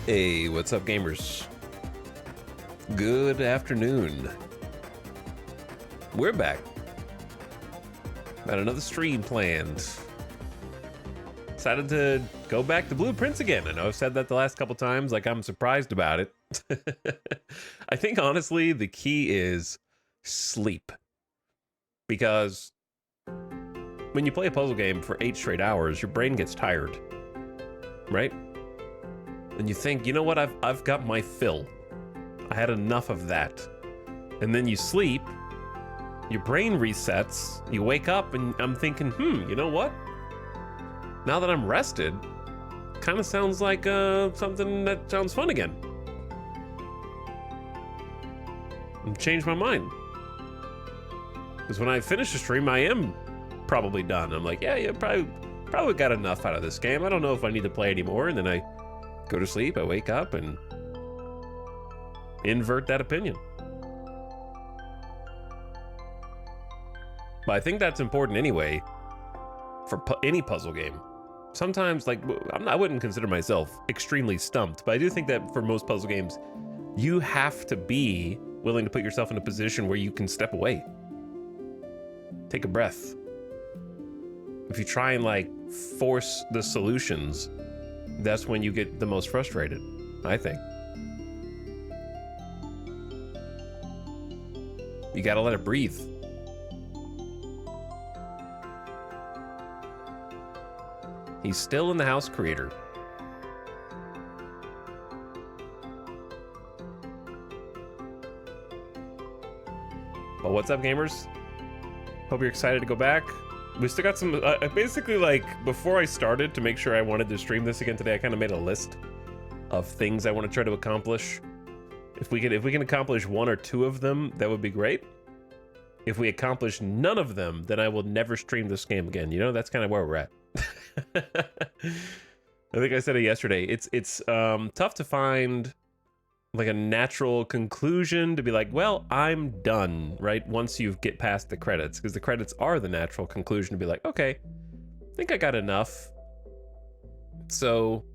Hey, what's up, gamers? Good afternoon. We're back. Got another stream planned. Decided to go back to Blueprints again. I know I've said that the last couple times, like I'm surprised about it. I think honestly, the key is sleep. because when you play a puzzle game for 8 straight hours, your brain gets tired, right? And you think, you know what, I've got my fill. I had enough of that. And then you sleep, your brain resets, you wake up, and I'm thinking, you know what? Now that I'm rested, kind of sounds like something that sounds fun again. And change my mind. Because when I finish the stream, I am probably done. I'm like, yeah, probably got enough out of this game. I don't know if I need to play anymore. And then I go to sleep, I wake up, and invert that opinion. But I think that's important anyway for any puzzle game. Sometimes, like, I wouldn't consider myself extremely stumped, but I do think that for most puzzle games, you have to be willing to put yourself in a position where you can step away. Take a breath. If you try and, like, force the solutions, that's when you get the most frustrated, I think. You gotta let it breathe. He's still in the house, creator. Well, what's up, gamers? Hope you're excited to go back. We still got some, basically, like, before I started to make sure I wanted to stream this again today, I kind of made a list of things I want to try to accomplish. If we can accomplish 1 or 2 of them, that would be great. If we accomplish none of them, then I will never stream this game again. You know, that's kind of where we're at. I think I said it yesterday. It's tough to find like a natural conclusion to be like, well, I'm done, right? Once you get past the credits, because the credits are the natural conclusion to be like, okay, I think I got enough. So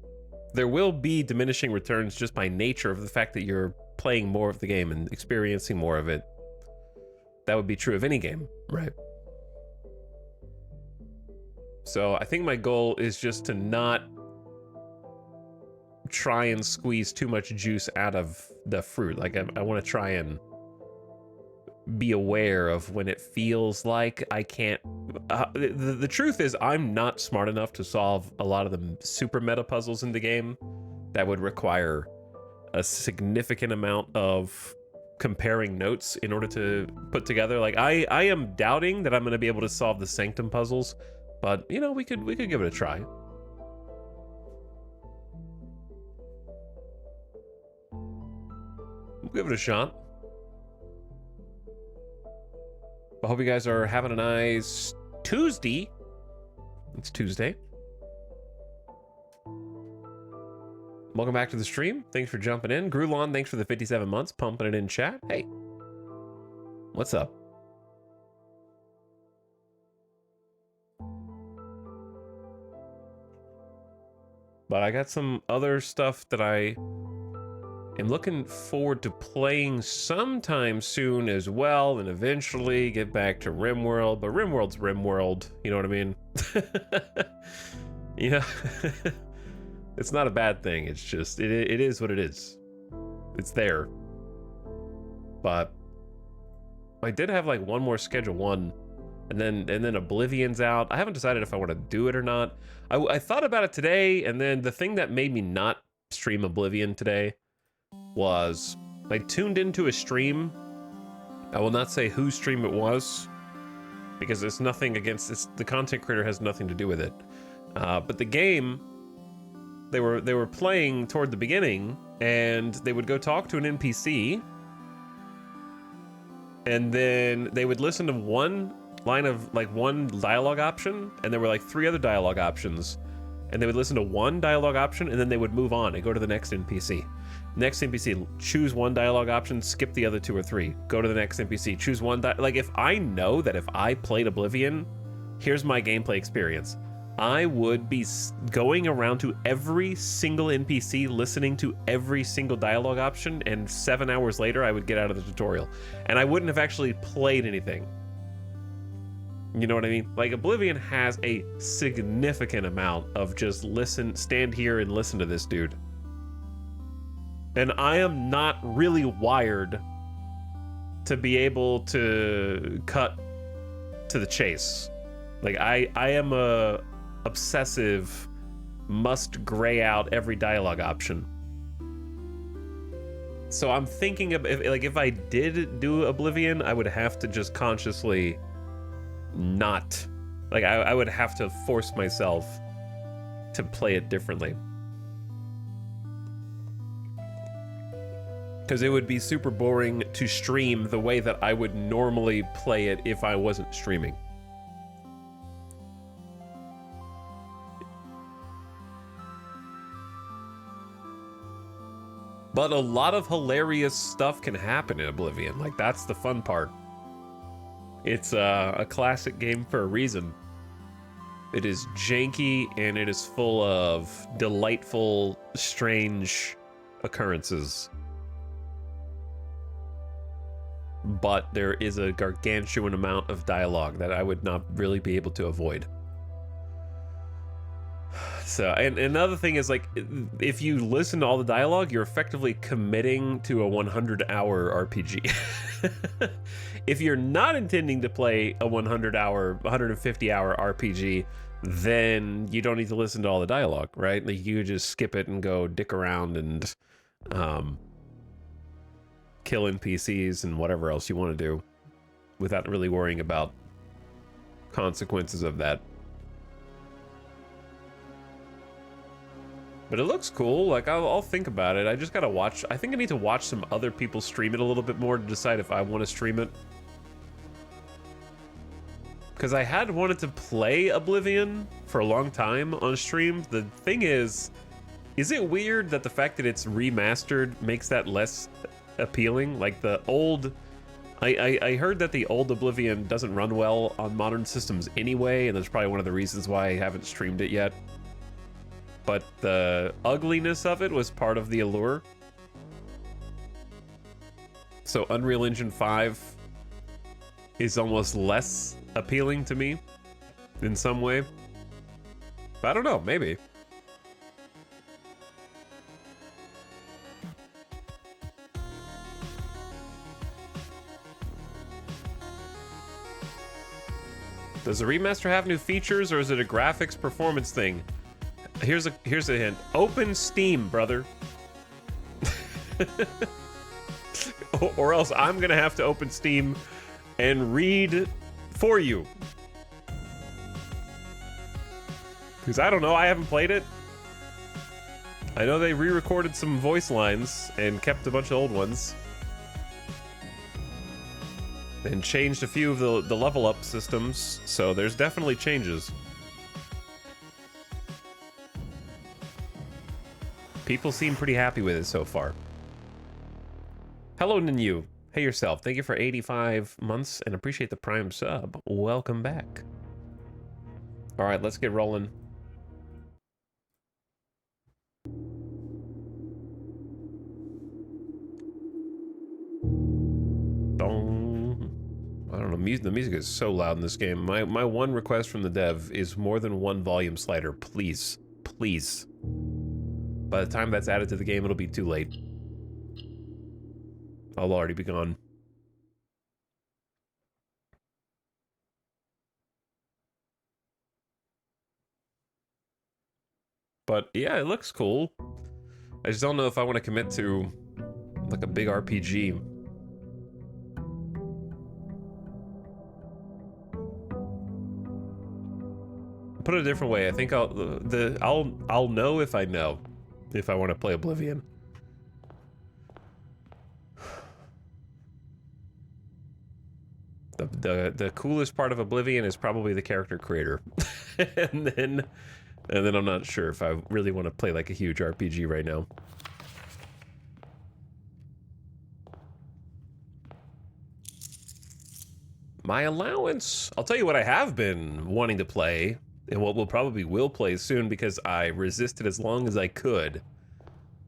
there will be diminishing returns just by nature of the fact that you're playing more of the game and experiencing more of it. That would be true of any game, right? So I think my goal is just to not try and squeeze too much juice out of the fruit. Like I want to try and be aware of when it feels like I can't. The truth is I'm not smart enough to solve a lot of the super meta puzzles in the game that would require a significant amount of comparing notes in order to put together. Like I am doubting that I'm going to be able to solve the Sanctum puzzles, but you know, we could give it a try. We'll give it a shot. I hope you guys are having a nice Tuesday. It's Tuesday. Welcome back to the stream. Thanks for jumping in. Grulon, thanks for the 57 months, pumping it in chat. Hey, what's up? But I got some other stuff that I am looking forward to playing sometime soon as well, and eventually get back to RimWorld. But RimWorld's RimWorld, you know what I mean? You know, it's not a bad thing. It's just it is what it is. It's there. But I did have like one more Schedule 1, and then Oblivion's out. I haven't decided if I want to do it or not. I thought about it today, and then the thing that made me not stream Oblivion today was I tuned into a stream. I will not say whose stream it was, because it's nothing against the content creator has nothing to do with it. But the game, they were playing toward the beginning, and they would go talk to an NPC, and then they would listen to one line of like one dialogue option, and there were like 3 other dialogue options, and they would listen to one dialogue option, and then they would move on and go to the next NPC. Next NPC, choose one dialogue option, skip the other 2 or 3, go to the next NPC, choose one. Like if I know that if I played Oblivion, here's my gameplay experience, I would be going around to every single NPC, listening to every single dialogue option, and 7 hours later I would get out of the tutorial, and I wouldn't have actually played anything. You know what I mean? Like Oblivion has a significant amount of just stand here and listen to this dude. And I am not really wired to be able to cut to the chase. Like I am a obsessive, must gray out every dialogue option. So I'm thinking of if I did do Oblivion, I would have to just consciously not, like I would have to force myself to play it differently. Because it would be super boring to stream the way that I would normally play it if I wasn't streaming. But a lot of hilarious stuff can happen in Oblivion. Like, that's the fun part. It's a classic game for a reason. It is janky and it is full of delightful, strange occurrences. But there is a gargantuan amount of dialogue that I would not really be able to avoid. So, and another thing is, like, if you listen to all the dialogue, you're effectively committing to a 100-hour RPG. If you're not intending to play a 100-hour, 150-hour RPG, then you don't need to listen to all the dialogue, right? Like, you just skip it and go dick around and kill NPCs and whatever else you want to do without really worrying about consequences of that. But it looks cool. Like, I'll think about it. I just gotta watch. I think I need to watch some other people stream it a little bit more to decide if I want to stream it. Because I had wanted to play Oblivion for a long time on stream. The thing is it weird that the fact that it's remastered makes that less appealing? Like, the old... I heard that the old Oblivion doesn't run well on modern systems anyway, and that's probably one of the reasons why I haven't streamed it yet. But the ugliness of it was part of the allure. So Unreal Engine 5 is almost less appealing to me in some way. But I don't know, maybe. Does the remaster have new features, or is it a graphics performance thing? Here's a hint. Open Steam, brother. Or else I'm gonna have to open Steam and read for you. Because I don't know, I haven't played it. I know they re-recorded some voice lines and kept a bunch of old ones. And changed a few of the level up systems, so there's definitely changes. People seem pretty happy with it so far. Hello, Ninyu. Hey yourself. Thank you for 85 months and appreciate the Prime sub. Welcome back. All right, let's get rolling. I don't know, the music is so loud in this game. My one request from the dev is more than one volume slider, please. Please. By the time that's added to the game, it'll be too late. I'll already be gone. But yeah, it looks cool. I just don't know if I want to commit to like a big RPG. Put it a different way. I think I'll know if I know if I want to play Oblivion. The coolest part of Oblivion is probably the character creator. and then I'm not sure if I really want to play like a huge RPG right now. My allowance. I'll tell you what I have been wanting to play, and what will play soon, because I resisted as long as I could.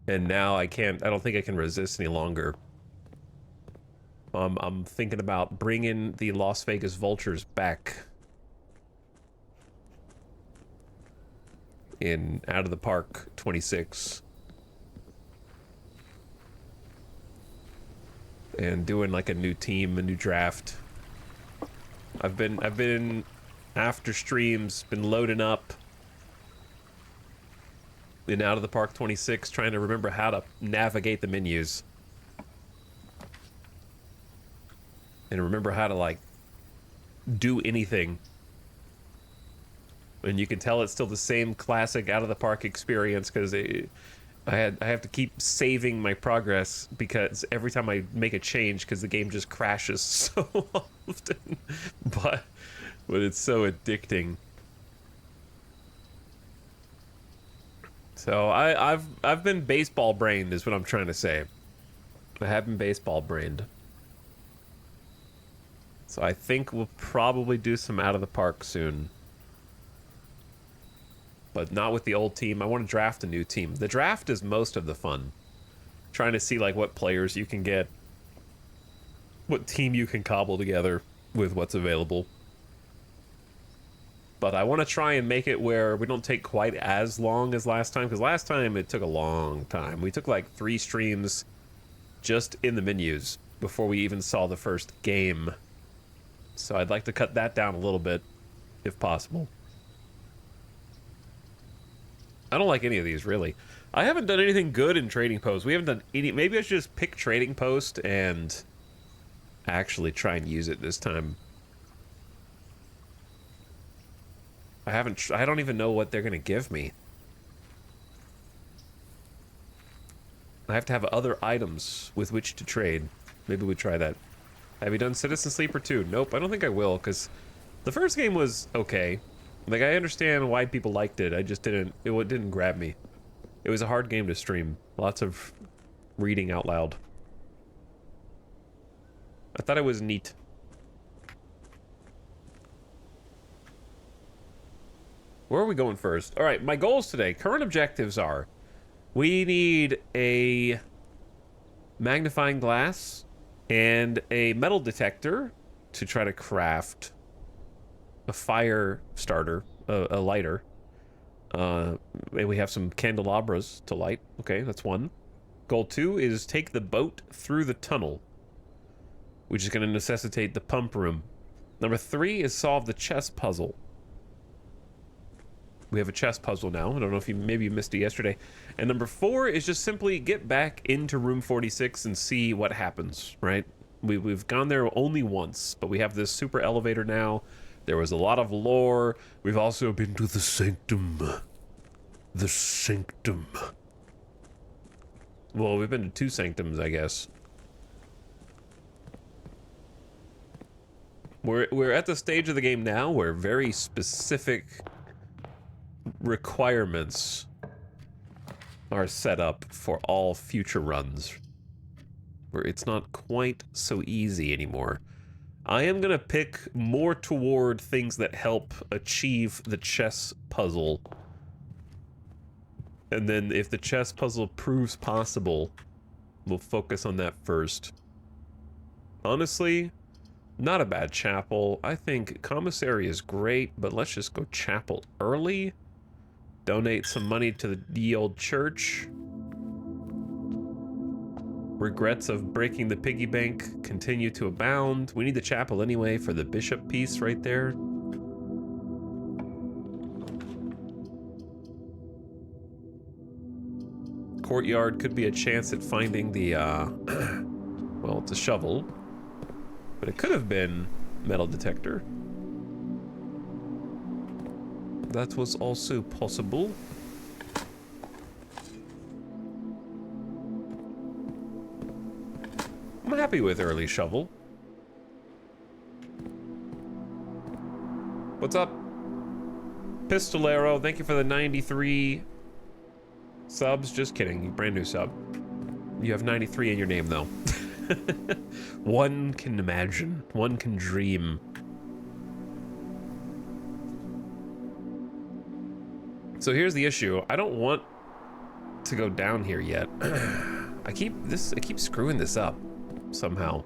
And now I don't think I can resist any longer. I'm thinking about bringing the Las Vegas Vultures back in Out of the Park 26. And doing like a new team, a new draft. I've been after streams, been loading up in Out of the Park 26, trying to remember how to navigate the menus. And remember how to, like, do anything. And you can tell it's still the same classic Out of the Park experience, because I have to keep saving my progress, because every time I make a change, because the game just crashes so often. But it's so addicting. So I've been baseball brained, is what I'm trying to say. I have been baseball brained. So I think we'll probably do some Out of the Park soon. But not with the old team. I want to draft a new team. The draft is most of the fun. Trying to see, like, what players you can get. What team you can cobble together with what's available. But I want to try and make it where we don't take quite as long as last time. Because last time it took a long time. We took like 3 streams just in the menus before we even saw the first game. So I'd like to cut that down a little bit, if possible. I don't like any of these, really. I haven't done anything good in Trading Post. We haven't done any... Maybe I should just pick Trading Post and actually try and use it this time. I don't even know what they're going to give me. I have to have other items with which to trade. Maybe we try that. Have you done Citizen Sleeper 2? Nope, I don't think I will, because the first game was okay. Like, I understand why people liked it. I just didn't... It didn't grab me. It was a hard game to stream. Lots of reading out loud. I thought it was neat. Where are we going first? All right, my goals today. Current objectives are... We need a magnifying glass and a metal detector to try to craft a fire starter, a lighter. And we have some candelabras to light. Okay, that's one. Goal 2 is take the boat through the tunnel, which is going to necessitate the pump room. Number 3 is solve the chess puzzle. We have a chess puzzle now. I don't know if maybe you missed it yesterday. And number 4 is just simply get back into room 46 and see what happens, right? We've gone there only once, but we have this super elevator now. There was a lot of lore. We've also been to the sanctum. The sanctum. Well, we've been to 2 sanctums, I guess. We're at the stage of the game now where very specific requirements are set up for all future runs, where it's not quite so easy anymore. I am gonna pick more toward things that help achieve the chess puzzle, and then if the chess puzzle proves possible, we'll focus on that first. Honestly, not a bad chapel. I think commissary is great, but let's just go chapel early. Donate some money to the old church. Regrets of breaking the piggy bank continue to abound. We need the chapel anyway for the bishop piece right there. Courtyard could be a chance at finding the, well, it's a shovel. But it could have been metal detector. That was also possible. I'm happy with early shovel. What's up? Pistolero, thank you for the 93 subs. Just kidding, brand new sub. You have 93 in your name though. One can imagine, one can dream. So here's the issue. I don't want to go down here yet. I keep screwing this up somehow.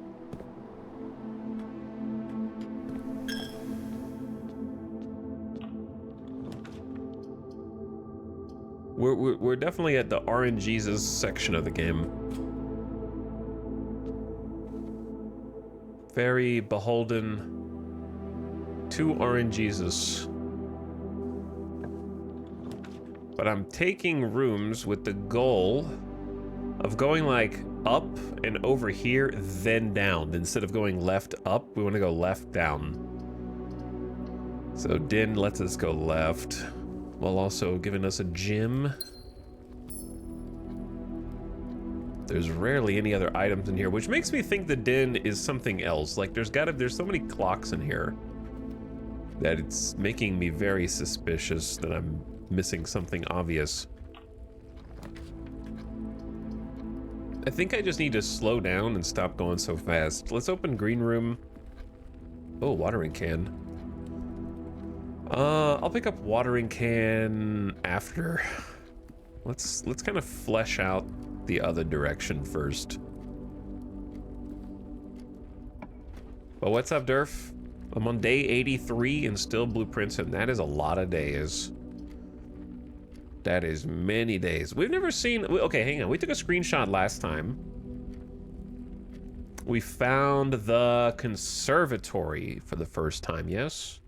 We're definitely at the RNGesus section of the game. Very beholden 2 RNGesus. But I'm taking rooms with the goal of going like up and over here, then down. Instead of going left up, we want to go left down. So Din lets us go left, while also giving us a gym. There's rarely any other items in here, which makes me think the Din is something else. Like there's so many clocks in here that it's making me very suspicious that I'm missing something obvious. I think I just need to slow down and stop going so fast. Let's open green room. Oh, watering can. I'll pick up watering can after. Let's kind of flesh out the other direction first. Well, what's up, Durf? I'm on day 83 and still blueprints, and that is a lot of days. That is many days. We've never seen... Okay, hang on. We took a screenshot last time. We found the conservatory for the first time, yes?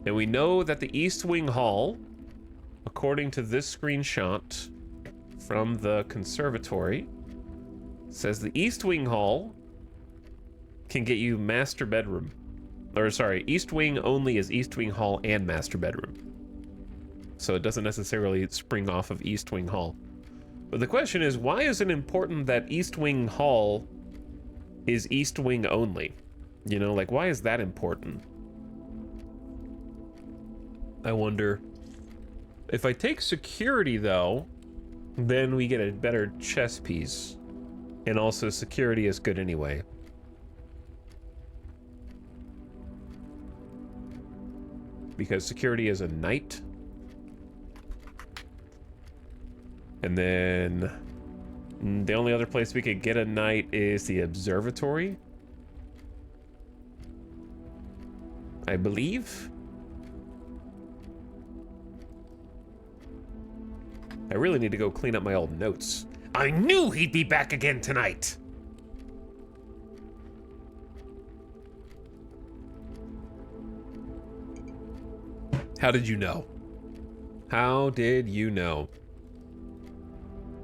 And we know that the East Wing Hall, according to this screenshot from the conservatory, says the East Wing Hall can get you master bedroom. Or sorry, East Wing only is East Wing Hall and master bedroom. So it doesn't necessarily spring off of East Wing Hall. But the question is, why is it important that East Wing Hall is East Wing only? You know, like, why is that important? I wonder. If I take security, though, then we get a better chess piece. And also, security is good anyway. Because security is a knight. And then the only other place we could get a knight is the observatory, I believe. I really need to go clean up my old notes. I knew he'd be back again tonight. How did you know? How did you know?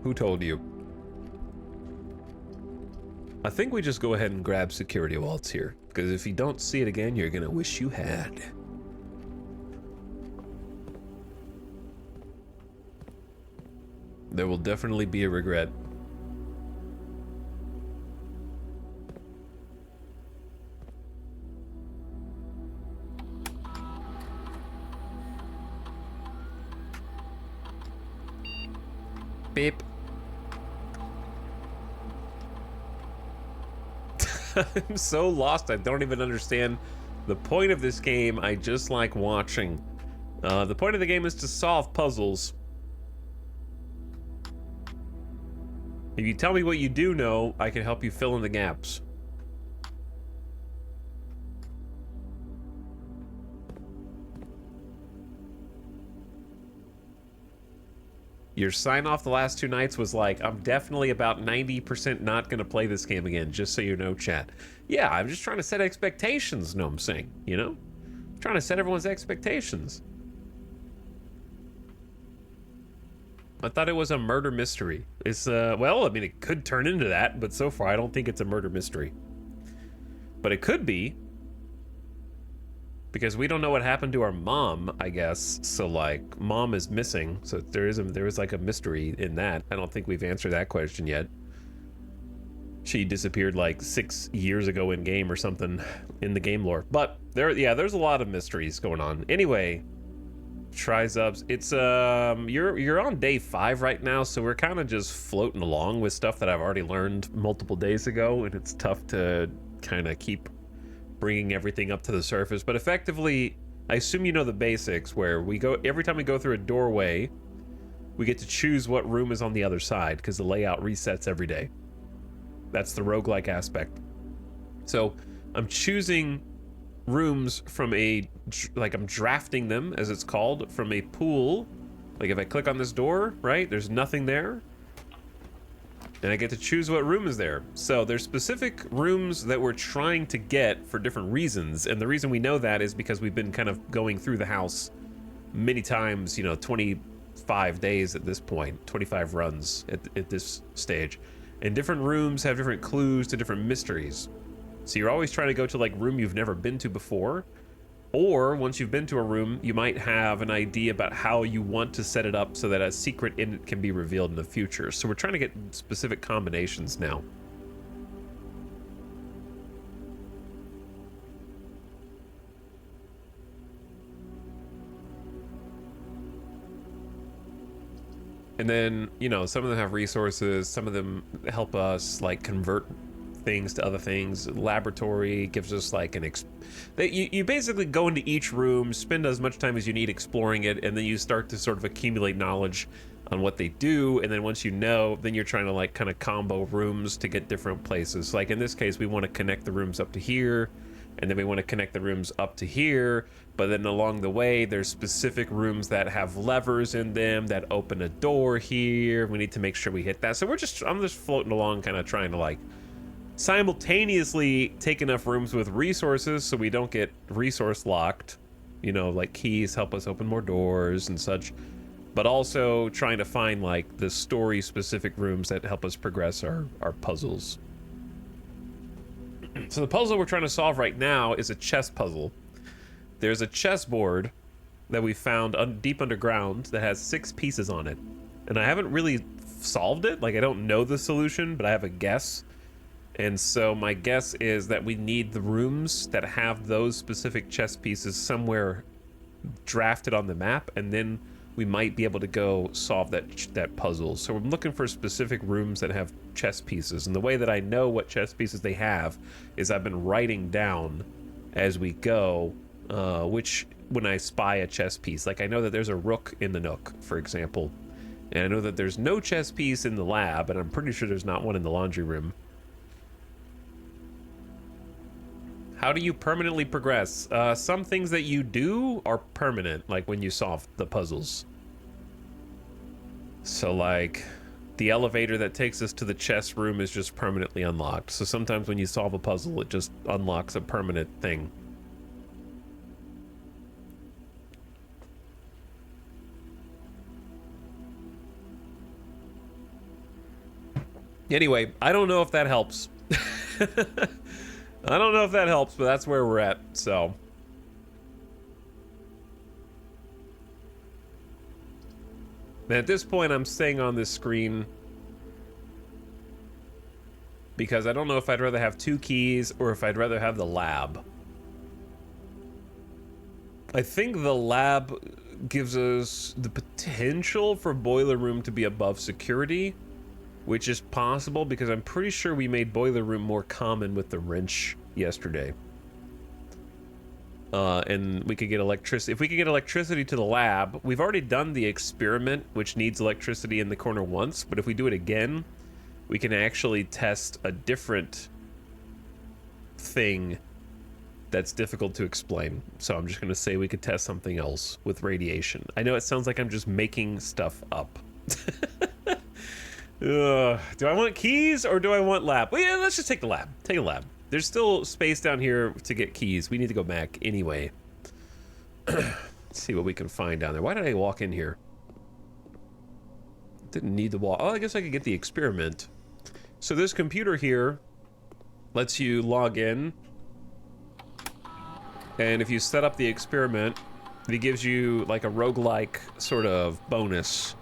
Who told you? I think we just go ahead and grab security while it's here, because if you don't see it again, you're gonna wish you had. There will definitely be a regret. Beep. I'm so lost, I don't even understand the point of this game. I just like watching. The point of the game is to solve puzzles. If you tell me what you do know, I can help you fill in the gaps. Your sign off the last 2 nights was like, I'm definitely about 90% not gonna play this game again, just so you know, chat. Yeah, I'm just trying to set expectations, know what I'm saying, you know? I'm trying to set everyone's expectations. I thought it was a murder mystery. It's, well, I mean, it could turn into that, but so far I don't think it's a murder mystery. But it could be. Because we don't know what happened to our mom, I guess. So, like, mom is missing. So there is like a mystery in that. I don't think we've answered that question yet. She disappeared like 6 years ago in game or something in the game lore. But there's a lot of mysteries going on. Anyway, Trizubs, it's you're on day 5 right now, so we're kind of just floating along with stuff that I've already learned multiple days ago, and it's tough to kind of keep bringing everything up to the surface. But effectively, I assume you know the basics, where we go every time we go through a doorway, we get to choose what room is on the other side, because the layout resets every day. That's the roguelike aspect. So I'm choosing rooms from I'm drafting them, as it's called, from a pool. Like if I click on this door, right, there's nothing there. and I get to choose what room is there. So there's specific rooms that we're trying to get for different reasons, and the reason we know that is because we've been kind of going through the house many times, you know, 25 days at this point, 25 runs at this stage. And different rooms have different clues to different mysteries. So you're always trying to go to like room you've never been to before, or once you've been to a room, you might have an idea about how you want to set it up so that a secret in it can be revealed in the future. So we're trying to get specific combinations now. And then, you know, some of them have resources, some of them help us like convert things to other things. Laboratory gives us like you basically go into each room, spend as much time as you need exploring it, and then you start to sort of accumulate knowledge on what they do. And then once you know, then you're trying to like kind of combo rooms to get different places. Like in this case, we want to connect the rooms up to here, and then we want to connect the rooms up to here, but then along the way there's specific rooms that have levers in them that open a door here. We need to make sure we hit that. So I'm just floating along, kind of trying to like simultaneously take enough rooms with resources so we don't get resource locked, you know, like keys help us open more doors and such, but also trying to find like the story specific rooms that help us progress our puzzles. So the puzzle we're trying to solve right now is a chess puzzle. There's a chessboard that we found deep underground that has 6 pieces on it, and I haven't really solved it. Like, I don't know the solution, but I have a guess. And so my guess is that we need the rooms that have those specific chess pieces somewhere drafted on the map, and then we might be able to go solve that puzzle. So I'm looking for specific rooms that have chess pieces, and the way that I know what chess pieces they have is I've been writing down as we go, which when I spy a chess piece, like I know that there's a rook in the nook, for example, and I know that there's no chess piece in the lab, and I'm pretty sure there's not one in the laundry room. How do you permanently progress? Some things that you do are permanent, like when you solve the puzzles. So like the elevator that takes us to the chess room is just permanently unlocked. So sometimes when you solve a puzzle, it just unlocks a permanent thing. Anyway, I don't know if that helps. I don't know if that helps, but that's where we're at, so. And at this point, I'm staying on this screen because I don't know if I'd rather have 2 keys or if I'd rather have the lab. I think the lab gives us the potential for Boiler Room to be above security, which is possible because I'm pretty sure we made Boiler Room more common with the wrench yesterday. And we could get electricity. If we could get electricity to the lab, we've already done the experiment, which needs electricity in the corner once, but if we do it again, we can actually test a different thing that's difficult to explain. So I'm just gonna say we could test something else with radiation. I know it sounds like I'm just making stuff up. Do I want keys or do I want lab? Well, yeah, let's just take the lab. Take a lab. There's still space down here to get keys. We need to go back anyway. Let's see what we can find down there. Why did I walk in here? Didn't need the wall. Oh, I guess I could get the experiment. So this computer here lets you log in. And if you set up the experiment, it gives you like a roguelike sort of bonus.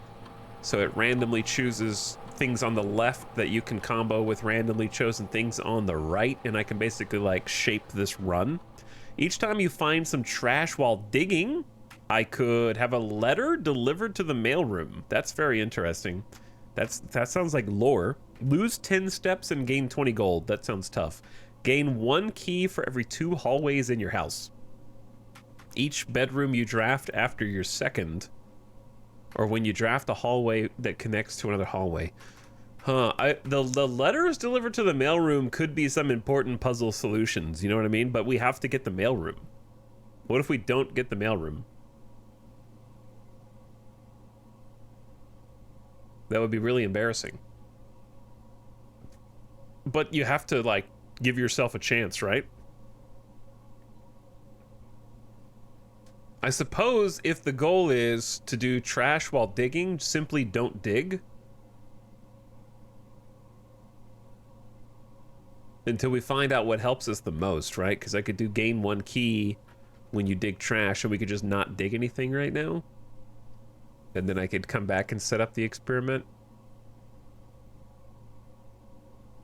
So it randomly chooses things on the left that you can combo with randomly chosen things on the right, and I can basically like shape this run. Each time you find some trash while digging, I could have a letter delivered to the mailroom. That's very interesting. That sounds like lore. Lose 10 steps and gain 20 gold. That sounds tough. Gain 1 key for every 2 hallways in your house. Each bedroom you draft after your second, or when you draft a hallway that connects to another hallway. Huh, the letters delivered to the mailroom could be some important puzzle solutions, you know what I mean? But we have to get the mailroom. What if we don't get the mailroom? That would be really embarrassing. But you have to, like, give yourself a chance, right? I suppose if the goal is to do trash while digging, simply don't dig. Until we find out what helps us the most, right? Because I could do gain 1 key when you dig trash, and we could just not dig anything right now. And then I could come back and set up the experiment.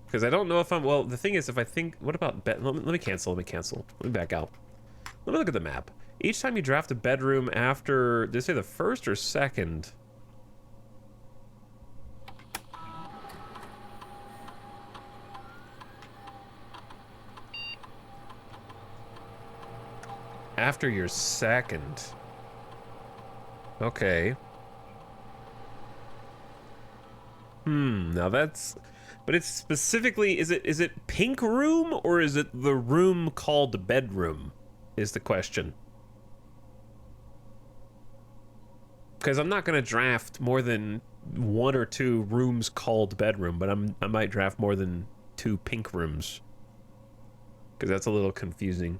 Because I don't know if I'm... Well, the thing is, if I think... What about... Let me cancel. Let me back out. Let me look at the map. Each time you draft a bedroom after... Did they say the first or second? After your second. Okay. Now that's... But it's specifically... Is it pink room, or is it the room called bedroom? Is the question. Because I'm not going to draft more than 1 or 2 rooms called bedroom, but I might draft more than 2 pink rooms. Because that's a little confusing.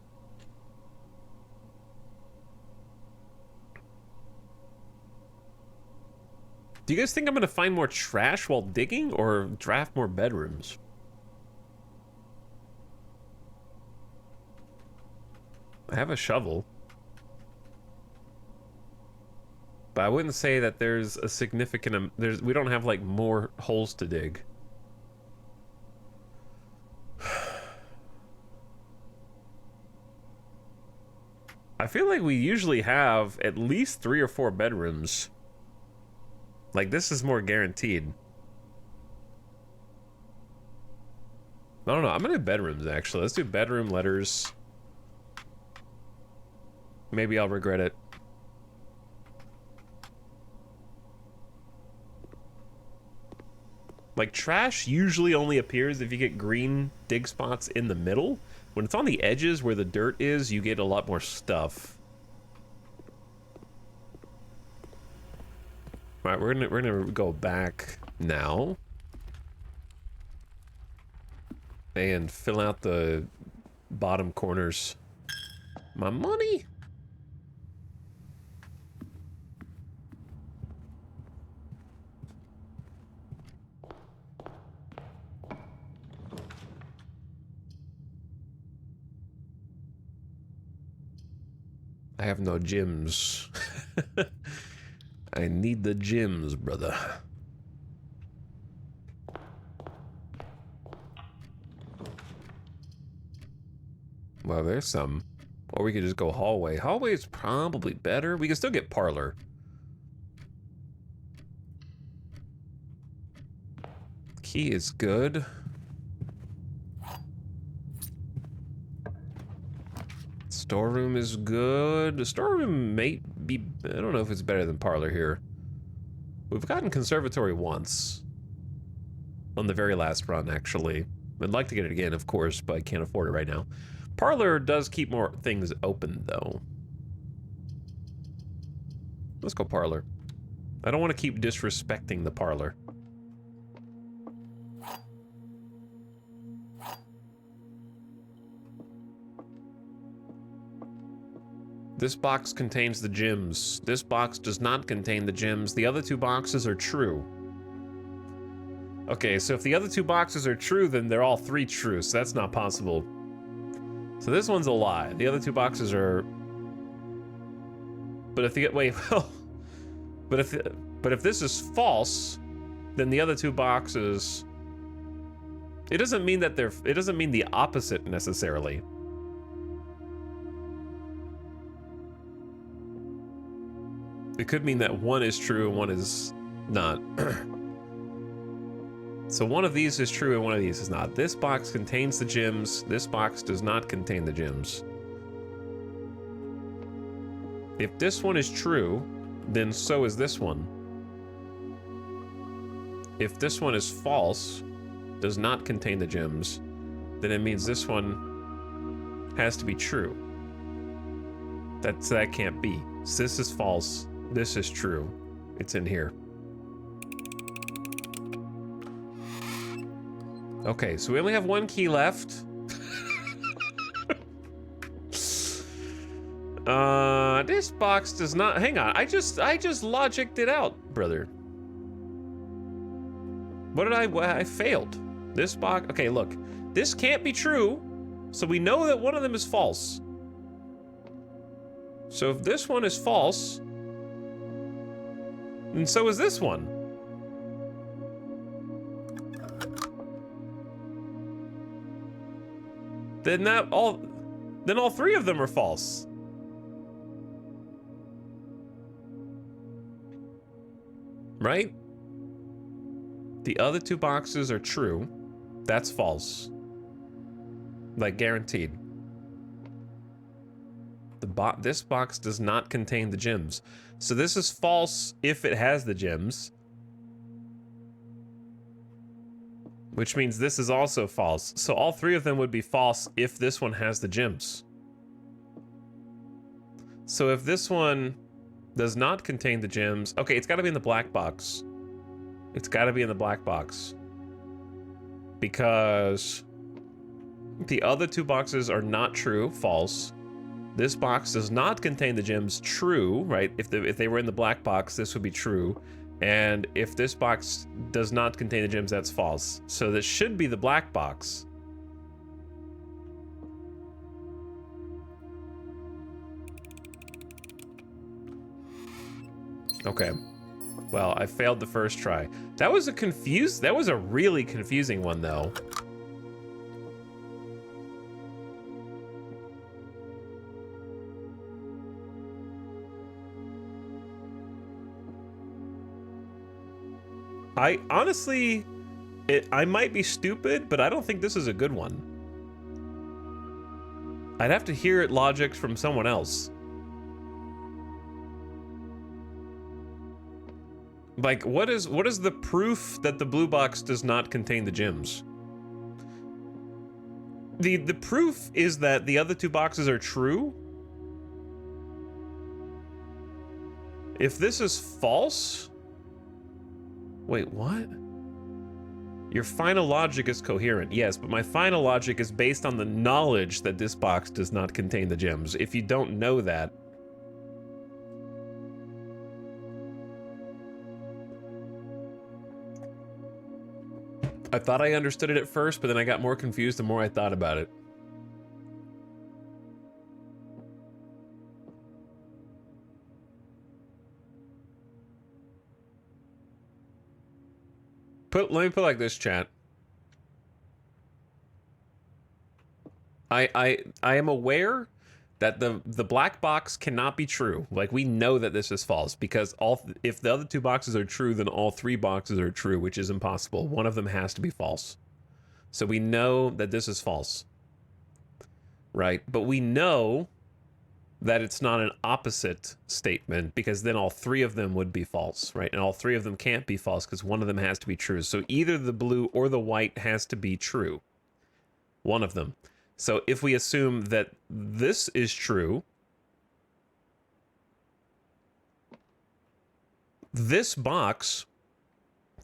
Do you guys think I'm going to find more trash while digging, or draft more bedrooms? I have a shovel. But I wouldn't say that there's a significant... we don't have, like, more holes to dig. I feel like we usually have at least 3 or 4 bedrooms. Like, this is more guaranteed. I don't know. I'm gonna do bedrooms, actually. Let's do bedroom letters. Maybe I'll regret it. Like, trash usually only appears if you get green dig spots in the middle. When it's on the edges where the dirt is, you get a lot more stuff. All right, we're gonna go back now and fill out the bottom corners. My money. I have no gyms. I need the gyms, brother. Well, there's some. Or we could just go hallway. Hallway is probably better. We can still get parlor. Key is good. Storeroom is good. The storeroom may be... I don't know if it's better than parlor here. We've gotten conservatory once. On the very last run, actually. I'd like to get it again, of course, but I can't afford it right now. Parlor does keep more things open, though. Let's go parlor. I don't want to keep disrespecting the parlor. This box contains the gems. This box does not contain the gems. The other 2 boxes are true. Okay, so if the other 2 boxes are true, then they're all 3 true, so that's not possible. So this one's a lie. The other 2 boxes are... But if the... Wait, well... But if this is false, then the other 2 boxes... It doesn't mean that they're... It doesn't mean the opposite, necessarily. It could mean that one is true and one is not. So one of these is true and one of these is not. This box contains the gems. This box does not contain the gems. If this one is true, then so is this one. If this one is false, does not contain the gems, then it means this one has to be true. That can't be. So this is false. This is true. It's in here. Okay, so we only have one key left. This box does not, hang on, I just logicked it out, brother. What did I failed. This box, okay, look, this can't be true, so we know that one of them is false. So if this one is false, then so is this one. Then all three of them are false. Right? The other two boxes are true. That's false. Like guaranteed. This box does not contain the gems. So this is false if it has the gems. Which means this is also false. So all three of them would be false if this one has the gems. So if this one does not contain the gems, okay, it's gotta be in the black box. It's gotta be in the black box. Because the other two boxes are not true, false. This box does not contain the gems, true, right? If they were in the black box, this would be true. And if this box does not contain the gems, that's false. So this should be the black box. Okay. Well, I failed the first try. That was a really confusing one though. I honestly, I might be stupid, but I don't think this is a good one. I'd have to hear it logic from someone else. Like, what is the proof that the blue box does not contain the gems? The proof is that the other two boxes are true. If this is false... Wait, what? Your final logic is coherent, yes, but my final logic is based on the knowledge that this box does not contain the gems. If you don't know that... I thought I understood it at first, but then I got more confused the more I thought about it. Let me put it like this, chat. I am aware that the black box cannot be true. Like, we know that this is false because if the other two boxes are true, then all three boxes are true, which is impossible. One of them has to be false. So we know that this is false. Right? But we know that it's not an opposite statement because then all three of them would be false, right? And all three of them can't be false because one of them has to be true. So either the blue or the white has to be true. One of them. So if we assume that this is true, this box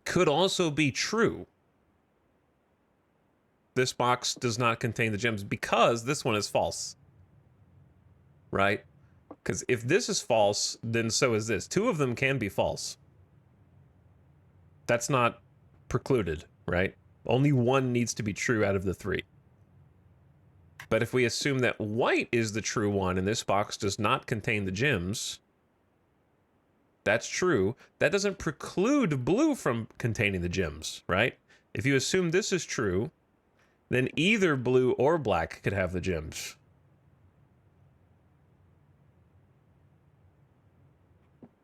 could also be true. This box does not contain the gems because this one is false. Right? Because if this is false, then so is this. Two of them can be false. That's not precluded, right? Only one needs to be true out of the three. But if we assume that white is the true one and this box does not contain the gems, that's true. That doesn't preclude blue from containing the gems, right? If you assume this is true, then either blue or black could have the gems.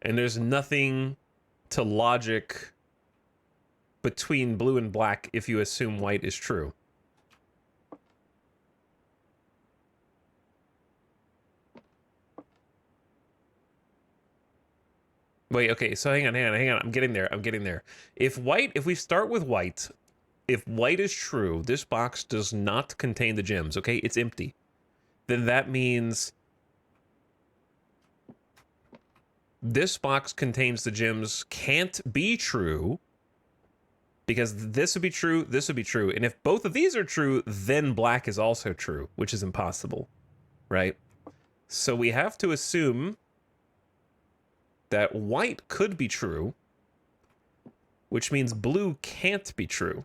And there's nothing to logic between blue and black if you assume white is true. Wait, okay, so hang on. I'm getting there. If we start with white, if white is true, this box does not contain the gems, okay? It's empty. Then that means this box contains the gems can't be true Because this would be true, this would be true. And if both of these are true, then black is also true, which is impossible, right? So we have to assume that white could be true, which means blue can't be true.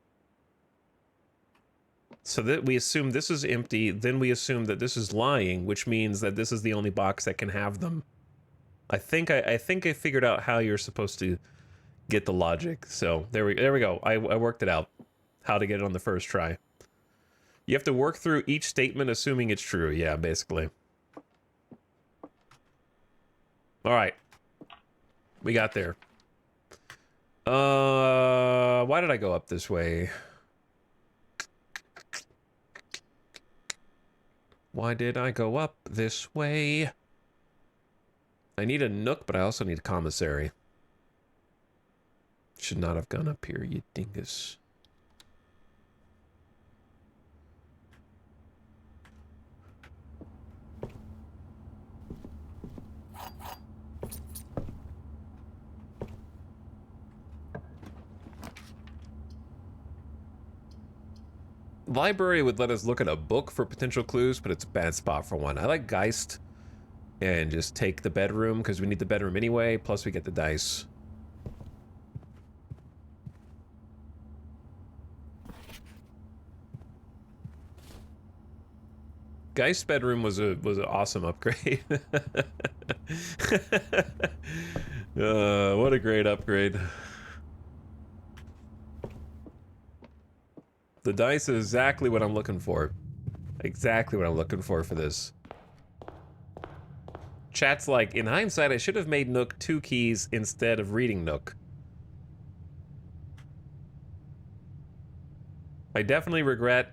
So that we assume this is empty, then we assume that this is lying, which means that this is the only box that can have them. I think I figured out how you're supposed to get the logic. So there we go. I worked it out. How to get it on the first try. You have to work through each statement assuming it's true. Yeah, basically. All right. We got there. Why did I go up this way? Why did I go up this way? I need a nook, but I also need a commissary. Should not have gone up here, you dingus. Library would let us look at a book for potential clues, but it's a bad spot for one. I like Geist and just take the bedroom because we need the bedroom anyway, plus we get the dice. Geist bedroom was an awesome upgrade. What a great upgrade. The dice is exactly what I'm looking for. Exactly what I'm looking for this. Chat's like, in hindsight, I should have made Nook 2 keys instead of reading Nook. I definitely regret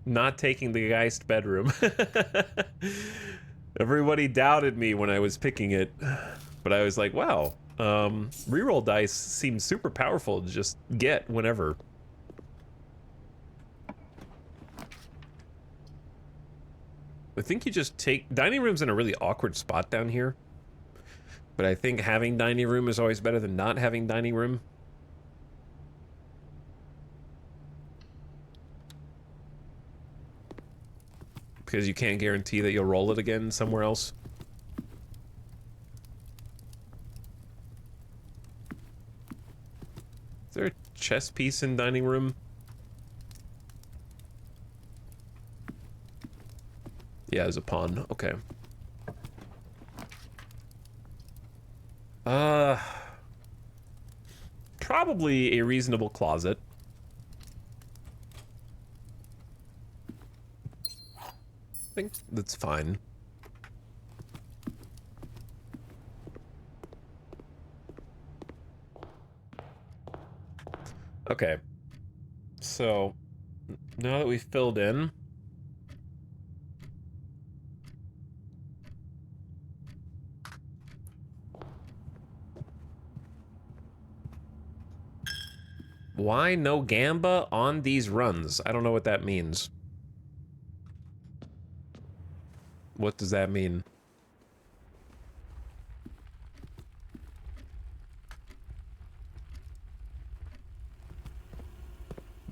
not taking the Geist bedroom. Everybody doubted me when I was picking it, but I was like, wow, reroll dice seems super powerful to just get whenever. I think you just take... Dining room's in a really awkward spot down here. But I think having dining room is always better than not having dining room. Because you can't guarantee that you'll roll it again somewhere else. Is there a chess piece in dining room? Yeah, there's a pawn. Okay. Probably a reasonable closet. I think that's fine. Okay. So, now that we've filled in... Why no gamba on these runs? I don't know what that means. What does that mean?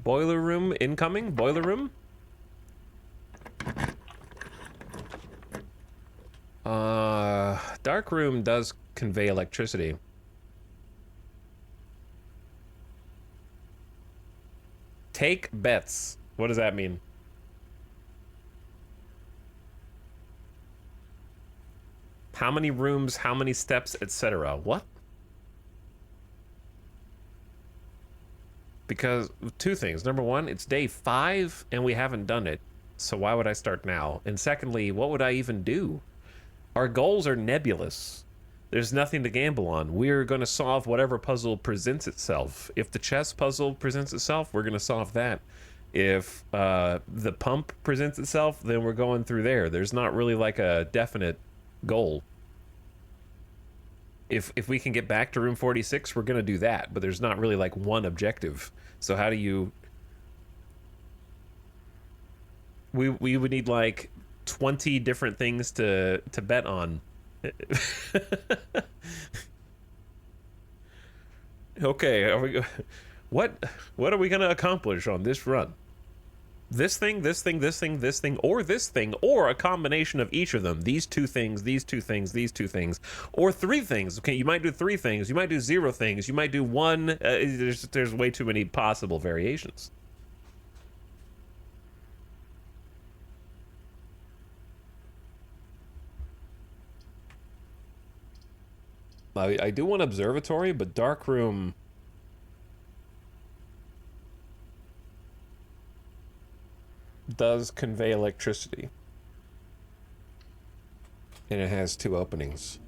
Boiler room incoming? Boiler room? Dark room does convey electricity. Take bets. What does that mean? How many rooms, how many steps, etc. What? Because two things. Number one, it's day 5 and we haven't done it. So why would I start now? And secondly, what would I even do? Our goals are nebulous. There's nothing to gamble on. We're going to solve whatever puzzle presents itself. If the chess puzzle presents itself, we're going to solve that. If the pump presents itself, then we're going through there. There's not really like a definite goal. If we can get back to room 46, we're going to do that. But there's not really like one objective. So how do you... We would need like 20 different things to bet on. Okay, are we what are we gonna accomplish on this run? This thing, this thing, this thing, this thing, or this thing, or a combination of each of them. These two things, these two things, these two things, or three things. Okay, you might do three things. You might do zero things. You might do one. There's way too many possible variations. I do want observatory, but dark room. Does convey electricity. And it has two openings.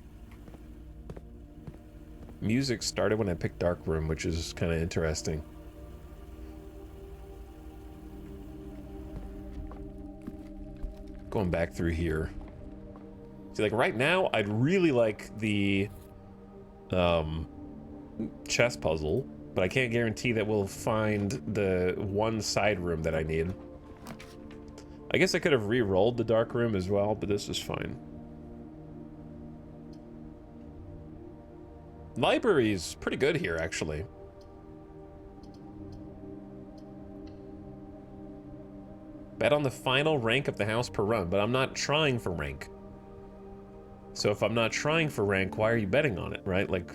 Music started when I picked dark room, which is kind of interesting. Going back through here. See, like right now, I'd really like the chess puzzle, but I can't guarantee that we'll find the one side room that I need. I guess I could have re-rolled the dark room as well, but this is fine. Library's pretty good here, actually. Bet on the final rank of the house per run, but I'm not trying for rank. So if I'm not trying for rank, why are you betting on it, right? Like,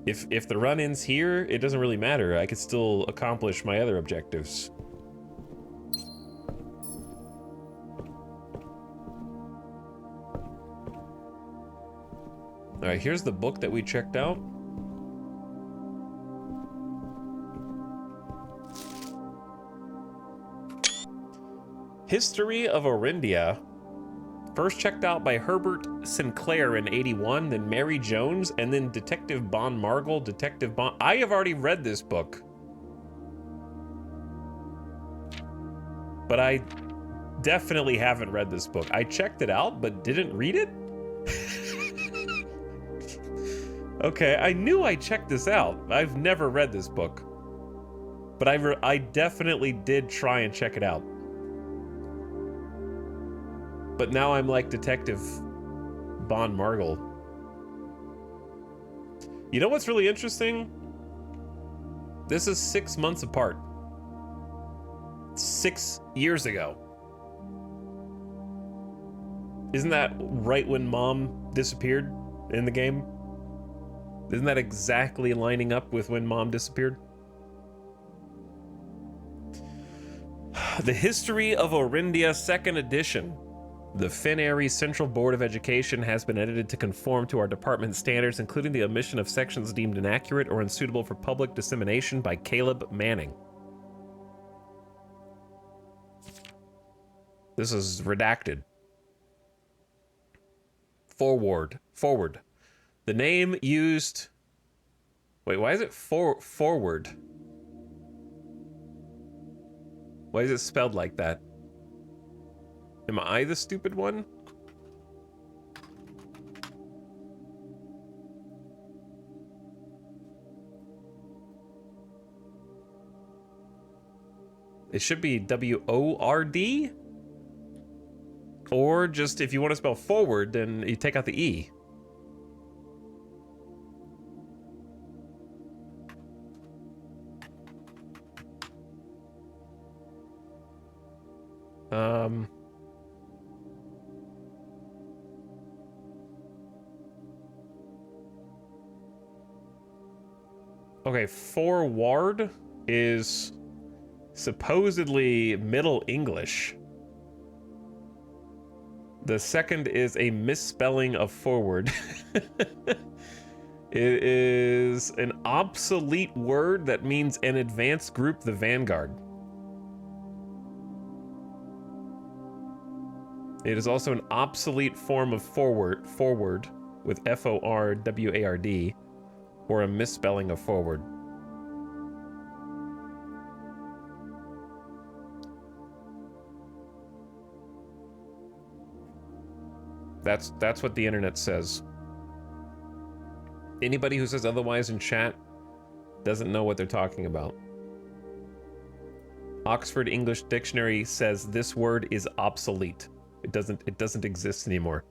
if the run ends here, it doesn't really matter. I could still accomplish my other objectives. All right, here's the book that we checked out. History of Orindia. First checked out by Herbert Sinclair in '81, then Mary Jones, and then Detective Bon Margle, Detective Bon... I have already read this book. But I definitely haven't read this book. I checked it out, but didn't read it? Okay, I knew I checked this out. I've never read this book. But I definitely did try and check it out. But now I'm like Detective Bon Margle. You know what's really interesting? This is 6 months apart. 6 years ago. Isn't that right when Mom disappeared in the game? Isn't that exactly lining up with when Mom disappeared? The History of Orindia 2nd Edition. The Finary Central Board of Education has been edited to conform to our department's standards, including the omission of sections deemed inaccurate or unsuitable for public dissemination by Caleb Manning. This is redacted. Forward. The name used... Wait, why is it forward? Why is it spelled like that? Am I the stupid one? It should be W-O-R-D? Or just, if you want to spell forward, then you take out the E. Okay, forward is supposedly Middle English. The second is a misspelling of forward. It is an obsolete word that means an advanced group, the vanguard. It is also an obsolete form of forward with F-O-R-W-A-R-D, or a misspelling of forward. That's what the internet says. Anybody who says otherwise in chat doesn't know what they're talking about. Oxford English Dictionary says this word is obsolete. It doesn't exist anymore.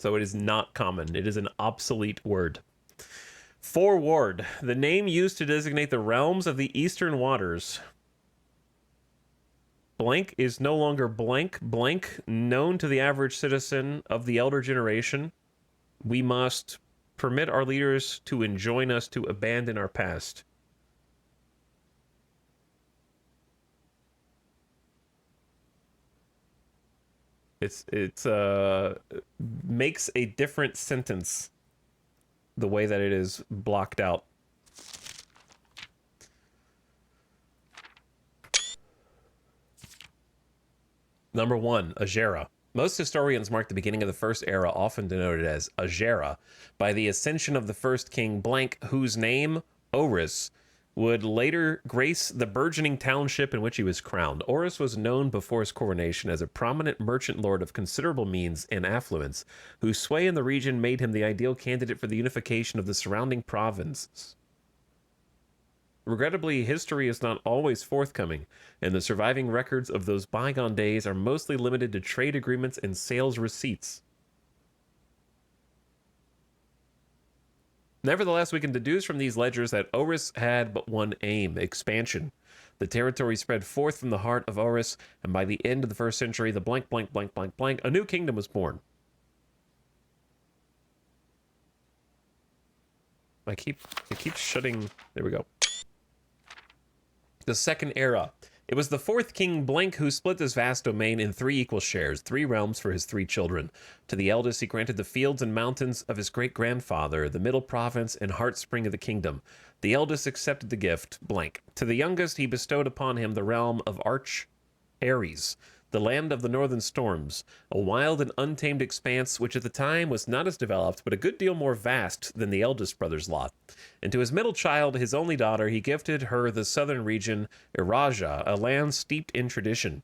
So it is not common. It is an obsolete word. Forward, the name used to designate the realms of the eastern waters. Blank is no longer blank. Blank, known to the average citizen of the elder generation. We must permit our leaders to enjoin us to abandon our past. It's makes a different sentence the way that it is blocked out. Number 1, Agera. Most historians mark the beginning of the first era, often denoted as Agera, by the ascension of the first king blank, whose name, Oris, would later grace the burgeoning township in which he was crowned. Oris was known before his coronation as a prominent merchant lord of considerable means and affluence, whose sway in the region made him the ideal candidate for the unification of the surrounding provinces. Regrettably, history is not always forthcoming, and the surviving records of those bygone days are mostly limited to trade agreements and sales receipts. Nevertheless, we can deduce from these ledgers that Oris had but one aim: expansion. The territory spread forth from the heart of Oris, and by the end of the first century, the blank, blank, blank, blank, blank, a new kingdom was born. It keeps shutting. There we go. The second era. It was the fourth king blank who split this vast domain in 3 equal shares, 3 realms for his 3 children. To the eldest he granted the fields and mountains of his great-grandfather, the middle province and heart spring of the kingdom. The eldest accepted the gift, blank. To the youngest he bestowed upon him the realm of Arch Ares, the land of the northern storms, a wild and untamed expanse which at the time was not as developed, but a good deal more vast than the eldest brother's lot. And to his middle child, his only daughter, he gifted her the southern region, Iraja, a land steeped in tradition.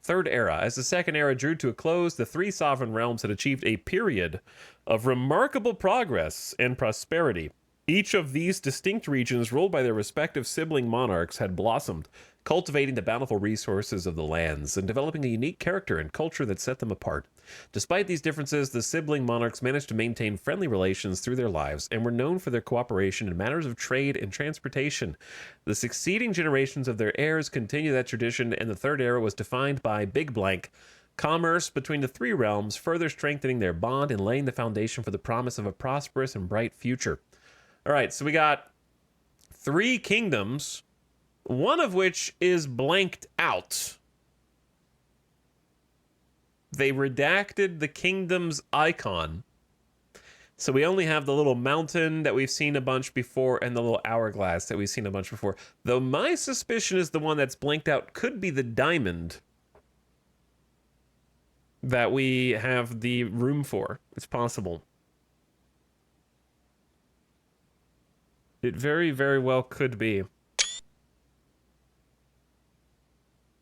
Third era. As the second era drew to a close, the 3 sovereign realms had achieved a period of remarkable progress and prosperity. Each of these distinct regions, ruled by their respective sibling monarchs, had blossomed, cultivating the bountiful resources of the lands and developing a unique character and culture that set them apart. Despite these differences, the sibling monarchs managed to maintain friendly relations through their lives and were known for their cooperation in matters of trade and transportation. The succeeding generations of their heirs continued that tradition, and the third era was defined by big blank commerce between the 3 realms, further strengthening their bond and laying the foundation for the promise of a prosperous and bright future. All right, so we got 3 kingdoms, one of which is blanked out. They redacted the kingdom's icon. So we only have the little mountain that we've seen a bunch before and the little hourglass that we've seen a bunch before. Though my suspicion is the one that's blanked out could be the diamond that we have the room for. It's possible. It very, very well could be.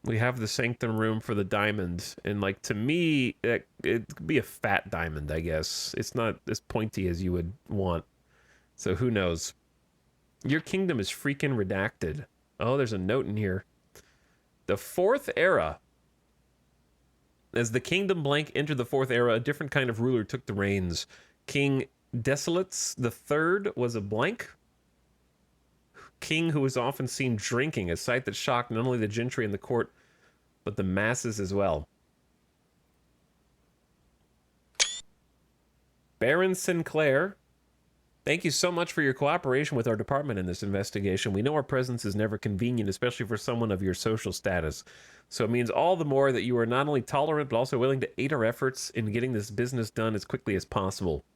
We have the sanctum room for the diamond, and like to me, it could be a fat diamond, I guess. It's not as pointy as you would want. So who knows? Your kingdom is freaking redacted. Oh, there's a note in here. The 4th era. As the kingdom blank entered the 4th era, a different kind of ruler took the reins. King Desolates the Third was a blank king who was often seen drinking, a sight that shocked not only the gentry in the court, but the masses as well. Baron Sinclair, thank you so much for your cooperation with our department in this investigation. We know our presence is never convenient, especially for someone of your social status. So it means all the more that you are not only tolerant, but also willing to aid our efforts in getting this business done as quickly as possible.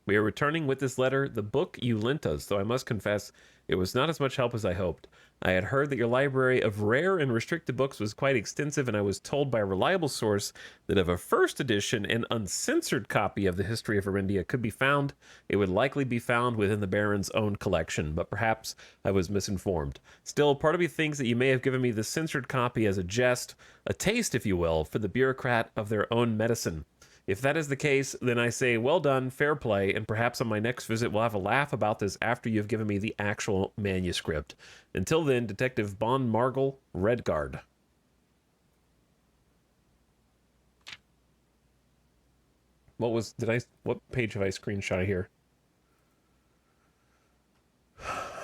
We are returning with this letter the book you lent us, though I must confess it was not as much help as I hoped. I had heard that your library of rare and restricted books was quite extensive, and I was told by a reliable source that if a first edition and uncensored copy of the history of Arindia could be found, it would likely be found within the Baron's own collection, but perhaps I was misinformed. Still, part of me thinks that you may have given me the censored copy as a jest, a taste, if you will, for the bureaucrat of their own medicine. If that is the case, then I say well done, fair play, and perhaps on my next visit we'll have a laugh about this after you've given me the actual manuscript. Until then, Detective Bon Margle, Redguard. What page have I screenshot here?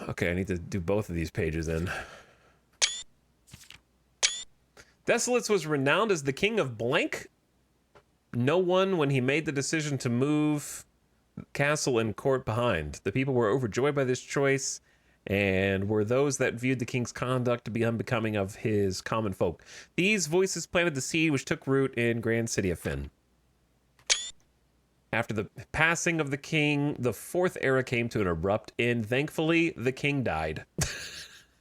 Okay, I need to do both of these pages then. Desolates was renowned as the king of blank. No one when he made the decision to move castle and court behind. The people were overjoyed by this choice and were those that viewed the king's conduct to be unbecoming of his common folk. These voices planted the seed which took root in grand city of Fynn. After the passing of the king, the fourth era came to an abrupt end. Thankfully, the king died.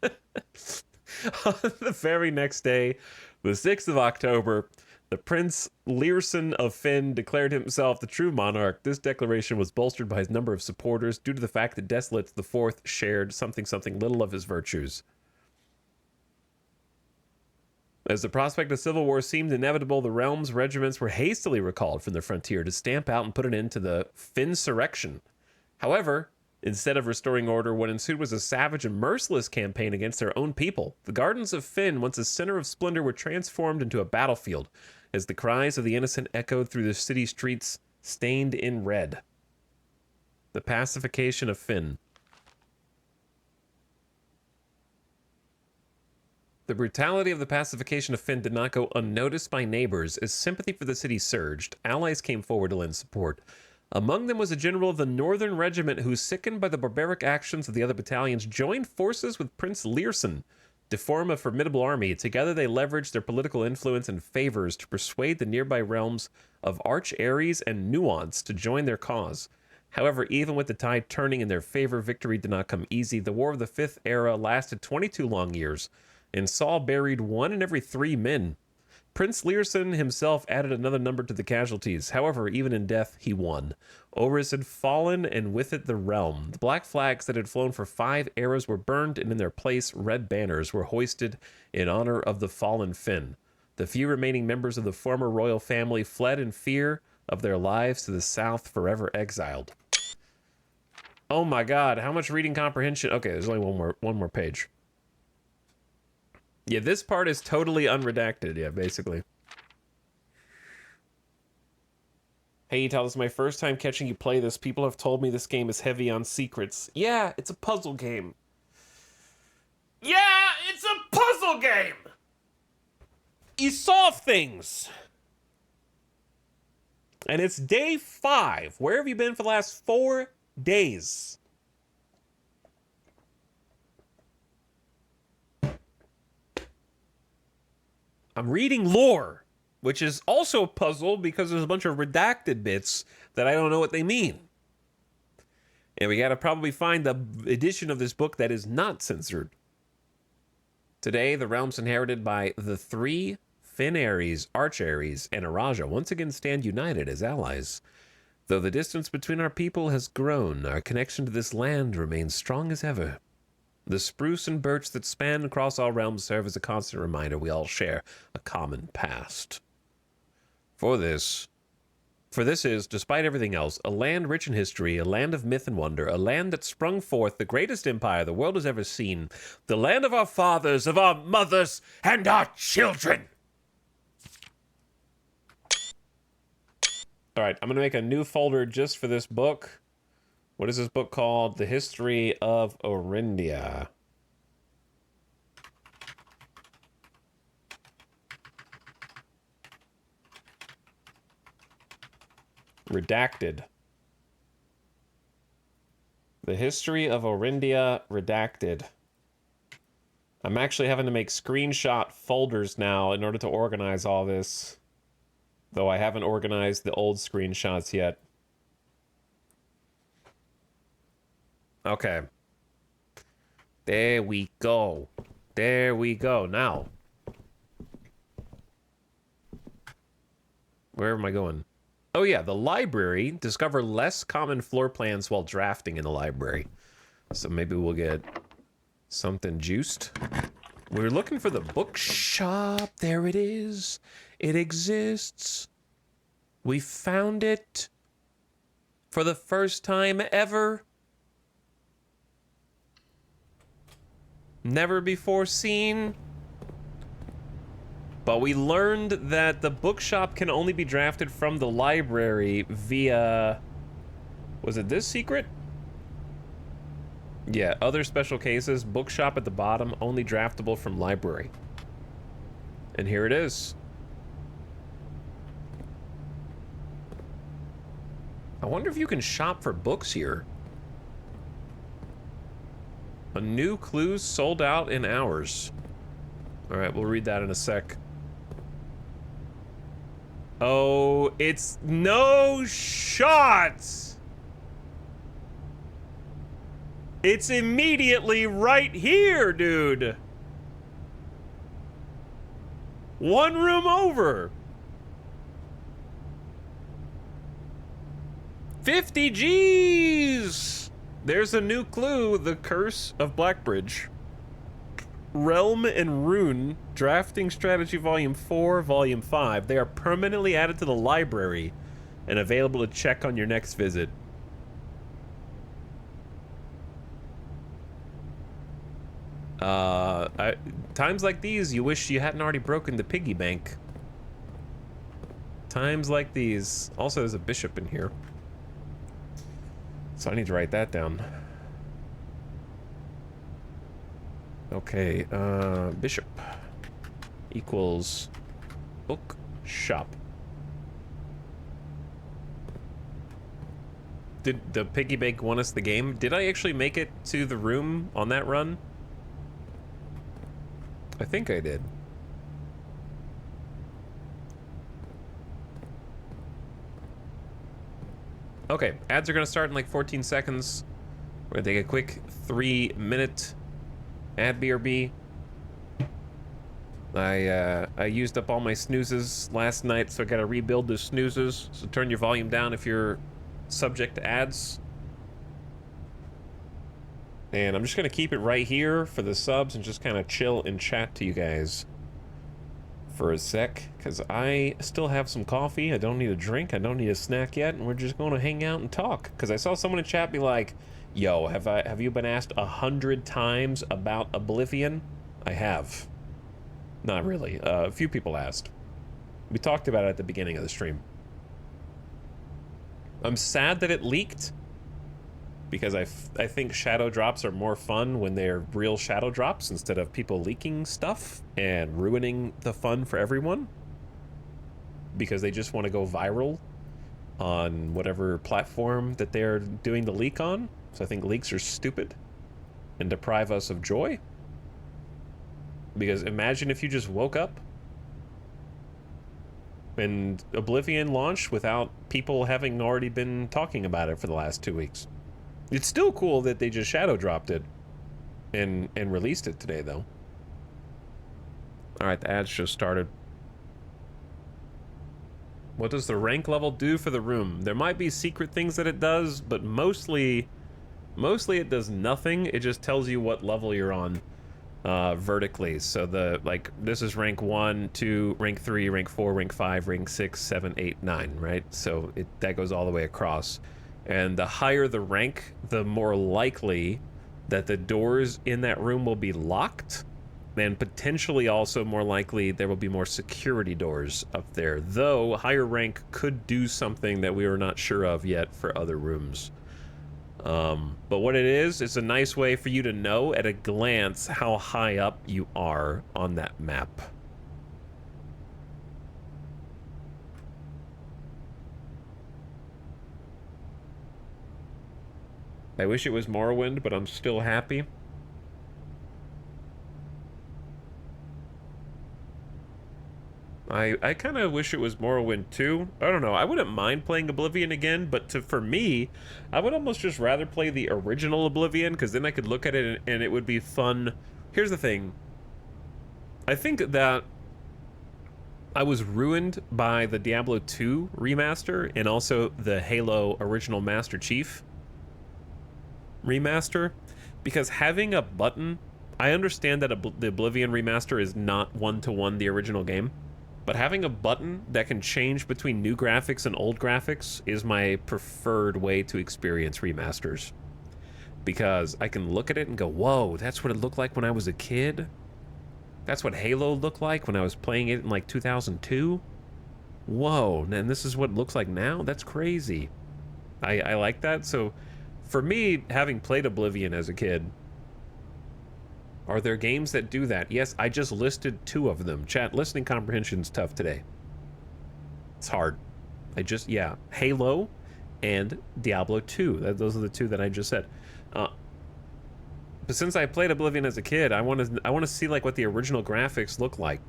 On the very next day, the 6th of October, the Prince Learson of Fynn declared himself the true monarch. This declaration was bolstered by his number of supporters due to the fact that Desolates IV shared something little of his virtues. As the prospect of civil war seemed inevitable, the realm's regiments were hastily recalled from the frontier to stamp out and put an end to the Finnsurrection. However, instead of restoring order, what ensued was a savage and merciless campaign against their own people. The gardens of Fynn, once a center of splendor, were transformed into a battlefield, as the cries of the innocent echoed through the city streets stained in red. The pacification of Fynn. The brutality of the pacification of Fynn did not go unnoticed by neighbors. As sympathy for the city surged, allies came forward to lend support. Among them was a general of the Northern Regiment who, sickened by the barbaric actions of the other battalions, joined forces with Prince Learson to form a formidable army. Together they leveraged their political influence and favors to persuade the nearby realms of Arch Ares and Nuance to join their cause. However, even with the tide turning in their favor, victory did not come easy. The War of the Fifth Era lasted 22 long years, and Saul buried 1 in every 3 men. Prince Learson himself added another number to the casualties. However, even in death, he won. Orus had fallen, and with it the realm. The black flags that had flown for 5 eras were burned, and in their place, red banners were hoisted in honor of the fallen Fynn. The few remaining members of the former royal family fled in fear of their lives to the south, forever exiled. Oh my god, how much reading comprehension? Okay, there's only one more page. Yeah, this part is totally unredacted, yeah, basically. Hey, Etal, this is my first time catching you play this. People have told me this game is heavy on secrets. Yeah, it's a puzzle game. Yeah, it's a puzzle game! You solve things! And it's day 5. Where have you been for the last 4 days? I'm reading lore, which is also a puzzle because there's a bunch of redacted bits that I don't know what they mean. And we gotta probably find the edition of this book that is not censored. Today, the realms inherited by the 3 Fynn Ares, Arch Ares, and Araja once again stand united as allies. Though the distance between our people has grown, our connection to this land remains strong as ever. The spruce and birch that span across all realms serve as a constant reminder we all share a common past. For this is, despite everything else, a land rich in history, a land of myth and wonder, a land that sprung forth the greatest empire the world has ever seen, the land of our fathers, of our mothers, and our children. All right, I'm going to make a new folder just for this book. What is this book called? The History of Orindia. Redacted. The History of Orindia Redacted. I'm actually having to make screenshot folders now in order to organize all this. Though I haven't organized the old screenshots yet. Okay. There we go. There we go. Now. Where am I going? Oh yeah, the library. Discover less common floor plans while drafting in the library. So maybe we'll get something juiced. We're looking for the bookshop. There it is. It exists. We found it. For the first time ever. Never before seen. But we learned that the bookshop can only be drafted from the library via... Was it this secret? Yeah, other special cases, bookshop at the bottom, only draftable from library. And here it is. I wonder if you can shop for books here. A new clue sold out in hours. All right, we'll read that in a sec. Oh, it's no shots. It's immediately right here, dude. One room over. 50 G's. There's a new clue, The Curse of Blackbridge. Realm and Rune, Drafting Strategy Volume 4, Volume 5. They are permanently added to the library and available to check on your next visit. Times like these, you wish you hadn't already broken the piggy bank. Times like these. Also, there's a bishop in here. So I need to write that down. Okay, bishop equals bookshop. Did the piggy bank want us the game? Did I actually make it to the room on that run? I think I did. Okay, ads are gonna start in like 14 seconds. We're gonna take a quick 3-minute ad BRB. I used up all my snoozes last night, so I gotta rebuild the snoozes. So turn your volume down if you're subject to ads. And I'm just gonna keep it right here for the subs and just kind of chill and chat to you guys for a sec, because I still have some coffee. I don't need a drink. I don't need a snack yet, and we're just going to hang out and talk. Because I saw someone in chat be like, "Yo, have you been asked 100 times about Oblivion?" I have. Not really. A few people asked. We talked about it at the beginning of the stream. I'm sad that it leaked, because I think shadow drops are more fun when they're real shadow drops instead of people leaking stuff and ruining the fun for everyone because they just want to go viral on whatever platform that they're doing the leak on. So I think leaks are stupid and deprive us of joy. Because imagine if you just woke up and Oblivion launched without people having already been talking about it for the last 2 weeks. It's still cool that they just shadow dropped it and released it today, though. All right, the ads just started. What does the rank level do for the room? There might be secret things that it does, but mostly it does nothing. It just tells you what level you're on vertically. So this is rank 1, 2, rank 3, rank 4, rank 5, rank 6, 7, 8, 9, right? So that goes all the way across. And the higher the rank, the more likely that the doors in that room will be locked, and potentially also more likely there will be more security doors up there, though higher rank could do something that we were not sure of yet for other rooms. But what it is, it's a nice way for you to know at a glance how high up you are on that map. I wish it was Morrowind, but I'm still happy. I kind of wish it was Morrowind too. I don't know. I wouldn't mind playing Oblivion again, but for me, I would almost just rather play the original Oblivion, because then I could look at it and it would be fun. Here's the thing. I think that I was ruined by the Diablo 2 remaster and also the Halo original Master Chief remaster, because having a button, I understand that the Oblivion remaster is not one-to-one the original game, but having a button that can change between new graphics and old graphics is my preferred way to experience remasters, because I can look at it and go, whoa, that's what it looked like when I was a kid. That's what Halo looked like when I was playing it in like 2002. Whoa, and this is what it looks like now? That's crazy. I like that. So for me, having played Oblivion as a kid, are there games that do that? Yes, I just listed 2 of them. Chat, listening comprehension's tough today. It's hard. Yeah, Halo and Diablo 2. Those are the 2 that I just said. But since I played Oblivion as a kid, I want to see like what the original graphics look like.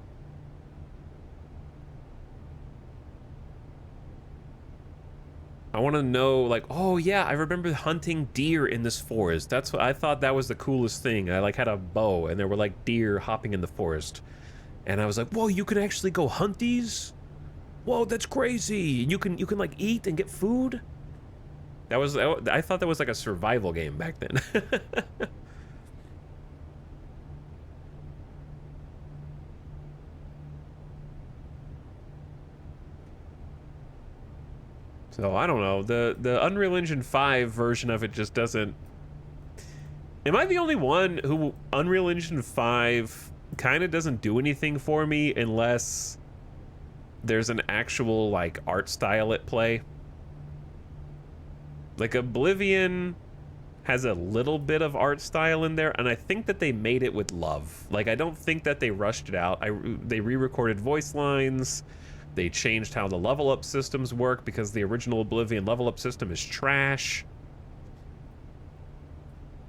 I want to know, like, oh yeah, I remember hunting deer in this forest. That's what I thought, that was the coolest thing. I like had a bow and there were like deer hopping in the forest. And I was like, whoa, you can actually go hunt these? Whoa, that's crazy. You can like eat and get food? I thought that was like a survival game back then. So I don't know. The Unreal Engine 5 version of it just doesn't. Am I the only one who Unreal Engine 5 kind of doesn't do anything for me unless there's an actual like art style at play? Like Oblivion has a little bit of art style in there, and I think that they made it with love. Like I don't think that they rushed it out. They re-recorded voice lines. They changed how the level up systems work because the original Oblivion level up system is trash.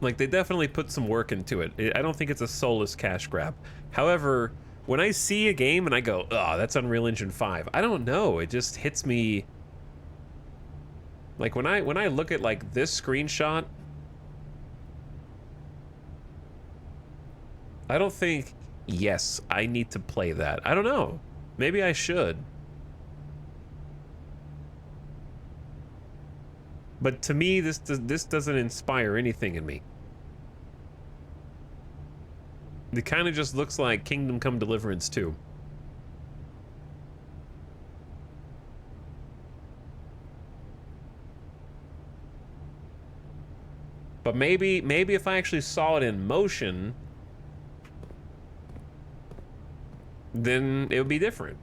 Like they definitely put some work into it. I don't think it's a soulless cash grab. However, when I see a game and I go, oh, that's Unreal Engine 5, I don't know. It just hits me. Like when I look at like this screenshot, I don't think, yes, I need to play that. I don't know. Maybe I should. But to me, this doesn't inspire anything in me. It kind of just looks like Kingdom Come Deliverance 2. But maybe if I actually saw it in motion, then it would be different.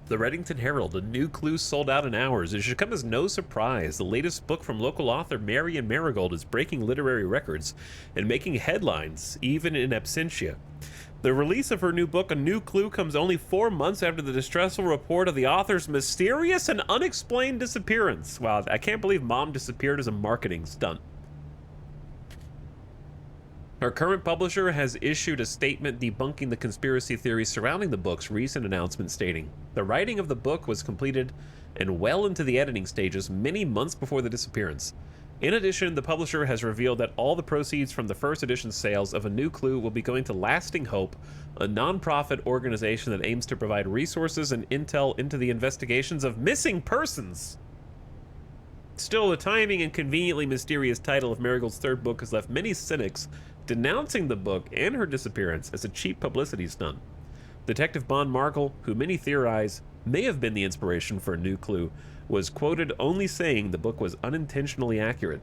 The Reddington Herald, a new clue sold out in hours. It should come as no surprise. The latest book from local author Marion Marigold is breaking literary records and making headlines, even in absentia. The release of her new book, A New Clue, comes only 4 months after the distressful report of the author's mysterious and unexplained disappearance. Wow, I can't believe Mom disappeared as a marketing stunt. Her current publisher has issued a statement debunking the conspiracy theories surrounding the book's recent announcement, stating, "The writing of the book was completed and well into the editing stages many months before the disappearance. In addition, the publisher has revealed that all the proceeds from the first edition sales of A New Clue will be going to Lasting Hope, a non-profit organization that aims to provide resources and intel into the investigations of missing persons." Still, the timing and conveniently mysterious title of Marigold's third book has left many cynics denouncing the book and her disappearance as a cheap publicity stunt. Detective Bond Markle, who many theorize may have been the inspiration for A New Clue, was quoted only saying the book was unintentionally accurate.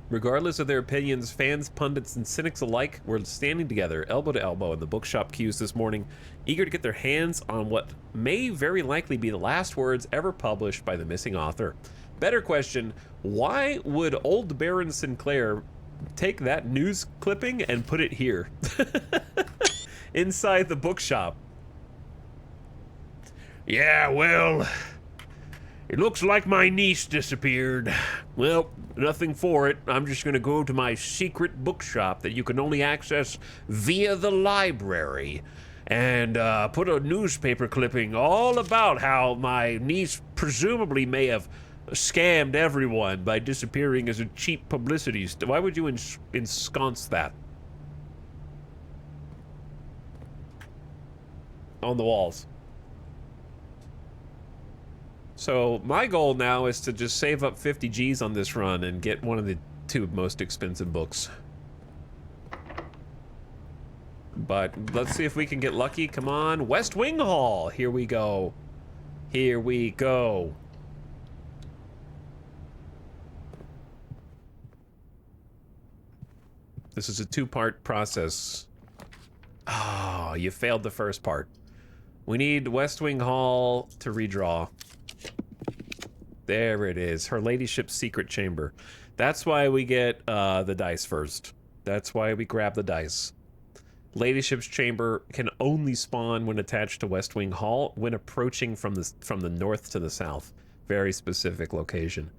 Regardless of their opinions, fans, pundits, and cynics alike were standing together, elbow to elbow, in the bookshop queues this morning, eager to get their hands on what may very likely be the last words ever published by the missing author. Better question, why would old Baron Sinclair take that news clipping and put it here? Inside the bookshop. Yeah, well, it looks like my niece disappeared. Well, nothing for it. I'm just gonna go to my secret bookshop that you can only access via the library and put a newspaper clipping all about how my niece presumably may have scammed everyone by disappearing as a cheap publicity stunt. Why would you ensconce that on the walls? So my goal now is to just save up 50 G's on this run and get one of the 2 most expensive books. But let's see if we can get lucky. Come on, West Wing Hall. Here we go. Here we go. This is a two-part process. Oh, you failed the first part. We need West Wing Hall to redraw. There it is. Her Ladyship's secret chamber. That's why we get the dice first. That's why we grab the dice. Ladyship's chamber can only spawn when attached to West Wing Hall when approaching from the north to the south. Very specific location.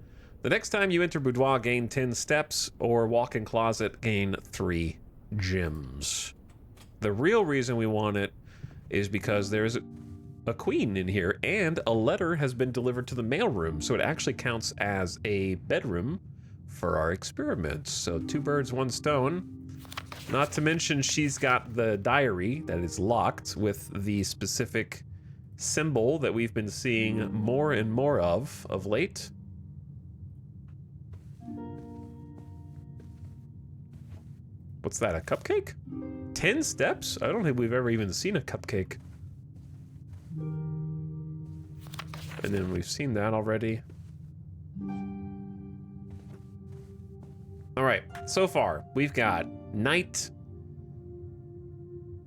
The next time you enter boudoir, gain 10 steps, or walk-in closet, gain 3 gems. The real reason we want it is because there's a queen in here, and a letter has been delivered to the mailroom, so it actually counts as a bedroom for our experiments. So 2 birds, 1 stone. Not to mention she's got the diary that is locked with the specific symbol that we've been seeing more and more of late. What's that, a cupcake? 10 steps? I don't think we've ever even seen a cupcake. And then we've seen that already. All right, so far we've got knight,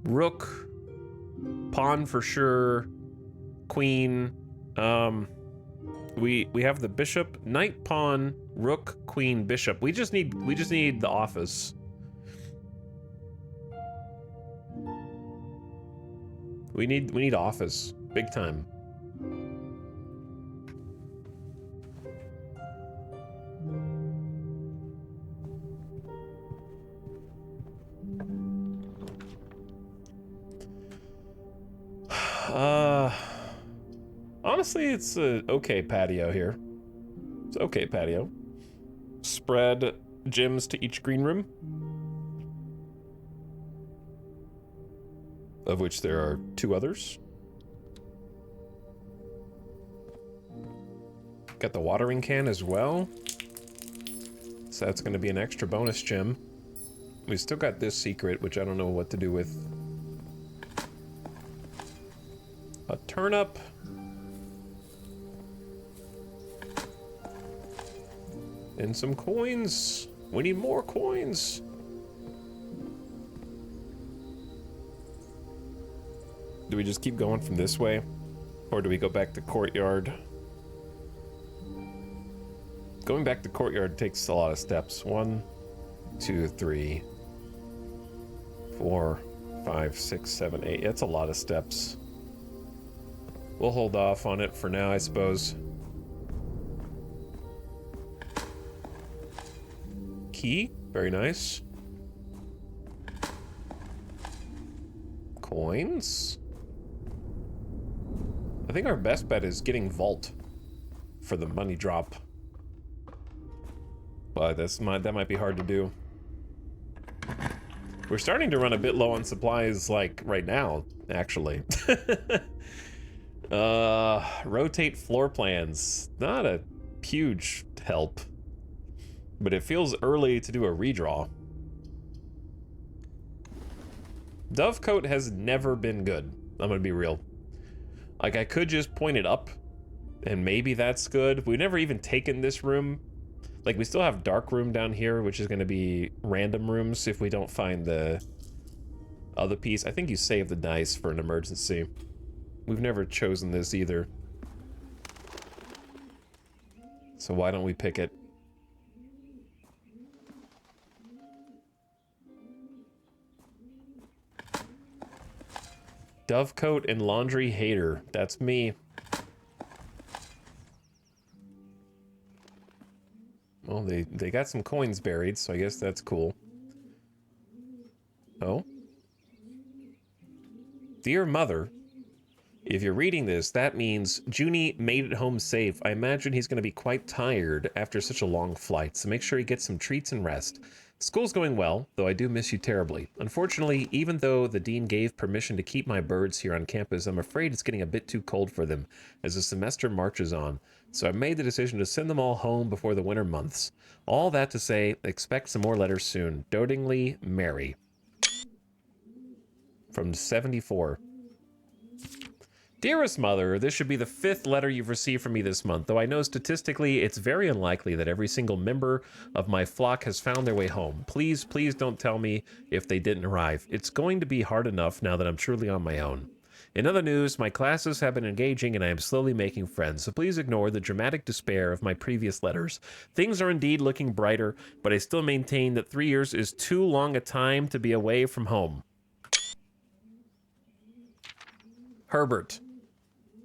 rook, pawn for sure, queen. We have the bishop, knight, pawn, rook, queen, bishop. We just need the office. We need office, big time. Honestly, it's a okay patio here. It's okay patio. Spread gyms to each green room, of which there are 2 others. Got the watering can as well, so that's going to be an extra bonus gem. We still got this secret, which I don't know what to do with. A turnip. And some coins. We need more coins. Do we just keep going from this way? Or do we go back to courtyard? Going back to courtyard takes a lot of steps. 1, 2, 3, 4, 5, 6, 7, 8. That's a lot of steps. We'll hold off on it for now, I suppose. Key, very nice. Coins. I think our best bet is getting vault for the money drop. But that might be hard to do. We're starting to run a bit low on supplies, like right now, actually. Rotate floor plans. Not a huge help, but it feels early to do a redraw. Dovecote has never been good. I'm gonna be real. Like, I could just point it up, and maybe that's good. We've never even taken this room. Like, we still have dark room down here, which is gonna be random rooms if we don't find the other piece. I think you save the dice for an emergency. We've never chosen this either. So why don't we pick it? Dovecote and laundry hater. That's me. Well, they got some coins buried, so I guess that's cool. Oh? Dear Mother, if you're reading this, that means Junie made it home safe. I imagine he's going to be quite tired after such a long flight, so make sure he gets some treats and rest. School's going well, though I do miss you terribly. Unfortunately, even though the dean gave permission to keep my birds here on campus, I'm afraid it's getting a bit too cold for them as the semester marches on. So I made the decision to send them all home before the winter months. All that to say, expect some more letters soon. Dotingly, Mary. From 74. Dearest Mother, this should be the 5th letter you've received from me this month, though I know statistically it's very unlikely that every single member of my flock has found their way home. Please, please don't tell me if they didn't arrive. It's going to be hard enough now that I'm truly on my own. In other news, my classes have been engaging and I am slowly making friends, so please ignore the dramatic despair of my previous letters. Things are indeed looking brighter, but I still maintain that 3 years is too long a time to be away from home. Herbert.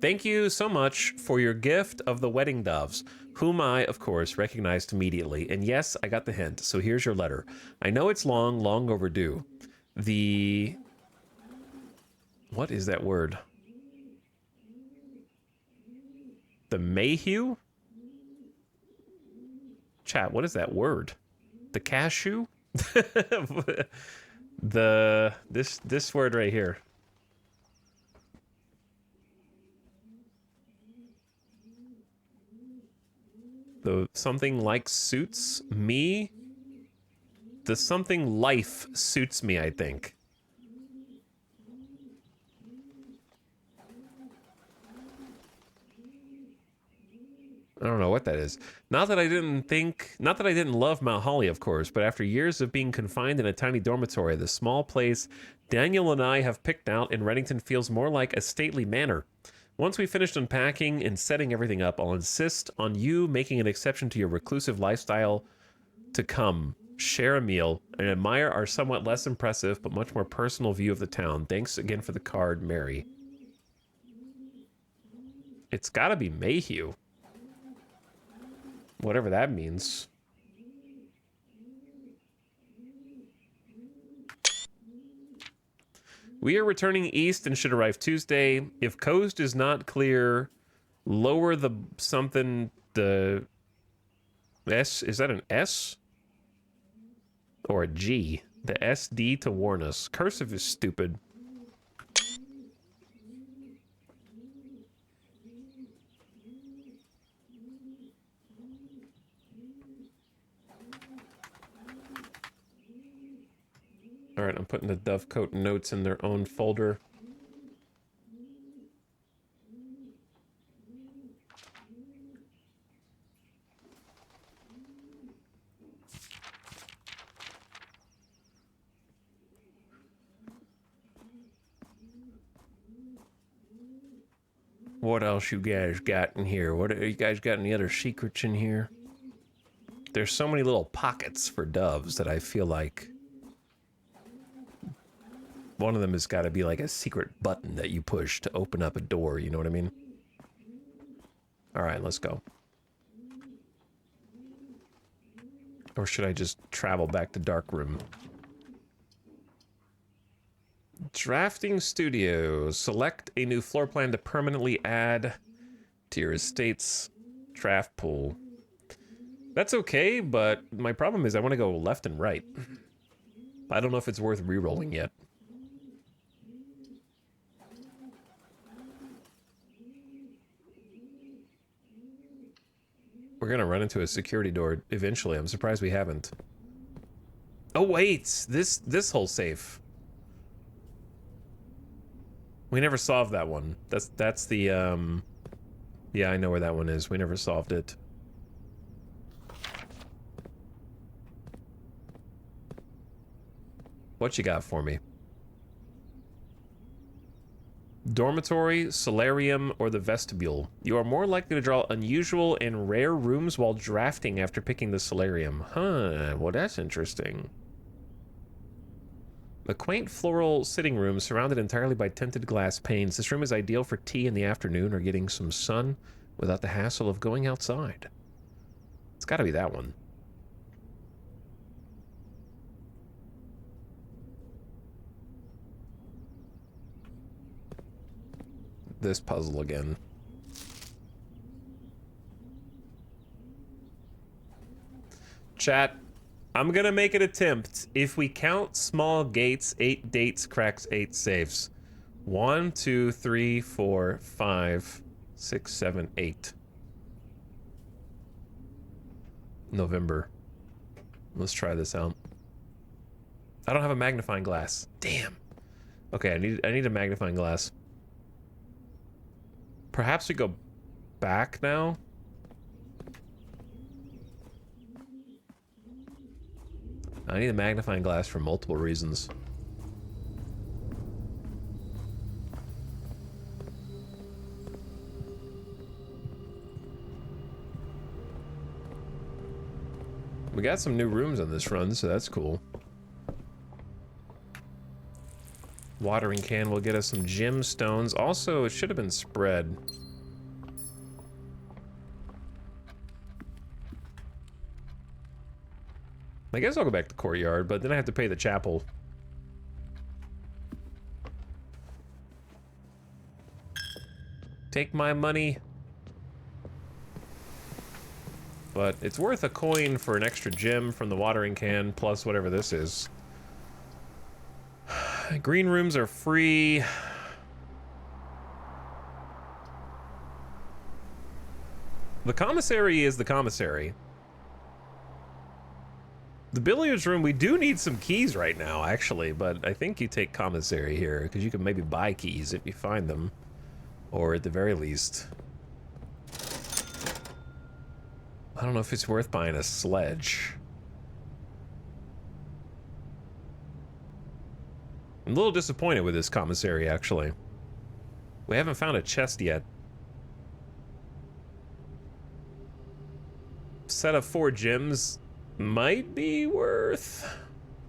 Thank you so much for your gift of the wedding doves, whom I, of course, recognized immediately. And yes, I got the hint, so here's your letter. I know it's long, long overdue. What is that word? The Mayhew? Chat, what is that word? The cashew? This word right here. The something like suits me. The something life suits me, I think. I don't know what that is. Not that I didn't love Mount Holly, of course, but after years of being confined in a tiny dormitory, the small place Daniel and I have picked out in Reddington feels more like a stately manor. Once we finished unpacking and setting everything up, I'll insist on you making an exception to your reclusive lifestyle to come, share a meal, and admire our somewhat less impressive but much more personal view of the town. Thanks again for the card, Mary. It's gotta be Mayhew. Whatever that means. We are returning east and should arrive Tuesday. If coast is not clear, lower the something, the S, is that an S? Or a G? The SD to warn us. Cursive is stupid. All right, I'm putting the Dovecote notes in their own folder. What else you guys got in here? What you guys got any other secrets in here? There's so many little pockets for doves that I feel like one of them has got to be like a secret button that you push to open up a door, you know what I mean? All right, let's go. Or should I just travel back to Darkroom? Drafting Studio. Select a new floor plan to permanently add to your estate's draft pool. That's okay, but my problem is I want to go left and right. I don't know if it's worth re-rolling yet. We're gonna run into a security door eventually. I'm surprised we haven't. Oh wait, this whole safe. We never solved that one. That's the yeah, I know where that one is. We never solved it. What you got for me? Dormitory, solarium, or the vestibule. You are more likely to draw unusual and rare rooms while drafting after picking the solarium. Huh, well that's interesting. A quaint floral sitting room surrounded entirely by tinted glass panes. This room is ideal for tea in the afternoon or getting some sun without the hassle of going outside. It's gotta be that one. This puzzle again. Chat, I'm gonna make an attempt. If we count small gates, 8 dates cracks 8 safes. 1, 2, 3, 4, 5, 6, 7, 8. November. Let's try this out. I don't have a magnifying glass. Damn. Okay, I need a magnifying glass. Perhaps we go back now? I need a magnifying glass for multiple reasons. We got some new rooms on this run, so that's cool. Watering can will get us some gemstones. Also, it should have been spread. I guess I'll go back to the courtyard, but then I have to pay the chapel. Take my money. But it's worth a coin for an extra gem from the watering can, plus whatever this is. Green rooms are free. The commissary is the commissary. The billiards room, we do need some keys right now, actually, but I think you take commissary here, because you can maybe buy keys if you find them. Or at the very least... I don't know if it's worth buying a sledge. I'm a little disappointed with this commissary, actually. We haven't found a chest yet. Set of 4 gems might be worth...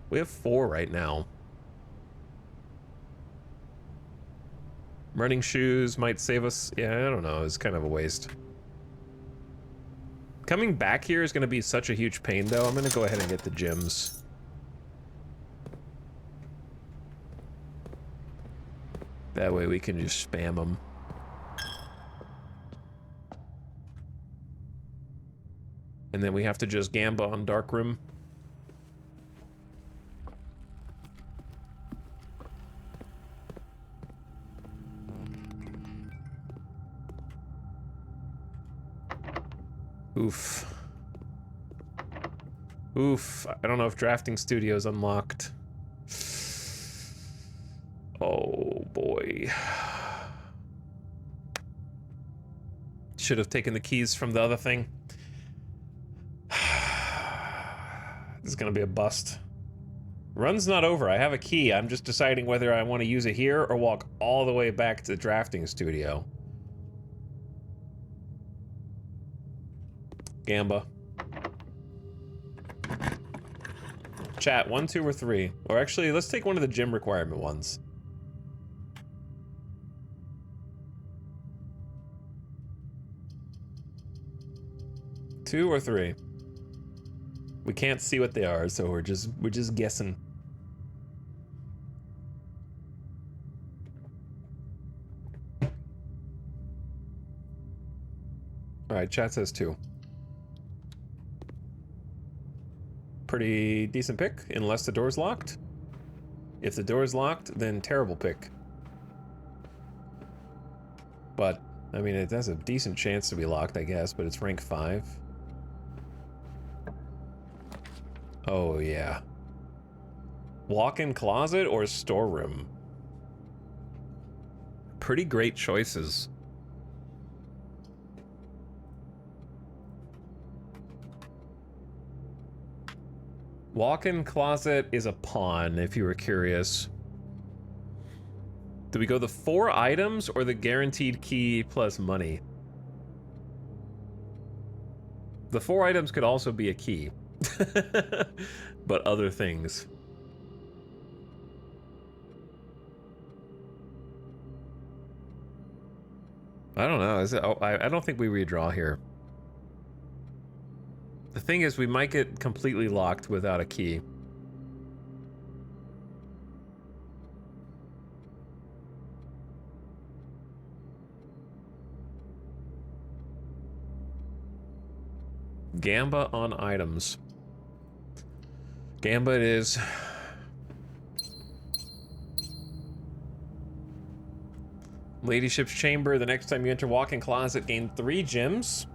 We have 4 right now. Running shoes might save us... Yeah, I don't know. It's kind of a waste. Coming back here is going to be such a huge pain, though. I'm going to go ahead and get the gems. That way we can just spam them. And then we have to just gamba on Darkroom. Oof. Oof. I don't know if Drafting Studio's unlocked. Oh, boy. Should have taken the keys from the other thing. This is gonna be a bust. Run's not over. I have a key. I'm just deciding whether I want to use it here or walk all the way back to the Drafting Studio. Gamba. Chat, 1, 2, or 3. Or actually, let's take one of the gym requirement ones. Two or 3. We can't see what they are, so we're just guessing. All right, chat says 2. Pretty decent pick, unless the door's locked. If the door's locked, then terrible pick. But, I mean, it has a decent chance to be locked, I guess, but it's rank 5. Oh, yeah. Walk-in closet or storeroom? Pretty great choices. Walk-in closet is a pawn, if you were curious. Do we go the 4 items or the guaranteed key plus money? The 4 items could also be a key. But other things. I don't know. Is it, I don't think we redraw here. The thing is, we might get completely locked without a key. Gamba on items. Gamba it is. Ladyship's chamber. The next time you enter walk-in closet, gain 3 gems.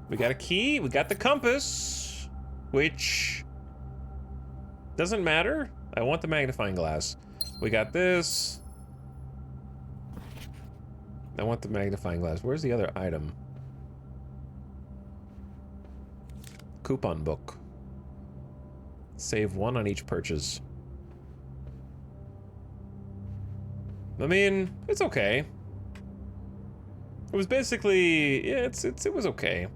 We got a key. We got the compass, which doesn't matter. I want the magnifying glass. We got this. I want the magnifying glass. Where's the other item? Coupon book. Save 1 on each purchase. I mean, it's okay. It was basically, yeah, it was okay.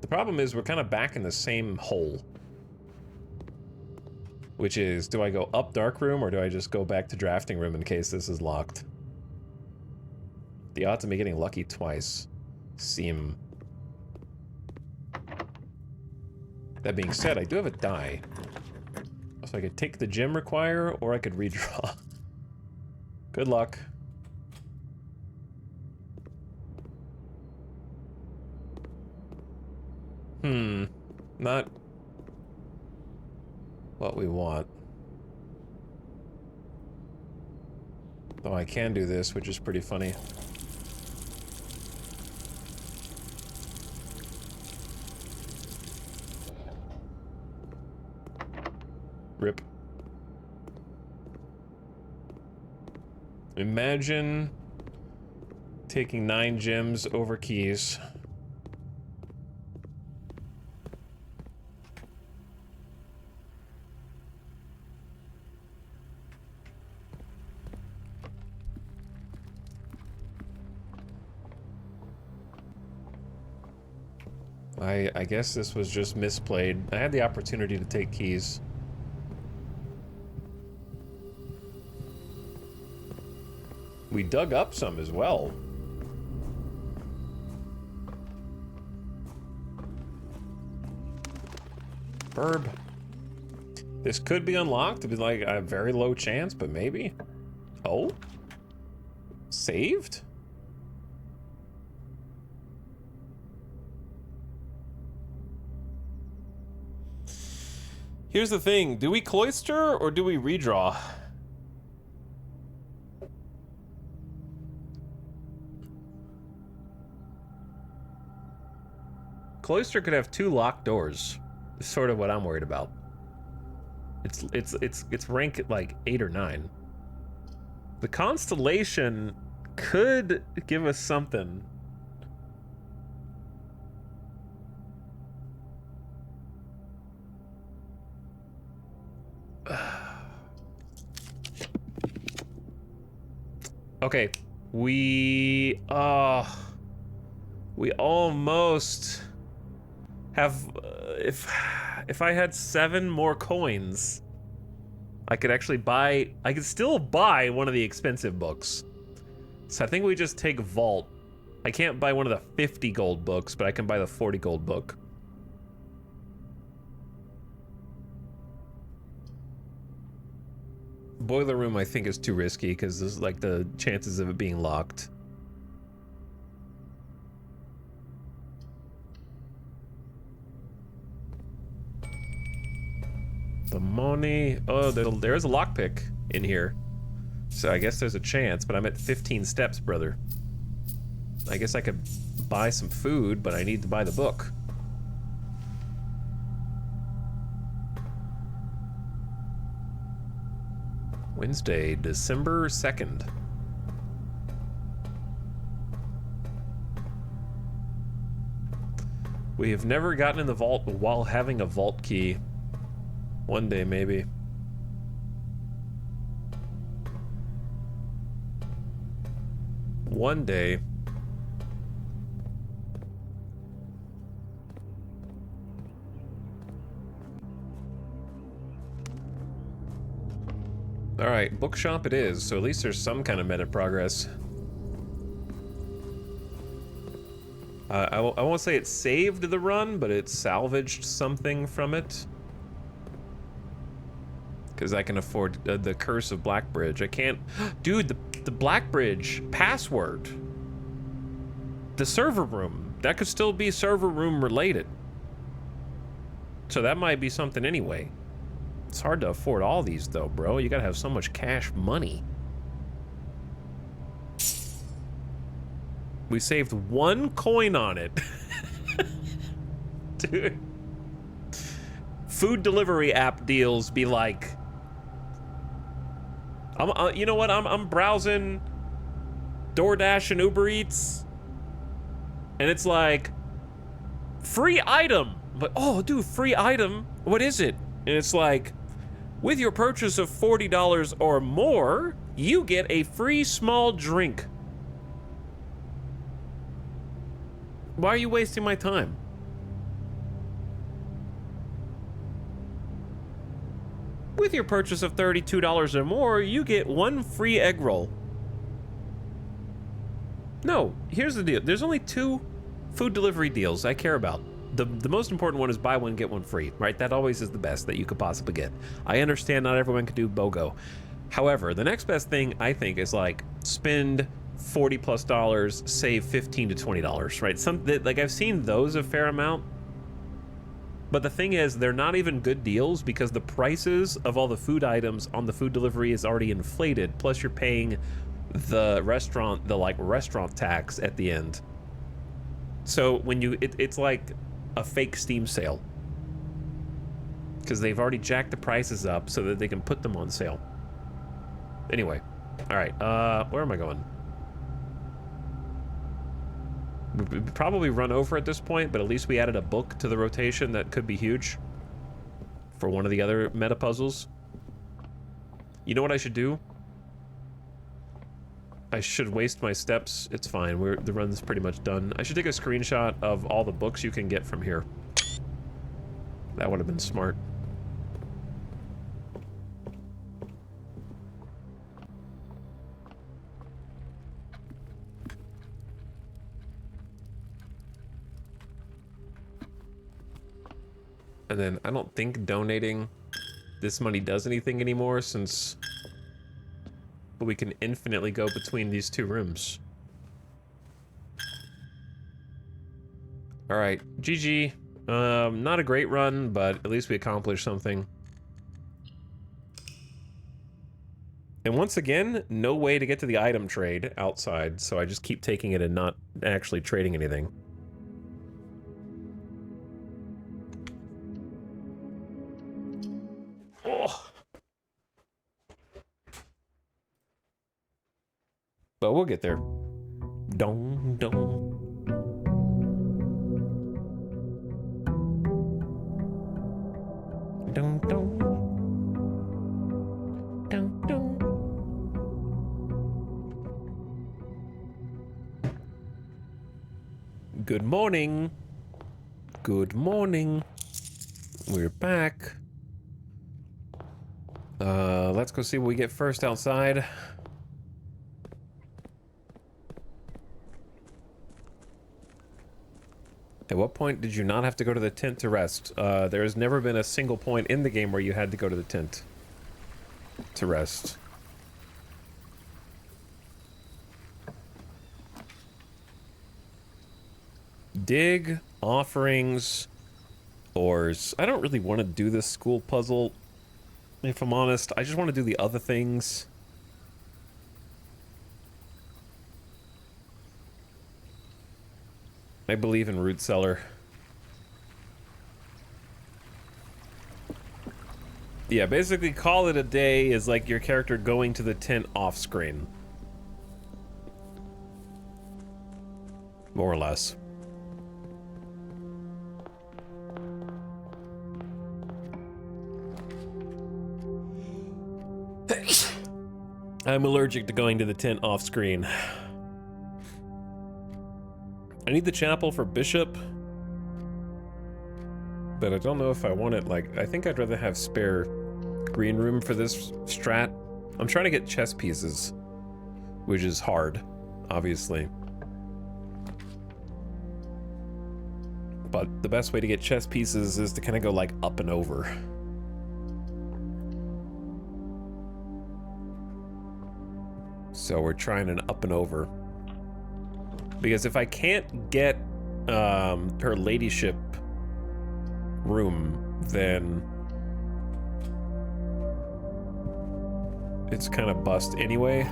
The problem is we're kind of back in the same hole. Which is, do I go up dark room or do I just go back to drafting room in case this is locked? The odds of me getting lucky twice seem... That being said, I do have a die. So I could take the gem require or I could redraw. Good luck. Not what we want. Though I can do this, which is pretty funny. Rip. Imagine taking 9 gems over keys. I guess this was just misplayed. I had the opportunity to take keys. We dug up some as well. Burb. This could be unlocked. It'd be like a very low chance, but maybe. Oh? Saved? Here's the thing. Do we cloister or do we redraw? Cloister could have 2 locked doors. Is sort of what I'm worried about. It's rank at like 8 or 9. The Constellation could give us something. Okay, we almost have, if I had 7 more coins, I could actually buy, I could still buy one of the expensive books. So I think we just take Vault. I can't buy one of the 50 gold books, but I can buy the 40 gold book. Boiler room I think is too risky because there's like the chances of it being locked. The money. Oh, there's a lockpick in here. So I guess there's a chance, but I'm at 15 steps, brother. I guess I could buy some food, but I need to buy the book. Wednesday, December 2nd. We have never gotten in the vault while having a vault key. One day, maybe. One day. Alright, bookshop it is, so at least there's some kind of meta progress. I won't say it saved the run, but it salvaged something from it. Because I can afford the Curse of Blackbridge. I can't... Dude, the Blackbridge password. The server room. That could still be server room related. So that might be something anyway. It's hard to afford all these though, bro. You gotta have so much cash money. We saved 1 coin on it. Dude. Food delivery app deals be like You know what? I'm browsing DoorDash and Uber Eats, and it's like free item. But oh, dude, free item. What is it? And it's like, with your purchase of $40 or more, you get a free small drink. Why are you wasting my time? With your purchase of $32 or more, you get 1 free egg roll. No, here's the deal. There's only 2 food delivery deals I care about. The most important one is buy one, get one free, right? That always is the best that you could possibly get. I understand not everyone can do BOGO. However, the next best thing I think is like spend $40+, save $15 to $20, right? Like I've seen those a fair amount. But the thing is, they're not even good deals because the prices of all the food items on the food delivery is already inflated. Plus you're paying the restaurant tax at the end. So when it's like a fake Steam sale. Because they've already jacked the prices up so that they can put them on sale. Anyway, all right, where am I going? We'd probably run over at this point, but at least we added a book to the rotation that could be huge for one of the other meta puzzles. You know what I should do? I should waste my steps. It's fine. The run's pretty much done. I should take a screenshot of all the books you can get from here. That would have been smart. And then I don't think donating this money does anything anymore since we can infinitely go between these 2 rooms. All right, GG. Not a great run, but at least we accomplished something. And once again, no way to get to the item trade outside, so I just keep taking it and not actually trading anything. But we'll get there. Dong, dong. Dong, dong. Dong, dong. Good morning. Good morning. We're back. Let's go see what we get first outside. At what point did you not have to go to the tent to rest? There has never been a single point in the game where you had to go to the tent to rest. Dig, offerings, ores. I don't really want to do this school puzzle, if I'm honest. I just want to do the other things. I believe in root cellar. Yeah, basically call it a day is like your character going to the tent off screen. More or less. I'm allergic to going to the tent off screen. I need the chapel for Bishop, but I don't know if I want it. Like, I think I'd rather have spare green room for this strat. I'm trying to get chess pieces, which is hard, obviously. But the best way to get chess pieces is to kind of go like up and over. So we're trying an up and over. Because if I can't get her ladyship room, then it's kind of bust anyway.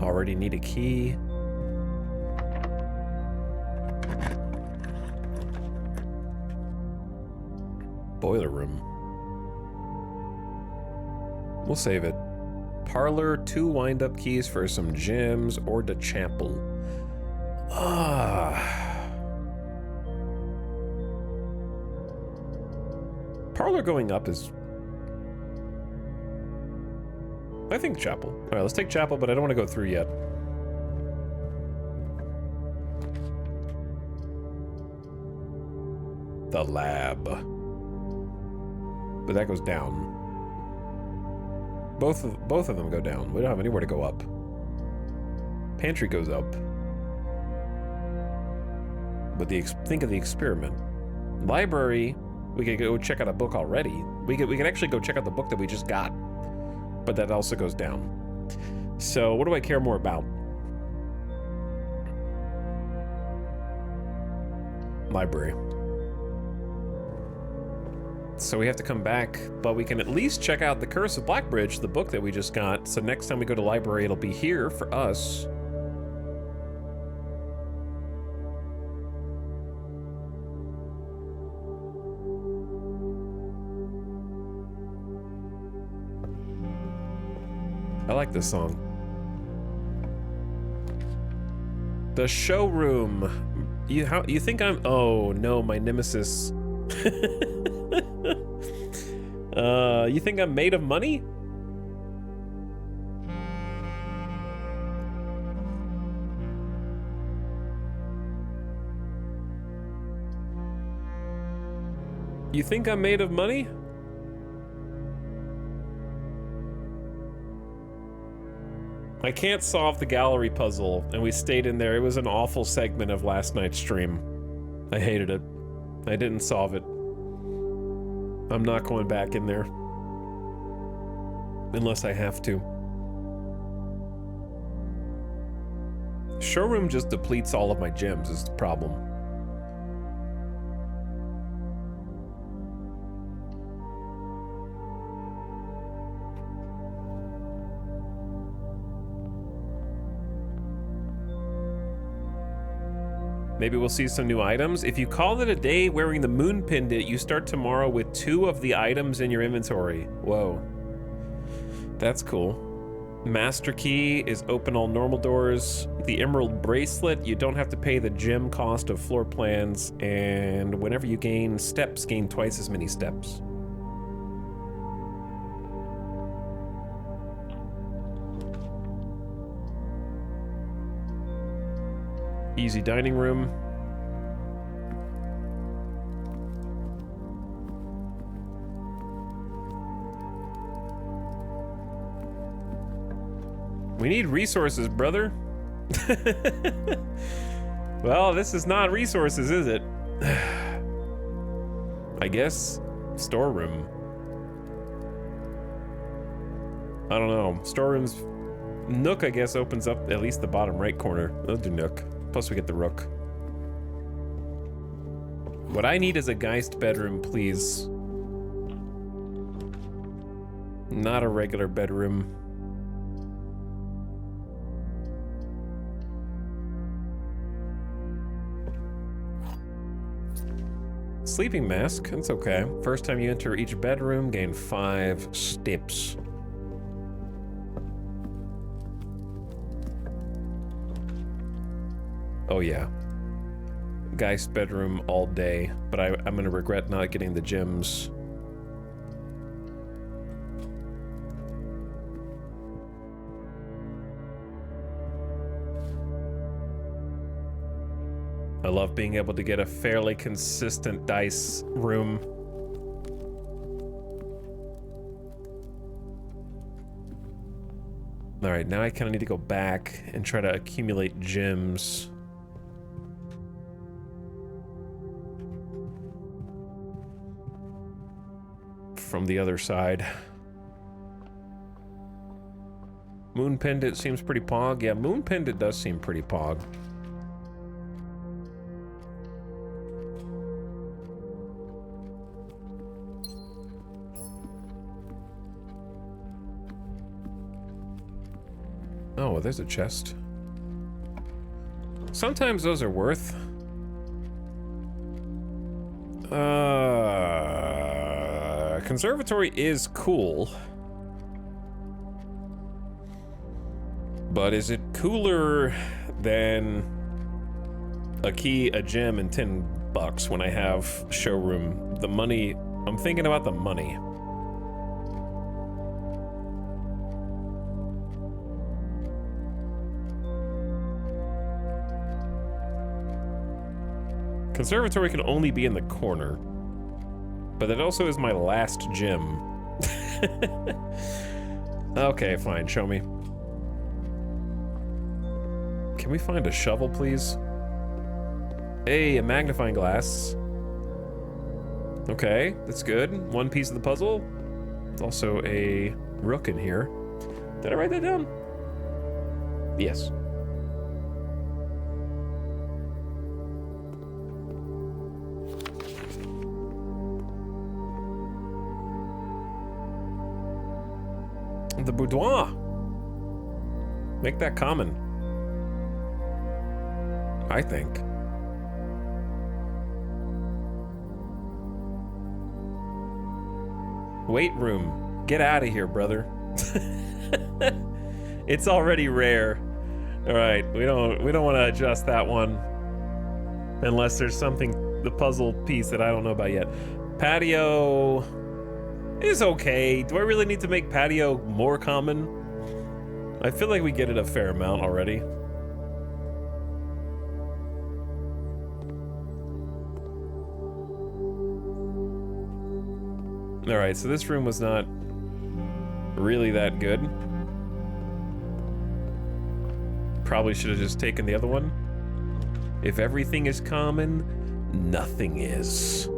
Already need a key. Boiler room. We'll save it. Parlor, 2 wind-up keys for some gems, or the chapel. Parlor going up is... I think chapel. All right, let's take chapel, but I don't want to go through yet. The lab. But that goes down. Both of them go down. We don't have anywhere to go up. Pantry goes up. But think of the experiment. Library, we could go check out a book already. We could actually go check out the book that we just got. But that also goes down. So what do I care more about? Library. So we have to come back, but we can at least check out The Curse of Blackbridge, the book that we just got. So next time we go to library, it'll be here for us. I like this song. The showroom. You think I'm... Oh, no, my nemesis. You think I'm made of money? You think I'm made of money? I can't solve the gallery puzzle, and we stayed in there. It was an awful segment of last night's stream. I hated it. I didn't solve it. I'm not going back in there. Unless I have to. Showroom just depletes all of my gems is the problem. Maybe we'll see some new items. If you call it a day wearing the moon pendant, you start tomorrow with 2 of the items in your inventory. Whoa. That's cool. Master key is open all normal doors. The emerald bracelet, you don't have to pay the gem cost of floor plans. And whenever you gain steps, gain twice as many steps. Easy dining room. We need resources, brother. Well, this is not resources, is it? I guess storeroom. I don't know. Storerooms. Nook, I guess, opens up at least the bottom right corner. I'll do Nook. Plus we get the Rook. What I need is a Geist bedroom, please. Not a regular bedroom. Sleeping mask, that's okay. First time you enter each bedroom, gain 5 steps. Oh yeah. Geist bedroom all day, but I'm gonna regret not getting the gems. I love being able to get a fairly consistent dice room. All right, now I kind of need to go back and try to accumulate gems. From the other side. Moon pendant seems pretty pog. Yeah, moon pendant does seem pretty pog. Oh, there's a chest. Sometimes those are worth. Conservatory is cool. But is it cooler than a key, a gem, and $10 when I have showroom? The money, I'm thinking about the money. Conservatory can only be in the corner, but that also is my last gem. Okay, fine, show me. Can we find a shovel, please? Hey, a magnifying glass. Okay, that's good. One piece of the puzzle. There's also a rook in here. Did I write that down? Yes. The boudoir. Make that common. I think. Weight room. Get out of here, brother. It's already rare. All right, we don't want to adjust that one unless there's something, the puzzle piece that I don't know about yet. Patio is okay. Do I really need to make patio more common? I feel like we get it a fair amount already. All right, so this room was not really that good. Probably should have just taken the other one. If everything is common, nothing is.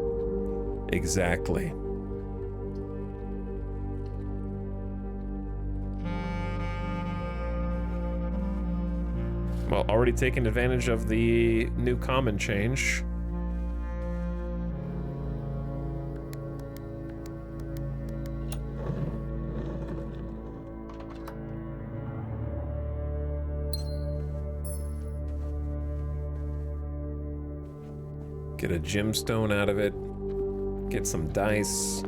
Exactly. Well, already taken advantage of the new common change. Get a gemstone out of it. Get some dice.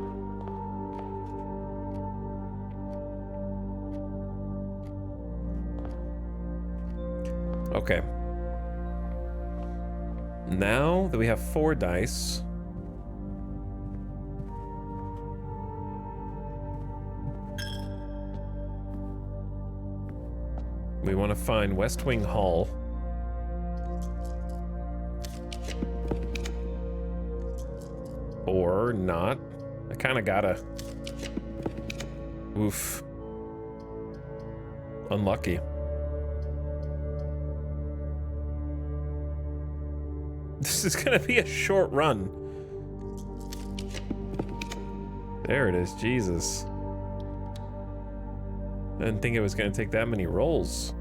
Okay. Now that we have 4 dice, we want to find West Wing Hall. Or not. I kind of gotta. Oof. Unlucky. This is gonna be a short run. There it is, Jesus. I didn't think it was gonna take that many rolls.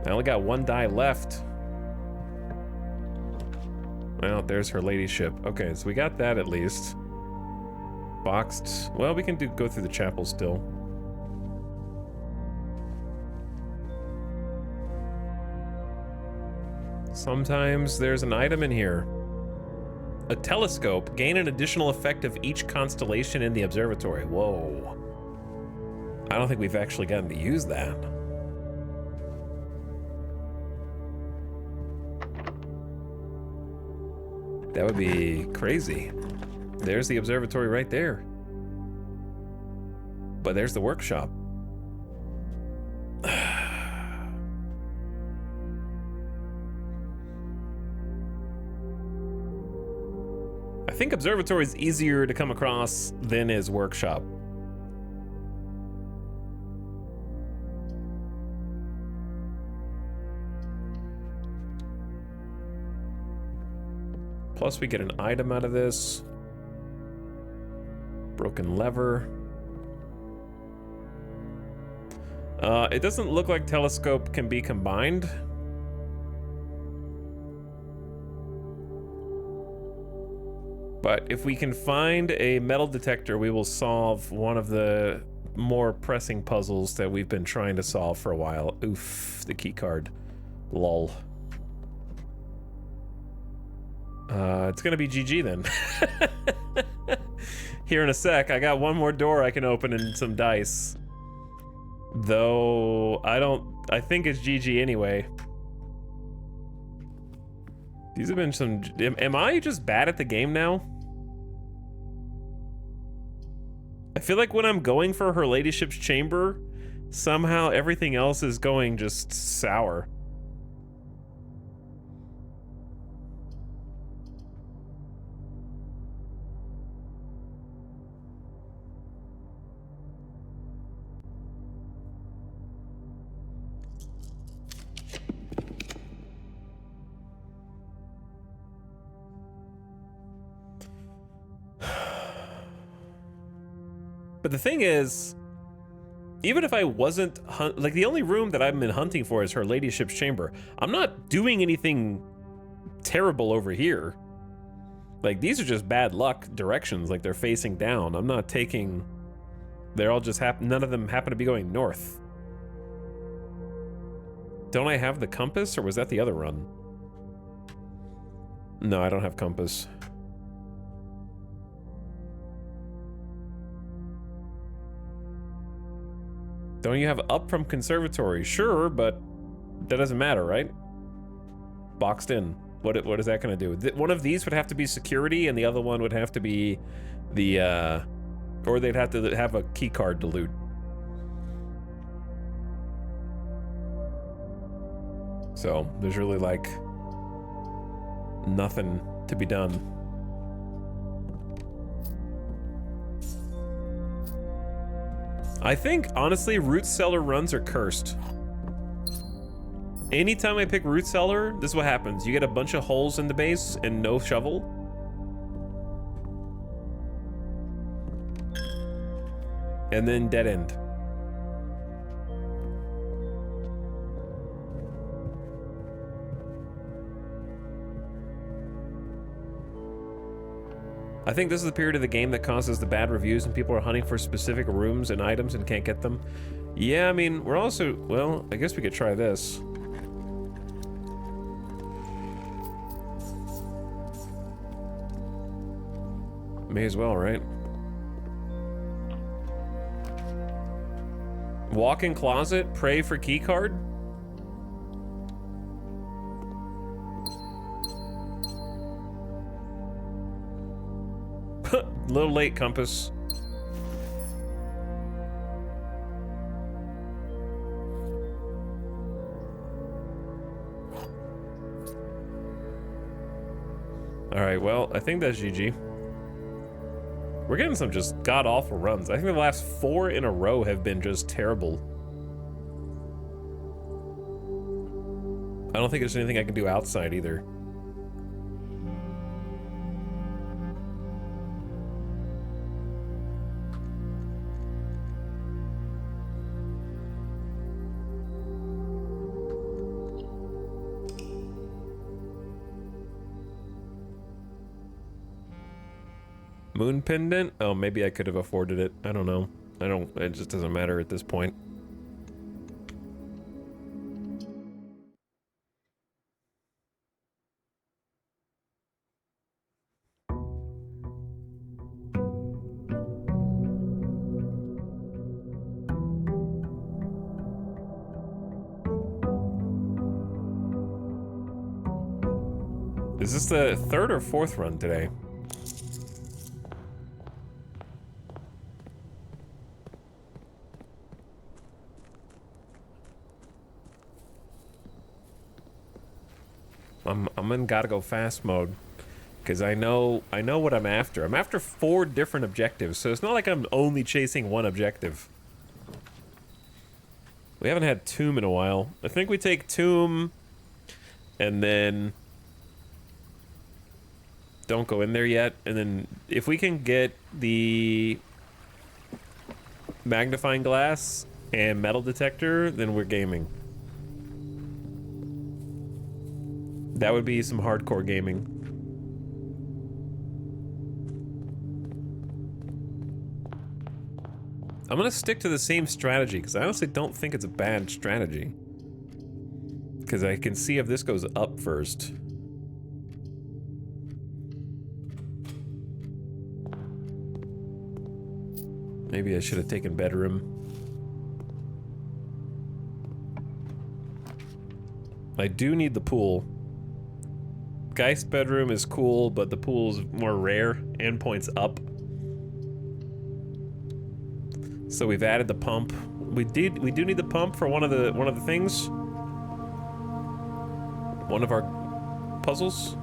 I only got 1 die left. Well, there's her ladyship. Okay, so we got that at least. Boxed. Well, we can go through the chapel still. Sometimes there's an item in here. A telescope. Gain an additional effect of each constellation in the observatory. Whoa. I don't think we've actually gotten to use that. That would be crazy. There's the observatory right there. But there's the workshop. I think observatory is easier to come across than is workshop. Plus we get an item out of this. Broken lever. It doesn't look like telescope can be combined. But if we can find a metal detector, we will solve one of the more pressing puzzles that we've been trying to solve for a while. Oof, the key card. Lol. It's gonna be GG then. Here in a sec, I got one more door I can open and some dice. Though, I think it's GG anyway. These have been some... Am I just bad at the game now? I feel like when I'm going for Her Ladyship's Chamber, somehow everything else is going just sour. But the thing is, even if I wasn't like, the only room that I've been hunting for is Her Ladyship's Chamber. I'm not doing anything terrible over here. Like, these are just bad luck directions, like they're facing down. I'm not taking... They're all just none of them happen to be going north. Don't I have the compass, or was that the other run? No, I don't have compass. Don't you have up from conservatory? Sure, but that doesn't matter, right? Boxed in. What is that gonna do? One of these would have to be security, and the other one would have to be the, or they'd have to have a key card to loot. So, there's really, like, nothing to be done. I think, honestly, Root Cellar runs are cursed. Anytime I pick Root Cellar, this is what happens. You get a bunch of holes in the base and no shovel. And then dead end. I think this is the period of the game that causes the bad reviews and people are hunting for specific rooms and items and can't get them. Yeah, I mean, we're also, well, I guess we could try this. May as well, right? Walk-in closet, pray for key card. A little late, compass. All right, well, I think that's GG. We're getting some just god-awful runs. I think the last 4 in a row have been just terrible. I don't think there's anything I can do outside either. Moon pendant? Oh, maybe I could have afforded it. I don't know. It just doesn't matter at this point. Is this the 3rd or 4th run today? I'm in gotta go fast mode, because I know what I'm after. I'm after 4 different objectives, so it's not like I'm only chasing one objective. We haven't had Tomb in a while. I think we take Tomb, and then don't go in there yet, and then if we can get the magnifying glass and metal detector, then we're gaming. That would be some hardcore gaming. I'm gonna stick to the same strategy, because I honestly don't think it's a bad strategy. Because I can see if this goes up first. Maybe I should have taken bedroom. I do need the pool. Geist bedroom is cool, but the pool is more rare and points up. So we've added the pump. We do need the pump for one of the things. One of our puzzles.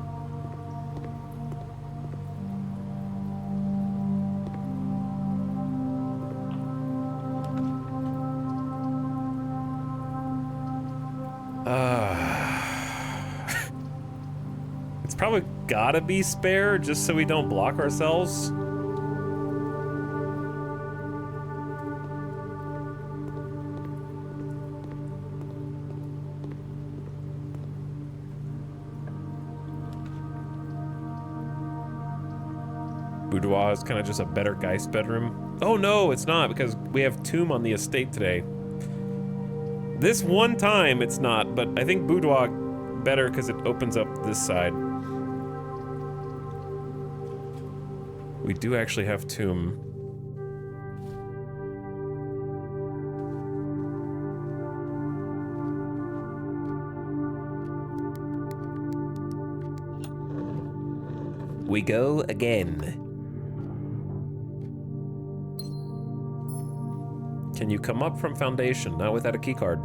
It's probably gotta be spare just so we don't block ourselves. Boudoir is kind of just a better Geist bedroom. Oh no, it's not, because we have Tomb on the estate today. This one time it's not, but I think Boudoir better because it opens up this side. We do actually have Tomb. We go again. Can you come up from Foundation? Not without a keycard.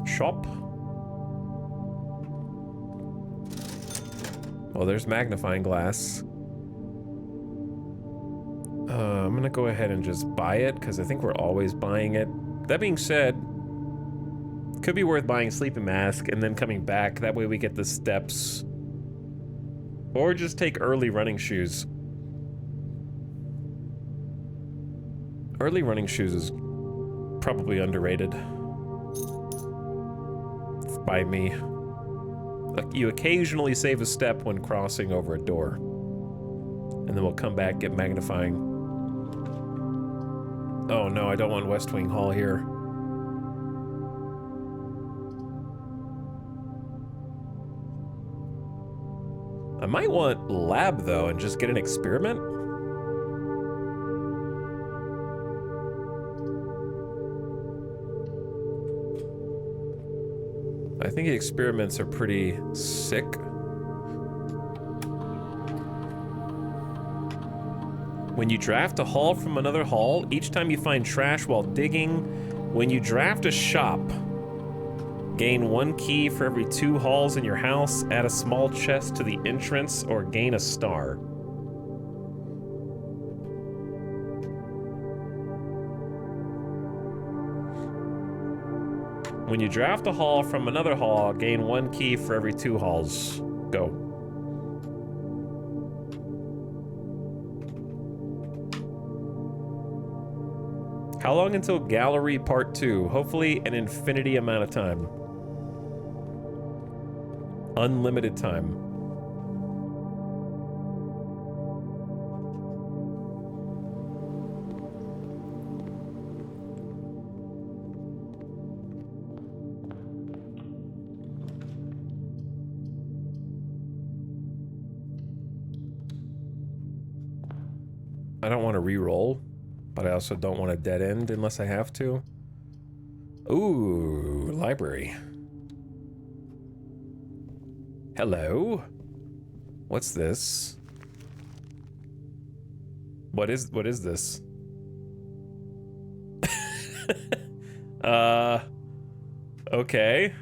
Shop. Oh, there's magnifying glass. I'm gonna go ahead and just buy it, because I think we're always buying it. That being said, could be worth buying a sleeping mask and then coming back. That way we get the steps. Or just take early running shoes. Early running shoes is probably underrated. By me. You occasionally save a step when crossing over a door. And then we'll come back, get magnifying. Oh no, I don't want West Wing Hall here. I might want lab though and just get an experiment. I think the experiments are pretty sick. When you draft a hall from another hall, each time you find trash while digging, when you draft a shop, gain 1 key for every 2 halls in your house, add a small chest to the entrance, or gain a star. When you draft a hall from another hall, gain 1 key for every 2 halls. Go. How long until Gallery Part 2? Hopefully an infinity amount of time. Unlimited time. I don't want to re-roll, but I also don't want a dead end unless I have to. Ooh, library. Hello? What's this? What is this? Okay.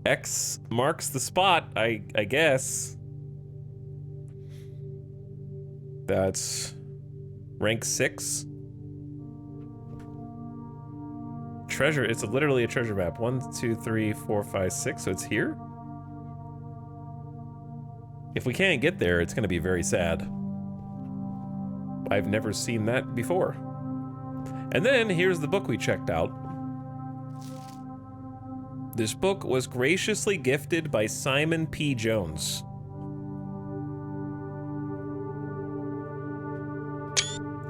X marks the spot, I guess. That's rank 6. Treasure, it's literally a treasure map. 1, 2, 3, 4, 5, 6, so it's here? If we can't get there, it's gonna be very sad. I've never seen that before. And then here's the book we checked out. This book was graciously gifted by Simon P. Jones.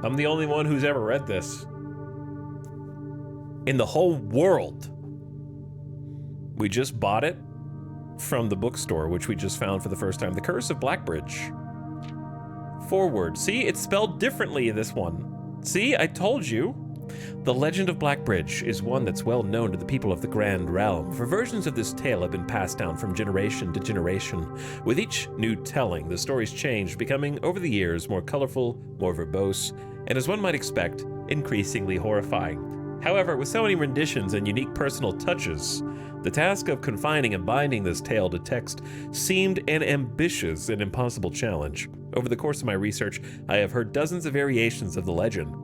I'm the only one who's ever read this. In the whole world. We just bought it. from the bookstore, which we just found for the first time. The Curse of Blackbridge. Forward. See, it's spelled differently, this one. See, I told you. The legend of Blackbridge is one that's well known to the people of the Grand Realm, for versions of this tale have been passed down from generation to generation. With each new telling, the stories changed, becoming, over the years, more colorful, more verbose, and as one might expect, increasingly horrifying. However, with so many renditions and unique personal touches, the task of confining and binding this tale to text seemed an ambitious and impossible challenge. Over the course of my research, I have heard dozens of variations of the legend.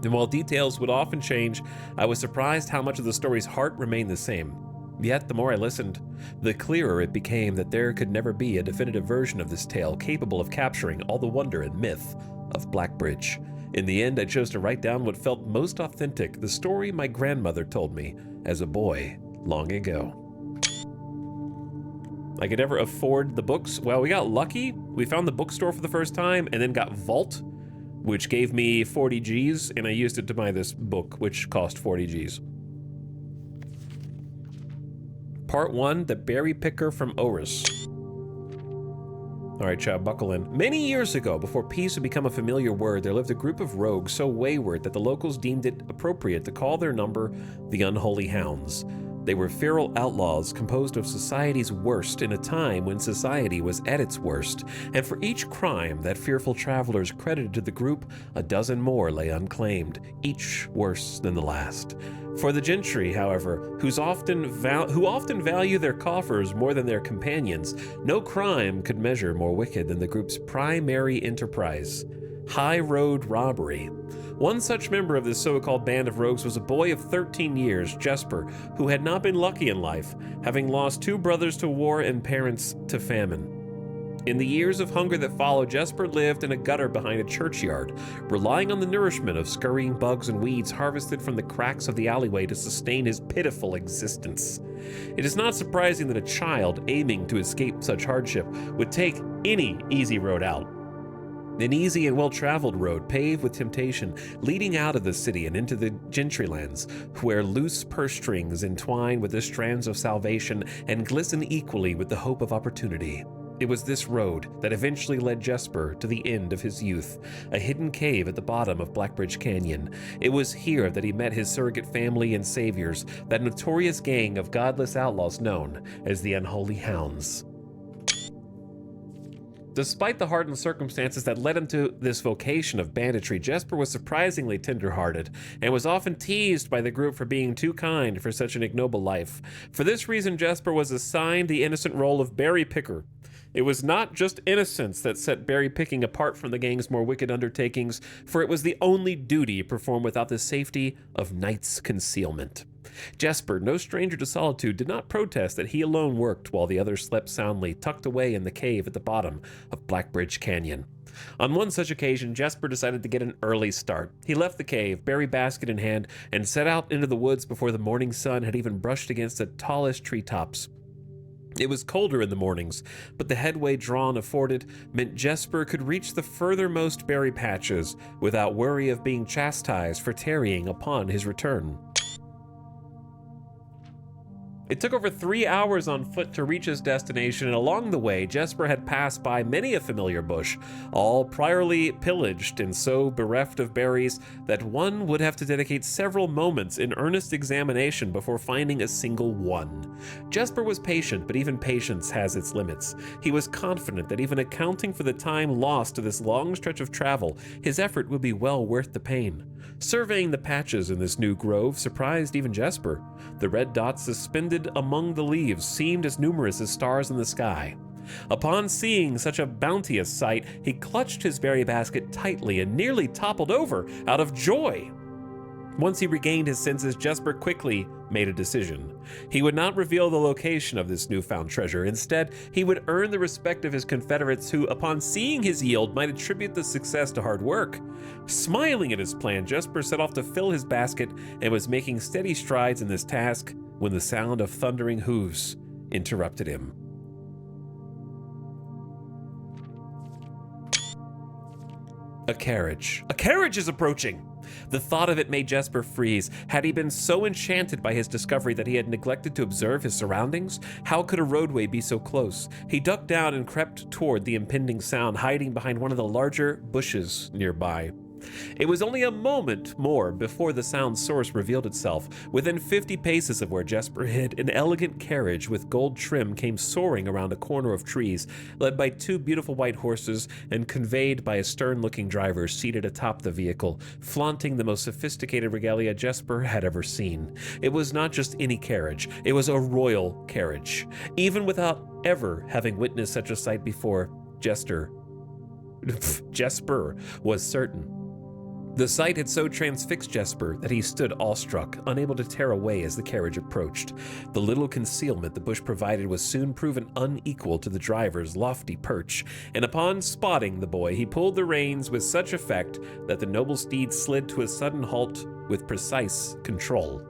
And while details would often change, I was surprised how much of the story's heart remained the same. Yet, the more I listened, the clearer it became that there could never be a definitive version of this tale capable of capturing all the wonder and myth of Blackbridge. In the end, I chose to write down what felt most authentic, the story my grandmother told me as a boy long ago. I could never afford the books. Well, we got lucky. We found the bookstore for the first time and then got Vault, which gave me 40 Gs, and I used it to buy this book, which cost 40 Gs. Part 1, The Berry Picker from Orus. All right, child, buckle in. Many years ago, before peace had become a familiar word, there lived a group of rogues so wayward that the locals deemed it appropriate to call their number the Unholy Hounds. They were feral outlaws composed of society's worst in a time when society was at its worst, and for each crime that fearful travelers credited to the group, a dozen more lay unclaimed, each worse than the last. For the gentry, however, who often value their coffers more than their companions, no crime could measure more wicked than the group's primary enterprise: high road robbery. One such member of this so-called band of rogues was a boy of 13 years, Jesper, who had not been lucky in life, having lost 2 brothers to war and parents to famine. In the years of hunger that followed, Jesper lived in a gutter behind a churchyard, relying on the nourishment of scurrying bugs and weeds harvested from the cracks of the alleyway to sustain his pitiful existence. It is not surprising that a child aiming to escape such hardship would take any easy road out. An easy and well-traveled road paved with temptation, leading out of the city and into the gentrylands, where loose purse strings entwine with the strands of salvation and glisten equally with the hope of opportunity. It was this road that eventually led Jesper to the end of his youth, a hidden cave at the bottom of Blackbridge Canyon. It was here that he met his surrogate family and saviors, that notorious gang of godless outlaws known as the Unholy Hounds. Despite the hardened circumstances that led him to this vocation of banditry, Jesper was surprisingly tender-hearted and was often teased by the group for being too kind for such an ignoble life. For this reason, Jesper was assigned the innocent role of berry picker. It was not just innocence that set berry picking apart from the gang's more wicked undertakings, for it was the only duty performed without the safety of night's concealment. Jesper, no stranger to solitude, did not protest that he alone worked while the others slept soundly, tucked away in the cave at the bottom of Blackbridge Canyon. On one such occasion, Jesper decided to get an early start. He left the cave, berry basket in hand, and set out into the woods before the morning sun had even brushed against the tallest treetops. It was colder in the mornings, but the headway drawn afforded meant Jesper could reach the furthermost berry patches without worry of being chastised for tarrying upon his return. It took over 3 hours on foot to reach his destination, and along the way, Jesper had passed by many a familiar bush, all priorly pillaged and so bereft of berries that one would have to dedicate several moments in earnest examination before finding a single one. Jesper was patient, but even patience has its limits. He was confident that even accounting for the time lost to this long stretch of travel, his effort would be well worth the pain. Surveying the patches in this new grove surprised even Jesper. The red dots suspended among the leaves seemed as numerous as stars in the sky. Upon seeing such a bounteous sight, he clutched his berry basket tightly and nearly toppled over out of joy. Once he regained his senses, Jesper quickly made a decision. He would not reveal the location of this newfound treasure. Instead, he would earn the respect of his confederates who, upon seeing his yield, might attribute the success to hard work. Smiling at his plan, Jesper set off to fill his basket and was making steady strides in this task when the sound of thundering hooves interrupted him. A carriage. A carriage is approaching! The thought of it made Jesper freeze. Had he been so enchanted by his discovery that he had neglected to observe his surroundings? How could a roadway be so close? He ducked down and crept toward the impending sound, hiding behind one of the larger bushes nearby. It was only a moment more before the sound's source revealed itself. Within 50 paces of where Jesper hid, an elegant carriage with gold trim came soaring around a corner of trees, led by 2 beautiful white horses and conveyed by a stern-looking driver seated atop the vehicle, flaunting the most sophisticated regalia Jesper had ever seen. It was not just any carriage, it was a royal carriage. Even without ever having witnessed such a sight before, Jesper was certain. The sight had so transfixed Jesper that he stood awestruck, unable to tear away as the carriage approached. The little concealment the bush provided was soon proven unequal to the driver's lofty perch, and upon spotting the boy, he pulled the reins with such effect that the noble steed slid to a sudden halt with precise control.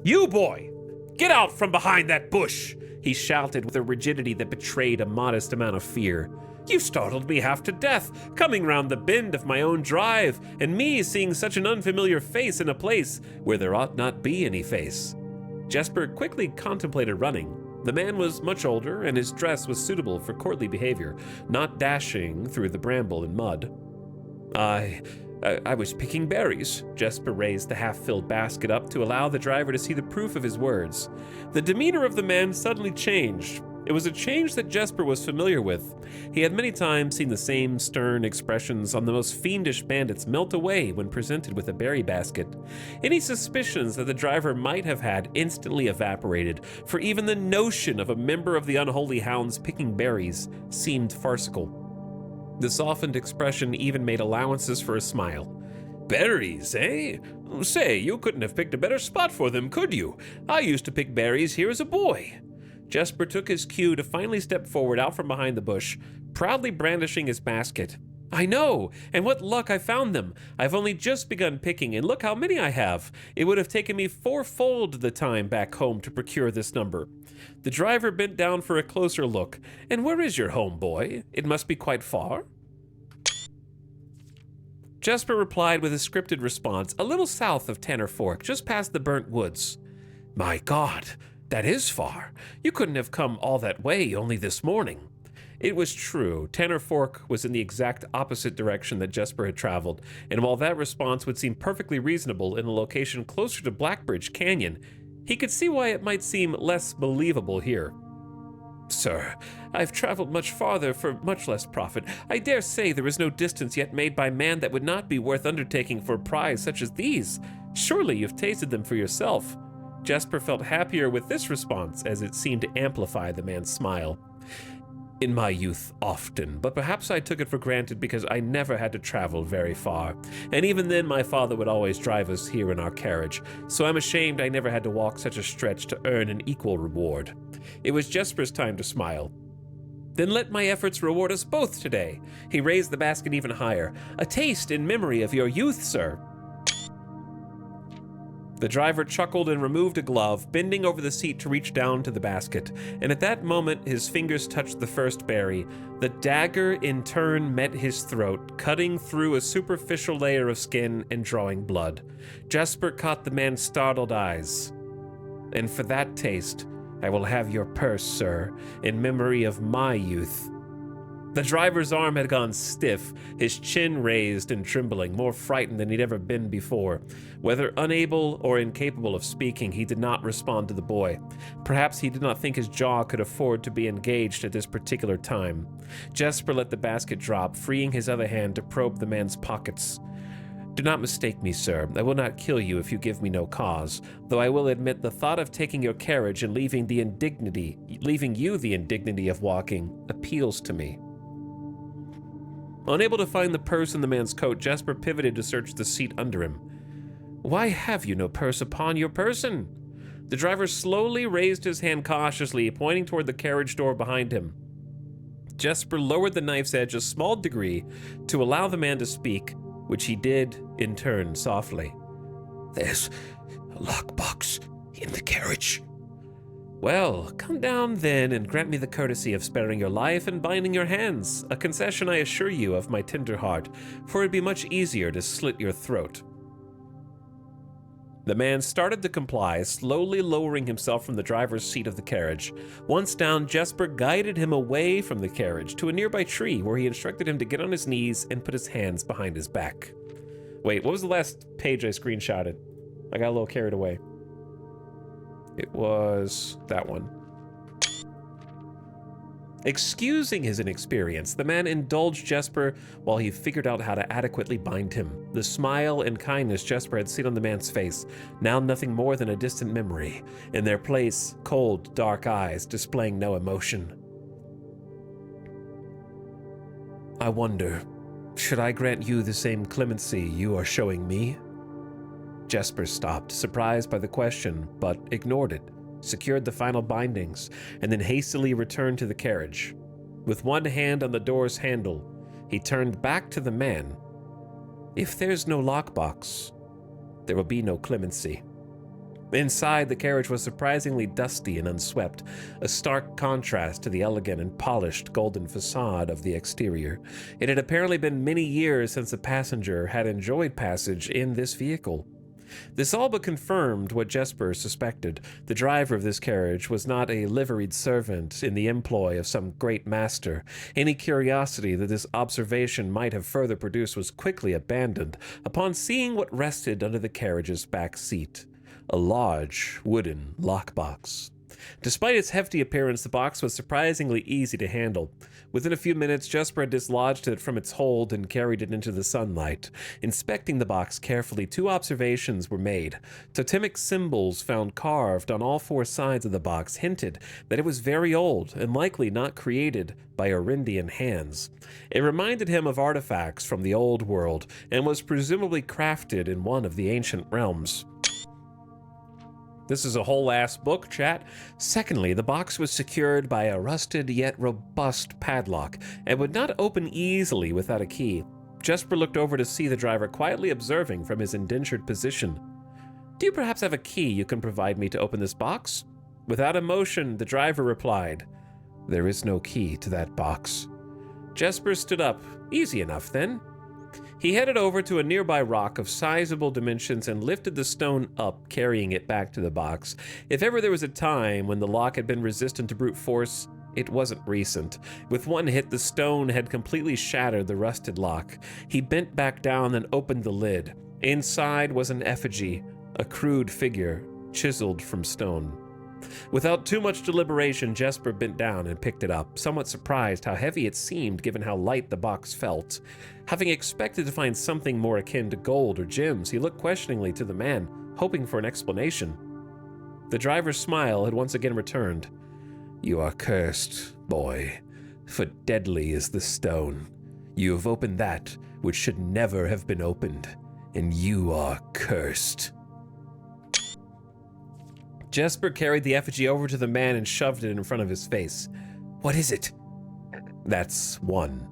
"You boy! Get out from behind that bush!" he shouted with a rigidity that betrayed a modest amount of fear. "You startled me half to death, coming round the bend of my own drive, and me seeing such an unfamiliar face in a place where there ought not be any face." Jesper quickly contemplated running. The man was much older, and his dress was suitable for courtly behavior, not dashing through the bramble and mud. I was picking berries." Jesper raised the half-filled basket up to allow the driver to see the proof of his words. The demeanor of the man suddenly changed. It was a change that Jesper was familiar with. He had many times seen the same stern expressions on the most fiendish bandits melt away when presented with a berry basket. Any suspicions that the driver might have had instantly evaporated, for even the notion of a member of the unholy hounds picking berries seemed farcical. The softened expression even made allowances for a smile. "Berries, eh? Say, you couldn't have picked a better spot for them, could you? I used to pick berries here as a boy." Jesper took his cue to finally step forward out from behind the bush, proudly brandishing his basket. "I know, and what luck I found them. I've only just begun picking, and look how many I have. It would have taken me 4-fold the time back home to procure this number." The driver bent down for a closer look. "And where is your home, boy? It must be quite far." Jesper replied with a scripted response, "A little south of Tanner Fork, just past the burnt woods." "My God, that is far. You couldn't have come all that way only this morning." It was true. Tanner Fork was in the exact opposite direction that Jesper had traveled, and while that response would seem perfectly reasonable in a location closer to Blackbridge Canyon, he could see why it might seem less believable here. "Sir, I've traveled much farther for much less profit. I dare say there is no distance yet made by man that would not be worth undertaking for a prize such as these. Surely you've tasted them for yourself." Jesper felt happier with this response, as it seemed to amplify the man's smile. "In my youth, often, but perhaps I took it for granted because I never had to travel very far. And even then, my father would always drive us here in our carriage, so I'm ashamed I never had to walk such a stretch to earn an equal reward." It was Jesper's time to smile. "Then let my efforts reward us both today." He raised the basket even higher. "A taste in memory of your youth, sir." The driver chuckled and removed a glove, bending over the seat to reach down to the basket, and at that moment his fingers touched the first berry. The dagger in turn met his throat, cutting through a superficial layer of skin and drawing blood. Jesper caught the man's startled eyes. "And for that taste, I will have your purse, sir, in memory of my youth." The driver's arm had gone stiff, his chin raised and trembling, more frightened than he'd ever been before. Whether unable or incapable of speaking, he did not respond to the boy. Perhaps he did not think his jaw could afford to be engaged at this particular time. Jesper let the basket drop, freeing his other hand to probe the man's pockets. "Do not mistake me, sir. I will not kill you if you give me no cause, though I will admit the thought of taking your carriage and leaving you the indignity of walking appeals to me." Unable to find the purse in the man's coat, Jesper pivoted to search the seat under him. "Why have you no purse upon your person?" The driver slowly raised his hand cautiously, pointing toward the carriage door behind him. Jesper lowered the knife's edge a small degree to allow the man to speak, which he did in turn softly. "There's a lockbox in the carriage." Well, come down then and grant me the courtesy of sparing your life and binding your hands, a concession I assure you of my tender heart, for it'd be much easier to slit your throat. The man started to comply, slowly lowering himself from the driver's seat of the carriage. Once down, Jesper guided him away from the carriage to a nearby tree where he instructed him to get on his knees and put his hands behind his back. Wait, what was the last page I screenshotted? I got a little carried away. It was that one. Excusing his inexperience, the man indulged Jesper while he figured out how to adequately bind him. The smile and kindness Jesper had seen on the man's face, now nothing more than a distant memory. In their place, cold, dark eyes displaying no emotion. I wonder, should I grant you the same clemency you are showing me? Jesper stopped, surprised by the question, but ignored it, secured the final bindings, and then hastily returned to the carriage. With one hand on the door's handle, he turned back to the man. If there's no lockbox, there will be no clemency. Inside, the carriage was surprisingly dusty and unswept, a stark contrast to the elegant and polished golden facade of the exterior. It had apparently been many years since a passenger had enjoyed passage in this vehicle. This all but confirmed what Jesper suspected. The driver of this carriage was not a liveried servant in the employ of some great master. Any curiosity that this observation might have further produced was quickly abandoned upon seeing what rested under the carriage's back seat. A large wooden lockbox. Despite its hefty appearance, the box was surprisingly easy to handle. Within a few minutes, Jesper had dislodged it from its hold and carried it into the sunlight. Inspecting the box carefully, 2 observations were made. Totemic symbols found carved on all 4 sides of the box hinted that it was very old and likely not created by Arindian hands. It reminded him of artifacts from the old world and was presumably crafted in one of the ancient realms. This is a whole ass book, chat. Secondly, the box was secured by a rusted yet robust padlock and would not open easily without a key. Jesper looked over to see the driver quietly observing from his indentured position. Do you perhaps have a key you can provide me to open this box? Without emotion, the driver replied, There is no key to that box. Jesper stood up. Easy enough, then. He headed over to a nearby rock of sizable dimensions and lifted the stone up, carrying it back to the box. If ever there was a time when the lock had been resistant to brute force, it wasn't recent. With one hit, the stone had completely shattered the rusted lock. He bent back down and opened the lid. Inside was an effigy, a crude figure, chiseled from stone. Without too much deliberation, Jesper bent down and picked it up, somewhat surprised how heavy it seemed given how light the box felt. Having expected to find something more akin to gold or gems, he looked questioningly to the man, hoping for an explanation. The driver's smile had once again returned. You are cursed, boy, for deadly is the stone. You have opened that which should never have been opened, and you are cursed. Jesper carried the effigy over to the man and shoved it in front of his face. What is it? That's one.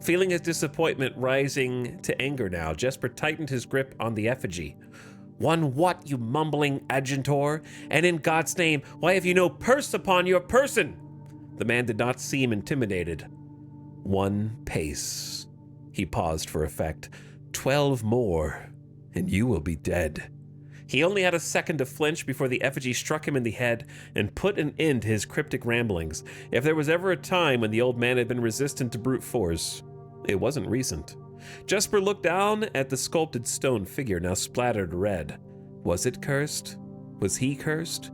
Feeling his disappointment rising to anger now, Jesper tightened his grip on the effigy. One what, you mumbling adjutor? And in God's name, why have you no purse upon your person? The man did not seem intimidated. 1 pace. He paused for effect. 12 more, and you will be dead. He only had a second to flinch before the effigy struck him in the head and put an end to his cryptic ramblings. If there was ever a time when the old man had been resistant to brute force, it wasn't recent. Jesper looked down at the sculpted stone figure, now splattered red. Was it cursed? Was he cursed?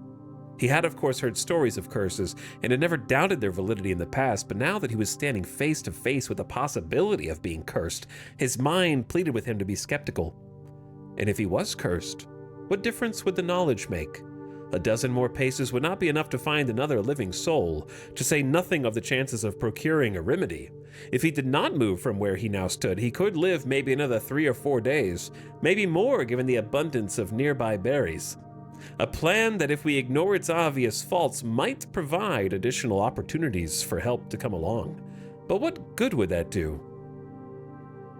He had, of course, heard stories of curses and had never doubted their validity in the past, but now that he was standing face to face with the possibility of being cursed, his mind pleaded with him to be skeptical. And if he was cursed, what difference would the knowledge make? A dozen more paces would not be enough to find another living soul, to say nothing of the chances of procuring a remedy. If he did not move from where he now stood, he could live maybe another 3 or 4 days, maybe more given the abundance of nearby berries. A plan that, if we ignore its obvious faults, might provide additional opportunities for help to come along. But what good would that do?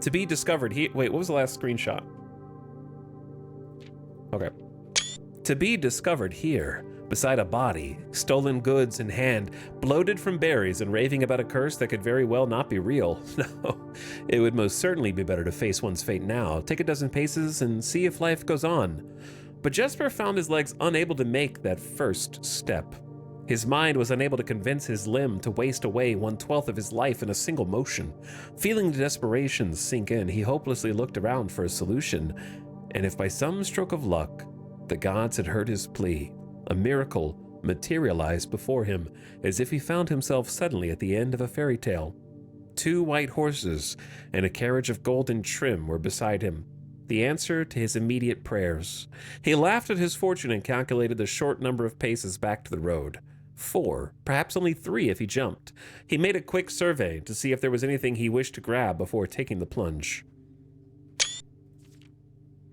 To be discovered here. Wait, what was the last screenshot? Okay. To be discovered here, beside a body, stolen goods in hand, bloated from berries and raving about a curse that could very well not be real. No, it would most certainly be better to face one's fate now, take a dozen paces and see if life goes on. But Jesper found his legs unable to make that first step. His mind was unable to convince his limb to waste away 1/12 of his life in a single motion. Feeling the desperation sink in, he hopelessly looked around for a solution, and if by some stroke of luck the gods had heard his plea, a miracle materialized before him, as if he found himself suddenly at the end of a fairy tale. 2 white horses and a carriage of golden trim were beside him, the answer to his immediate prayers. He laughed at his fortune and calculated the short number of paces back to the road. 4, perhaps only 3 if he jumped. He made a quick survey to see if there was anything he wished to grab before taking the plunge.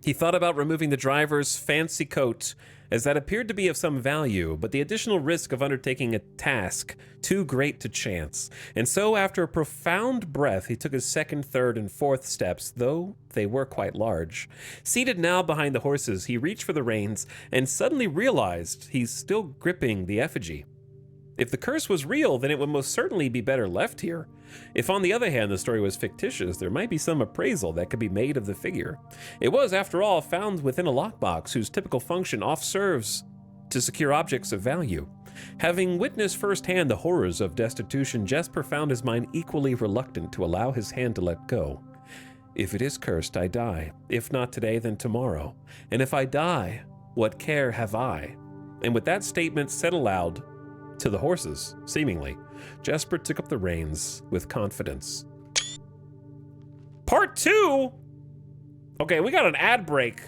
He thought about removing the driver's fancy coat, as that appeared to be of some value, but the additional risk of undertaking a task too great to chance. And so, after a profound breath, he took his second, third, and fourth steps, though they were quite large. Seated now behind the horses, he reached for the reins and suddenly realized he's still gripping the effigy. If the curse was real, then it would most certainly be better left here. If, on the other hand, the story was fictitious, there might be some appraisal that could be made of the figure. It was, after all, found within a lockbox whose typical function oft serves to secure objects of value. Having witnessed firsthand the horrors of destitution, Jesper found his mind equally reluctant to allow his hand to let go. If it is cursed, I die. If not today, then tomorrow. And if I die, what care have I? And with that statement said aloud, to the horses, seemingly, Jesper took up the reins with confidence. Part 2? Okay, we got an ad break.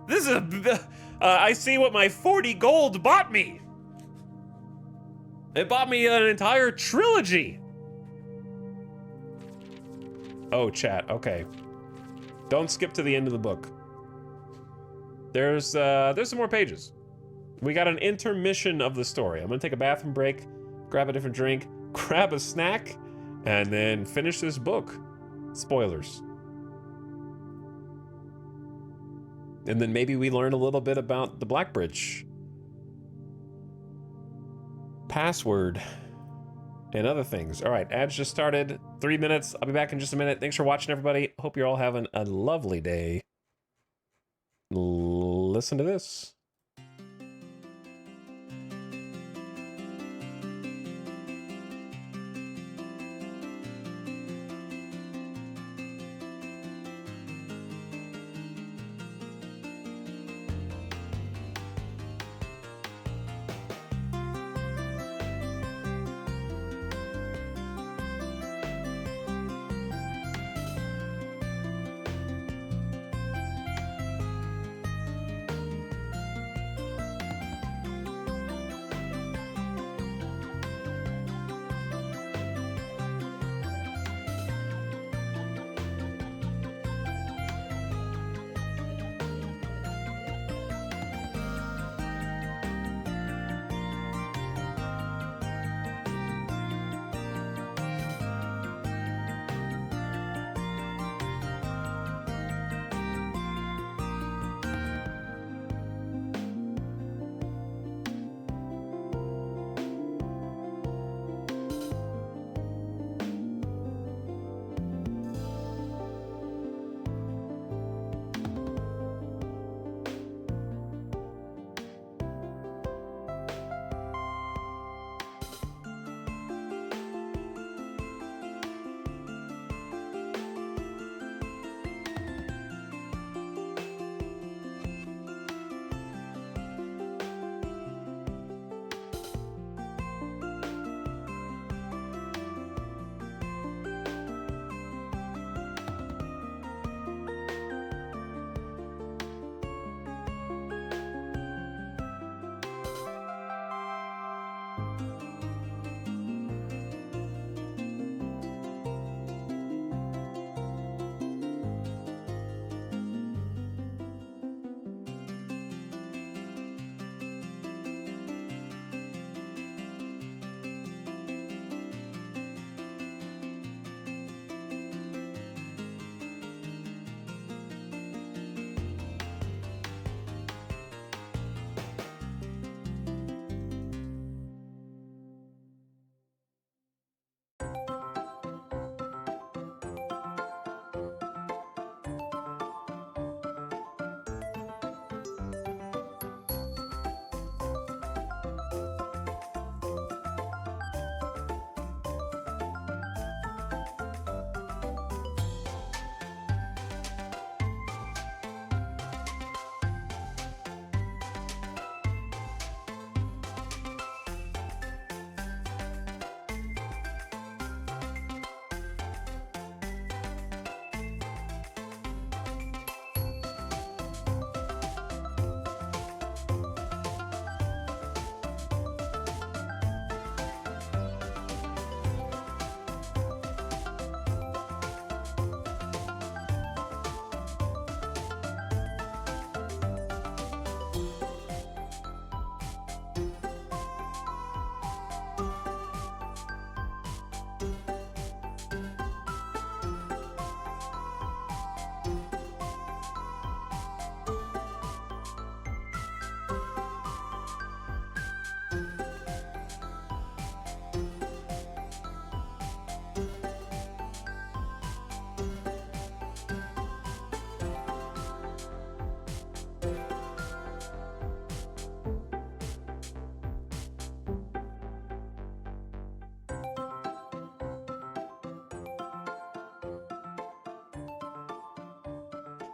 This is I see what my 40 gold bought me. It bought me an entire trilogy. Oh, chat, okay. Don't skip to the end of the book. There's some more pages. We got an intermission of the story. I'm gonna take a bathroom break, grab a different drink, grab a snack, and then finish this book. Spoilers. And then maybe we learn a little bit about the Blackbridge password and other things. All right, ads just started. 3 minutes. I'll be back in just a minute. Thanks for watching, everybody. Hope you're all having a lovely day. Listen to this.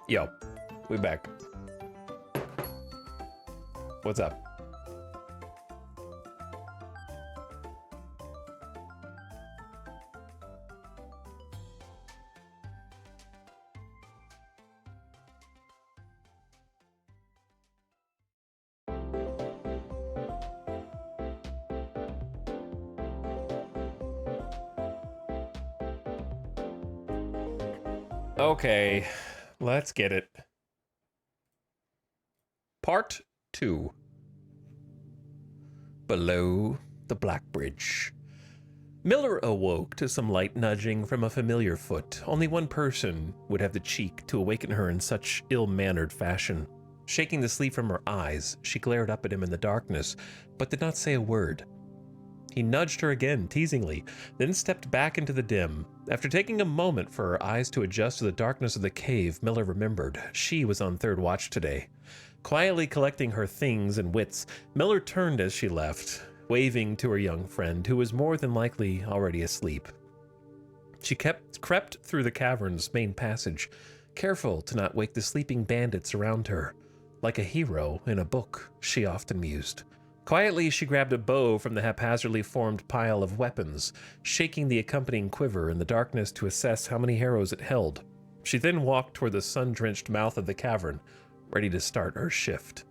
Yo, we back. What's up? Okay, let's get it. Part 2. Below the Black Bridge. Miller awoke to some light nudging from a familiar foot. Only one person would have the cheek to awaken her in such ill-mannered fashion. Shaking the sleep from her eyes, she glared up at him in the darkness, but did not say a word. He nudged her again, teasingly, then stepped back into the dim. After taking a moment for her eyes to adjust to the darkness of the cave, Miller remembered she was on third watch today. Quietly collecting her things and wits, Miller turned as she left, waving to her young friend, who was more than likely already asleep. She crept through the cavern's main passage, careful to not wake the sleeping bandits around her. Like a hero in a book, she often mused. Quietly, she grabbed a bow from the haphazardly formed pile of weapons, shaking the accompanying quiver in the darkness to assess how many arrows it held. She then walked toward the sun-drenched mouth of the cavern, ready to start her shift.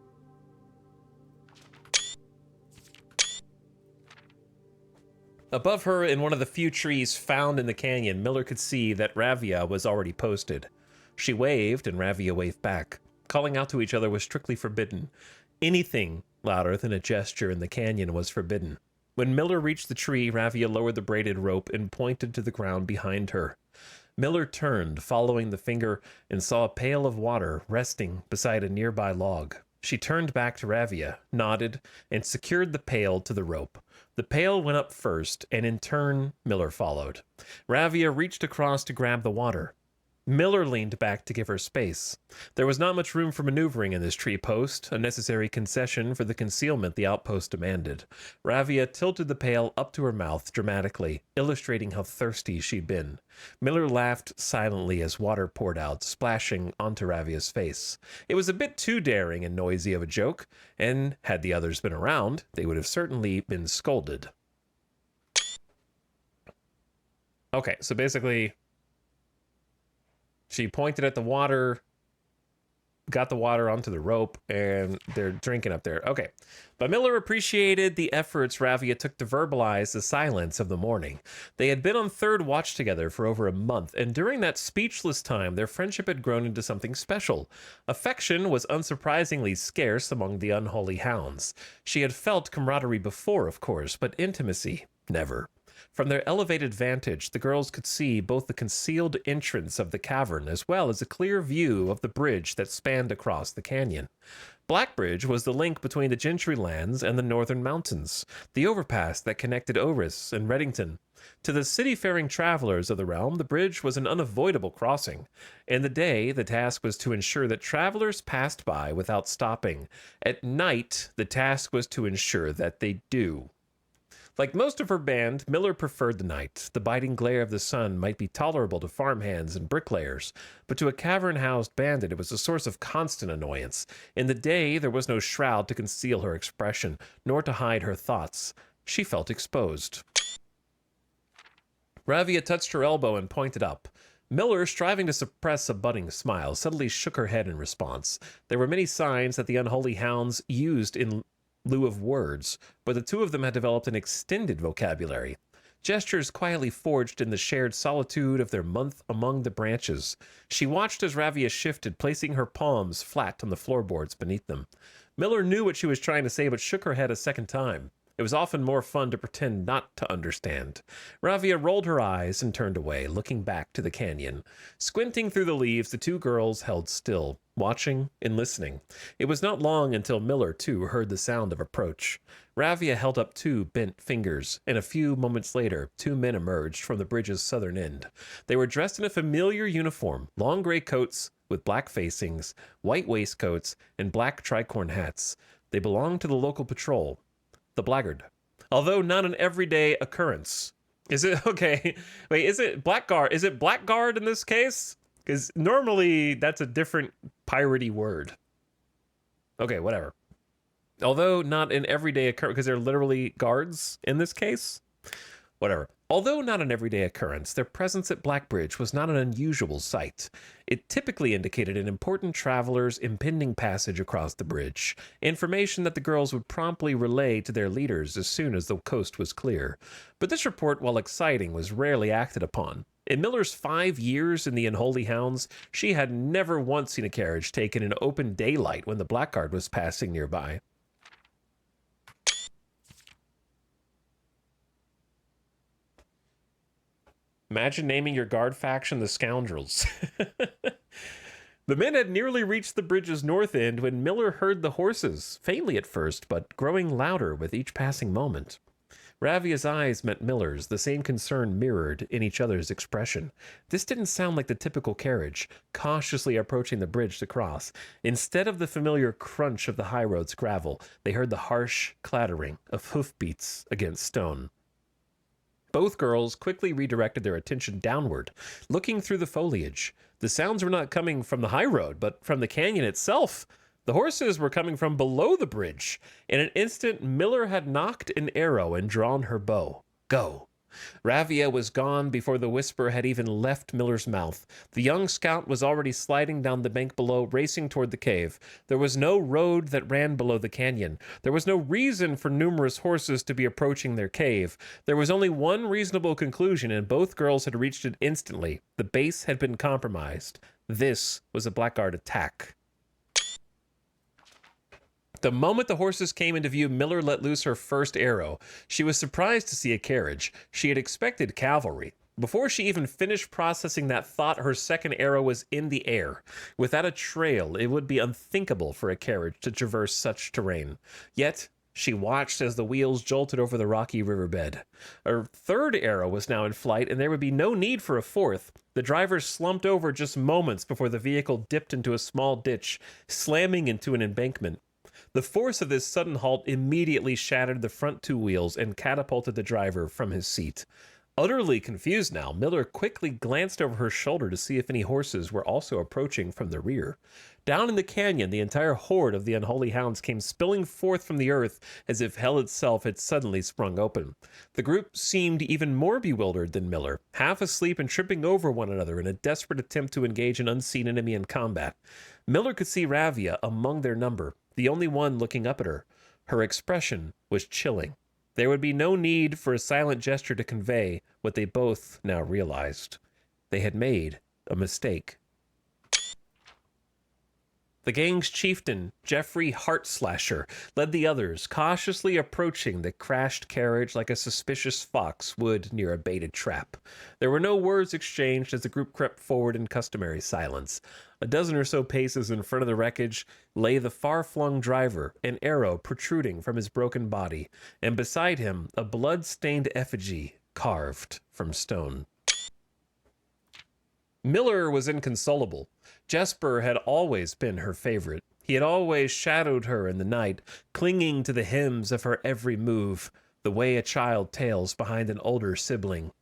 Above her, in one of the few trees found in the canyon, Miller could see that Ravia was already posted. She waved, and Ravia waved back. Calling out to each other was strictly forbidden. Anything louder than a gesture in the canyon was forbidden. When Miller reached the tree, Ravia lowered the braided rope and pointed to the ground behind her. Miller turned, following the finger, and saw a pail of water resting beside a nearby log. She turned back to Ravia, nodded, and secured the pail to the rope. The pail went up first, and in turn, Miller followed. Ravia reached across to grab the water. Miller leaned back to give her space. There was not much room for maneuvering in this tree post, a necessary concession for the concealment the outpost demanded. Ravia tilted the pail up to her mouth dramatically, illustrating how thirsty she'd been. Miller laughed silently as water poured out, splashing onto Ravia's face. It was a bit too daring and noisy of a joke, and had the others been around, they would have certainly been scolded. Okay, so basically, she pointed at the water, got the water onto the rope, and they're drinking up there. Okay. But Miller appreciated the efforts Ravia took to verbalize the silence of the morning. They had been on third watch together for over a month, and during that speechless time, their friendship had grown into something special. Affection was unsurprisingly scarce among the unholy hounds. She had felt camaraderie before, of course, but intimacy, never. From their elevated vantage, the girls could see both the concealed entrance of the cavern as well as a clear view of the bridge that spanned across the canyon. Blackbridge was the link between the Gentry lands and the northern mountains, the overpass that connected Oris and Reddington. To the city-faring travelers of the realm, the bridge was an unavoidable crossing. In the day, the task was to ensure that travelers passed by without stopping. At night, the task was to ensure that they do. Like most of her band, Miller preferred the night. The biting glare of the sun might be tolerable to farmhands and bricklayers, but to a cavern-housed bandit it was a source of constant annoyance. In the day, there was no shroud to conceal her expression, nor to hide her thoughts. She felt exposed. Ravia touched her elbow and pointed up. Miller, striving to suppress a budding smile, suddenly shook her head in response. There were many signs that the unholy hounds used in lieu of words, but the two of them had developed an extended vocabulary. Gestures quietly forged in the shared solitude of their month among the branches. She watched as Ravia shifted, placing her palms flat on the floorboards beneath them. Miller knew what she was trying to say, but shook her head a second time. It was often more fun to pretend not to understand. Ravia rolled her eyes and turned away, looking back to the canyon. Squinting through the leaves, the two girls held still, watching and listening. It was not long until Miller, too, heard the sound of approach. Ravia held up two bent fingers, and a few moments later, two men emerged from the bridge's southern end. They were dressed in a familiar uniform, long gray coats with black facings, white waistcoats, and black tricorn hats. They belonged to the local patrol, the Blackguard. Although not an everyday occurrence. Is it, okay, wait, is it Blackguard? Is it Blackguard in this case? Because normally that's a different piratey word. Okay, whatever. Although not an everyday occurrence, because they're literally guards in this case. Whatever. Although not an everyday occurrence, their presence at Blackbridge was not an unusual sight. It typically indicated an important traveler's impending passage across the bridge, information that the girls would promptly relay to their leaders as soon as the coast was clear. But this report, while exciting, was rarely acted upon. In Miller's 5 years in the Unholy Hounds, she had never once seen a carriage taken in open daylight when the Blackguard was passing nearby. Imagine naming your guard faction the Scoundrels. The men had nearly reached the bridge's north end when Miller heard the horses, faintly at first, but growing louder with each passing moment. Ravia's eyes met Miller's, the same concern mirrored in each other's expression. This didn't sound like the typical carriage, cautiously approaching the bridge to cross. Instead of the familiar crunch of the highroad's gravel, they heard the harsh clattering of hoofbeats against stone. Both girls quickly redirected their attention downward, looking through the foliage. The sounds were not coming from the high road, but from the canyon itself. The horses were coming from below the bridge. In an instant, Miller had knocked an arrow and drawn her bow. Go. Ravia was gone before the whisper had even left Miller's mouth. The young scout was already sliding down the bank below, racing toward the cave. There was no road that ran below the canyon. There was no reason for numerous horses to be approaching their cave. There was only one reasonable conclusion, and both girls had reached it instantly. The base had been compromised. This was a Blackguard attack. The moment the horses came into view, Miller let loose her first arrow. She was surprised to see a carriage. She had expected cavalry. Before she even finished processing that thought, her second arrow was in the air. Without a trail, it would be unthinkable for a carriage to traverse such terrain. Yet, she watched as the wheels jolted over the rocky riverbed. Her third arrow was now in flight, and there would be no need for a fourth. The driver slumped over just moments before the vehicle dipped into a small ditch, slamming into an embankment. The force of this sudden halt immediately shattered the front two wheels and catapulted the driver from his seat. Utterly confused now, Miller quickly glanced over her shoulder to see if any horses were also approaching from the rear. Down in the canyon, the entire horde of the Unholy Hounds came spilling forth from the earth as if hell itself had suddenly sprung open. The group seemed even more bewildered than Miller, half asleep and tripping over one another in a desperate attempt to engage an unseen enemy in combat. Miller could see Ravia among their number, the only one looking up at her. Her expression was chilling. There would be no need for a silent gesture to convey what they both now realized. They had made a mistake. The gang's chieftain, Jeffrey Heartslasher, led the others, cautiously approaching the crashed carriage like a suspicious fox would near a baited trap. There were no words exchanged as the group crept forward in customary silence. A dozen or so paces in front of the wreckage lay the far-flung driver, an arrow protruding from his broken body, and beside him a blood-stained effigy carved from stone. Miller was inconsolable. Jesper had always been her favorite. He had always shadowed her in the night, clinging to the hems of her every move, the way a child tails behind an older sibling.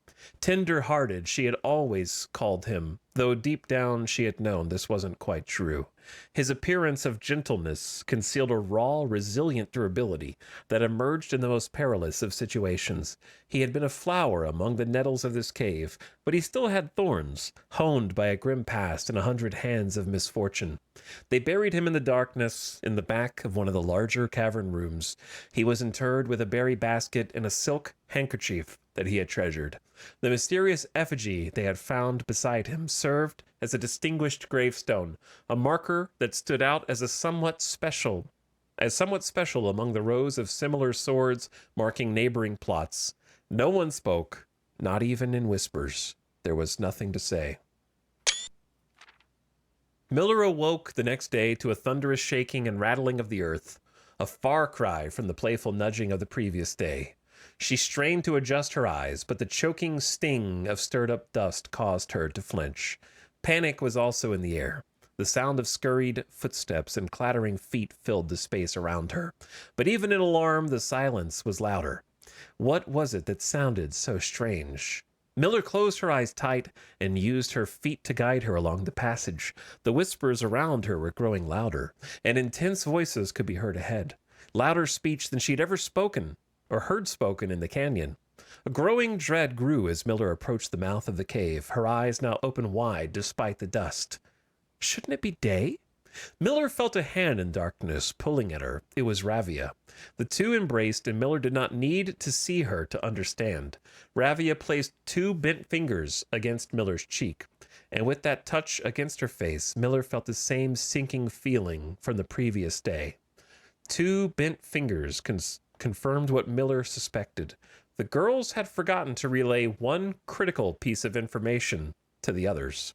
Tender-hearted, she had always called him, though deep down she had known this wasn't quite true. His appearance of gentleness concealed a raw, resilient durability that emerged in the most perilous of situations. He had been a flower among the nettles of this cave, but he still had thorns, honed by a grim past and 100 hands of misfortune. They buried him in the darkness in the back of one of the larger cavern rooms. He was interred with a berry basket and a silk handkerchief that he had treasured. The mysterious effigy they had found beside him served as a distinguished gravestone, a marker that stood out as somewhat special among the rows of similar swords marking neighboring plots. No one spoke, not even in whispers. There was nothing to say. Miller awoke the next day to a thunderous shaking and rattling of the earth, a far cry from the playful nudging of the previous day. She strained to adjust her eyes, but the choking sting of stirred-up dust caused her to flinch. Panic was also in the air. The sound of scurried footsteps and clattering feet filled the space around her. But even in alarm, the silence was louder. What was it that sounded so strange? Miller closed her eyes tight and used her feet to guide her along the passage. The whispers around her were growing louder, and intense voices could be heard ahead. Louder speech than she'd ever spoken or heard spoken in the canyon. A growing dread grew as Miller approached the mouth of the cave, her eyes now open wide despite the dust. Shouldn't it be day? Miller felt a hand in darkness pulling at her. It was Ravia. The two embraced, and Miller did not need to see her to understand. Ravia placed two bent fingers against Miller's cheek, and with that touch against her face, Miller felt the same sinking feeling from the previous day. Two bent fingers confirmed what Miller suspected. The girls had forgotten to relay one critical piece of information to the others.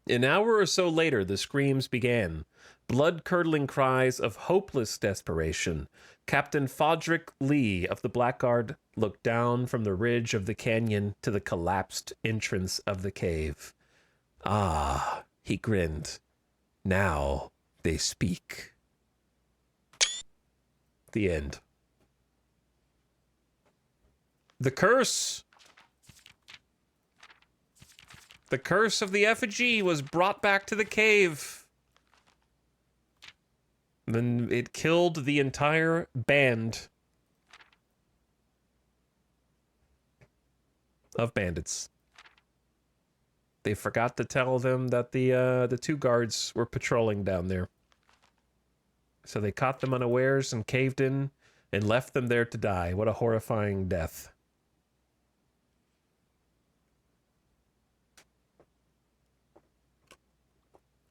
An hour or so later, the screams began. Blood-curdling cries of hopeless desperation. Captain Fodrick Lee of the Blackguard looked down from the ridge of the canyon to the collapsed entrance of the cave. Ah, he grinned. Now they speak. The end. The curse! The curse of the effigy was brought back to the cave. Then it killed the entire band of bandits. They forgot to tell them that the two guards were patrolling down there. So they caught them unawares and caved in and left them there to die. What a horrifying death.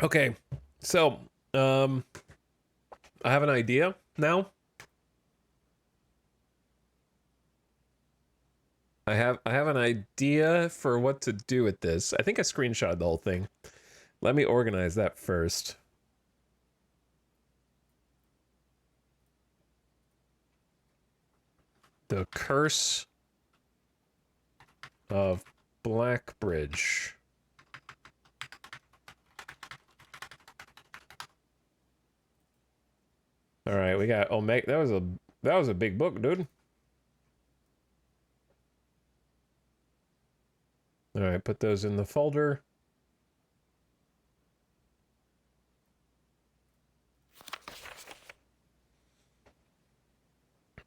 Okay, so I have an idea now. I have an idea for what to do with this. I think I screenshotted the whole thing. Let me organize that first. The Curse of Blackbridge. All right, we got Omega. That was a big book, dude. All right, put those in the folder.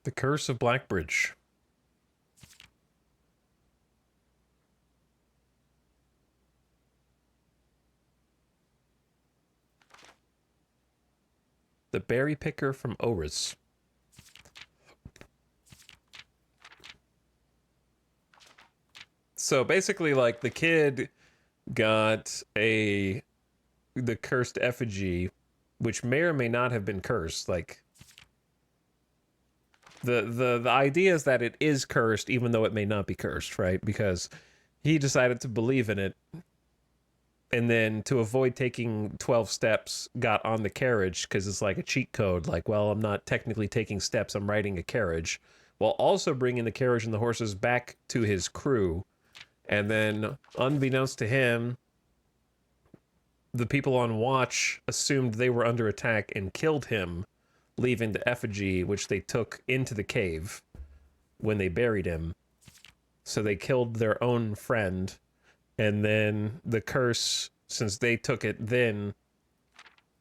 The Curse of Blackbridge. The Berry Picker from Oris. So basically, like, the kid got the cursed effigy, which may or may not have been cursed. Like, the idea is that it is cursed, even though it may not be cursed, right? Because he decided to believe in it, and then to avoid taking 12 steps, got on the carriage, because it's like a cheat code. Like, well, I'm not technically taking steps, I'm riding a carriage, while also bringing the carriage and the horses back to his crew. And then, unbeknownst to him, the people on watch assumed they were under attack and killed him, leaving the effigy, which they took into the cave when they buried him. So they killed their own friend, and then the curse, since they took it then,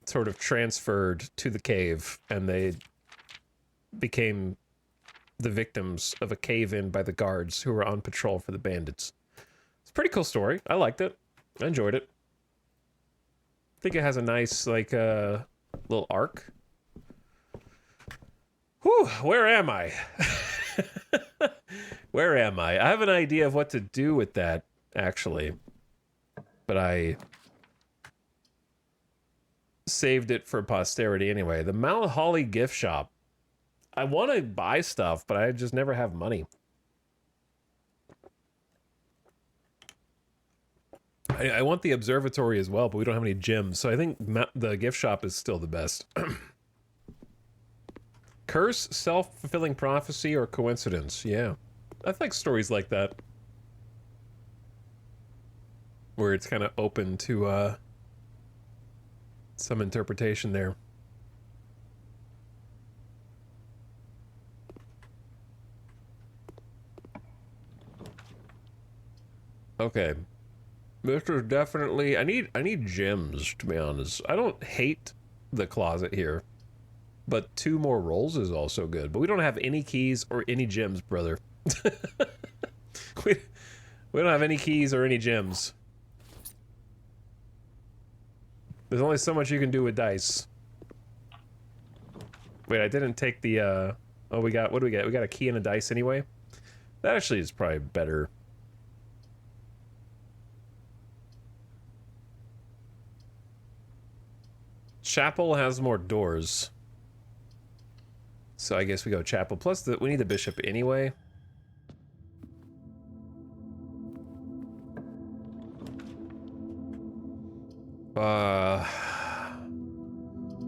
sort of transferred to the cave, and they became the victims of a cave-in by the guards who were on patrol for the bandits. It's a pretty cool story. I liked it. I enjoyed it. I think it has a nice, like, little arc. Whew, where am I? Where am I? I have an idea of what to do with that, actually. But I saved it for posterity anyway. The Mount Holly gift shop. I want to buy stuff, but I just never have money. I want the observatory as well, but we don't have any gyms, so I think the gift shop is still the best. Curse, self-fulfilling prophecy, or coincidence? Yeah. I like stories like that. Where it's kind of open to some interpretation there. Okay. This is definitely I need gems, to be honest. I don't hate the closet here, but 2 more rolls is also good. But we don't have any keys or any gems, brother. we, we don't have any keys or any gems. There's only so much you can do with dice. Wait, I didn't take the oh, we got, what do we get? We got a key and a dice anyway. That actually is probably better. Chapel has more doors. So I guess we go chapel. Plus, we need the bishop anyway.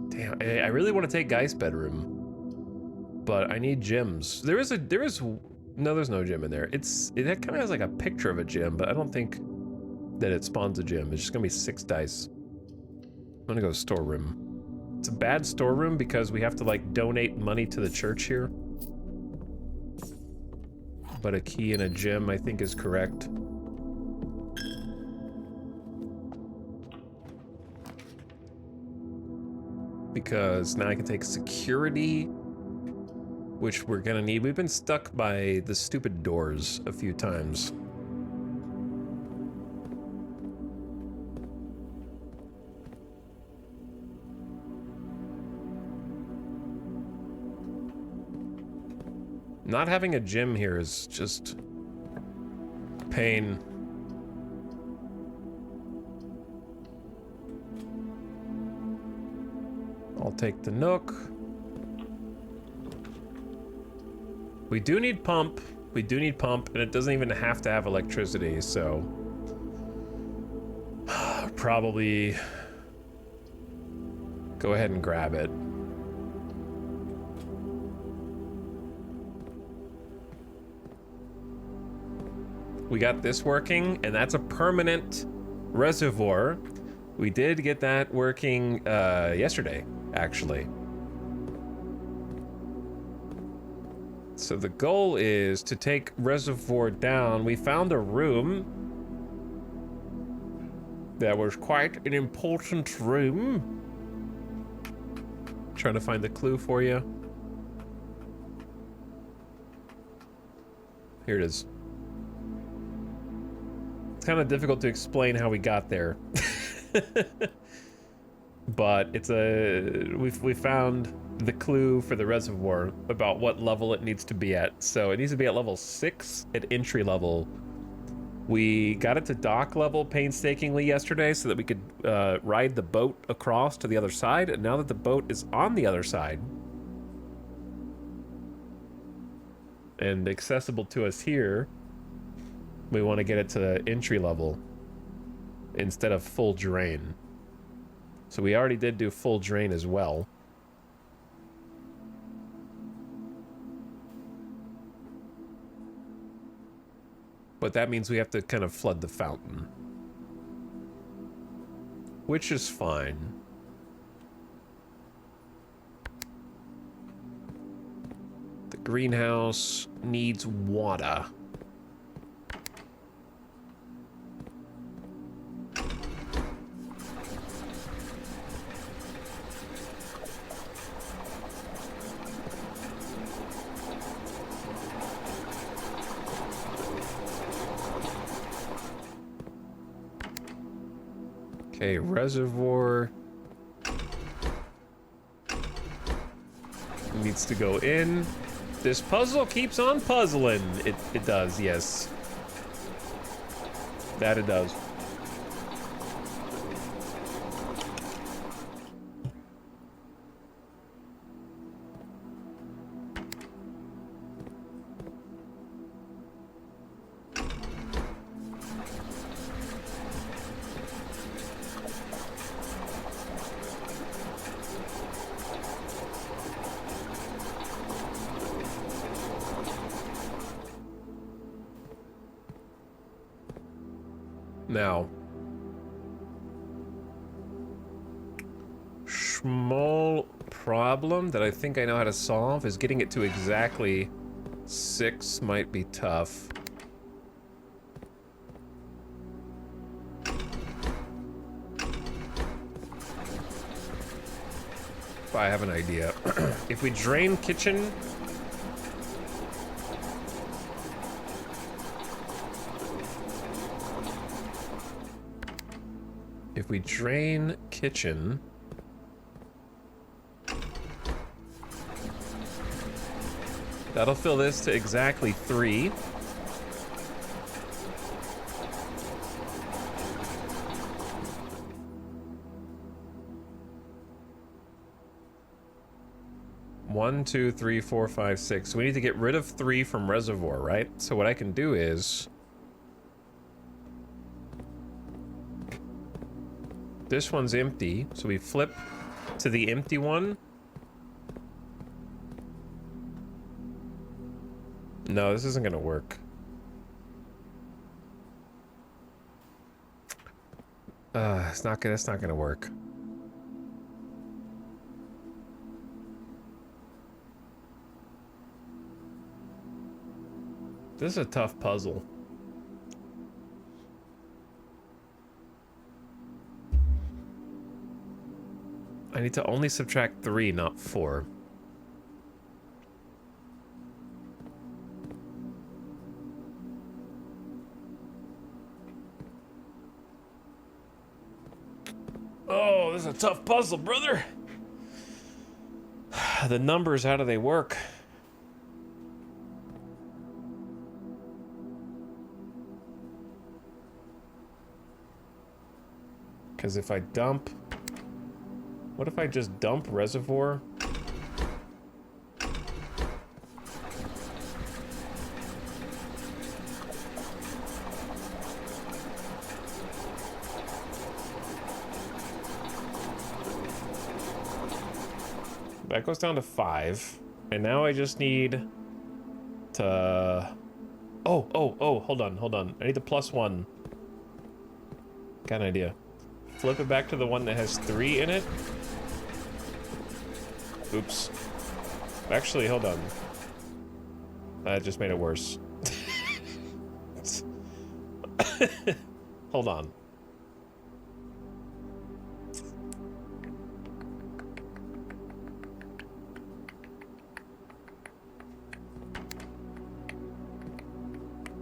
Damn, I really want to take Guy's bedroom, but I need gems. No, there's no gem in there. It kind of has like a picture of a gem, but I don't think that it spawns a gem. It's just gonna be 6 dice. I'm gonna go storeroom. It's a bad storeroom because we have to like donate money to the church here. But a key and a gem I think is correct. Because now I can take security, which we're gonna need. We've been stuck by the stupid doors a few times. Not having a gym here is just pain. I'll take the Nook. We do need pump. We do need pump, and it doesn't even have to have electricity, so probably go ahead and grab it. We got this working, and that's a permanent reservoir. We did get that working yesterday, actually. So the goal is to take reservoir down. We found a room that was quite an important room. Trying to find the clue for you. Here it is. It's kind of difficult to explain how we got there. But it's we found the clue for the reservoir about what level it needs to be at. So it needs to be at level 6 at entry level. We got it to dock level painstakingly yesterday so that we could ride the boat across to the other side. And now that the boat is on the other side and accessible to us here, we want to get it to entry level instead of full drain. So we already did do full drain as well. But that means we have to kind of flood the fountain, which is fine. The greenhouse needs water. Okay, reservoir needs to go in. This puzzle keeps on puzzling. It does, yes. That it does. Now, small problem that I think I know how to solve is getting it to exactly 6 might be tough. I have an idea. If we drain kitchen... If we drain kitchen... That'll fill this to exactly 3. One, 2, 3, 4, 5, 6. So we need to get rid of 3 from reservoir, right? So what I can do is... This one's empty, so we flip to the empty one. No, this isn't gonna work. It's not gonna, that's not gonna work. This is a tough puzzle. I need to only subtract 3, not 4. Oh, this is a tough puzzle, brother. The numbers, how do they work? Because if I dump... What if I just dump reservoir? That goes down to 5. And now I just need to... Oh, hold on. I need the +1. Got an idea. Flip it back to the one that has 3 in it. Oops. Actually, hold on. That just made it worse. Hold on.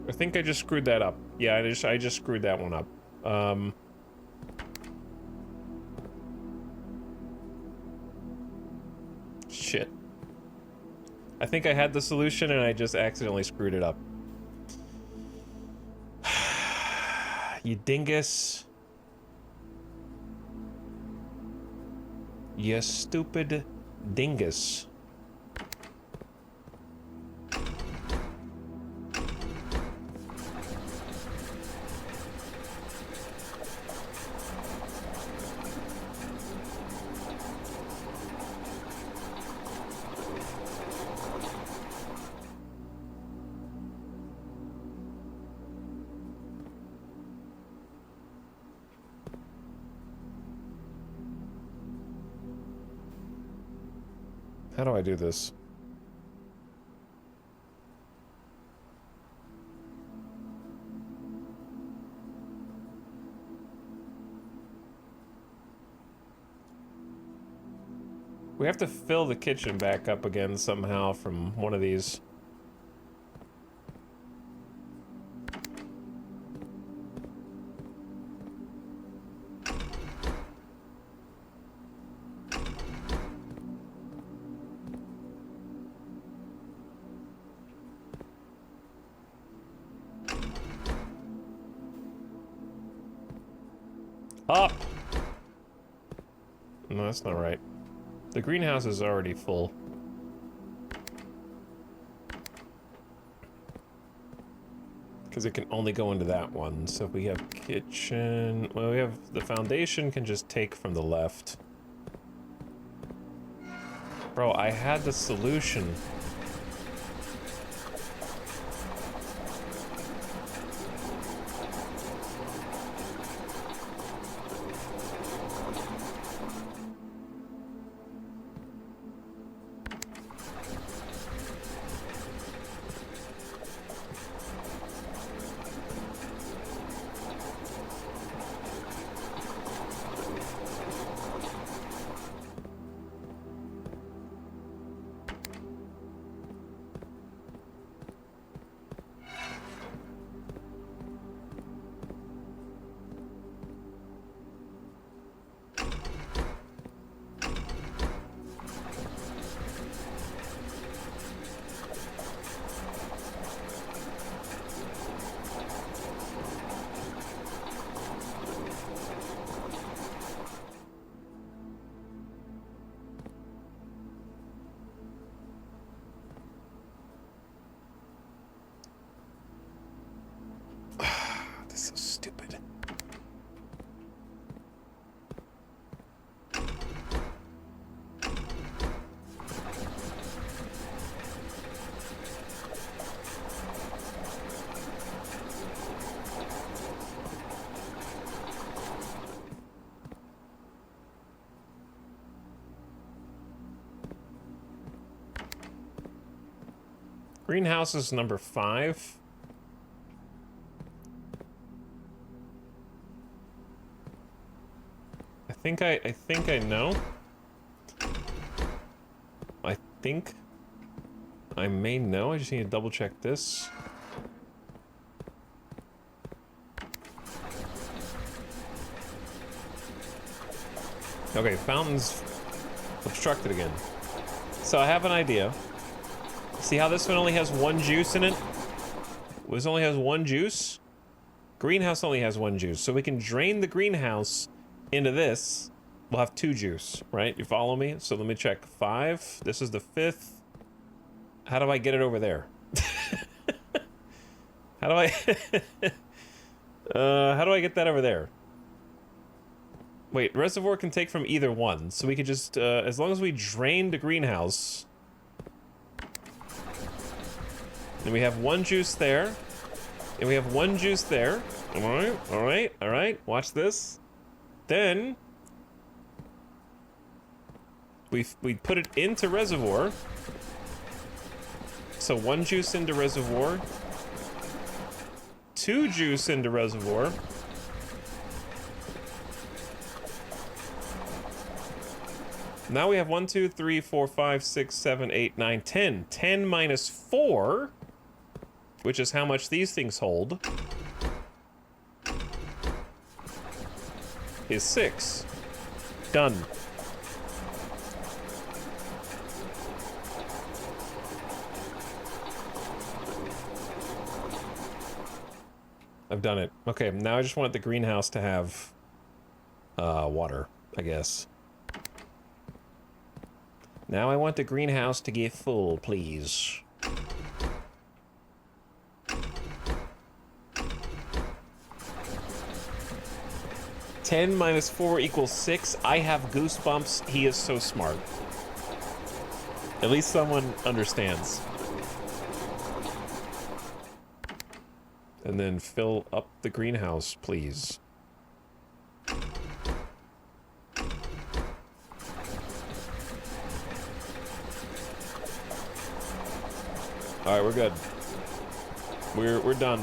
I think I just screwed that up. Yeah, I just screwed that one up. Shit. I think I had the solution and I just accidentally screwed it up. You dingus. You stupid dingus. How do I do this? We have to fill the kitchen back up again somehow from one of these. Up! No, that's not right. The greenhouse is already full. Because it can only go into that one. So if we have kitchen... Well, we have... The foundation can just take from the left. Bro, I had the solution. Greenhouse is number 5. I think I know. I think I may know. I just need to double check this. Okay, fountain's obstructed again. So I have an idea. See how this one only has 1 juice in it? This only has 1 juice? Greenhouse only has 1 juice. So we can drain the greenhouse into this. We'll have 2 juice, right? You follow me? So let me check. 5. This is the 5th. How do I get it over there? How do I... how do I get that over there? Wait, reservoir can take from either one. So we could just, as long as we drain the greenhouse... And we have 1 juice there. And we have 1 juice there. Alright, alright, alright. Watch this. Then... We put it into reservoir. So 1 juice into reservoir. 2 juice into reservoir. Now we have 1, 2, 3, 4, 5, 6, 7, 8, 9, 10. 10 minus 4, which is how much these things hold, is 6. Done. I've done it. Okay, now I just want the greenhouse to have water, I guess. Now I want the greenhouse to get full, please. (10 minus 4 equals 6). I have goosebumps. He is so smart. At least someone understands. And then fill up the greenhouse, please. All right, we're good. We're done.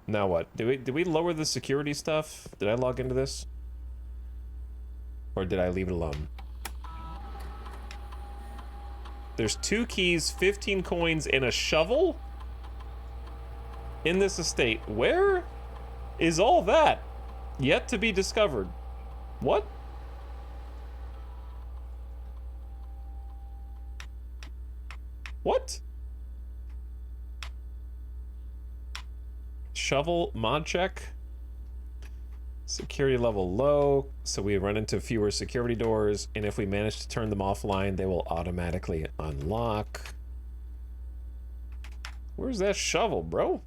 Now what? Did we lower the security stuff? Did I log into this? Or did I leave it alone? There's 2 keys, 15 coins, and a shovel in this estate. Where is all that? Yet to be discovered. What? What? Shovel mod check. Security level low, so we run into fewer security doors, and if we manage to turn them offline, they will automatically unlock. Where's that shovel, bro?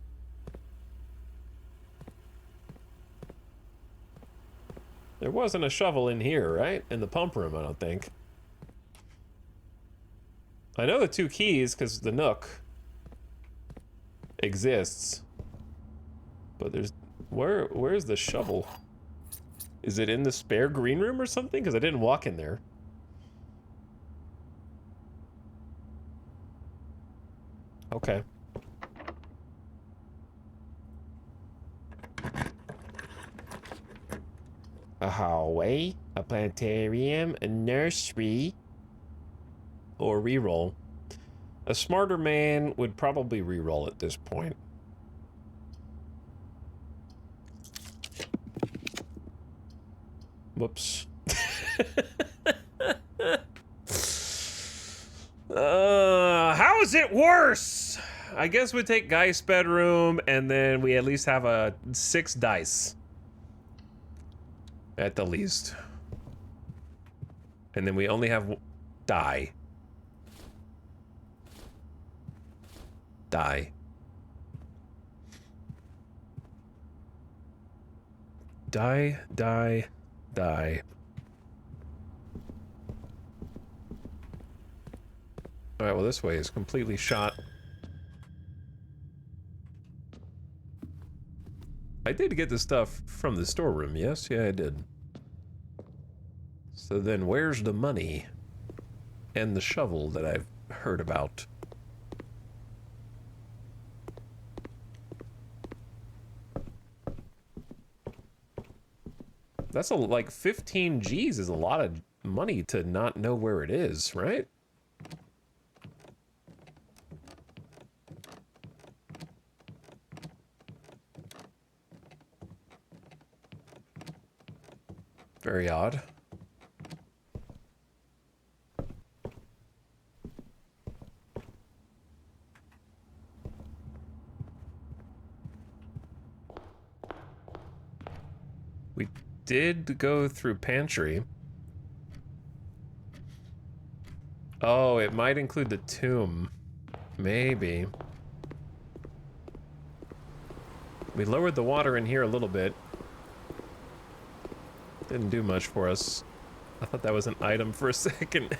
There wasn't a shovel in here, right? In the pump room, I don't think. I know the 2 keys, because the Nook exists. But there's... Where's the shovel? Is it in the spare green room or something? Because I didn't walk in there. Okay. A hallway, a planetarium, a nursery, or reroll. A smarter man would probably reroll at this point. Whoops. How is it worse? I guess we take Geist's bedroom, and then we at least have a 6 dice. At the least. And then we only have die. Die. Die, die, die. Alright, well this way is completely shot. I did get the stuff from the storeroom, yes? Yeah, I did. So then where's the money? And the shovel that I've heard about? That's like 15 G's is a lot of money to not know where it is, right? Very odd. We did go through pantry. Oh, it might include the tomb. Maybe. We lowered the water in here a little bit. Didn't do much for us. I thought that was an item for a second.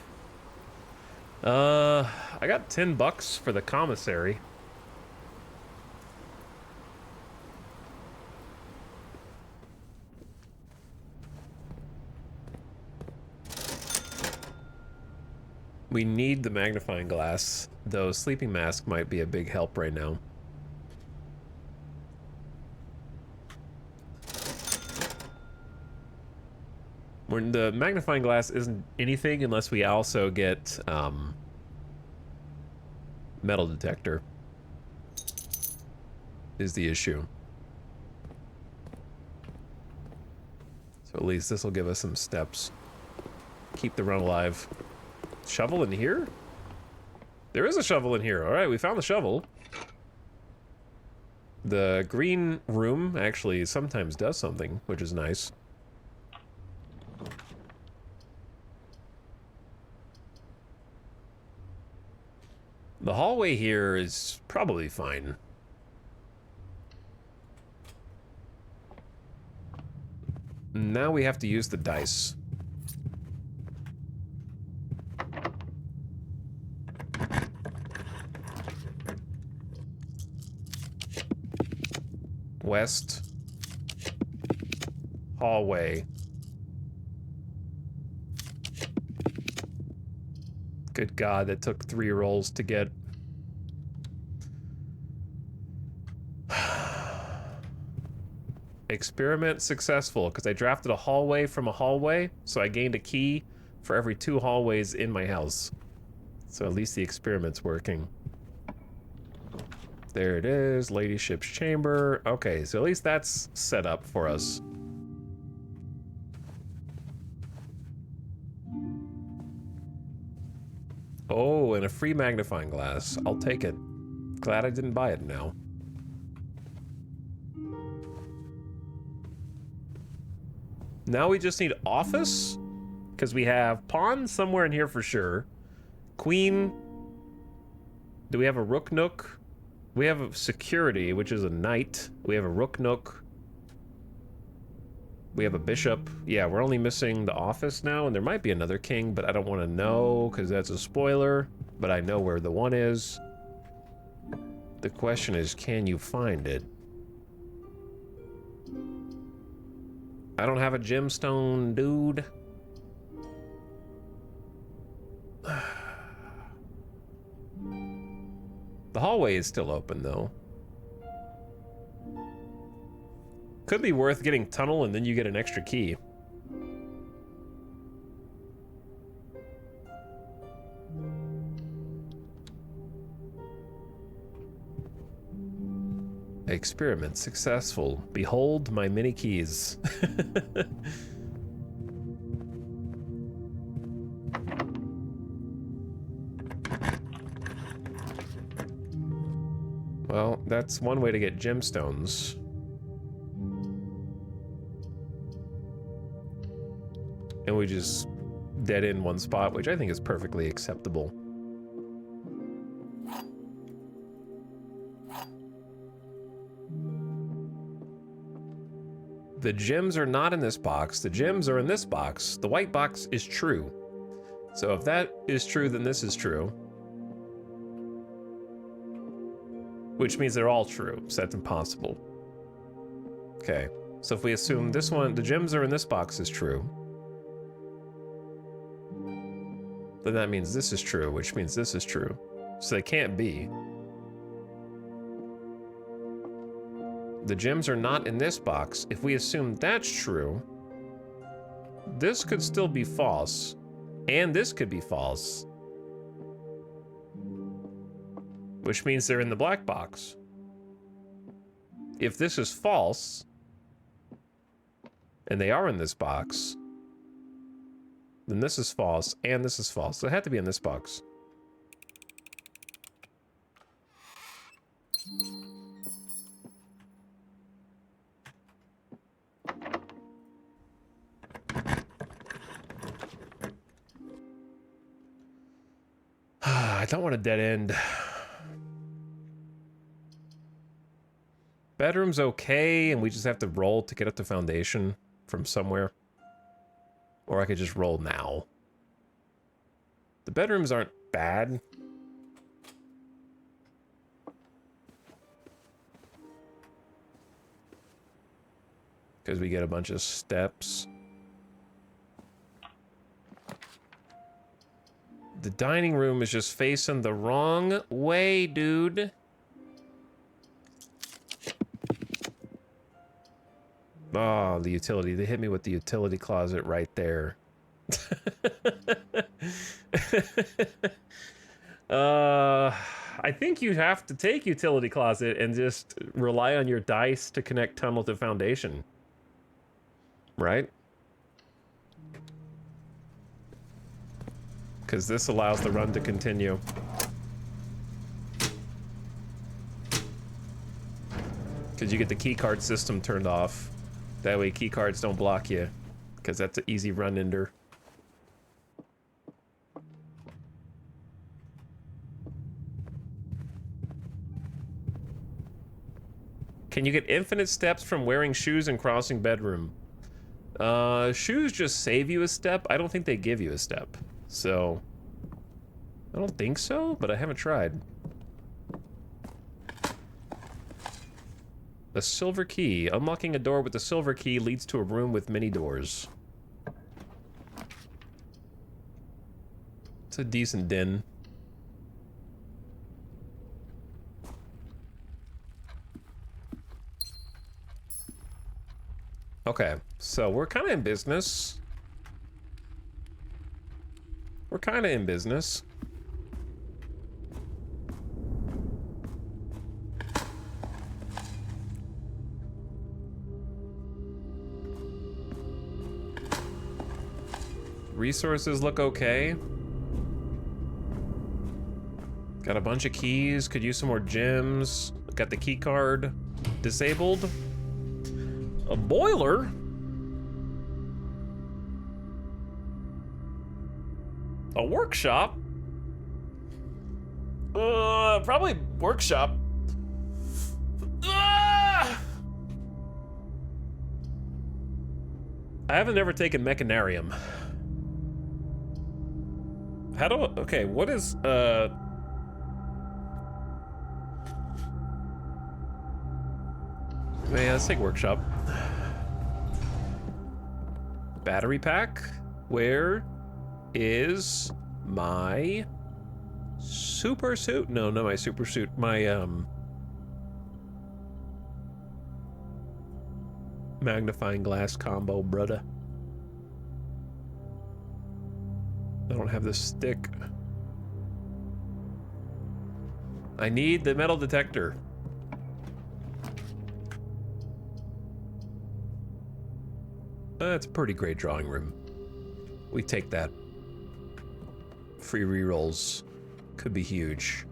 I got $10 for the commissary. We need the magnifying glass, though sleeping mask might be a big help right now. When the magnifying glass isn't anything unless we also get metal detector is the issue. So at least this will give us some steps. Keep the run alive. Shovel in here? There is a shovel in here. All right, we found the shovel. The green room actually sometimes does something, which is nice. The hallway here is probably fine. Now we have to use the dice. West. Hallway. Good God, that took 3 rolls to get. Experiment successful, because I drafted a hallway from a hallway, so I gained a key for every 2 hallways in my house. So at least the experiment's working. There it is, Ladyship's chamber. Okay, so at least that's set up for us. Oh, and a free magnifying glass. I'll take it. Glad I didn't buy it now. Now we just need office, because we have pawn somewhere in here for sure. Queen. Do we have a rook nook? We have a security, which is a knight. We have a rook nook. We have a bishop. Yeah, we're only missing the office now, and there might be another king, but I don't want to know, because that's a spoiler. But I know where the one is. The question is, can you find it? I don't have a gemstone, dude. The hallway is still open, though. Could be worth getting tunnel, and then you get an extra key. Experiment successful. Behold my mini keys. Well, that's one way to get gemstones. And we just dead end one spot, which I think is perfectly acceptable. The gems are not in this box. The gems are in this box. The white box is true. So if that is true, then this is true. Which means they're all true, so that's impossible. Okay, so if we assume this one, the gems are in this box is true. then that means this is true, which means this is true. So they can't be. The gems are not in this box. If we assume that's true, this could still be false, and this could be false, which means they're in the black box. If this is false, and they are in this box, then this is false, and this is false. So it had to be in this box. I don't want a dead end. Bedroom's okay, and we just have to roll to get up to foundation from somewhere. Or I could just roll now. The bedrooms aren't bad. Because we get a bunch of steps. The dining room is just facing the wrong way, dude. Oh, the utility. They hit me with the utility closet right there. I think you have to take utility closet and just rely on your dice to connect tunnel to foundation. Right? Because this allows the run to continue. Because you get the keycard system turned off. That way keycards don't block you. Because that's an easy run ender. Can you get infinite steps from wearing shoes and crossing bedroom? Shoes just save you a step. I don't think they give you a step. So, I don't think so, but I haven't tried. A silver key. Unlocking a door with a silver key leads to a room with many doors. It's a decent den. Okay, so we're kind of in business. We're kind of in business. Resources look okay. Got a bunch of keys. Could use some more gems. Got the key card disabled. A boiler? A workshop? Probably workshop. I haven't ever taken Mechanarium. How do I, okay, what is, yeah, let's take workshop. Battery pack? Where is my super suit? No, not my super suit. My, magnifying glass combo, brother. I don't have the stick. I need the metal detector. That's a pretty great drawing room. We take that. Free rerolls could be huge.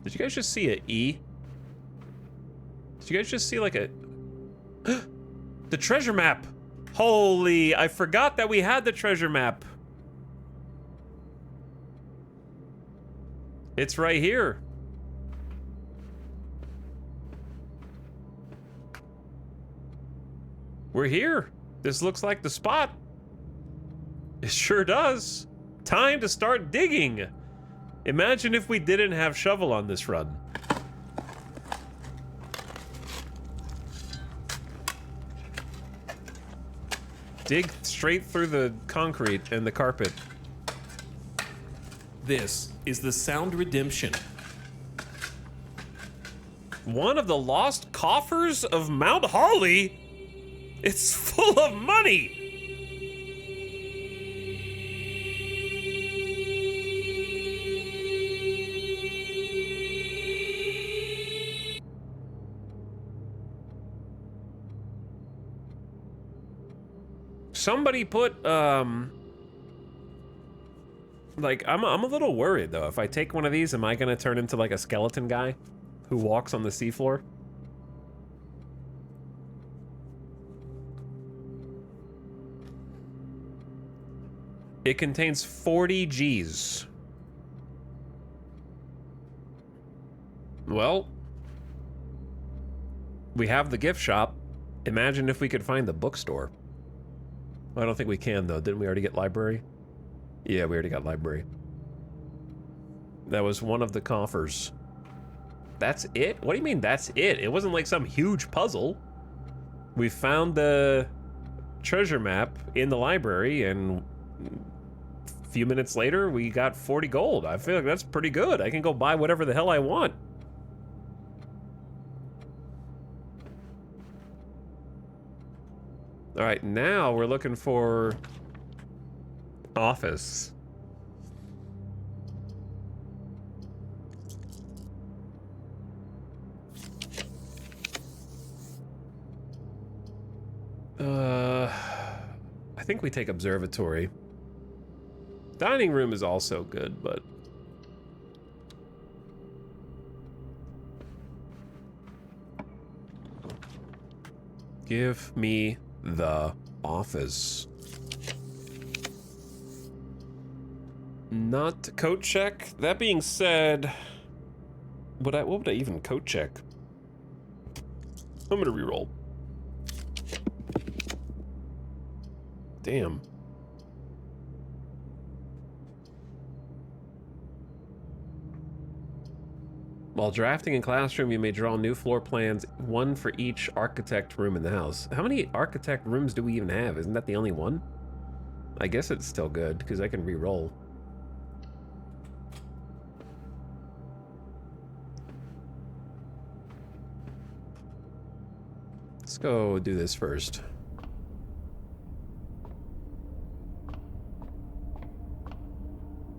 Did you guys just see an E? Did you guys just see like a... The treasure map! Holy, I forgot that we had the treasure map. It's right here. We're here. This looks like the spot. It sure does. Time to start digging. Imagine if we didn't have shovel on this run. dig straight through the concrete and the carpet. This is the Sound Redemption. One of the lost coffers of Mount Holly? It's full of money! Somebody put, like, I'm a little worried, though. If I take one of these, am I gonna turn into, like, a skeleton guy who walks on the seafloor? It contains 40 Gs. Well, we have the gift shop. Imagine if we could find the bookstore. I don't think we can, though. Didn't we already get library? Yeah, we already got library. That was one of the coffers. That's it? What do you mean that's it? It wasn't like some huge puzzle. We found the treasure map in the library, and a few minutes later, we got 40 gold. I feel like that's pretty good. I can go buy whatever the hell I want. All right, now we're looking for office. I think we take observatory. Dining room is also good, but give me the office. Not coat check. That being said, what would I even coat check? I'm gonna reroll. Damn. While drafting in classroom, you may draw new floor plans, one for each architect room in the house. How many architect rooms do we even have? Isn't that the only one? I guess it's still good, because I can re-roll. Let's go do this first.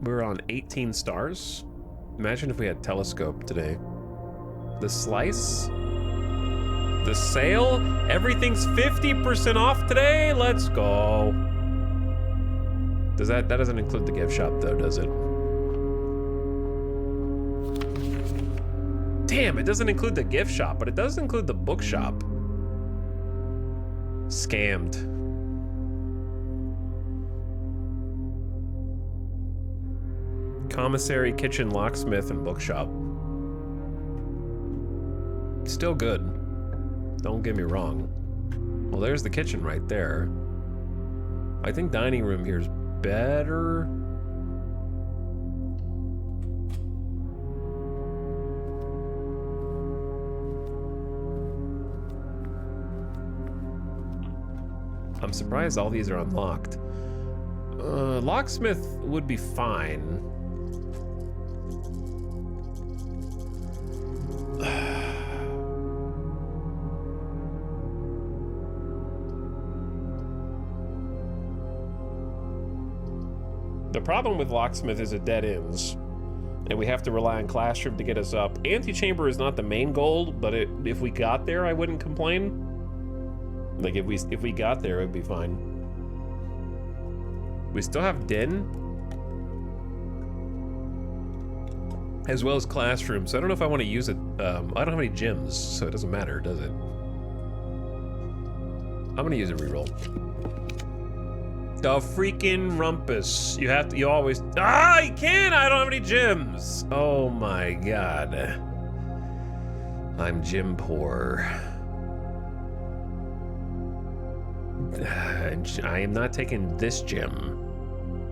We're on 18 stars. Imagine if we had telescope today. The slice? The sale? Everything's 50% off today? Let's go. Does that doesn't include the gift shop though, does it? Damn, it doesn't include the gift shop, but it does include the bookshop. Scammed. Commissary, kitchen, locksmith, and bookshop. Still good. Don't get me wrong. Well, there's the kitchen right there. I think dining room here is better. I'm surprised all these are unlocked. Locksmith would be fine. The problem with locksmith is it dead ends, and we have to rely on classroom to get us up. Antechamber is not the main goal, but if we got there, I wouldn't complain. Like if we got there, it would be fine. We still have den, as well as classroom. So I don't know if I want to use it. I don't have any gyms, so it doesn't matter, does it? I'm gonna use a reroll. The freaking rumpus. You always, you can't, I don't have any gyms. Oh my God. I'm gym poor. I am not taking this gym.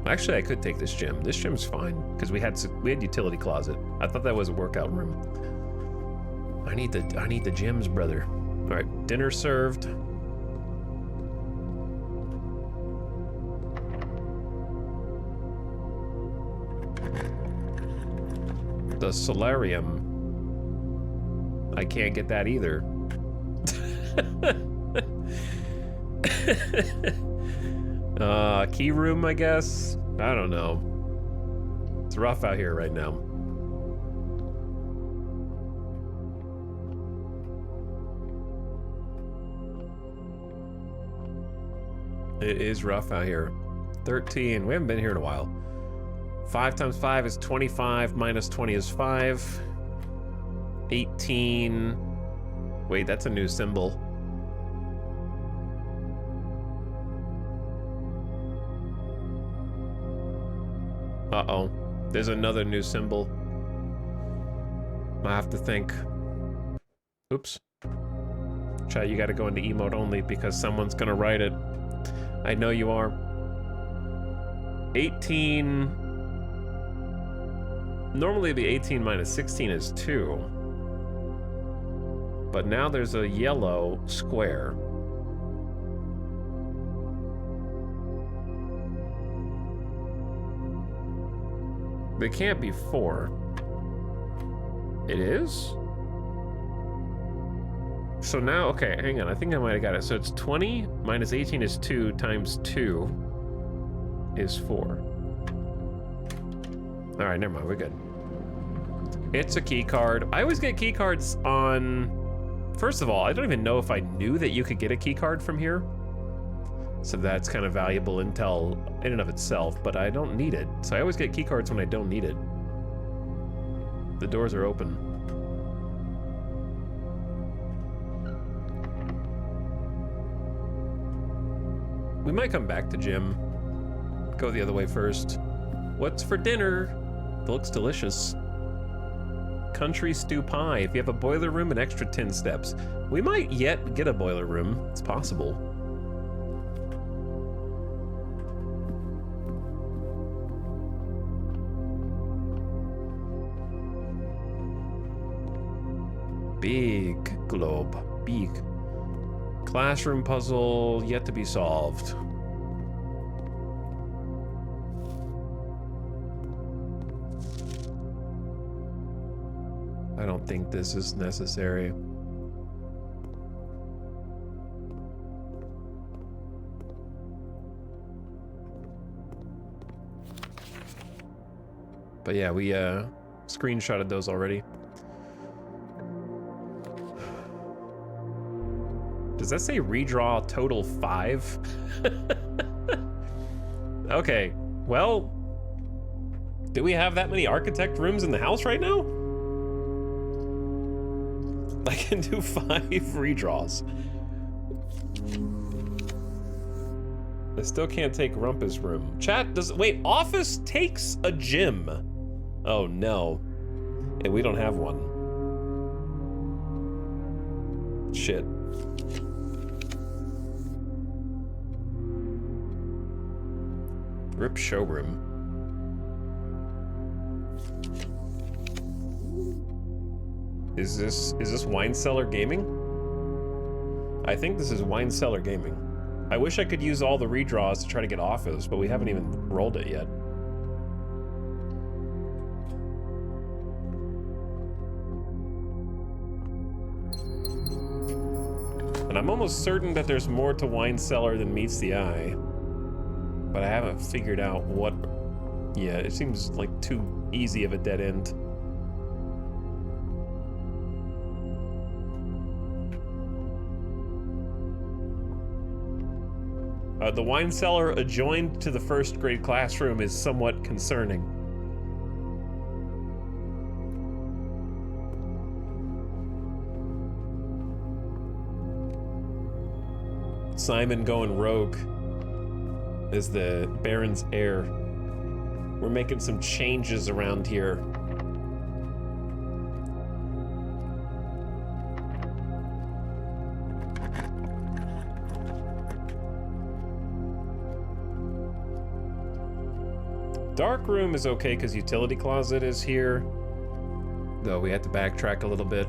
Actually, I could take this gym. This gym's fine, because we had utility closet. I thought that was a workout room. I need the gyms, brother. All right, dinner served. The solarium. I can't get that either. Key room, I guess? I don't know. It's rough out here right now. It is rough out here. 13. We haven't been here in a while. 5 times 5 is 25. Minus 20 is 5. 18. Wait, that's a new symbol. Uh-oh. There's another new symbol. I have to think. Oops. Chat, you gotta go into emote only because someone's gonna write it. I know you are. 18. Normally it'd be 18 minus 16 is 2. But now there's a yellow square. They can't be 4. It is? So now, okay, hang on. I think I might have got it. So it's 20 minus 18 is 2 times 2 is 4. All right, never mind. We're good. It's a key card. I always get key cards on... First of all, I don't even know if I knew that you could get a key card from here. So that's kind of valuable intel in and of itself, but I don't need it. So I always get key cards when I don't need it. The doors are open. We might come back to gym. Go the other way first. What's for dinner? It looks delicious. Country stew pie. If you have a boiler room and extra 10 steps. We might yet get a boiler room. It's possible. Big globe. Big. Classroom puzzle yet to be solved. I don't think this is necessary. But yeah, we screenshotted those already. Does that say redraw total 5? Okay, well, do we have that many architect rooms in the house right now? I can do 5 redraws. I still can't take Rumpus room. Chat, wait, office takes a gym. Oh no. And we don't have one. Shit. Rip showroom. Is this Wine Cellar Gaming? I think this is Wine Cellar Gaming. I wish I could use all the redraws to try to get office, but we haven't even rolled it yet. And I'm almost certain that there's more to Wine Cellar than meets the eye. But I haven't figured out what... Yeah, it seems like too easy of a dead end. The wine cellar adjoined to the first grade classroom is somewhat concerning. Simon going rogue as the Baron's heir. We're making some changes around here. Dark room is okay because utility closet is here. Though we had to backtrack a little bit.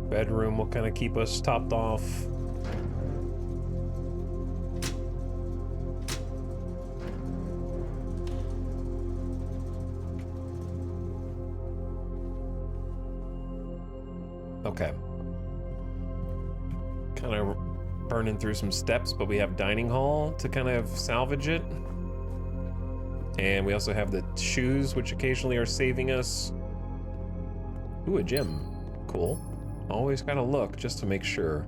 Bedroom will kind of keep us topped off. Okay. Kind of burning through some steps, but we have dining hall to kind of salvage it. And we also have the shoes, which occasionally are saving us. Ooh, a gym. Cool. Always gotta look just to make sure.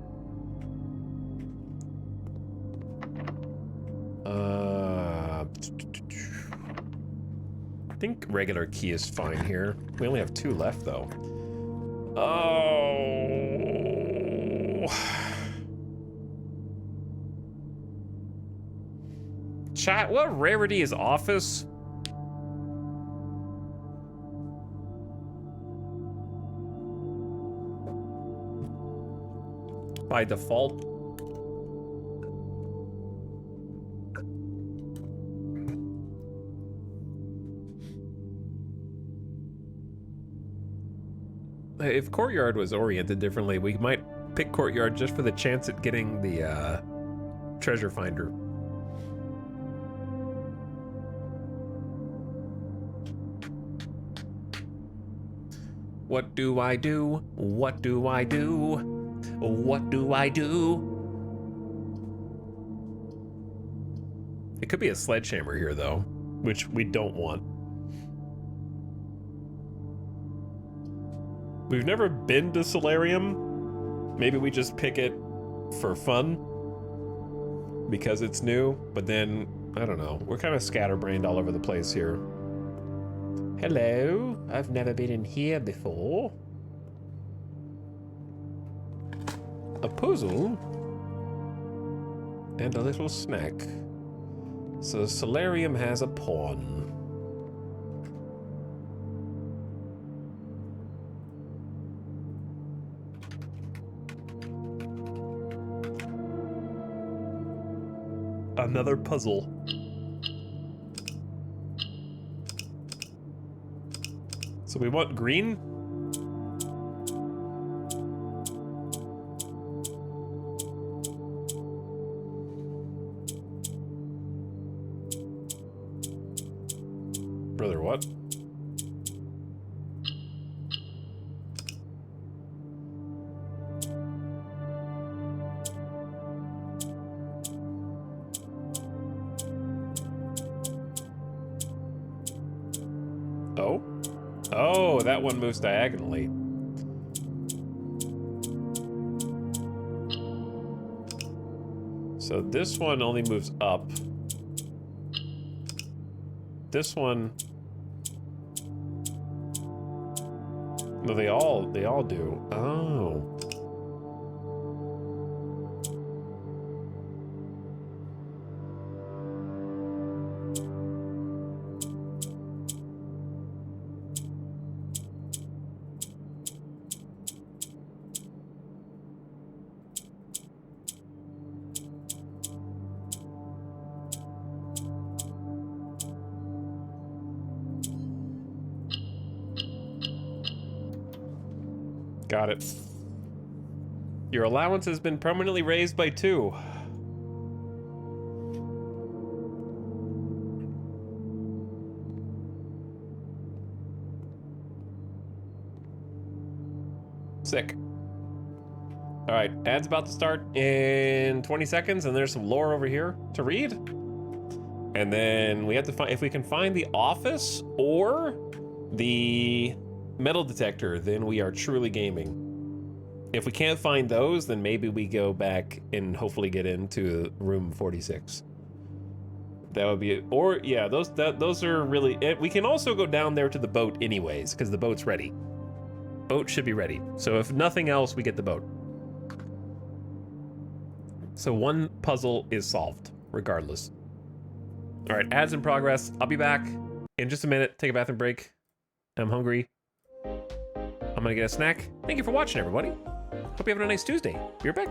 I think regular key is fine here. We only have 2 left, though. Oh. Chat, what rarity is office? By default. If Courtyard was oriented differently, we might pick Courtyard just for the chance at getting the treasure finder. What do I do? What do I do? What do I do? It could be a sledgehammer here, though, which we don't want. We've never been to Solarium. Maybe we just pick it for fun because it's new, but then, I don't know. We're kind of scatterbrained all over the place here. Hello, I've never been in here before. A puzzle and a little snack. So Solarium has a pawn. Another puzzle. So we want green? Brother, what? Oh? Oh, that one moves diagonally. So this one only moves up. This one... No, they all do. Oh. Got it. Your allowance has been permanently raised by 2. Sick. All right, ad's about to start in 20 seconds, and there's some lore over here to read. And then we have to find, if we can find the office or the metal detector, then we are truly gaming. If we can't find those, then maybe we go back and hopefully get into room 46. That would be it. Or yeah, those are really it. We can also go down there to the boat anyways, because the boat's ready. Boat should be ready. So if nothing else, we get the boat. So one puzzle is solved, regardless. All right, ads in progress. I'll be back in just a minute. Take a bathroom break. I'm hungry. I'm gonna get a snack. Thank you for watching, everybody. Hope you're having a nice Tuesday. Be right back.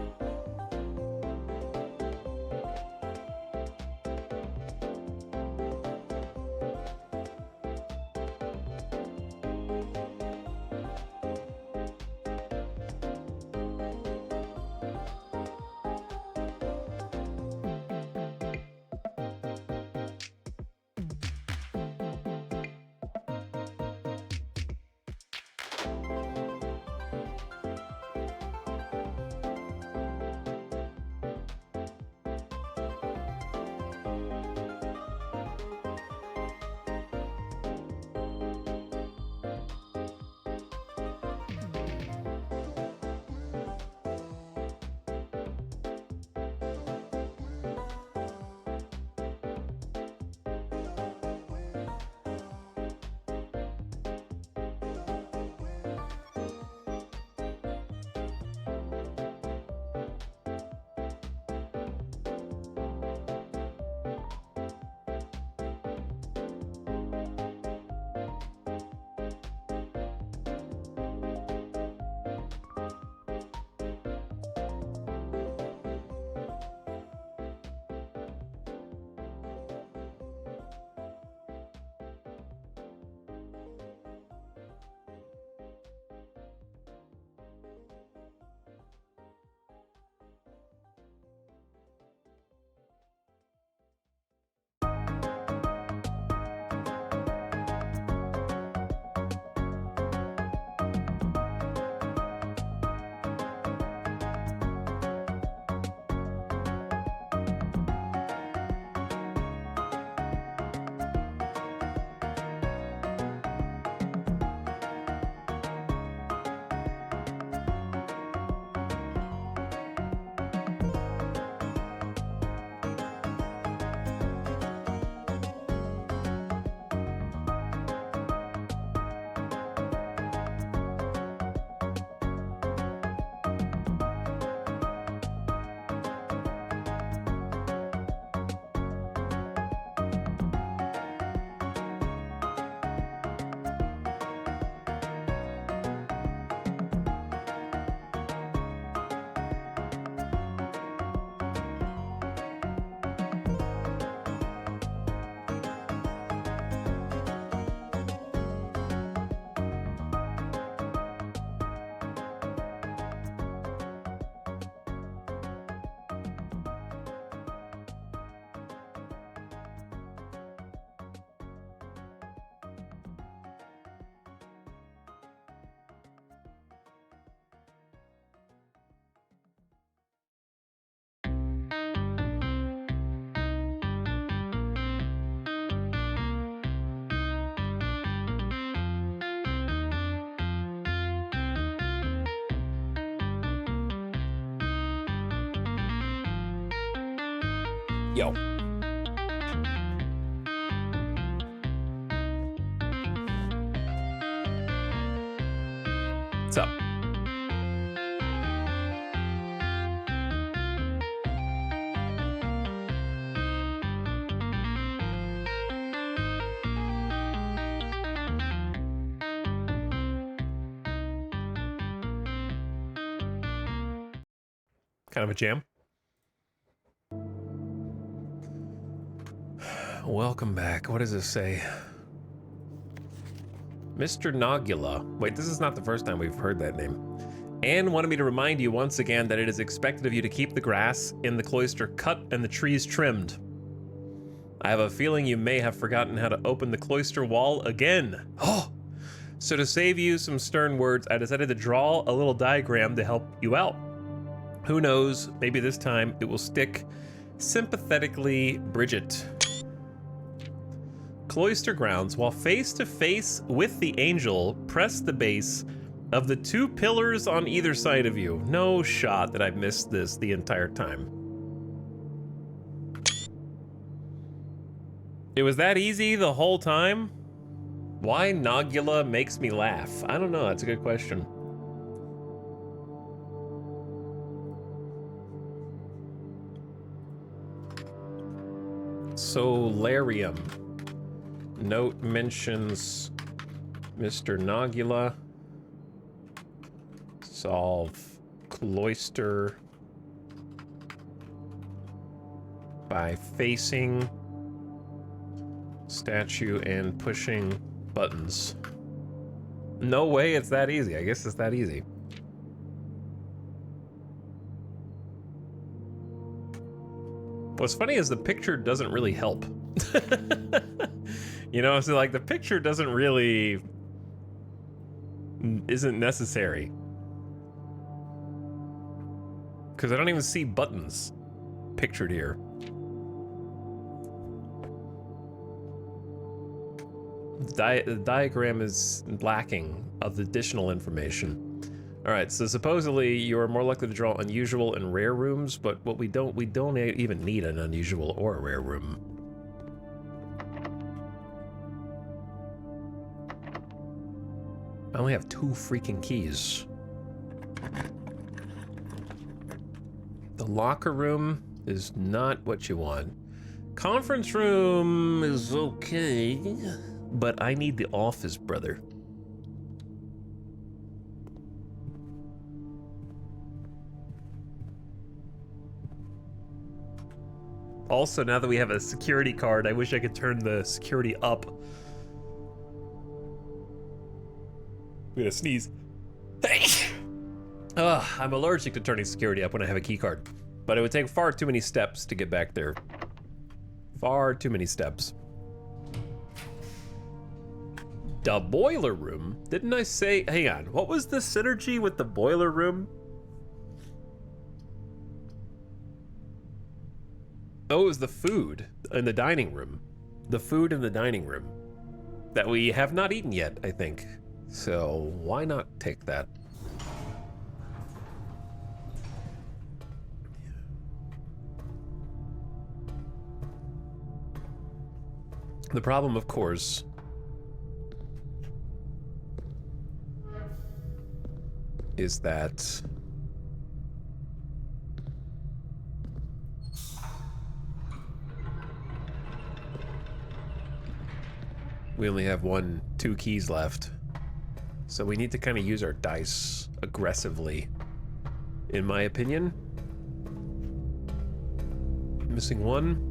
Yo. What's up? Kind of a jam. Welcome back. What does this say? Mr. Nogula. Wait, this is not the first time we've heard that name. Anne wanted me to remind you once again that it is expected of you to keep the grass in the cloister cut and the trees trimmed. I have a feeling you may have forgotten how to open the cloister wall again. Oh! So to save you some stern words, I decided to draw a little diagram to help you out. Who knows, maybe this time it will stick. Sympathetically, Bridget. Cloister grounds, while face to face with the angel, press the base of the 2 pillars on either side of you. No shot that I've missed this the entire time. It was that easy the whole time? Why Nogula makes me laugh? I don't know, that's a good question. Solarium. Note mentions Mr. Nogula. Solve cloister by facing statue and pushing buttons. No way it's that easy. I guess it's that easy. What's funny is the picture doesn't really help. You know, so like the picture doesn't really... isn't necessary. Because I don't even see buttons pictured here. The diagram is lacking of additional information. All right, so supposedly you're more likely to draw unusual and rare rooms, but what we don't even need an unusual or a rare room. I only have 2 freaking keys. The locker room is not what you want. Conference room is okay, but I need the office, brother. Also, now that we have a security card, I wish I could turn the security up. I'm gonna sneeze. I'm allergic to turning security up when I have a key card, but it would take far too many steps to get back there. Far too many steps. The boiler room? Didn't I say, hang on, what was the synergy with the boiler room? Oh, it was the food in the dining room. The food in the dining room that we have not eaten yet, I think. So why not take that? The problem, of course, is that we only have 2 keys left. So we need to kind of use our dice aggressively, in my opinion. Missing 1.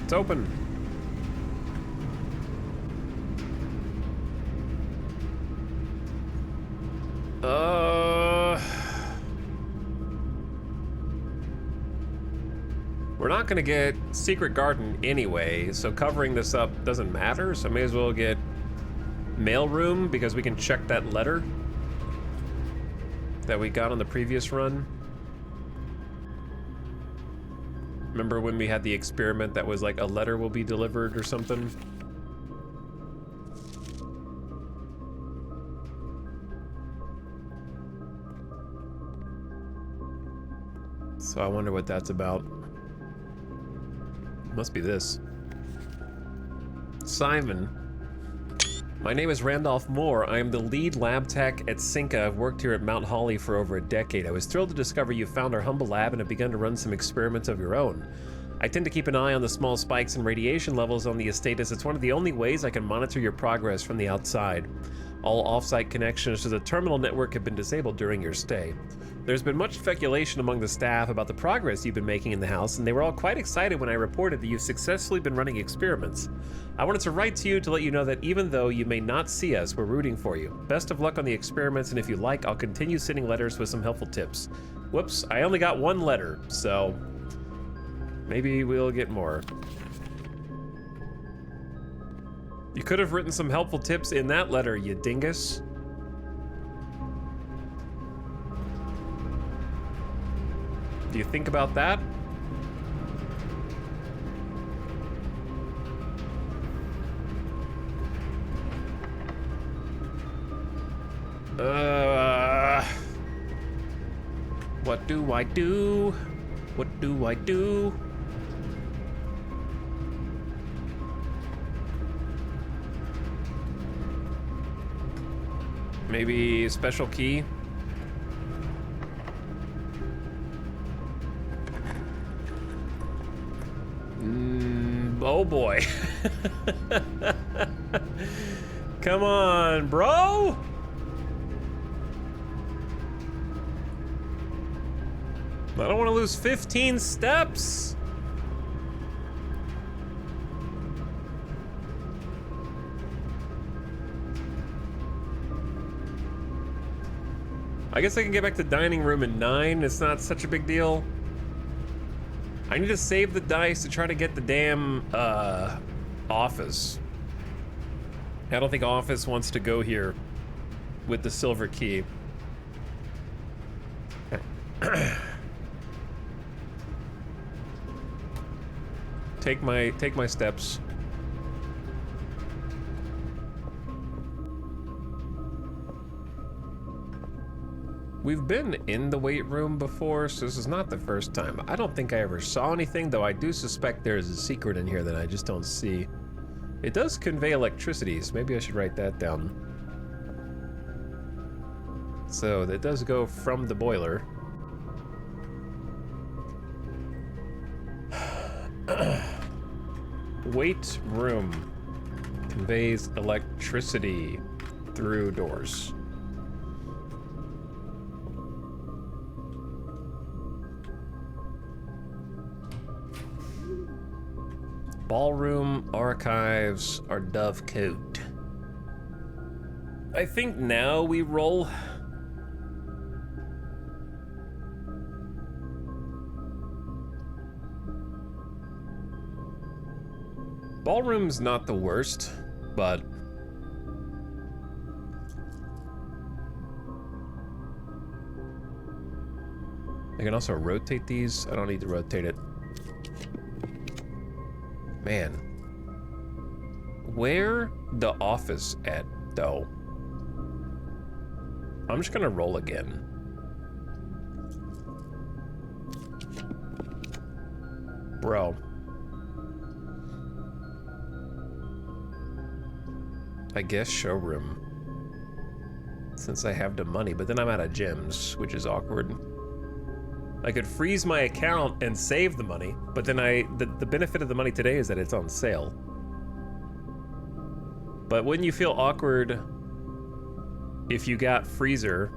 It's open. We're not gonna get Secret Garden anyway, so covering this up doesn't matter, so I may as well get mailroom because we can check that letter that we got on the previous run. Remember when we had the experiment that was like a letter will be delivered or something? So I wonder what that's about. Must be this. Simon. My name is Randolph Moore. I am the lead lab tech at Cinca. I've worked here at Mount Holly for over a decade. I was thrilled to discover you found our humble lab and have begun to run some experiments of your own. I tend to keep an eye on the small spikes in radiation levels on the estate, as it's one of the only ways I can monitor your progress from the outside. All off-site connections to the terminal network have been disabled during your stay. There's been much speculation among the staff about the progress you've been making in the house, and they were all quite excited when I reported that you've successfully been running experiments. I wanted to write to you to let you know that even though you may not see us, we're rooting for you. Best of luck on the experiments, and if you like, I'll continue sending letters with some helpful tips. Whoops, I only got one letter, so maybe we'll get more. You could have written some helpful tips in that letter, you dingus. Do you think about that? What do I do? What do I do? Maybe special key? Oh boy. Come on, bro. I don't want to lose 15 steps. I guess I can get back to dining room in 9. It's not such a big deal. I need to save the dice to try to get the damn office. I don't think office wants to go here with the silver key. Take my steps. We've been in the weight room before, so this is not the first time. I don't think I ever saw anything, though I do suspect there's a secret in here that I just don't see. It does convey electricity, so maybe I should write that down. So that does go from the boiler. Weight room conveys electricity through doors. Ballroom archives are Dovecote. I think now we roll. Ballroom's not the worst, but I can also rotate these. I don't need to rotate it. Man, where the office at though? I'm just gonna roll again. Bro. I guess showroom. Since I have the money, but then I'm out of gems, which is awkward. I could freeze my account and save the money, but then the benefit of the money today is that it's on sale. But wouldn't you feel awkward if you got freezer,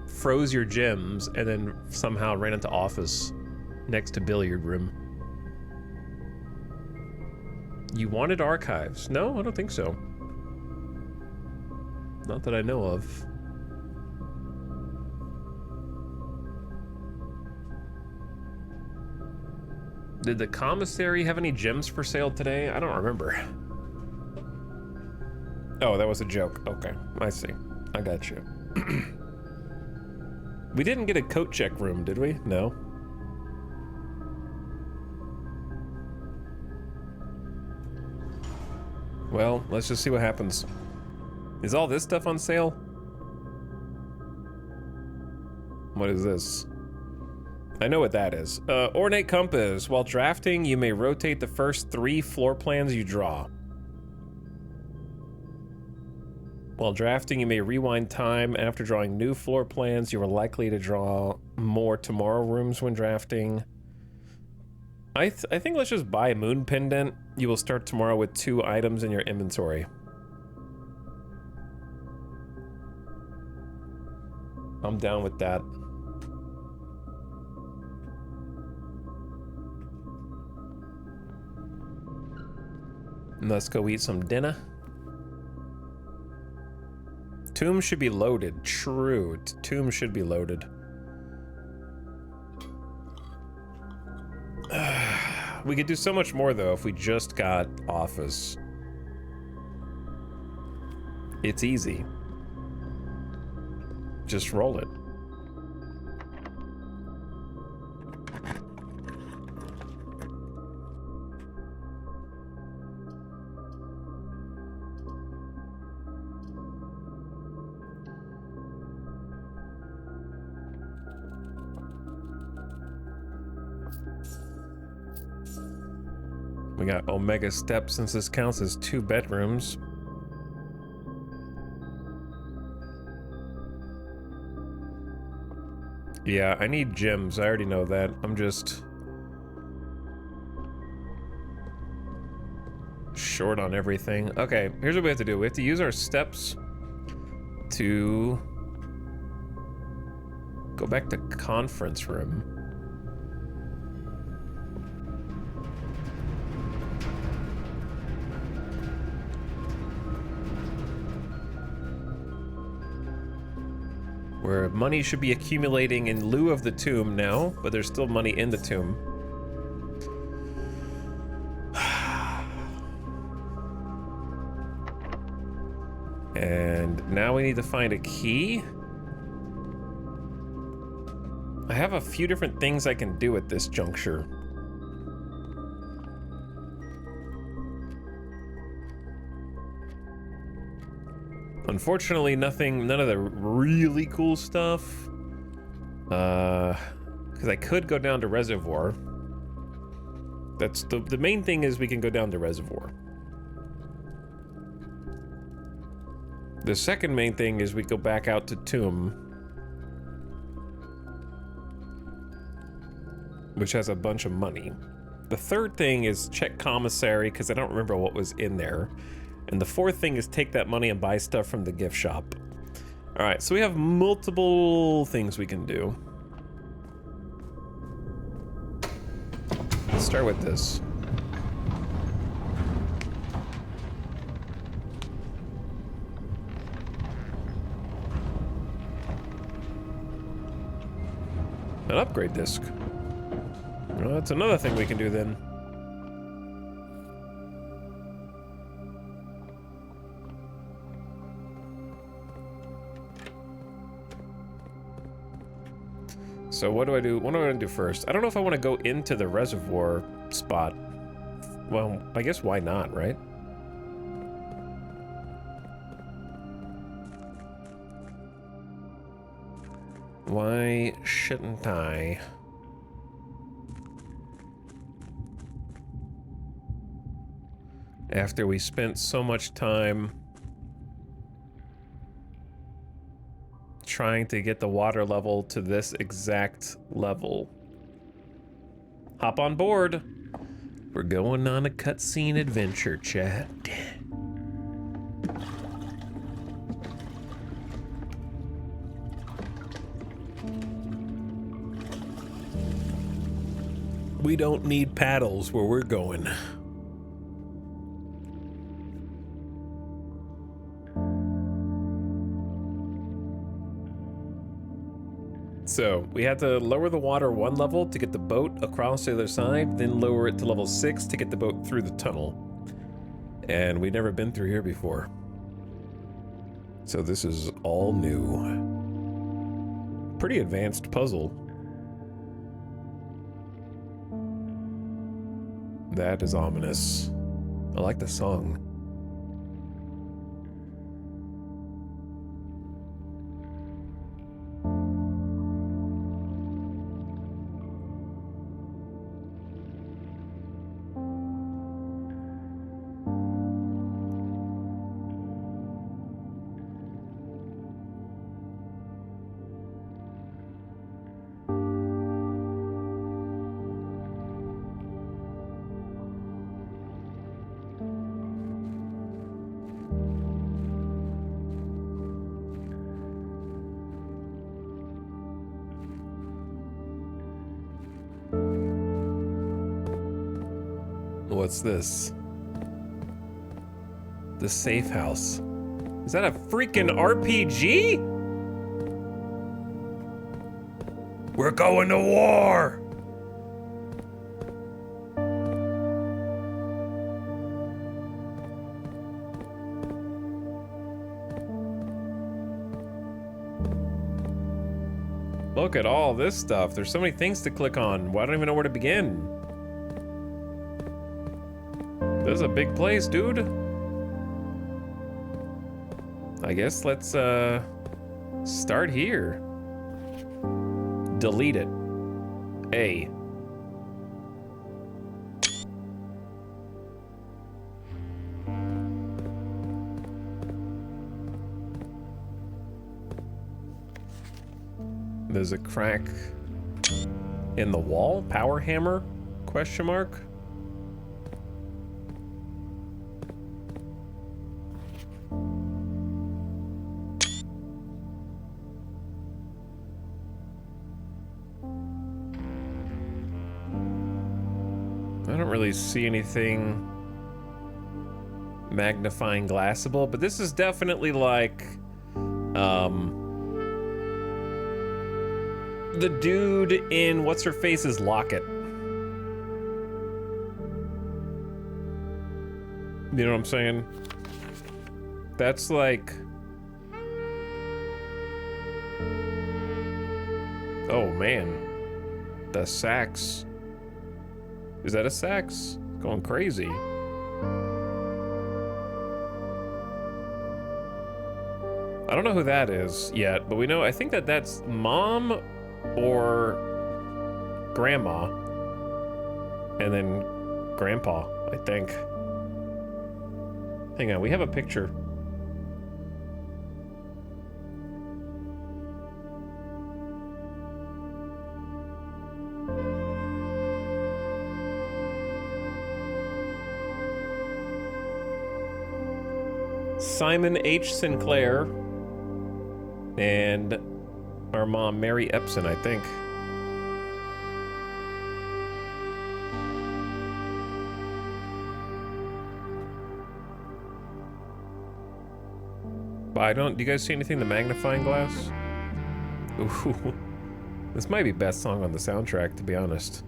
froze your gems, and then somehow ran into office next to billiard room? You wanted archives? No, I don't think so. Not that I know of. Did the commissary have any gems for sale today? I don't remember. Oh, that was a joke. Okay, I see. I got you. We didn't get a coat check room, did we? No. Well, let's just see what happens. Is all this stuff on sale? What is this? I know what that is. Ornate compass. While drafting, you may rotate the first 3 floor plans you draw. While drafting, you may rewind time. After drawing new floor plans, you are likely to draw more tomorrow rooms when drafting. I think let's just buy a moon pendant. You will start tomorrow with 2 items in your inventory. I'm down with that. Let's go eat some dinner. Tomb should be loaded. True. Tomb should be loaded. We could do so much more, though, if we just got office. It's easy. Just roll it. We got Omega steps since this counts as 2 bedrooms. Yeah, I need gems. I already know that. I'm just short on everything. Okay, here's what we have to do. We have to use our steps to go back to conference room. Where money should be accumulating in lieu of the tomb now, but there's still money in the tomb. And now we need to find a key. I have a few different things I can do at this juncture. Unfortunately, none of the really cool stuff. Because I could go down to Reservoir. That's the main thing is we can go down to Reservoir. The second main thing is we go back out to Tomb, which has a bunch of money. The third thing is check commissary, because I don't remember what was in there. And the fourth thing is take that money and buy stuff from the gift shop. All right, so we have multiple things we can do. Let's start with this. An upgrade disc. Well, that's another thing we can do then. So what do I do? What do I want to do first? I don't know if I want to go into the reservoir spot. Well, I guess why not, right? Why shouldn't I? After we spent so much time trying to get the water level to this exact level. Hop on board. We're going on a cutscene adventure, chat. We don't need paddles where we're going. So, we had to lower the water 1 level to get the boat across the other side, then lower it to level 6 to get the boat through the tunnel. And we'd never been through here before. So this is all new. Pretty advanced puzzle. That is ominous. I like the song. What's this? The safe house. Is that a freaking RPG? We're going to war! Look at all this stuff. There's so many things to click on. Well, I don't even know where to begin. This is a big place, dude. I guess let's start here. Delete it. A. There's a crack in the wall. Power hammer? Question mark. I don't really see anything magnifying glassable, but this is definitely like the dude in what's-her-face's locket. You know what I'm saying? That's like... Oh man. The sax. Is that a sax? Going crazy. I don't know who that is yet, but we know, I think that that's mom or grandma, and then grandpa, I think. Hang on, we have a picture. Simon H. Sinclair and our mom, Mary Epson, I think. But do you guys see anything in the magnifying glass? Ooh, this might be best song on the soundtrack, to be honest.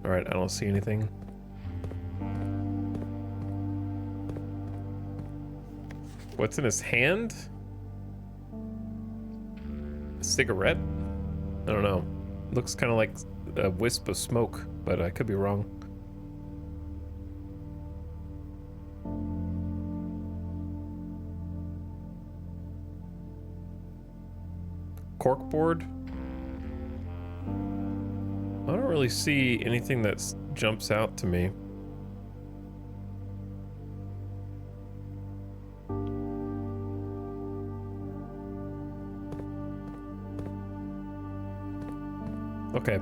All right, I don't see anything. What's in his hand? A cigarette? I don't know. Looks kind of like a wisp of smoke, but I could be wrong. Corkboard? I don't really see anything that jumps out to me. Okay.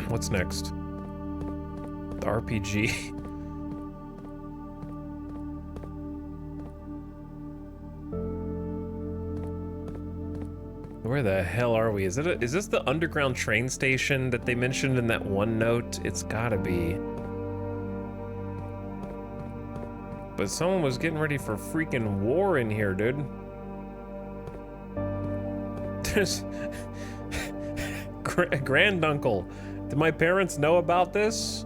What's next? The RPG. Where the hell are we? Is this the underground train station that they mentioned in that one note? It's gotta be. But someone was getting ready for freaking war in here, dude. There's granduncle. Did my parents know about this?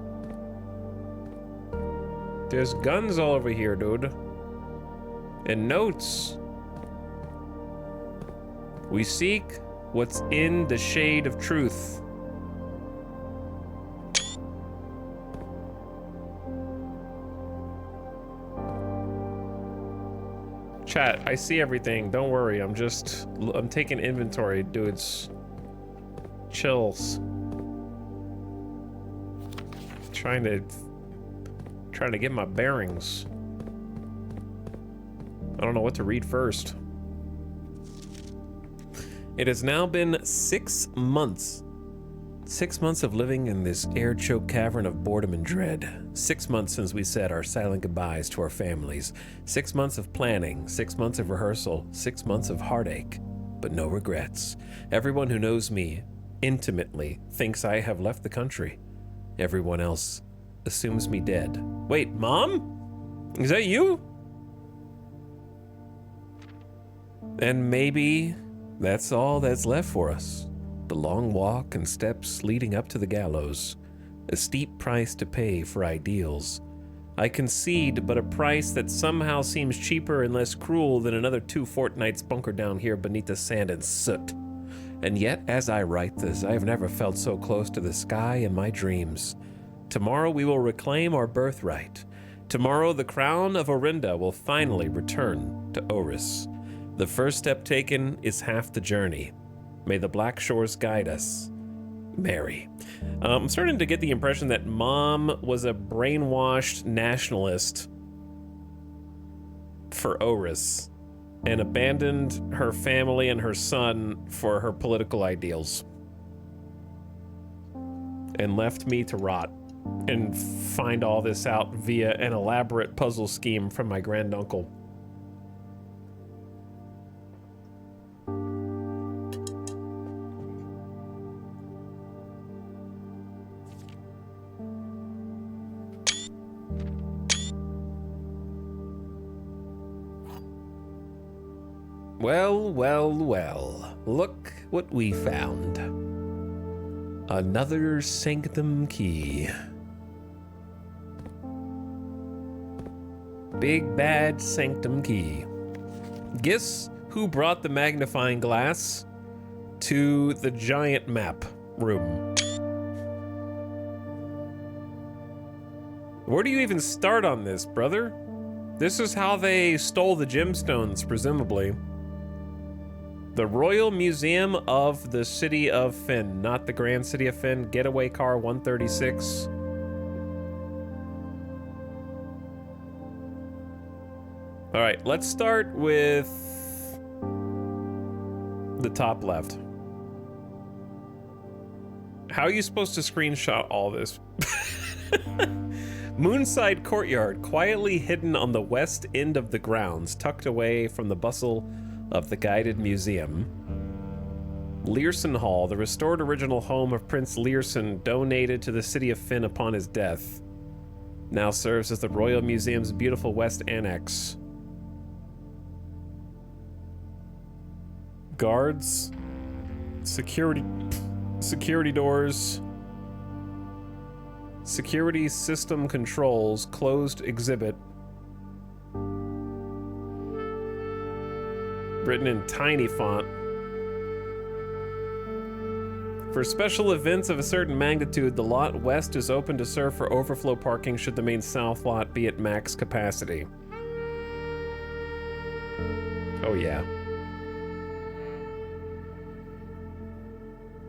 There's guns all over here, dude. And notes. We seek what's in the shade of truth. Chat, I see everything. Don't worry. I'm taking inventory, dudes. Chills. Trying to get my bearings. I don't know what to read first. It has now been 6 months 6 months of living in this air-choked cavern of boredom and dread. 6 months since we said our silent goodbyes to our families. 6 months of planning, 6 months of rehearsal, 6 months of heartache, but no regrets. Everyone who knows me intimately thinks I have left the country. Everyone else assumes me dead. Wait, Mom? Is that you? And maybe that's all that's left for us. The long walk and steps leading up to the gallows. A steep price to pay for ideals. I concede, but a price that somehow seems cheaper and less cruel than another 2 fortnights bunkered down here beneath the sand and soot. And yet, as I write this, I have never felt so close to the sky in my dreams. Tomorrow we will reclaim our birthright. Tomorrow the crown of Orinda will finally return to Oris. The first step taken is half the journey. May the Black Shores guide us. Mary. I'm starting to get the impression that Mom was a brainwashed nationalist for Oris and abandoned her family and her son for her political ideals and left me to rot and find all this out via an elaborate puzzle scheme from my granduncle. Well, well, well. Look what we found. Another sanctum key. Big bad sanctum key. Guess who brought the magnifying glass to the giant map room? Where do you even start on this, brother? This is how they stole the gemstones, presumably. The Royal Museum of the City of Fynn, not the Grand City of Fynn. Getaway car 136. All right, let's start with the top left. How are you supposed to screenshot all this? Moonside Courtyard, quietly hidden on the west end of the grounds, tucked away from the bustle of the guided museum. Learson Hall, the restored original home of Prince Learson, donated to the city of Fynn upon his death, now serves as the Royal Museum's beautiful West Annex. Guards, security doors, security system controls, closed exhibit. Written in tiny font. For special events of a certain magnitude, the lot west is open to serve for overflow parking should the main south lot be at max capacity. Oh yeah.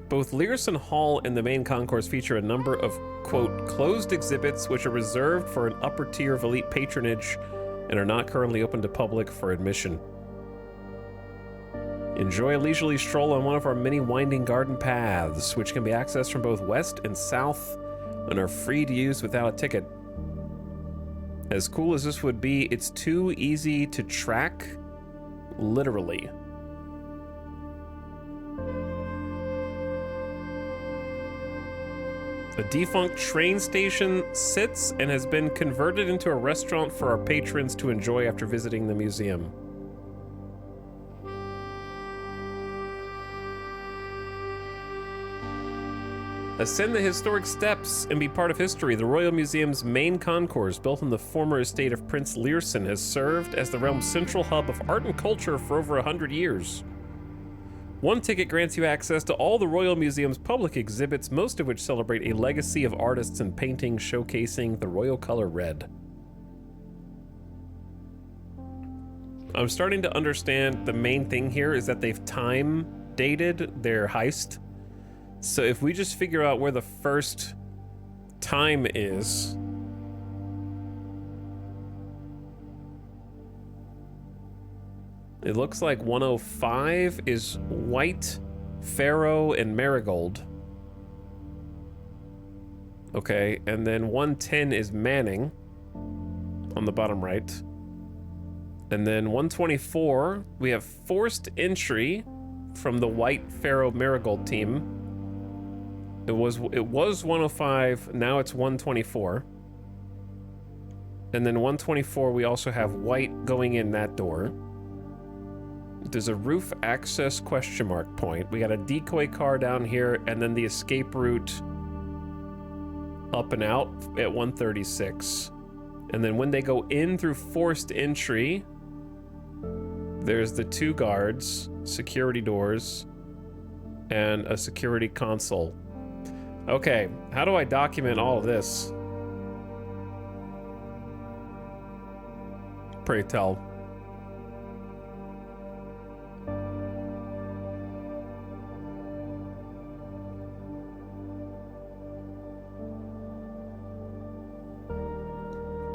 Both Learson Hall and the main concourse feature a number of, quote, closed exhibits which are reserved for an upper tier of elite patronage and are not currently open to public for admission. Enjoy a leisurely stroll on one of our many winding garden paths, which can be accessed from both west and south and are free to use without a ticket. As cool as this would be, it's too easy to track, literally. A defunct train station sits and has been converted into a restaurant for our patrons to enjoy after visiting the museum. Ascend the historic steps and be part of history. The Royal Museum's main concourse, built on the former estate of Prince Learson, has served as the realm's central hub of art and culture for over 100 years. One ticket grants you access to all the Royal Museum's public exhibits, most of which celebrate a legacy of artists and painting showcasing the royal color red. I'm starting to understand the main thing here is that they've time dated their heist. So if we just figure out where the first time is, it looks like 105 is White, Pharaoh, and Marigold. Okay, and then 110 is Manning on the bottom right. And then 124, we have forced entry from the White Pharaoh Marigold team. It was 105, now it's 124. And then 124, we also have white going in that door. There's a roof access question mark point. We got a decoy car down here, and then the escape route up and out at 136. And then when they go in through forced entry, there's the 2 guards, security doors, and a security console. Okay, how do I document all of this? Pray tell.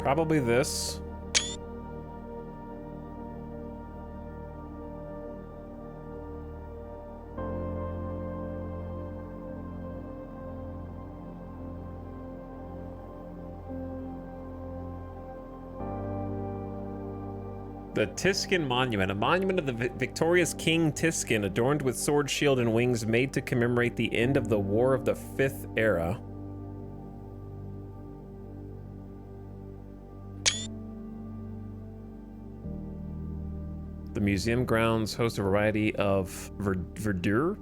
Probably this. The Tiskin Monument, a monument of the victorious King Tiskin, adorned with sword, shield, and wings, made to commemorate the end of the War of the Fifth Era. The museum grounds host a variety of verdure.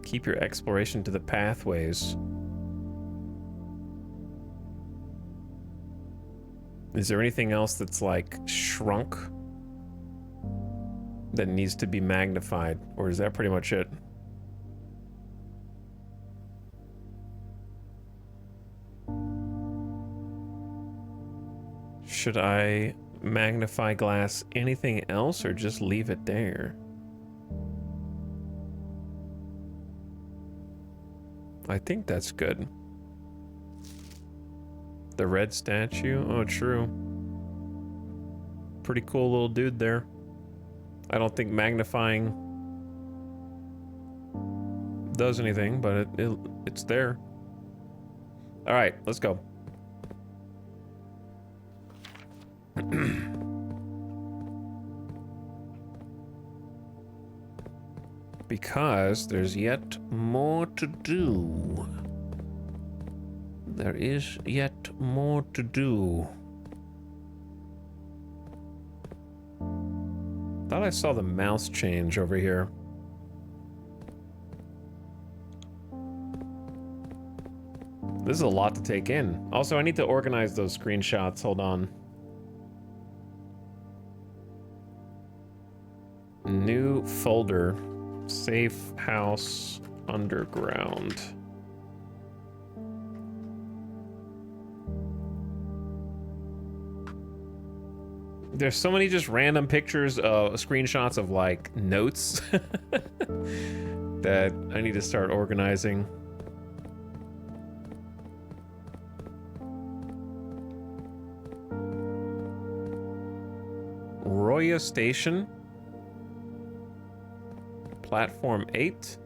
Keep your exploration to the pathways. Is there anything else that's like shrunk that needs to be magnified, or is that pretty much it? Should I magnify glass anything else or just leave it there? I think that's good. The red statue? Oh, true. Pretty cool little dude there. I don't think magnifying does anything, but it's there. All right, let's go. Because there's yet more to do. There is yet more to do. Thought I saw the mouse change over here. This is a lot to take in. Also, I need to organize those screenshots. Hold on. New folder. Safe House Underground. There's so many just random pictures, screenshots of like notes that I need to start organizing. Roya Station. Platform 8.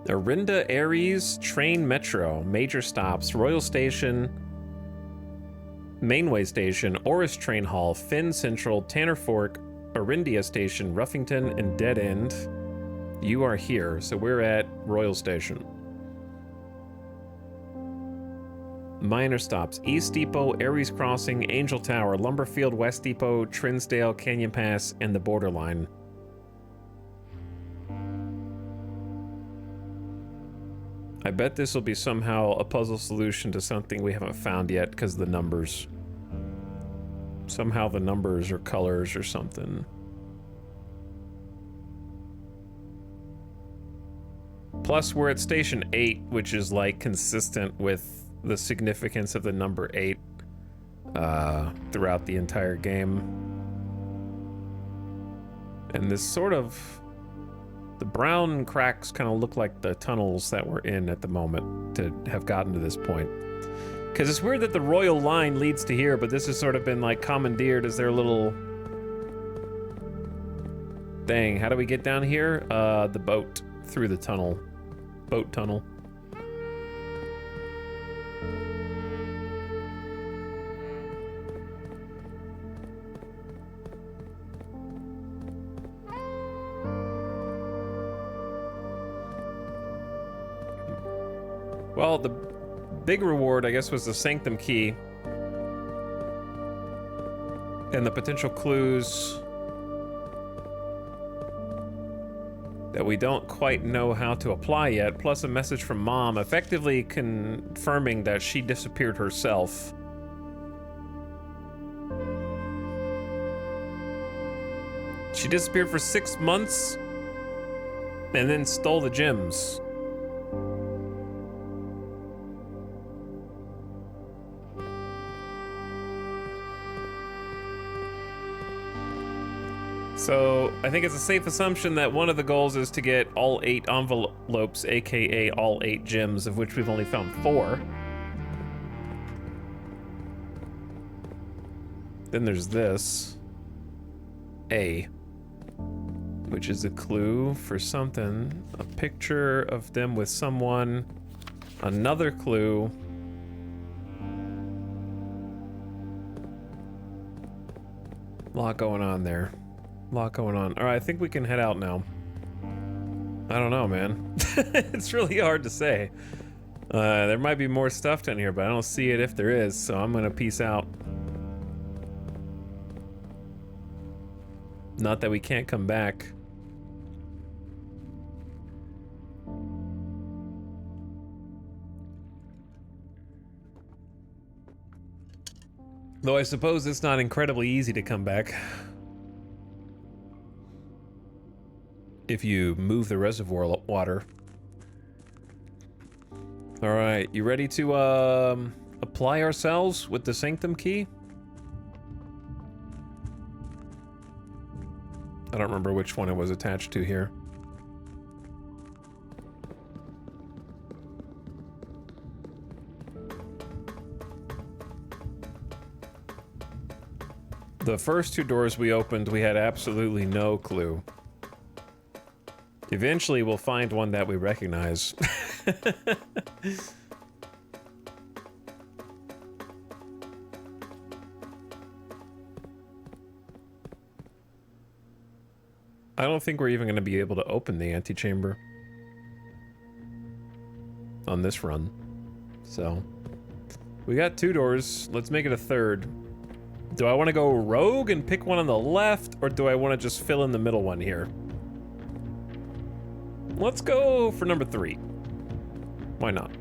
Arinda Aries Train Metro. Major stops. Royal Station. Mainway Station. Oris Train Hall. Finn Central. Tanner Fork. Arindia Station. Ruffington and Dead End. You are here. So we're at Royal Station. Minor stops. East Depot, Aries Crossing, Angel Tower, Lumberfield, West Depot, Trinsdale, Canyon Pass, and the Borderline. I bet this will be somehow a puzzle solution to something we haven't found yet because of the numbers. Somehow the numbers or colors or something. Plus, we're at Station 8, which is like consistent with the significance of the number 8 throughout the entire game. And this sort of... the brown cracks kind of look like the tunnels that we're in at the moment to have gotten to this point. Because it's weird that the Royal Line leads to here, but this has sort of been like commandeered as their little Dang, how do we get down here? The boat. Through the tunnel. Boat tunnel. Well, the big reward, I guess, was the Sanctum Key. And the potential clues that we don't quite know how to apply yet, plus a message from Mom effectively confirming that she disappeared herself. She disappeared for 6 months and then stole the gems. So I think it's a safe assumption that one of the goals is to get all 8 envelopes, aka all 8 gems, of which we've only found 4. Then there's this. A. Which is a clue for something. A picture of them with someone. Another clue. A lot going on there. A lot going on. All right, I think we can head out now. I don't know, man. It's really hard to say. There might be more stuff down here, but I don't see it if there is, so I'm gonna peace out. Not that we can't come back. Though I suppose it's not incredibly easy to come back. If you move the reservoir water. All right, you ready to apply ourselves with the Sanctum Key? I don't remember which one it was attached to here. The first 2 doors we opened, we had absolutely no clue. Eventually, we'll find one that we recognize. I don't think we're even going to be able to open the antechamber on this run. So, we got 2 doors. Let's make it a 3rd. Do I want to go rogue and pick one on the left, or do I want to just fill in the middle one here? Let's go for number 3. Why not?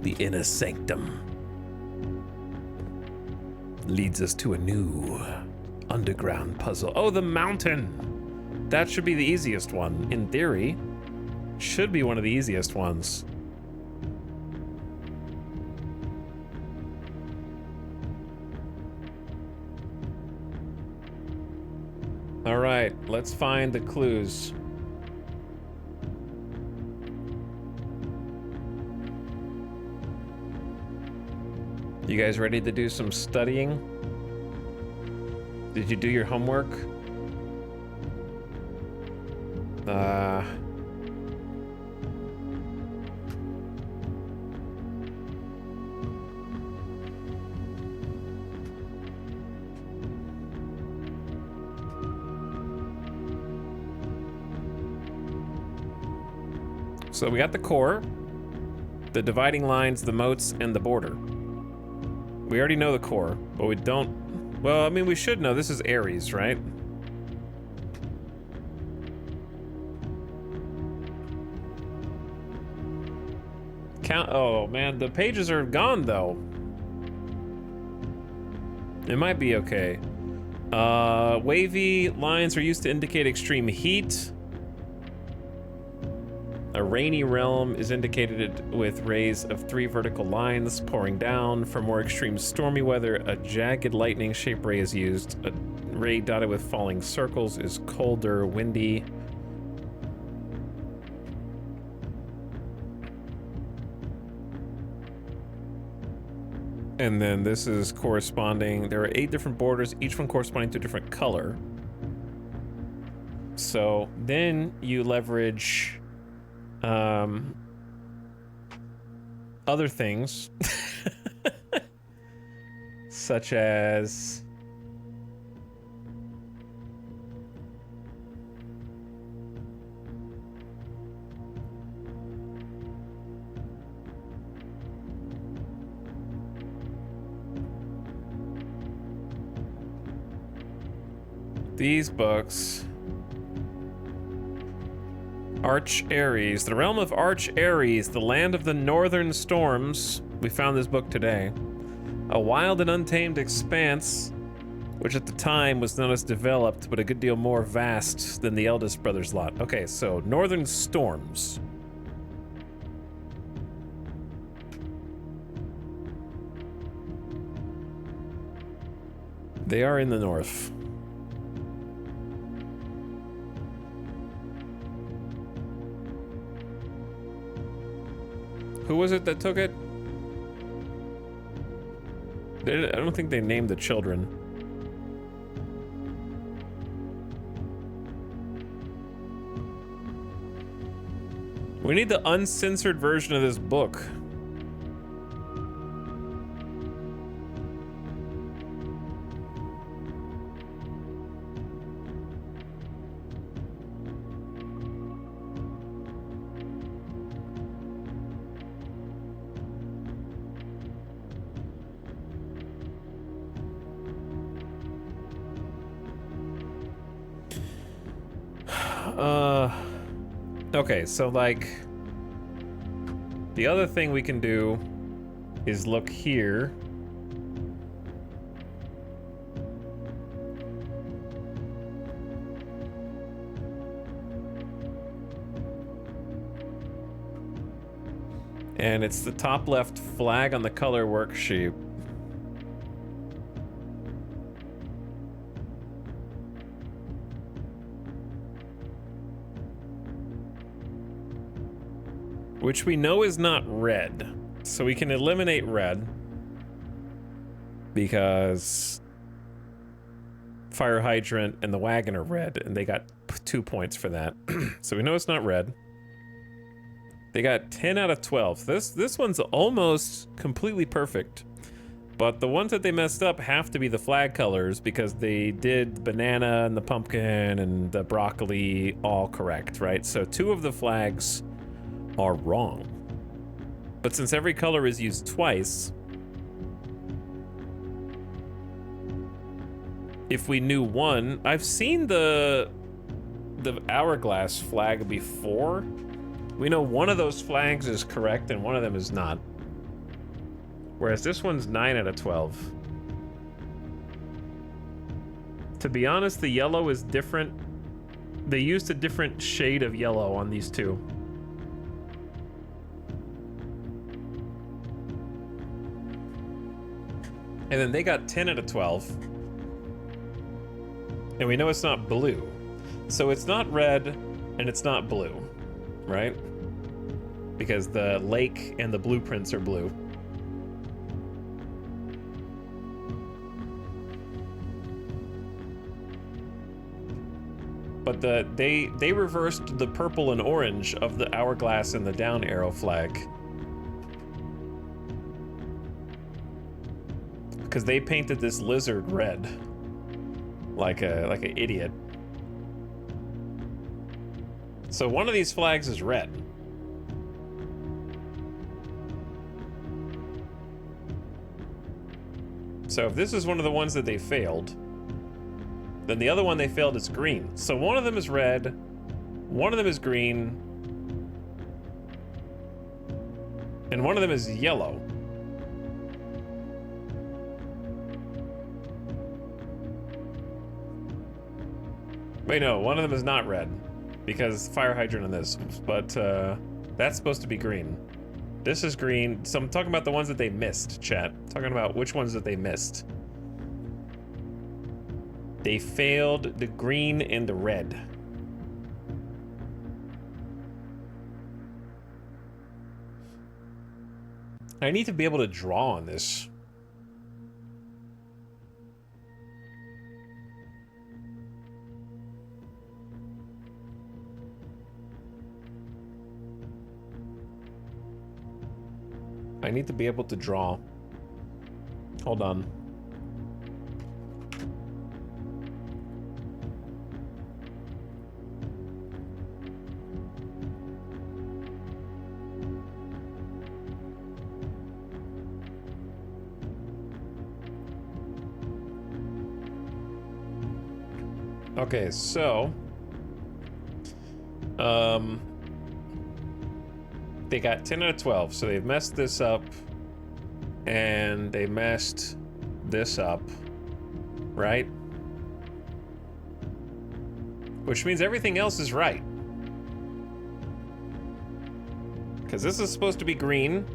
The inner sanctum leads us to a new underground puzzle. Oh, the mountain! That should be the easiest one. In theory, should be one of the easiest ones. All right, let's find the clues. You guys ready to do some studying? Did you do your homework? So we got the core, the dividing lines, the moats, and the border. We already know the core, but we don't... Well, I mean, we should know. This is Ares, right? Oh, man, the pages are gone, though. It might be okay. Wavy lines are used to indicate extreme heat. A rainy realm is indicated with rays of 3 vertical lines pouring down. For more extreme stormy weather, a jagged lightning-shaped ray is used. A ray dotted with falling circles is colder, windy. And then this is corresponding. There are 8 different borders, each one corresponding to a different color. So then you leverage other things, such as these books. Arch Ares, the realm of Arch Ares, the land of the northern storms. We found this book today. A wild and untamed expanse, which at the time was not as developed, but a good deal more vast than the eldest brother's lot. Okay, so northern storms. They are in the north. Who was it that took it? I don't think they named the children. We need the uncensored version of this book. Okay, so like the other thing we can do is look here. And it's the top left flag on the color worksheet. Which we know is not red. So we can eliminate red because fire hydrant and the wagon are red, and they got 2 points for that. So we know it's not red. They got 10 out of 12. This one's almost completely perfect. But the ones that they messed up have to be the flag colors because they did the banana and the pumpkin and the broccoli all correct, right? So 2 of the flags are wrong. But since every color is used twice, if we knew one, I've seen the hourglass flag before. We know one of those flags is correct and one of them is not. Whereas this one's 9 out of 12. To be honest, the yellow is different. They used a different shade of yellow on these 2. And then they got 10 out of 12. And we know it's not blue. So it's not red and it's not blue, right? Because the lake and the blueprints are blue. But they reversed the purple and orange of the hourglass and the down arrow flag. Because they painted this lizard red, like an idiot. So one of these flags is red. So if this is one of the ones that they failed, then the other one they failed is green. So one of them is red, one of them is green, and one of them is yellow. Wait, no, one of them is not red, because fire hydrant on this, but that's supposed to be green. This is green, so I'm talking about the ones that they missed, chat. I'm talking about which ones that they missed. They failed the green and the red. I need to be able to draw on this. I need to be able to draw. Hold on. Okay, so they got 10 out of 12, so they've messed this up and they messed this up, right? Which means everything else is right. Because this is supposed to be green.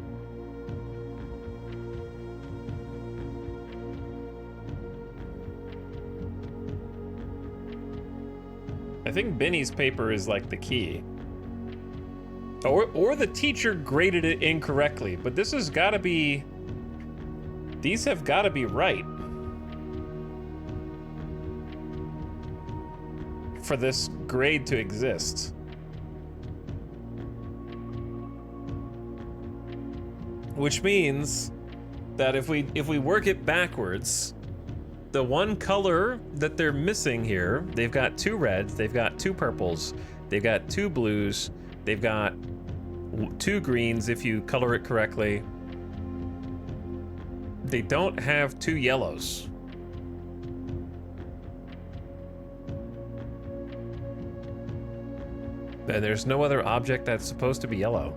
I think Benny's paper is like the key. Or the teacher graded it incorrectly, but this has got to be... These have got to be right. For this grade to exist. Which means that if we work it backwards, the one color that they're missing here, they've got 2 reds, they've got 2 purples, they've got 2 blues, they've got 2 greens if you color it correctly. They don't have 2 yellows. And there's no other object that's supposed to be yellow.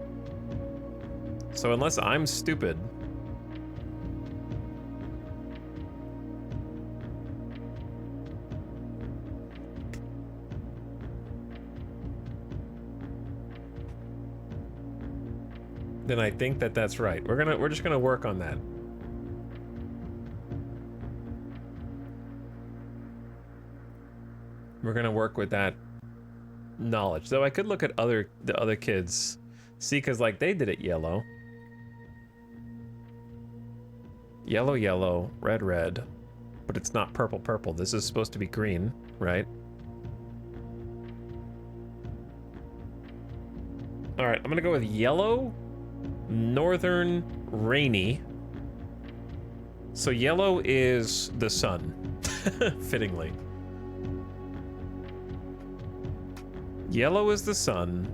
So unless I'm stupid, then I think that that's right. We're just gonna work on that. We're gonna work with that knowledge. Though I could look at the other kids, see, cause like they did it yellow, yellow, yellow, red, red, but it's not purple, purple. This is supposed to be green, right? All right, I'm gonna go with yellow. Northern rainy. So yellow is the sun, fittingly. Yellow is the sun.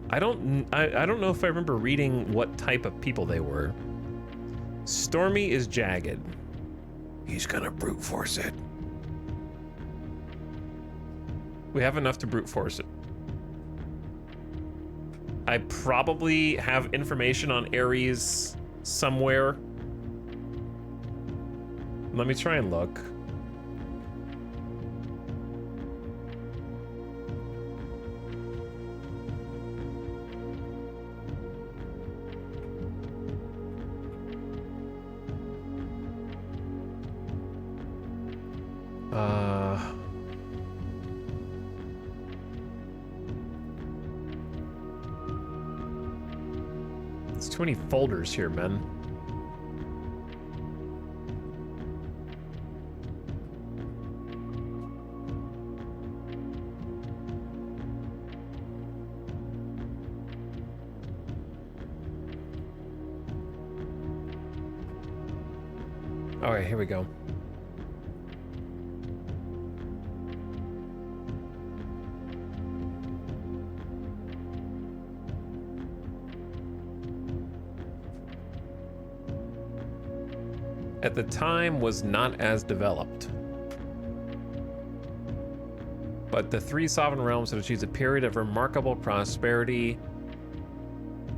I don't know if I remember reading what type of people they were. Stormy is jagged. He's gonna brute force it. We have enough to brute force it. I probably have information on Aries somewhere. Let me try and look. There's too many folders here, man. Okay, here we go. At the time was not as developed. But the 3 sovereign realms had achieved a period of remarkable prosperity.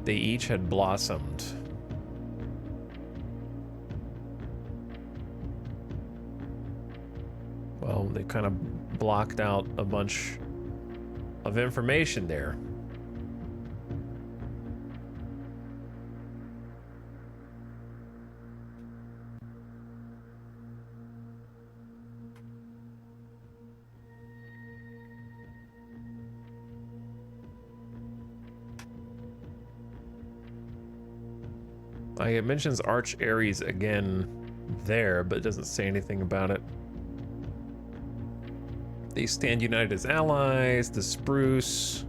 They each had blossomed. Well, they kind of blocked out a bunch of information there. It mentions Arch Aries again there, but it doesn't say anything about it. They stand united as allies, the spruce,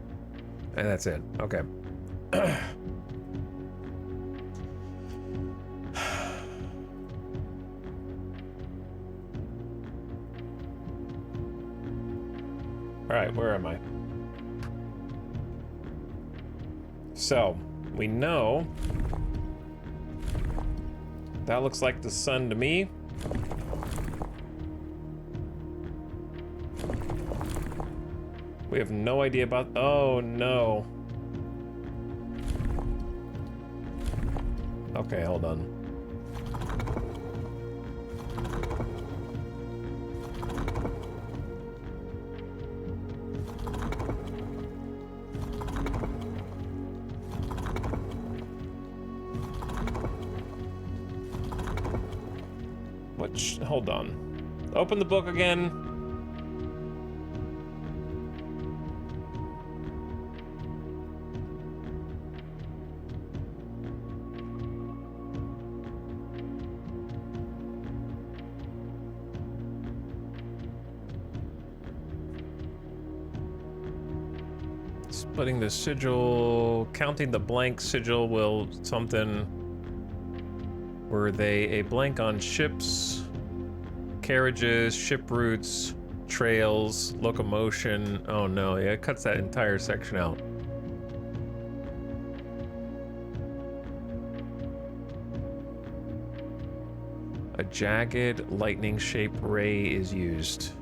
and that's it. Okay. Alright, where am I? So, we know that looks like the sun to me. We have no idea about... Oh, no. Okay, hold on. Hold on. Open the book again. Splitting the sigil, counting the blank sigil will something. Were they a blank on ships, carriages, ship routes, trails, locomotion? Oh no, yeah, it cuts that entire section out. A jagged lightning-shaped ray is used.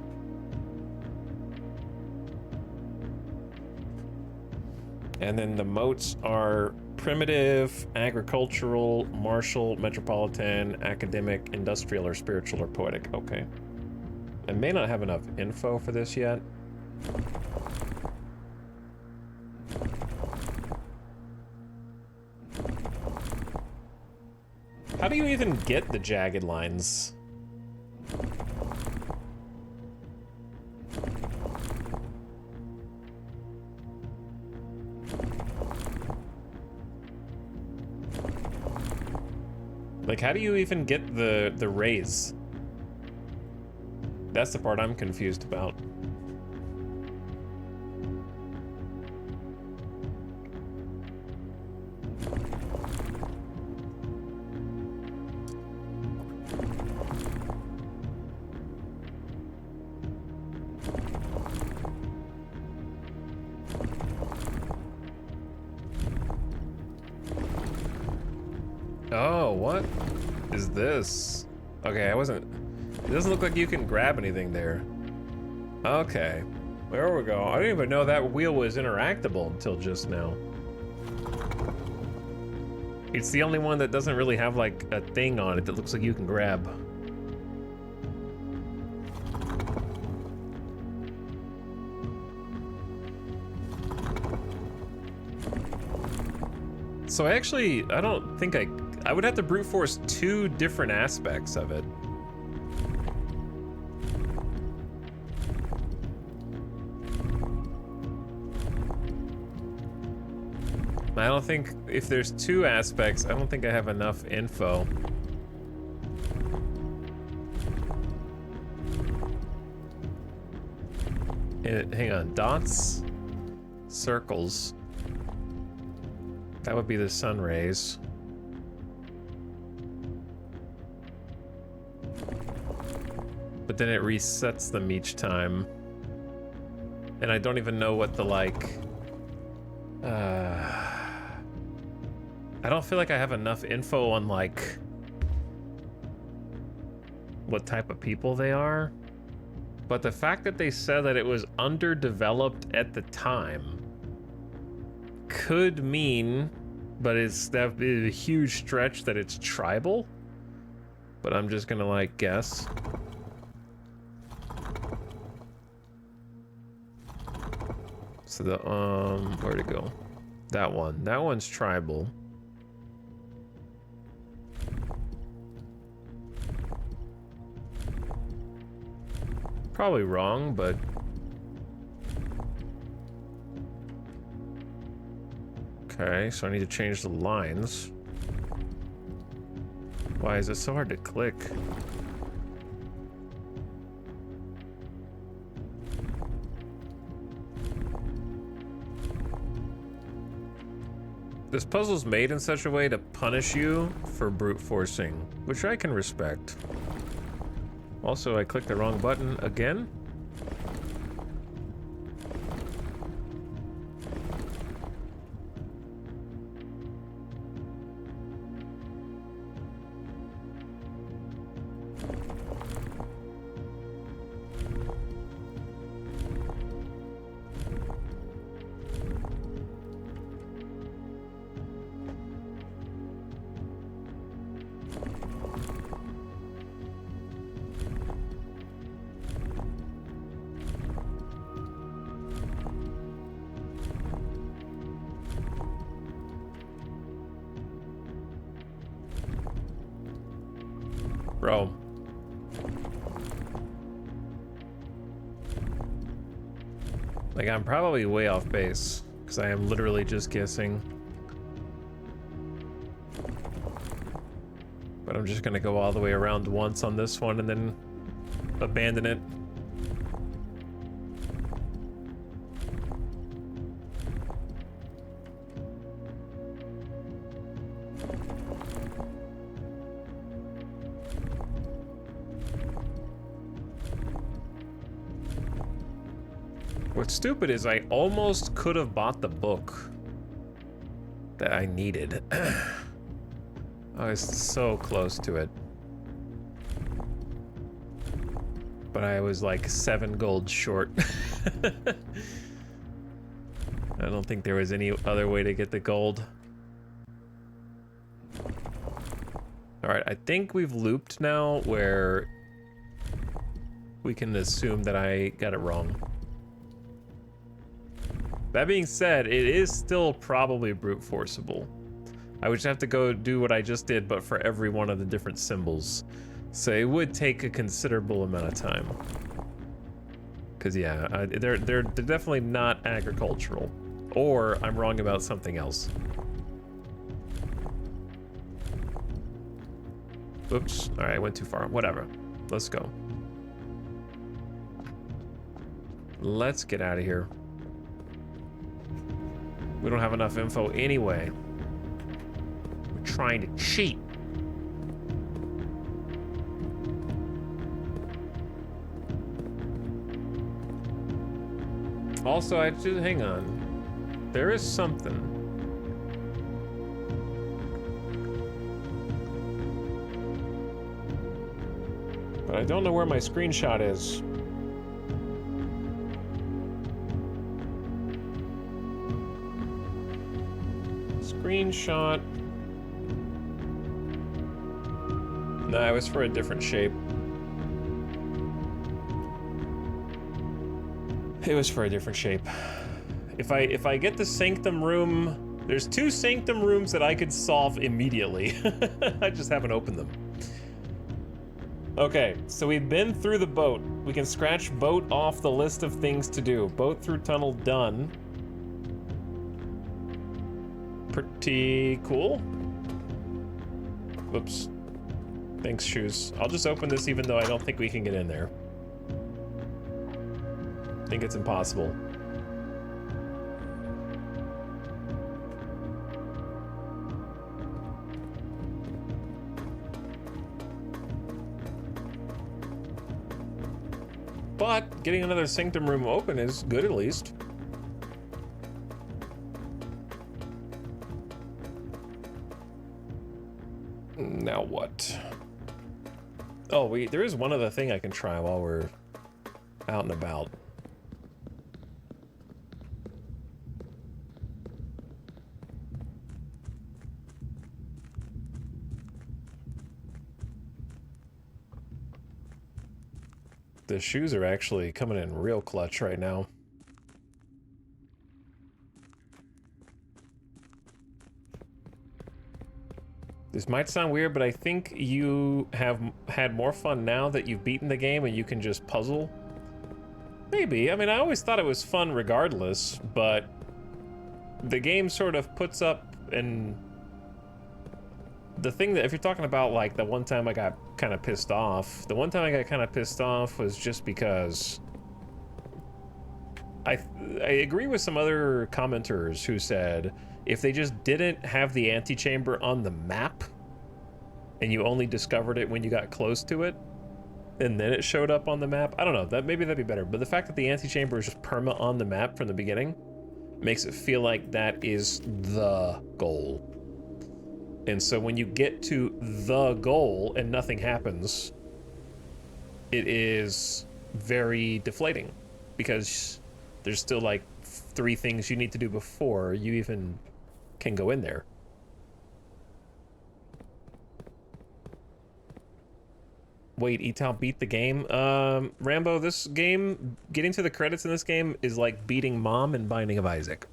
And then the moats are primitive, agricultural, martial, metropolitan, academic, industrial, or spiritual, or poetic. Okay. I may not have enough info for this yet. How do you even get the jagged lines? Like, how do you even get the rays? That's the part I'm confused about. Oh, what is this? Okay, I wasn't... It doesn't look like you can grab anything there. Okay. There we go. I didn't even know that wheel was interactable until just now. It's the only one that doesn't really have, like, a thing on it that looks like you can grab. So actually, I don't think I would have to brute force two different aspects of it. I don't think, if there's two aspects, I don't think I have enough info. Hang on, dots, circles. That would be the sun rays. But then it resets them each time. And I don't even know what the, like... I don't feel like I have enough info on, like... what type of people they are. But the fact that they said that it was underdeveloped at the time could mean, but that'd be a huge stretch, that it's tribal. But I'm just gonna, like, guess. So the, where'd it go? That one. That one's tribal. Probably wrong, but... Okay, so I need to change the lines. Why is it so hard to click? This puzzle's made in such a way to punish you for brute forcing, which I can respect. Also, I clicked the wrong button again. Bro. Like, I'm probably way off base, because I am literally just guessing. But I'm just gonna go all the way around once on this one and then abandon it. What's stupid is I almost could have bought the book that I needed. I was so close to it. But I was like 7 gold short. I don't think there was any other way to get the gold. Alright, I think we've looped now where we can assume that I got it wrong. That being said, it is still probably brute forceable. I would just have to go do what I just did, but for every one of the different symbols. So it would take a considerable amount of time. Cause yeah, they're definitely not agricultural. Or I'm wrong about something else. Oops, all right, I went too far, whatever. Let's go. Let's get out of here. We don't have enough info anyway. We're trying to cheat. Also, I just, hang on. There is something. But I don't know where my screenshot is. Screenshot. No, it was for a different shape. It was for a different shape. If I get the sanctum room, there's 2 sanctum rooms that I could solve immediately. I just haven't opened them. Okay, so we've been through the boat. We can scratch boat off the list of things to do. Boat through tunnel done. Pretty cool. Whoops. Thanks, shoes. I'll just open this even though I don't think we can get in there. I think it's impossible. But getting another sanctum room open is good at least. Now what? Oh, there is one other thing I can try while we're out and about. The shoes are actually coming in real clutch right now. This might sound weird, but I think you have had more fun now that you've beaten the game and you can just puzzle. Maybe. I mean, I always thought it was fun regardless, but the game sort of puts up and the thing that, if you're talking about like the one time I got kind of pissed off, the one time I got kind of pissed off was just because I agree with some other commenters who said if they just didn't have the antechamber on the map and you only discovered it when you got close to it and then it showed up on the map, I don't know, maybe that'd be better. But the fact that the antechamber is just perma on the map from the beginning makes it feel like that is the goal. And so when you get to the goal and nothing happens, it is very deflating because there's still like 3 things you need to do before you even can go in there. Wait, Etal beat the game? Rambo, this game, getting to the credits in this game is like beating Mom and Binding of Isaac.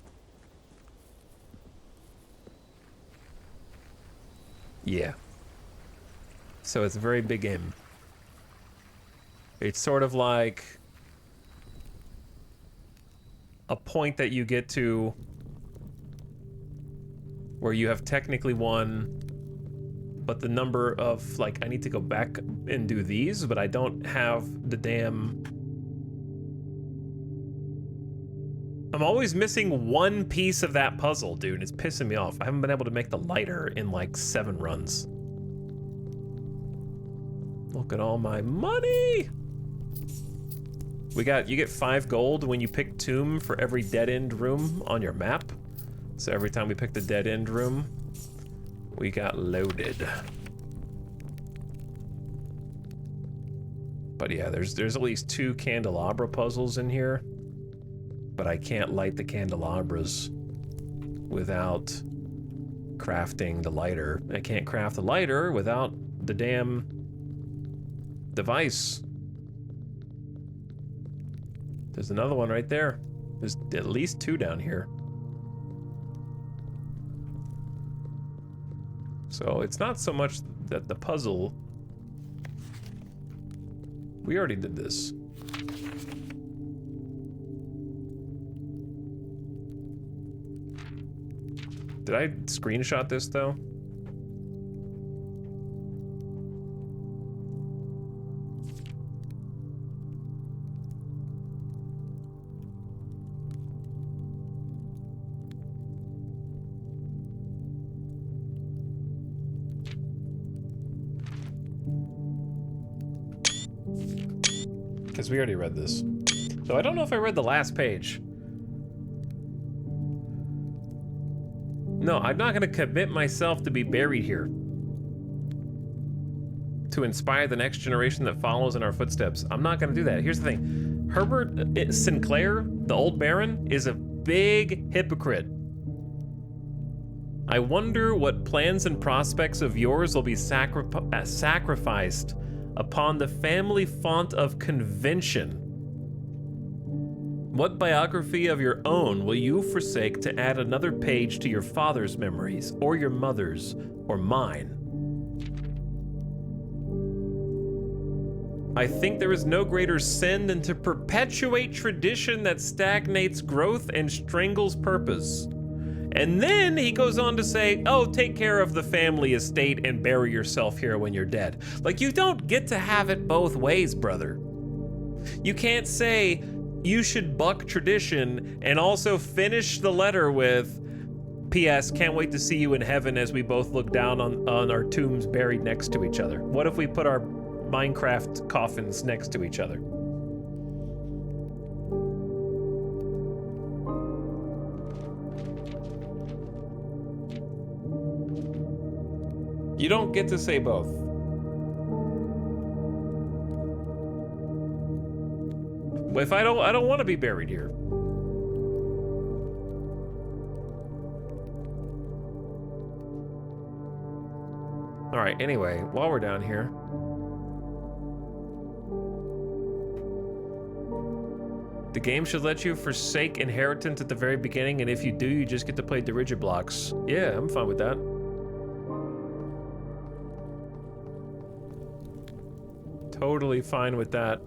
Yeah. So it's a very big game. It's sort of like a point that you get to where you have technically won, but the number of, like, I need to go back and do these, but I don't have the damn... I'm always missing one piece of that puzzle, dude. It's pissing me off. I haven't been able to make the lighter in like 7 runs. Look at all my money! You get 5 gold when you pick Tomb for every dead-end room on your map. So every time we pick the dead-end room, we got loaded. But yeah, there's at least 2 candelabra puzzles in here. But I can't light the candelabras without crafting the lighter. I can't craft the lighter without the damn device. There's another one right there. There's at least 2 down here. So it's not so much that the puzzle... We already did this. Did I screenshot this though? Because we already read this. So I don't know if I read the last page. No, I'm not going to commit myself to be buried here. To inspire the next generation that follows in our footsteps. I'm not going to do that. Here's the thing. Herbert Sinclair, the old Baron, is a big hypocrite. I wonder what plans and prospects of yours will be sacrificed upon the family font of convention. What biography of your own will you forsake to add another page to your father's memories, or your mother's, or mine? I think there is no greater sin than to perpetuate tradition that stagnates growth and strangles purpose. And then he goes on to say, oh, take care of the family estate and bury yourself here when you're dead. Like, you don't get to have it both ways, brother. You can't say you should buck tradition and also finish the letter with, P.S. Can't wait to see you in heaven as we both look down on our tombs buried next to each other. What if we put our Minecraft coffins next to each other? You don't get to say both. If I don't want to be buried here. All right, anyway, while we're down here, the game should let you forsake inheritance at the very beginning, and if you do, you just get to play Digiblocks. Yeah, I'm fine with that. Totally fine with that.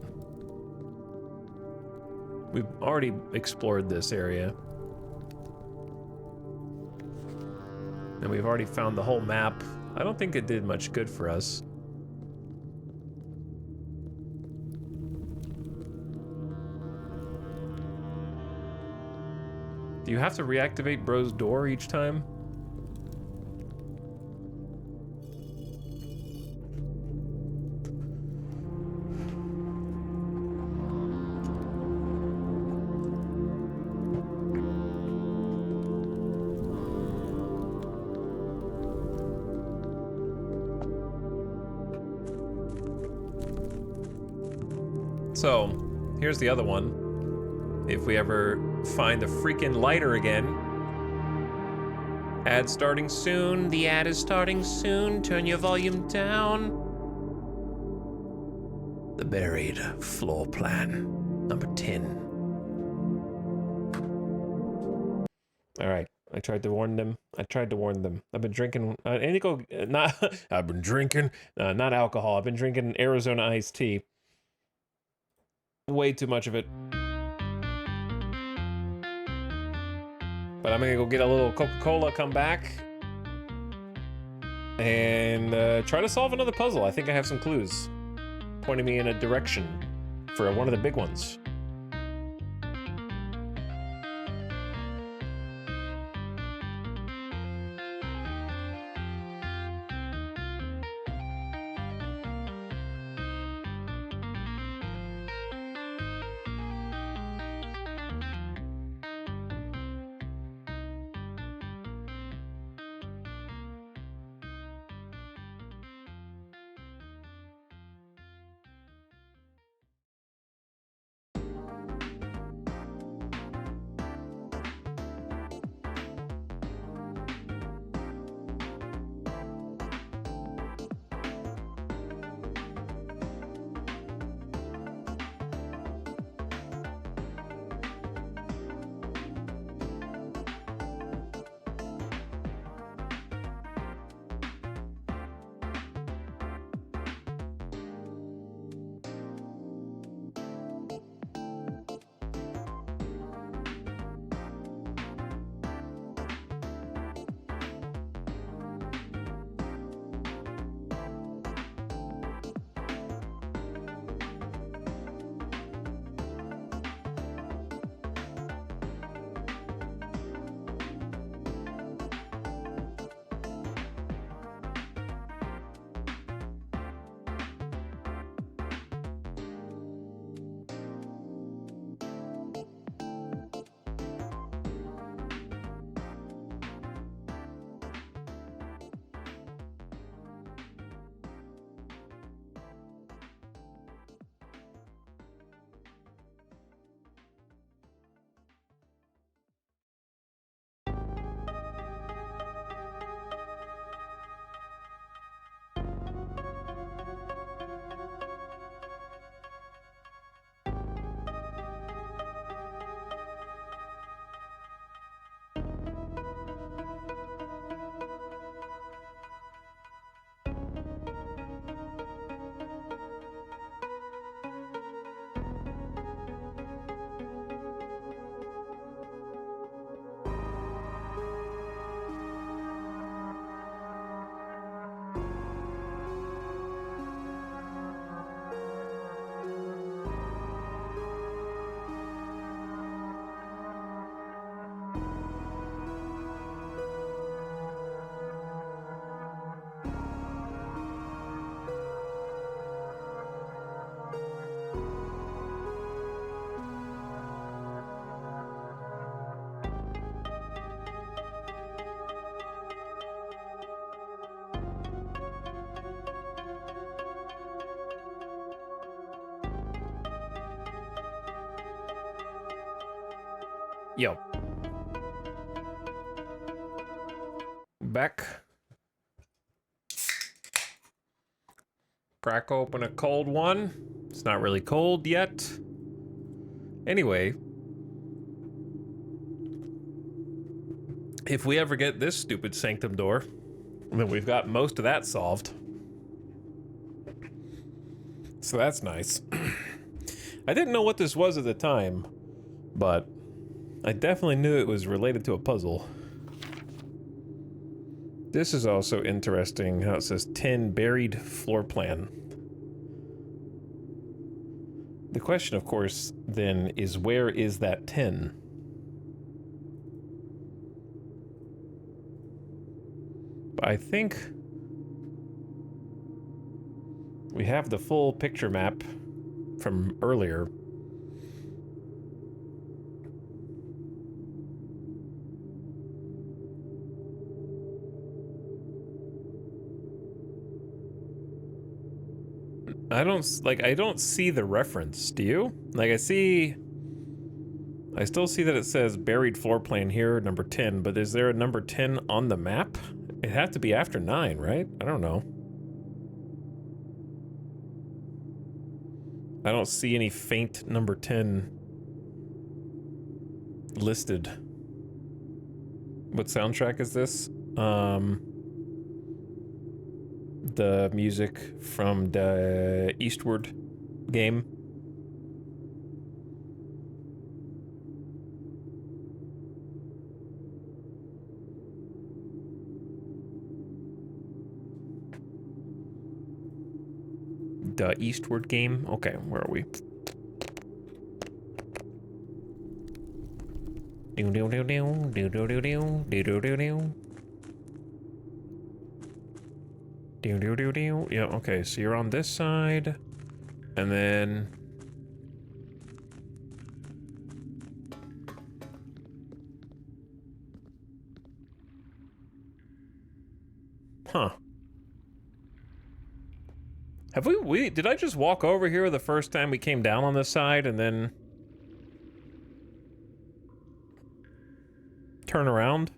We've already explored this area. And we've already found the whole map. I don't think it did much good for us. Do you have to reactivate Bro's door each time? So, here's the other one. If we ever find the freaking lighter again. Ad starting soon. The ad is starting soon. Turn your volume down. The buried floor plan, number 10. All right. I tried to warn them. I've been drinking, not, I've been drinking, not alcohol. I've been drinking Arizona iced tea. Way too much of it. But I'm gonna go get a little Coca-Cola, come back, and try to solve another puzzle. I think I have some clues pointing me in a direction for one of the big ones. Yo. Back. Crack open a cold one. It's not really cold yet. Anyway. If we ever get this stupid sanctum door, then we've got most of that solved. So that's nice. I didn't know what this was at the time, but I definitely knew it was related to a puzzle. This is also interesting how it says 10 buried floor plan. The question, of course, then is where is that 10? I think we have the full picture map from earlier. I don't see the reference. Do you? Like I still see that it says buried floor plan here, number 10, but is there a number 10 on the map? It had to be after 9, right? I don't know. I don't see any faint number 10 listed. What soundtrack is this? The music from the Eastward game. The Eastward game? Okay, where are we? Yeah, okay, so you're on this side, and then... Huh. Have did I just walk over here the first time we came down on this side and then... turn around?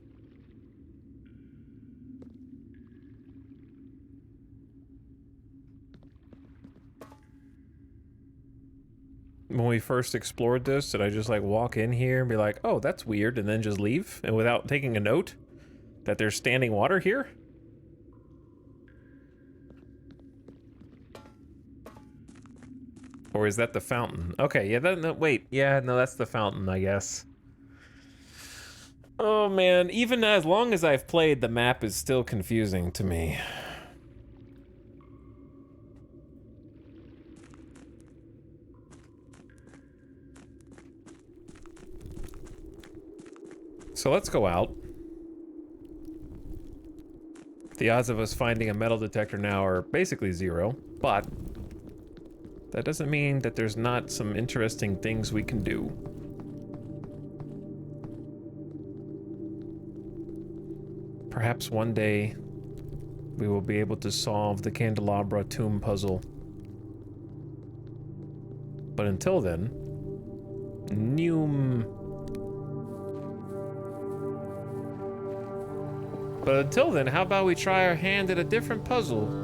When we first explored this, did I just like walk in here and be like, oh, that's weird, and then just leave? And without taking a note that there's standing water here? Or is that the fountain? Okay, yeah, no, wait. Yeah, no, that's the fountain, I guess. Oh, man. Even as long as I've played, the map is still confusing to me. So let's go out. The odds of us finding a metal detector now are basically 0, but... that doesn't mean that there's not some interesting things we can do. Perhaps one day we will be able to solve the Candelabra tomb puzzle. But until then, how about we try our hand at a different puzzle?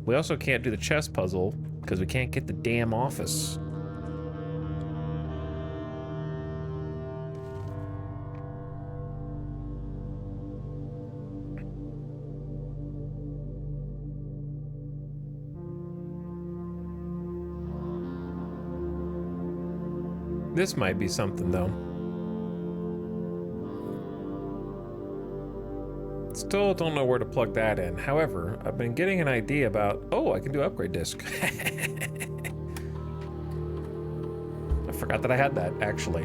We also can't do the chess puzzle because we can't get the damn office. This might be something though. Still don't know where to plug that in. However, I've been getting an idea about... oh, I can do upgrade disc. I forgot that I had that, actually.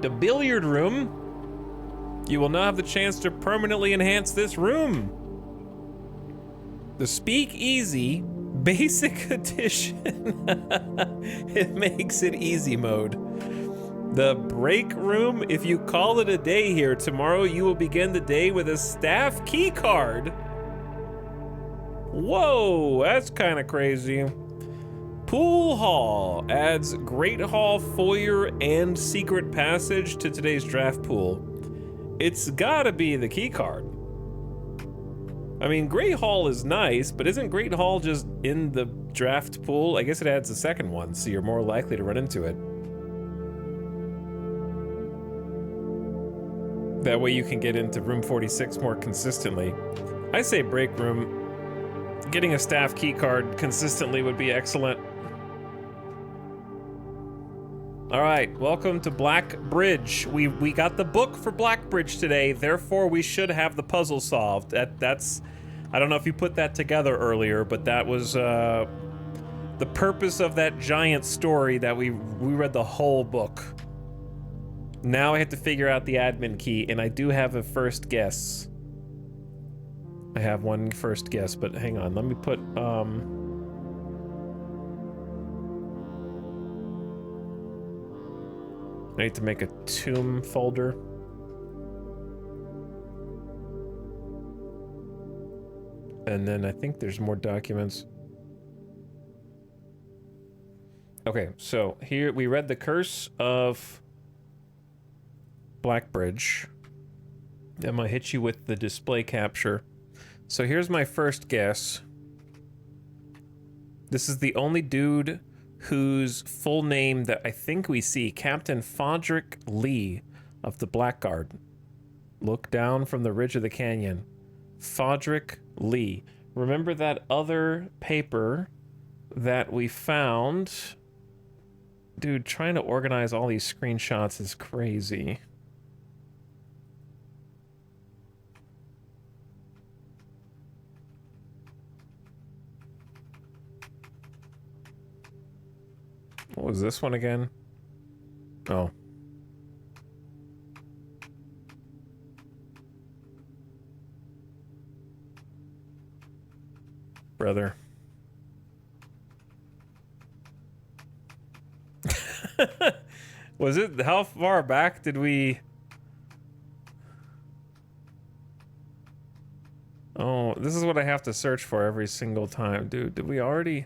The billiard room. You will now have the chance to permanently enhance this room. The Speakeasy Basic Edition. It makes it easy mode. The break room, if you call it a day here, tomorrow you will begin the day with a staff key card. Whoa, that's kind of crazy. Pool hall adds Great Hall foyer and secret passage to today's draft pool. It's gotta be the key card. I mean, Great Hall is nice, but isn't Great Hall just in the draft pool? I guess it adds a second one, so you're more likely to run into it. That way you can get into room 46 more consistently. I say break room. Getting a staff key card consistently would be excellent. All right, welcome to Black Bridge. We got the book for Black Bridge today, therefore we should have the puzzle solved. That's, I don't know if you put that together earlier, but that was the purpose of that giant story that we read the whole book. Now I have to figure out the admin key, and I do have a first guess. I have one first guess, but hang on, let me put, I need to make a tomb folder. And then I think there's more documents. Okay, so here we read The Curse of Blackbridge. I'm gonna hit you with the display capture. So here's my first guess. This is the only dude whose full name that I think we see, Captain Fodrick Lee of the Blackguard. Look down from the ridge of the canyon. Fodrick Lee. Remember that other paper that we found? Dude, trying to organize all these screenshots is crazy. What was this one again? Oh. Brother. Was it, how far back did we... Oh, this is what I have to search for every single time. Dude, did I already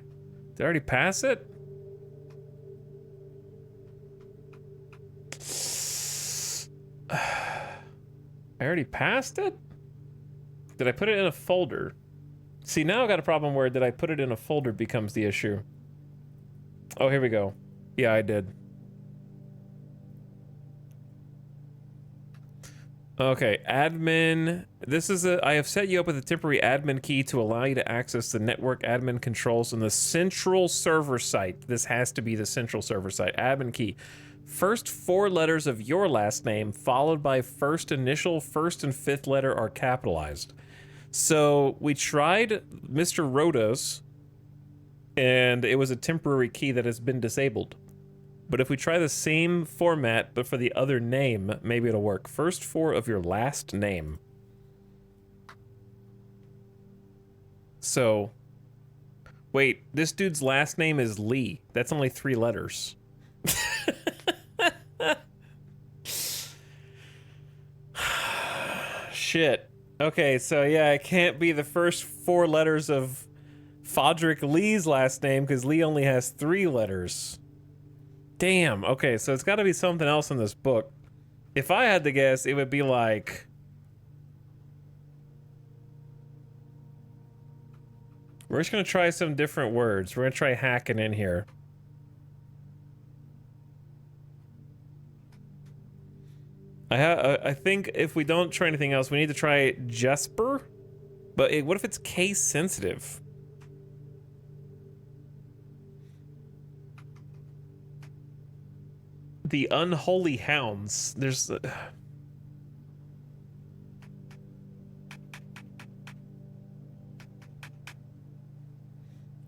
pass it? I already passed it? Did I put it in a folder? See, now I got a problem where did I put it in a folder becomes the issue. Oh, here we go. Yeah, I did. Okay, admin. This is I have set you up with a temporary admin key to allow you to access the network admin controls in the central server site. This has to be the central server site. Admin key. First 4 letters of your last name, followed by first initial, first and fifth letter are capitalized. So we tried Mr. Rodos, and it was a temporary key that has been disabled. But if we try the same format, but for the other name, maybe it'll work. First 4 of your last name. So, wait, this dude's last name is Lee. That's only 3 letters. Shit. Okay, so yeah, it can't be the first 4 letters of Fodrick Lee's last name, because Lee only has 3 letters. Damn, okay, so it's gotta be something else in this book. If I had to guess, it would be like... We're just gonna try some different words. We're gonna try hacking in here. I think if we don't try anything else, we need to try Jesper. But what if it's case sensitive? The Unholy Hounds. There's...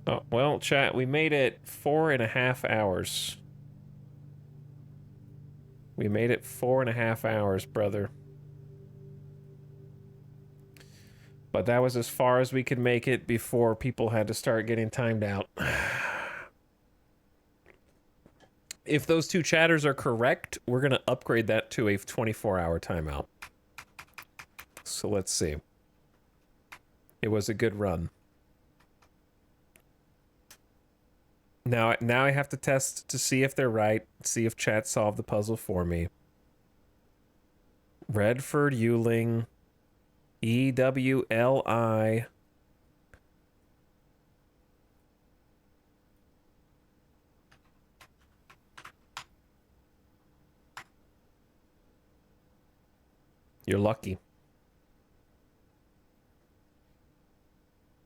Oh, well, chat, we made it 4.5 hours. We made it 4.5 hours, brother. But that was as far as we could make it before people had to start getting timed out. If those 2 chatters are correct, we're going to upgrade that to a 24-hour timeout. So let's see. It was a good run. Now I have to test to see if they're right, see if chat solved the puzzle for me. Redford Euling, EWLI. You're lucky.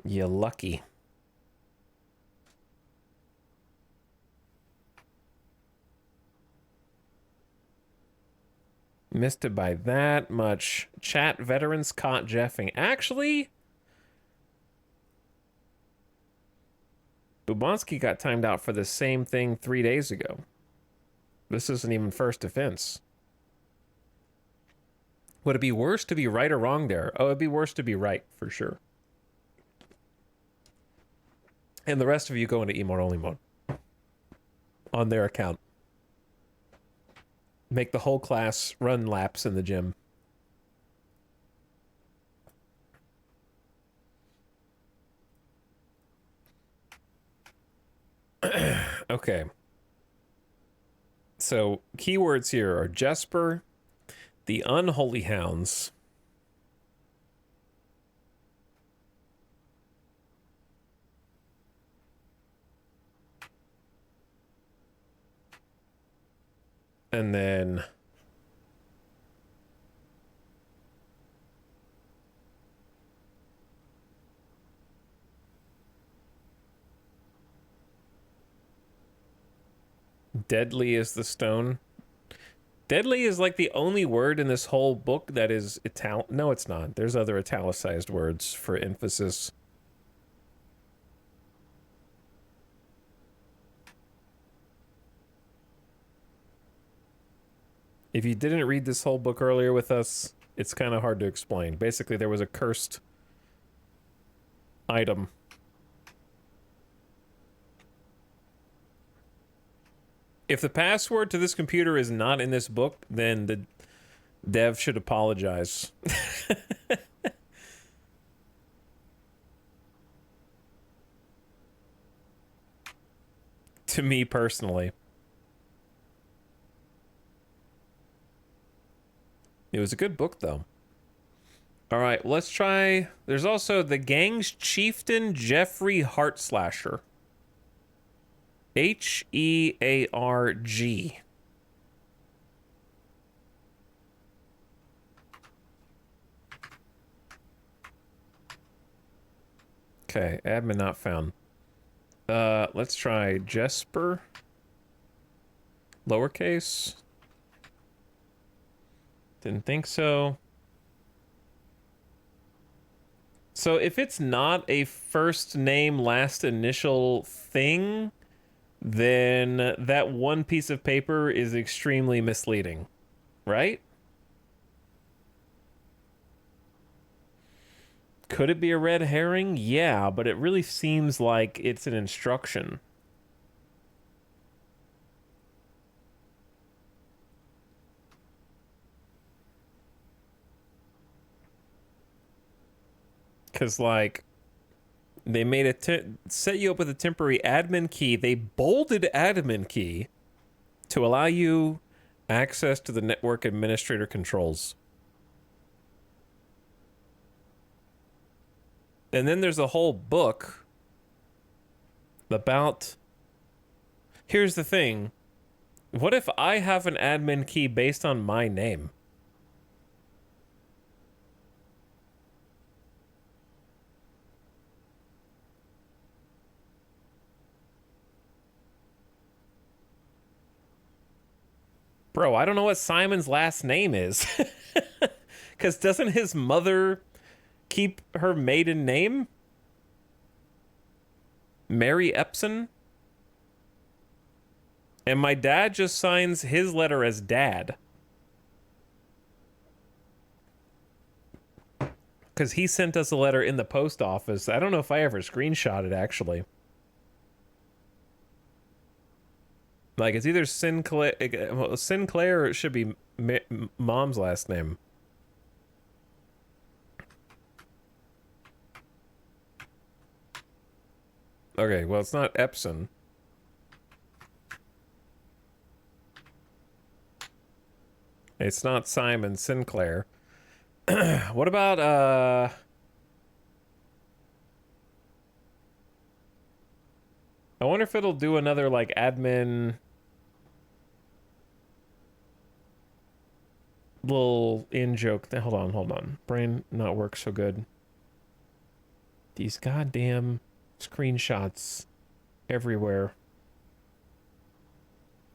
You're lucky. Missed it by that much. Chat veterans caught jeffing. Actually, Bubanski got timed out for the same thing 3 days ago. This isn't even first offense. Would it be worse to be right or wrong there? Oh, it'd be worse to be right, for sure. And the rest of you go into emote only mode. On their account. Make the whole class run laps in the gym. Okay. So, keywords here are Jesper, the Unholy Hounds, and then Deadly is the stone. Deadly is like the only word in this whole book that is no, it's not. There's other italicized words for emphasis. If you didn't read this whole book earlier with us, it's kind of hard to explain. Basically, there was a cursed item. If the password to this computer is not in this book, then the dev should apologize. To me personally. It was a good book, though. All right, let's try... There's also the gang's chieftain, Jeffrey Heartslasher. Hearg. Okay, admin not found. Let's try Jesper. Lowercase. Didn't think so. So if it's not a first name, last initial thing, then that one piece of paper is extremely misleading, right? Could it be a red herring? Yeah, but it really seems like it's an instruction. Because, like, they made a set you up with a temporary admin key. They bolded admin key to allow you access to the network administrator controls. And then there's a whole book about... Here's the thing. What if I have an admin key based on my name? Bro, I don't know what Simon's last name is. Because doesn't his mother keep her maiden name? Mary Epson? And my dad just signs his letter as dad. Because he sent us a letter in the post office. I don't know if I ever screenshot it, actually. Like, it's either Sinclair or it should be mom's last name. Okay, well, it's not Epson. It's not Simon Sinclair. What about, I wonder if it'll do another, like, admin... little in-joke. Hold on. Brain not work so good. These goddamn screenshots everywhere.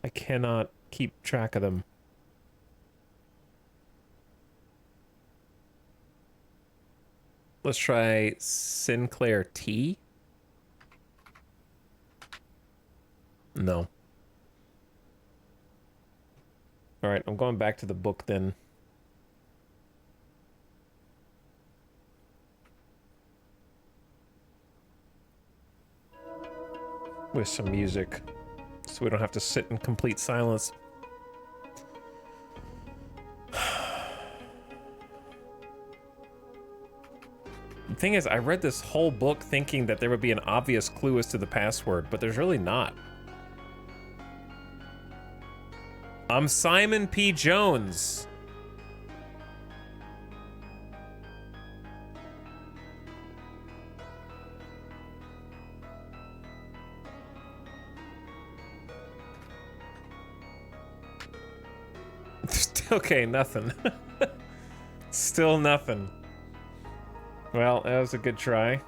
I cannot keep track of them. Let's try Sinclair T. No. All right, I'm going back to the book then. With some music, so we don't have to sit in complete silence. The thing is, I read this whole book thinking that there would be an obvious clue as to the password, but there's really not. I'm Simon P. Jones. Okay, nothing. Still nothing. Well, that was a good try.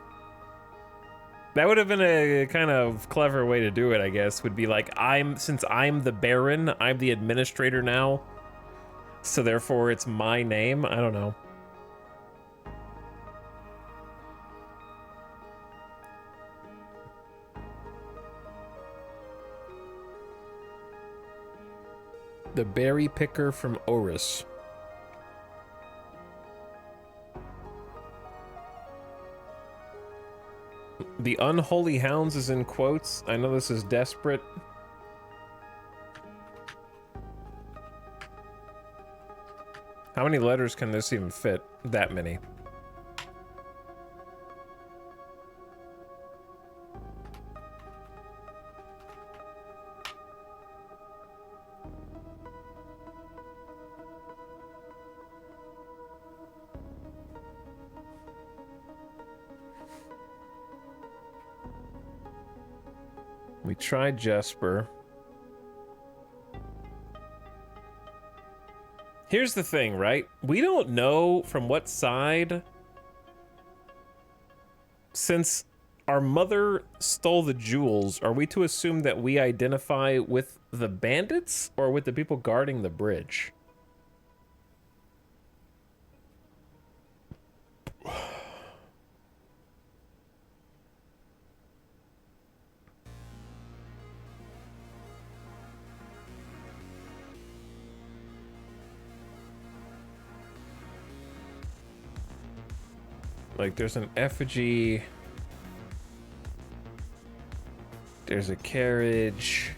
That would have been a kind of clever way to do it, I guess. Would be like, since I'm the Baron, I'm the administrator now. So therefore it's my name. I don't know. The berry picker from Oris. The unholy hounds is in quotes. I know this is desperate. How many letters can this even fit? That many. We tried Jesper. Here's the thing, right? We don't know from what side. Since our mother stole the jewels, are we to assume that we identify with the bandits or with the people guarding the bridge? Like, there's an effigy. There's a carriage.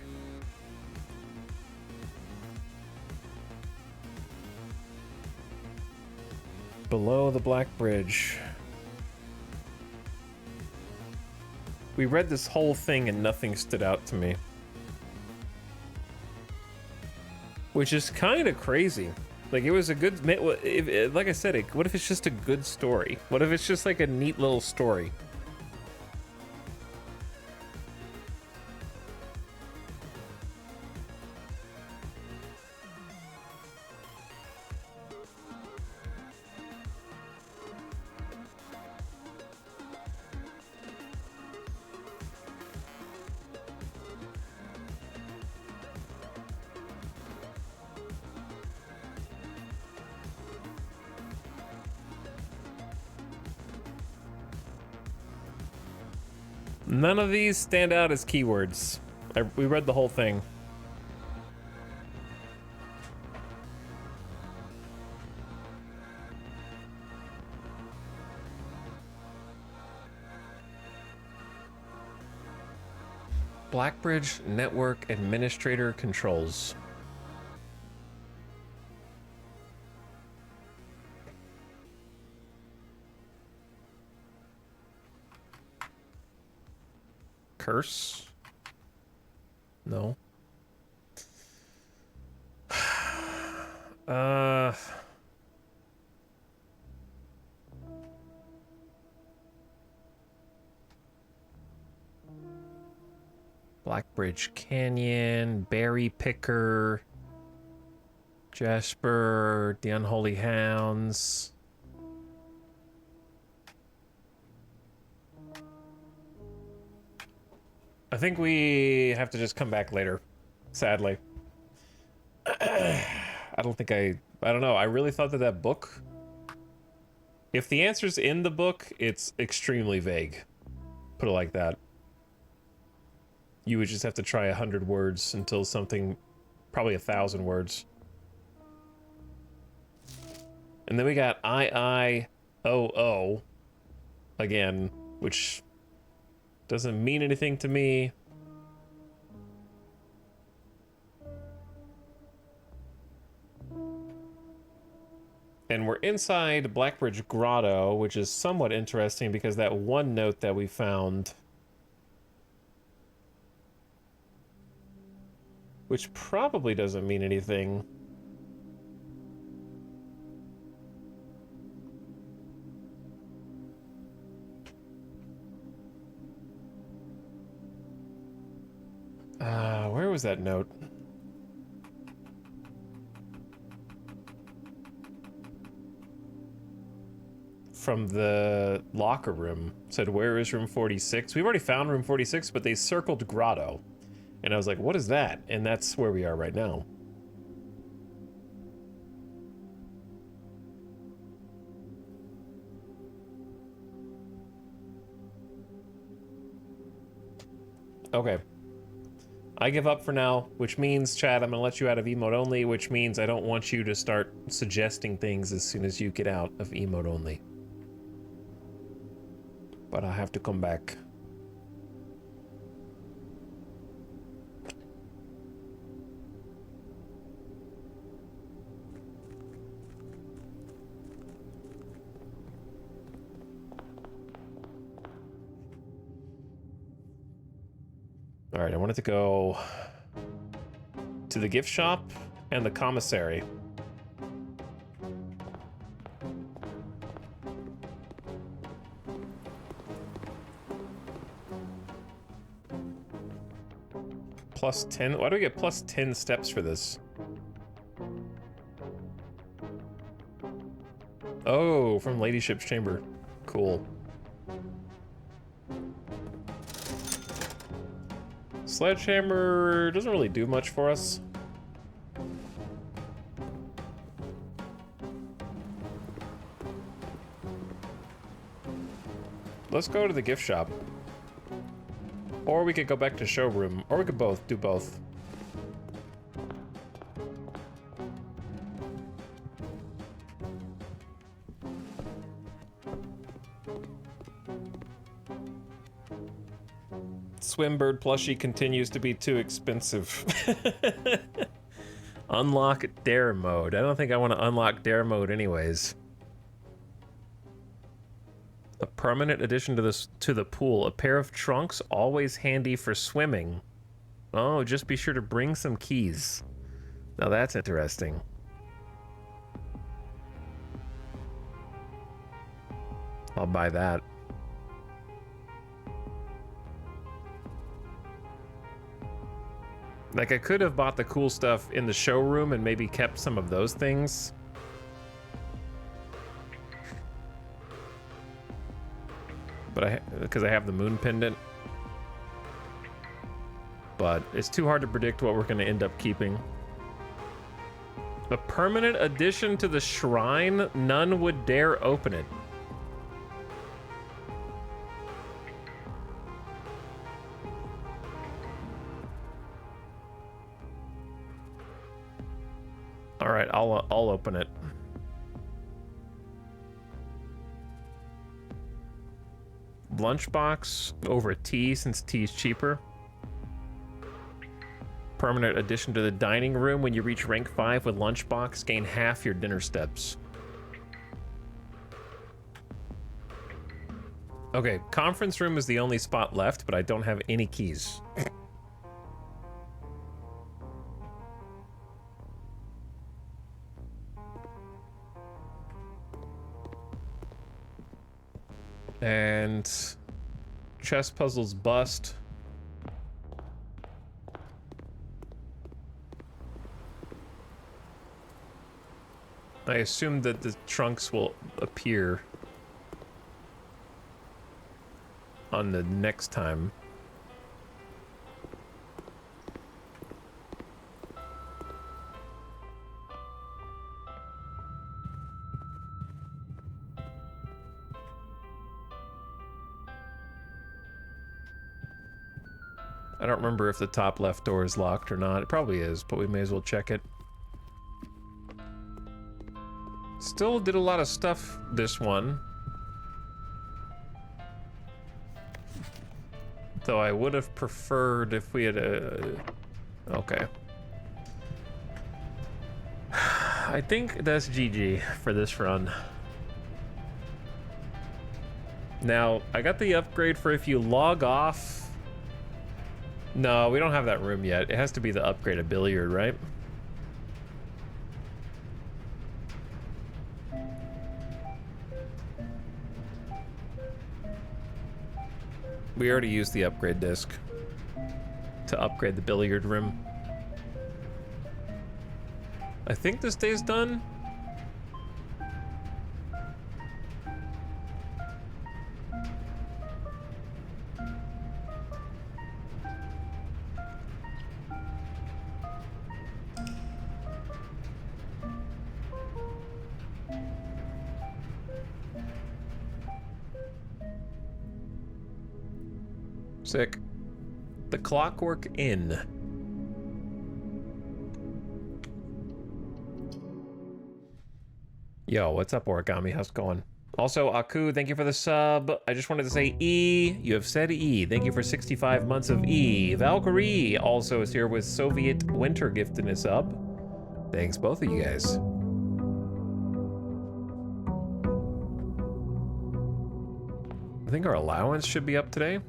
Below the Black Bridge. We read this whole thing and nothing stood out to me. Which is kind of crazy. Like, it was a good, like I said, what if it's just a good story? What if it's just like a neat little story? None of these stand out as keywords. We read the whole thing. Blackbridge Network Administrator Controls. Curse? No. Blackbridge Canyon, Berry Picker, Jesper, the Unholy Hounds. I think we have to just come back later, sadly. I don't know. I really thought that book, if the answer's in the book, it's extremely vague. Put it like that. You would just have to try 100 words until something, probably 1,000 words. And then we got I-I-O-O again, which doesn't mean anything to me. And we're inside Blackbridge Grotto, which is somewhat interesting because that one note that we found which probably doesn't mean anything. Where was that note? From the locker room. Said, where is room 46? We've already found room 46, but they circled grotto. And I was like, what is that? And that's where we are right now. Okay. I give up for now, which means, Chad, I'm gonna let you out of emote only, which means I don't want you to start suggesting things as soon as you get out of emote only. But I have to come back. All right, I wanted to go to the gift shop and the commissary. Plus 10? Why do we get plus 10 steps for this? Oh, from Ladyship's Chamber. Cool. Sledgehammer doesn't really do much for us. Let's go to the gift shop. Or we could go back to showroom. Or we could both do both. Swimbird plushie continues to be too expensive. Unlock dare mode. I don't think I want to unlock dare mode anyways. A permanent addition to the pool. A pair of trunks, always handy for swimming. Oh, just be sure to bring some keys. Now that's interesting. I'll buy that. Like, I could have bought the cool stuff in the showroom and maybe kept some of those things. But because I have the moon pendant. But it's too hard to predict what we're going to end up keeping. A permanent addition to the shrine, none would dare open it. All right, I'll open it. Lunchbox over tea, since tea's cheaper. Permanent addition to the dining room. When you reach rank 5 with lunchbox, gain half your dinner steps. Okay, conference room is the only spot left, but I don't have any keys. And chess puzzles bust. I assume that the trunks will appear on the next time. I don't remember if the top left door is locked or not. It probably is, but we may as well check it. Still did a lot of stuff this one. Though I would have preferred if we had okay. I think that's GG for this run. Now, I got the upgrade for if you log off No, we don't have that room yet. It has to be the upgraded billiard, right? We already used the upgrade disc to upgrade the billiard room. I think this day's done. Sick. The Clockwork Inn. Yo, what's up, Origami? How's it going? Also, Aku, thank you for the sub. I just wanted to say E. You have said E. Thank you for 65 months of E. Valkyrie also is here with Soviet Winter gift in his sub. Thanks, both of you guys. I think our allowance should be up today.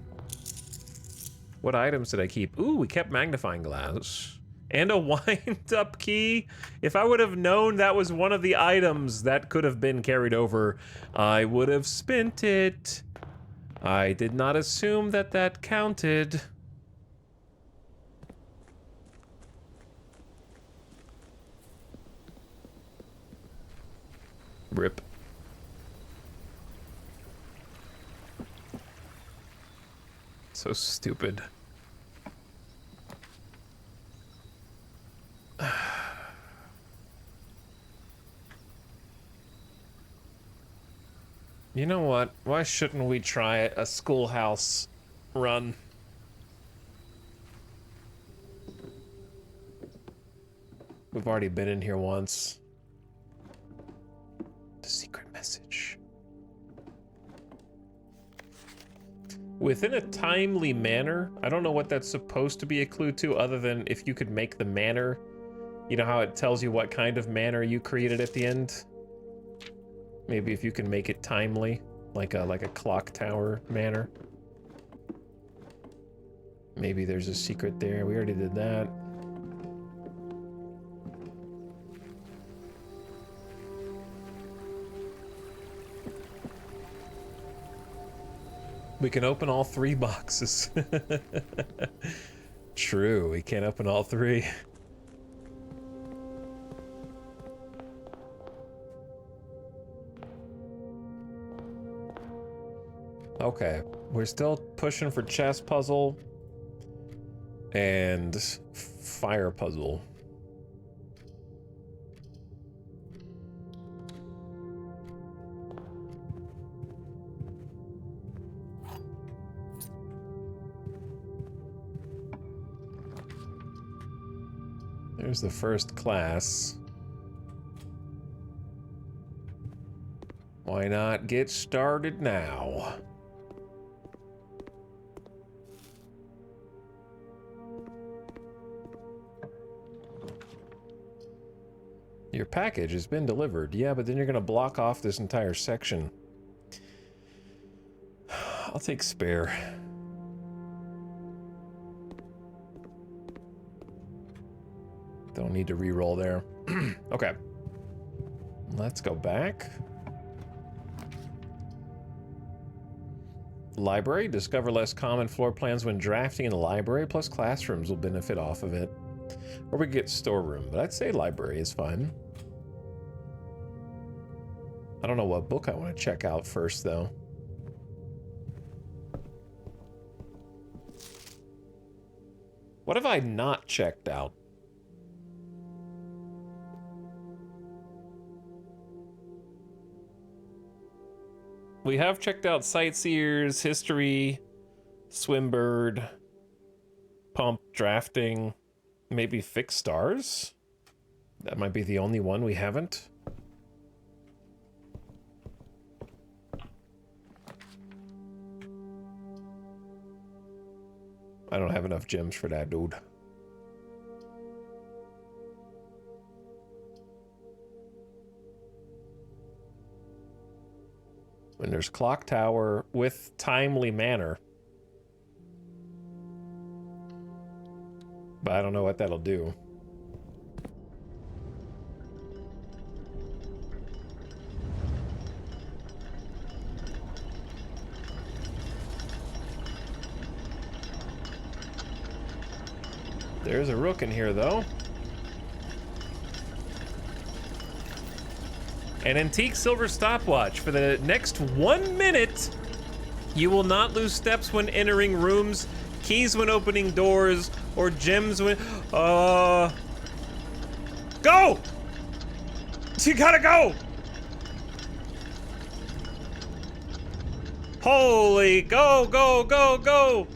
What items did I keep? Ooh, we kept magnifying glass. And a wind-up key. If I would have known that was one of the items that could have been carried over, I would have spent it. I did not assume that that counted. Rip. So stupid. You know what? Why shouldn't we try a schoolhouse run? We've already been in here once. The secret message. Within a timely manner. I don't know what that's supposed to be a clue to, other than if you could make the manner. You know how it tells you what kind of manner you created at the end? Maybe if you can make it timely, like a clock tower manner. Maybe there's a secret there. We already did that. We can open all 3 boxes. True, we can't open all 3. Okay, we're still pushing for chess puzzle and fire puzzle. There's the first class. Why not get started now? Your package has been delivered. Yeah, but then you're gonna block off this entire section. I'll take spare. Don't need to re-roll there. Okay. Let's go back. Library. Discover less common floor plans when drafting in the library, plus classrooms will benefit off of it. Or we get storeroom, but I'd say library is fine. I don't know what book I want to check out first, though. What have I not checked out? We have checked out Sightseers, History, Swimbird, Pump, Drafting, maybe Fixed Stars? That might be the only one we haven't. I don't have enough gems for that, dude. And there's Clock Tower with Timely Manner. But I don't know what that'll do. There's a rook in here, though. An antique silver stopwatch. For the next 1 minute, you will not lose steps when entering rooms, keys when opening doors, or gems when... Go! You gotta go! Holy, go, go, go, go!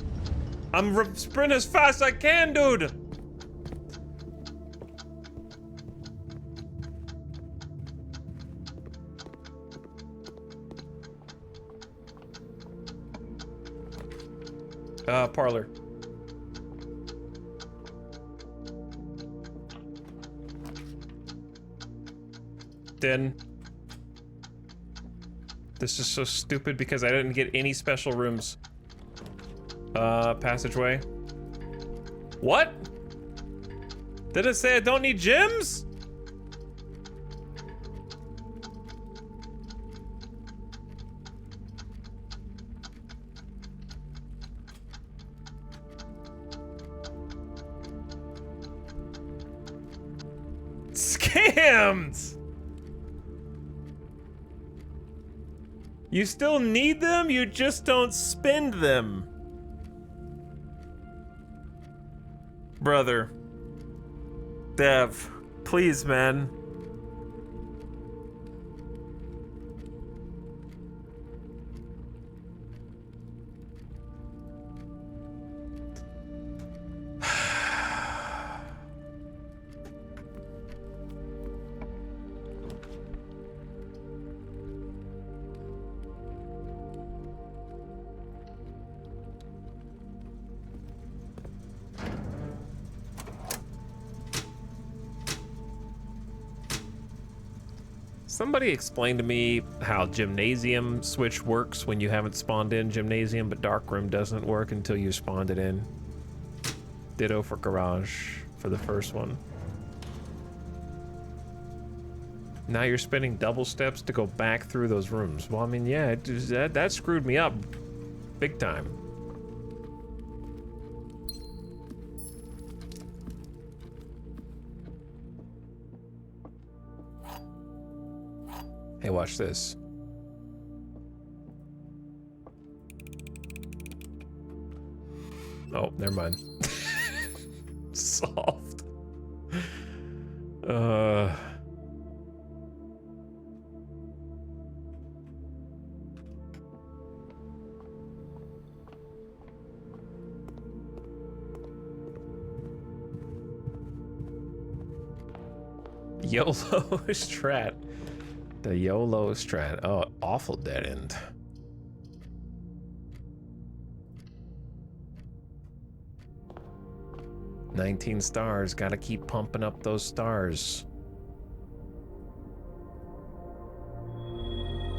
I'm sprint as fast as I can, dude! Parlor. Then this is so stupid because I didn't get any special rooms. Passageway. What? Did it say I don't need gems? Scammed! You still need them, you just don't spend them. Brother. Dev, please, man. Somebody explain to me how Gymnasium switch works when you haven't spawned in Gymnasium, but Darkroom doesn't work until you spawned it in. Ditto for Garage for the first one. Now you're spending double steps to go back through those rooms. Well, I mean, yeah, that screwed me up big time. Hey, watch this. Oh, never mind. Solved. YOLO strat. The YOLO strat. Oh, awful dead end. $19 stars. Gotta keep pumping up those stars.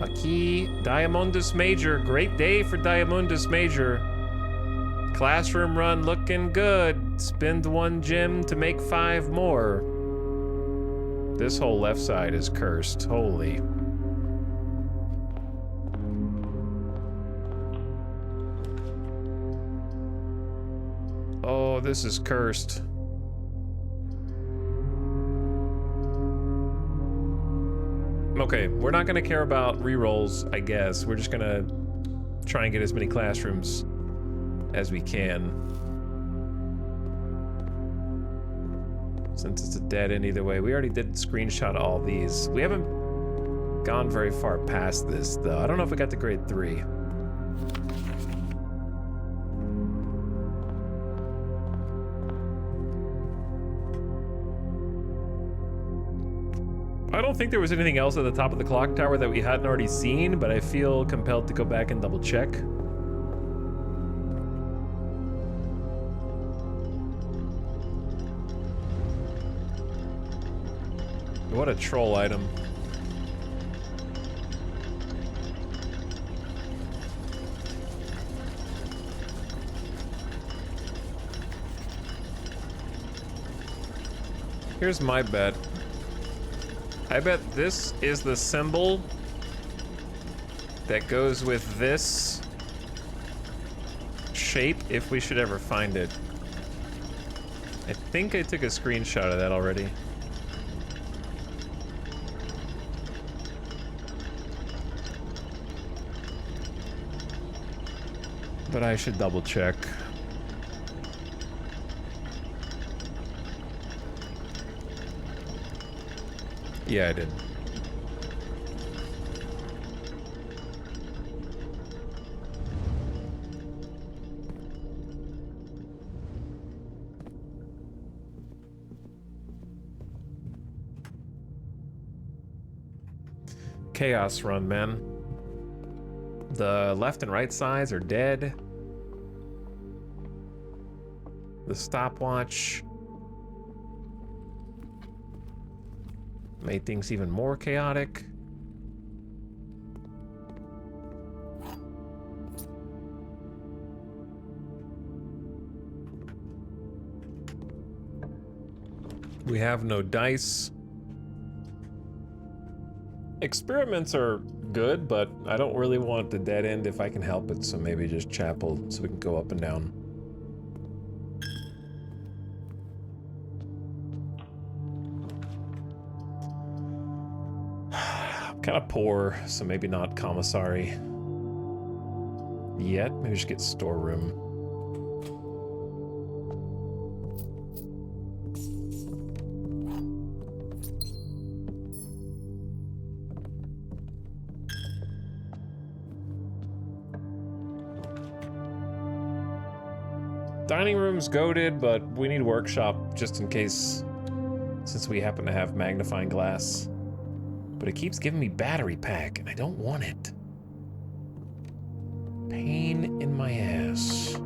A key. Diamondus Major. Great day for Diamondus Major. Classroom run looking good. Spend 1 gem to make 5 more. This whole left side is cursed. Holy. Oh, this is cursed. Okay, we're not gonna care about rerolls, I guess. We're just gonna try and get as many classrooms as we can. Since it's a dead end either way. We already did screenshot all these. We haven't gone very far past this, though. I don't know if we got to grade 3. I don't think there was anything else at the top of the clock tower that we hadn't already seen, but I feel compelled to go back and double check. What a troll item. Here's my bet. I bet this is the symbol that goes with this shape if we should ever find it. I think I took a screenshot of that already. But I should double check. Yeah, I did. Chaos run, man. The left and right sides are dead. The stopwatch made things even more chaotic. We have no dice. Experiments are good, but I don't really want the dead end if I can help it, so maybe just chapel so we can go up and down. I'm kind of poor, so maybe not commissary yet. Maybe just get storeroom. Dining room's goated, but we need workshop just in case, since we happen to have magnifying glass. But it keeps giving me battery pack, and I don't want it. Pain in my ass.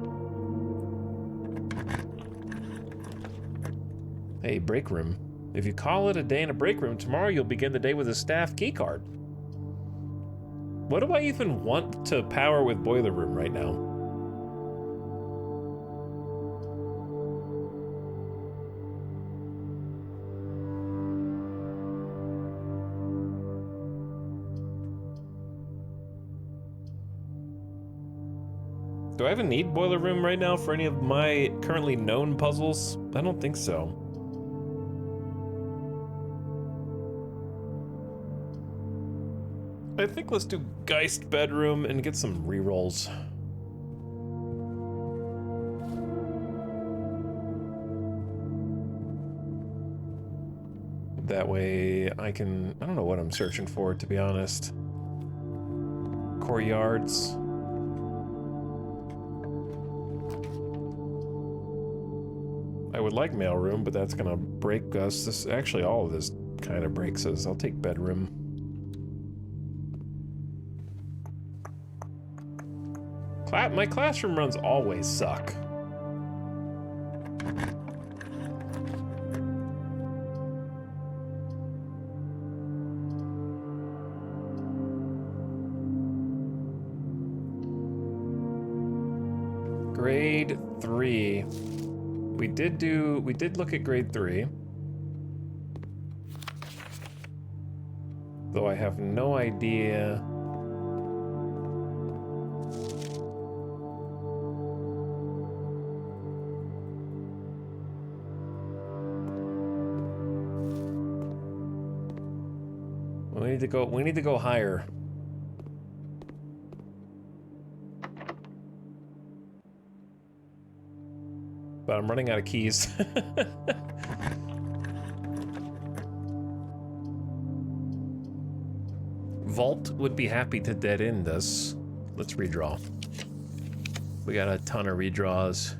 Hey, break room. If you call it a day in a break room, tomorrow you'll begin the day with a staff key card. What do I even want to power with boiler room right now? Do I even need boiler room right now for any of my currently known puzzles? I don't think so. I think let's do Geist bedroom and get some rerolls. That way I don't know what I'm searching for, to be honest. Courtyards. I would like mailroom, but that's gonna break us. Actually, all of this kind of breaks us. I'll take bedroom. My classroom runs always suck. Grade 3. We did look at grade 3. Though I have no idea. We need to go higher. But I'm running out of keys. Vault would be happy to dead end us. Let's redraw. We got a ton of redraws.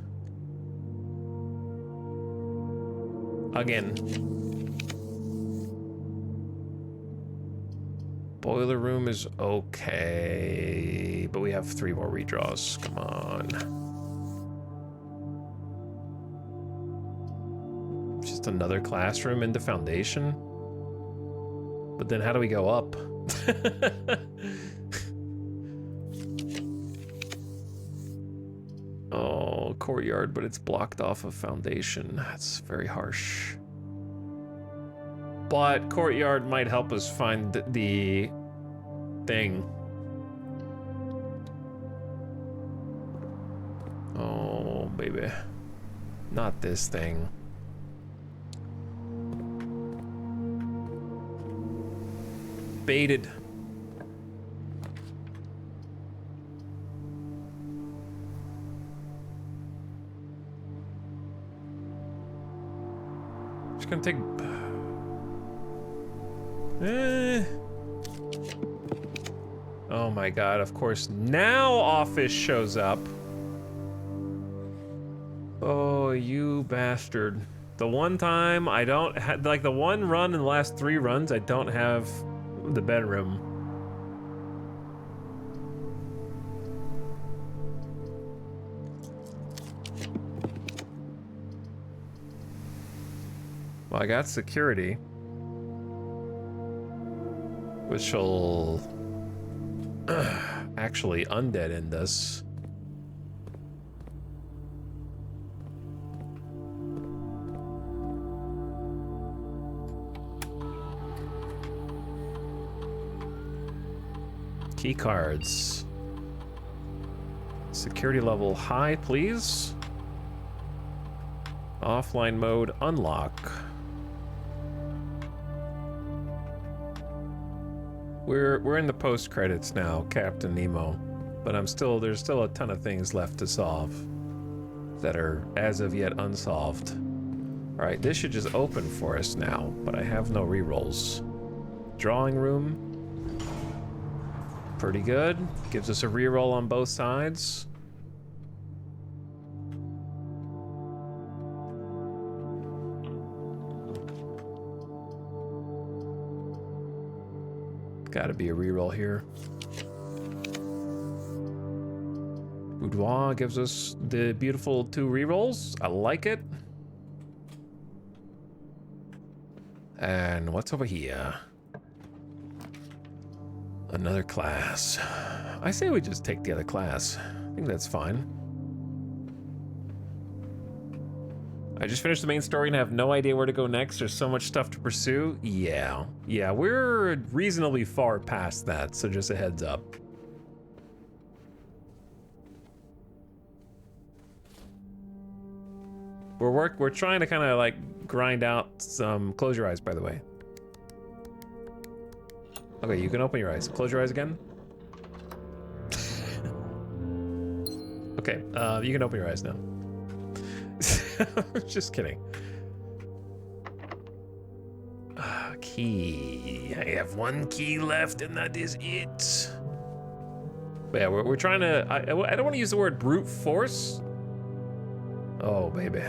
Again. Boiler room is okay, but we have 3 more redraws. Come on. Just another classroom into foundation? But then how do we go up? Oh, courtyard, but it's blocked off of foundation. That's very harsh. But courtyard might help us find the thing. Oh, baby. Not this thing. Baited. Just gonna take... Oh my god, of course now Office shows up. Oh, you bastard. The one time I don't have, like the one run in the last 3 runs, I don't have the bedroom. Well, I got security, which will actually undead end us. Key cards. Security level high, please. Offline mode unlock. We're in the post credits now, Captain Nemo, but there's still a ton of things left to solve that are as of yet unsolved. All right, this should just open for us now, but I have no rerolls. Drawing room. Pretty good. Gives us a reroll on both sides. Gotta be a reroll here. Boudoir gives us the beautiful 2 rerolls. I like it. And what's over here? Another class. I say we just take the other class. I think that's fine. I just finished the main story and have no idea where to go next. There's so much stuff to pursue. Yeah, we're reasonably far past that, so just a heads up. We're trying to kind of like grind out some. Close your eyes, by the way. Okay, you can open your eyes. Close your eyes again. Okay, you can open your eyes now. Just kidding. Key. I have 1 key left, and that is it. But yeah, we're trying to. I don't want to use the word brute force. Oh baby.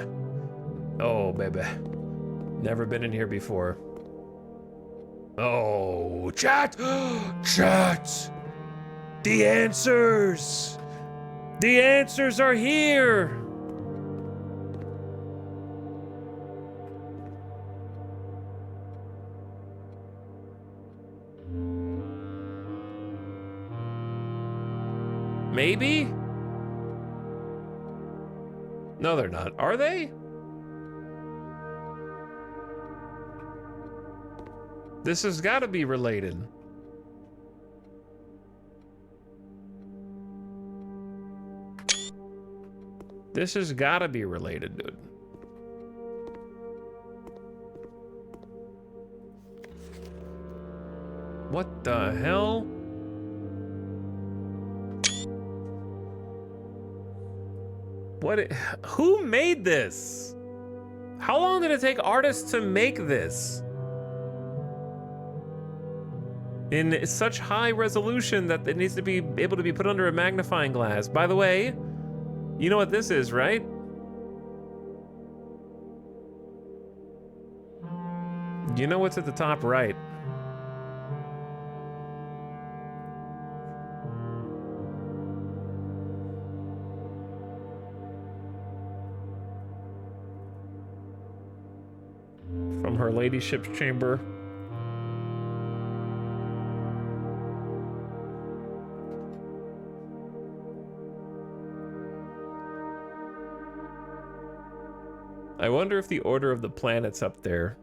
Oh baby. Never been in here before. Oh, chat! Chat! The answers! The answers are here! Maybe? No, they're not. Are they? This has got to be related. This has got to be related, dude. What the hell? Who made this? How long did it take artists to make this? In such high resolution that it needs to be able to be put under a magnifying glass. By the way, you know what this is, right? You know what's at the top right? From Her Ladyship's chamber. I wonder if the order of the planets up there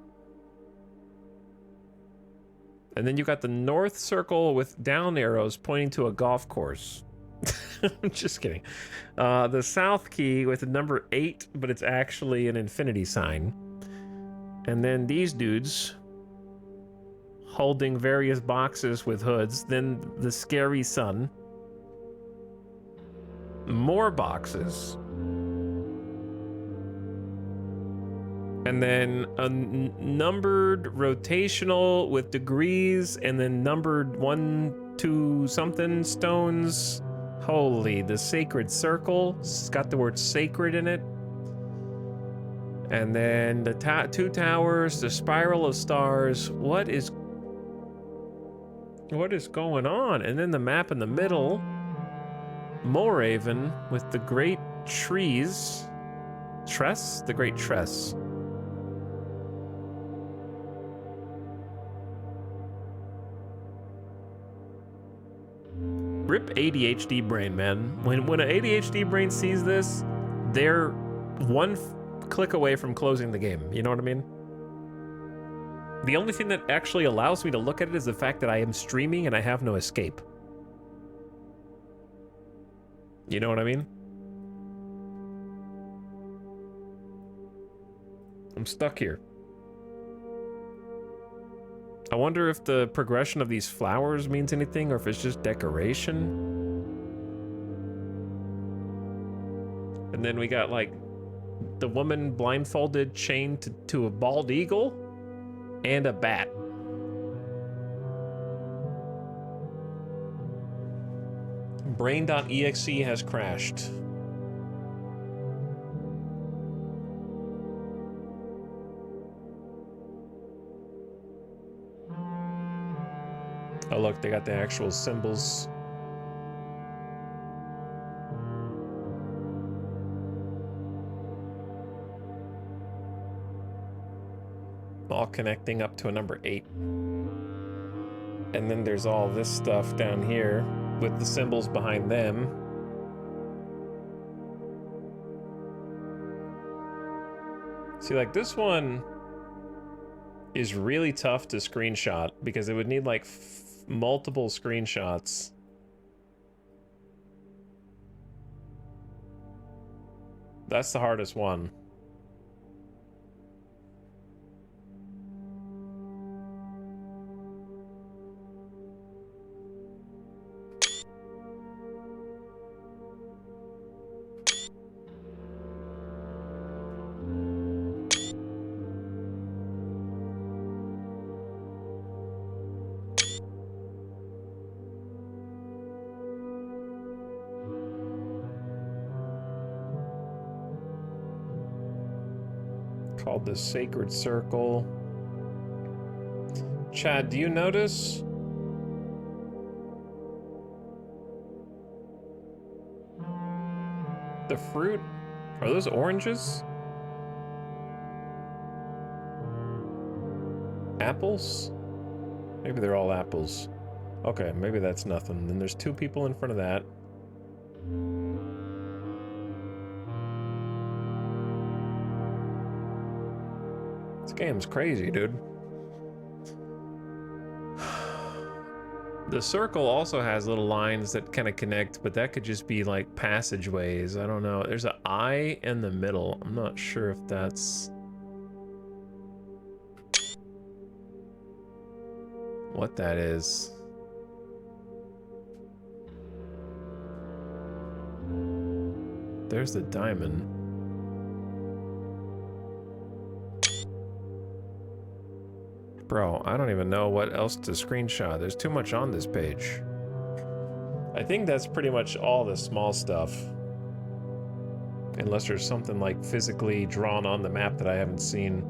And then you got the north circle with down arrows pointing to a golf course. I'm just kidding. The south key with the number 8, but it's actually an infinity sign. And then these dudes holding various boxes with hoods. Then the scary sun. More boxes. And then a numbered rotational with degrees, and then numbered 1, 2 something stones. Holy, the sacred circle. It's got the word sacred in it. And then the 2 towers, the spiral of stars. What is going on? And then the map in the middle. Moraven with the great trees. Tress? The great tress. Rip ADHD brain, man. When an ADHD brain sees this, they're one click away from closing the game. You know what I mean? The only thing that actually allows me to look at it is the fact that I am streaming and I have no escape. You know what I mean? I'm stuck here. I wonder if the progression of these flowers means anything or if it's just decoration. And then we got like the woman blindfolded chained to a bald eagle and a bat. Brain.exe has crashed. Oh look, they got the actual symbols. All connecting up to a number 8. And then there's all this stuff down here with the symbols behind them. See, like this one is really tough to screenshot because it would need like multiple screenshots. That's the hardest one. Called the Sacred Circle. Chad, do you notice? The fruit? Are those oranges? Apples? Maybe they're all apples. Okay, maybe that's nothing. Then there's 2 people in front of that. This game's crazy, dude. The circle also has little lines that kind of connect, but that could just be like passageways. I don't know. There's an eye in the middle. I'm not sure if that's what that is. There's the diamond. Bro, I don't even know what else to screenshot. There's too much on this page. I think that's pretty much all the small stuff. Unless there's something like physically drawn on the map that I haven't seen.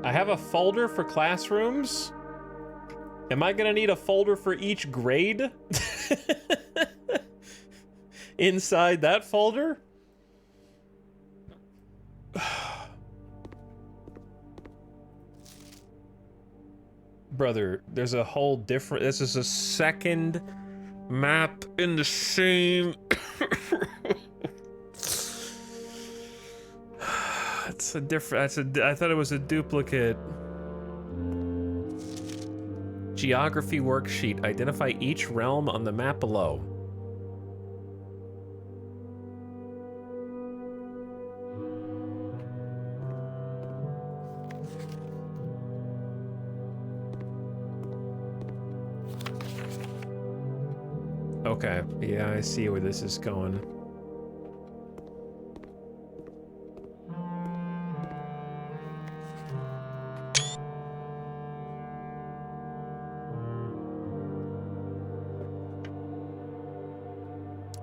I have a folder for classrooms. Am I gonna need a folder for each grade? Inside that folder? Brother, there's a whole different... This is a second map in the same... It's a different... I thought it was a duplicate. Geography worksheet. Identify each realm on the map below. Okay, yeah, I see where this is going.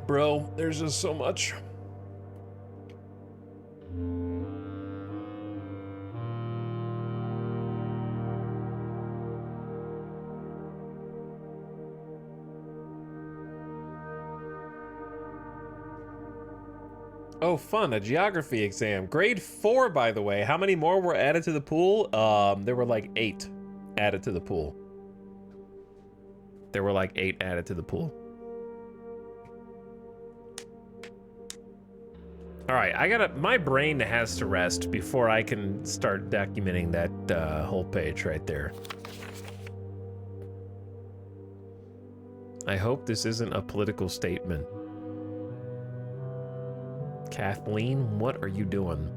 Bro, there's just so much. Oh, fun, a geography exam. Grade 4, by the way. How many more were added to the pool? There were like 8 added to the pool. There were like 8 added to the pool. All right, my brain has to rest before I can start documenting that whole page right there. I hope this isn't a political statement. Kathleen, what are you doing?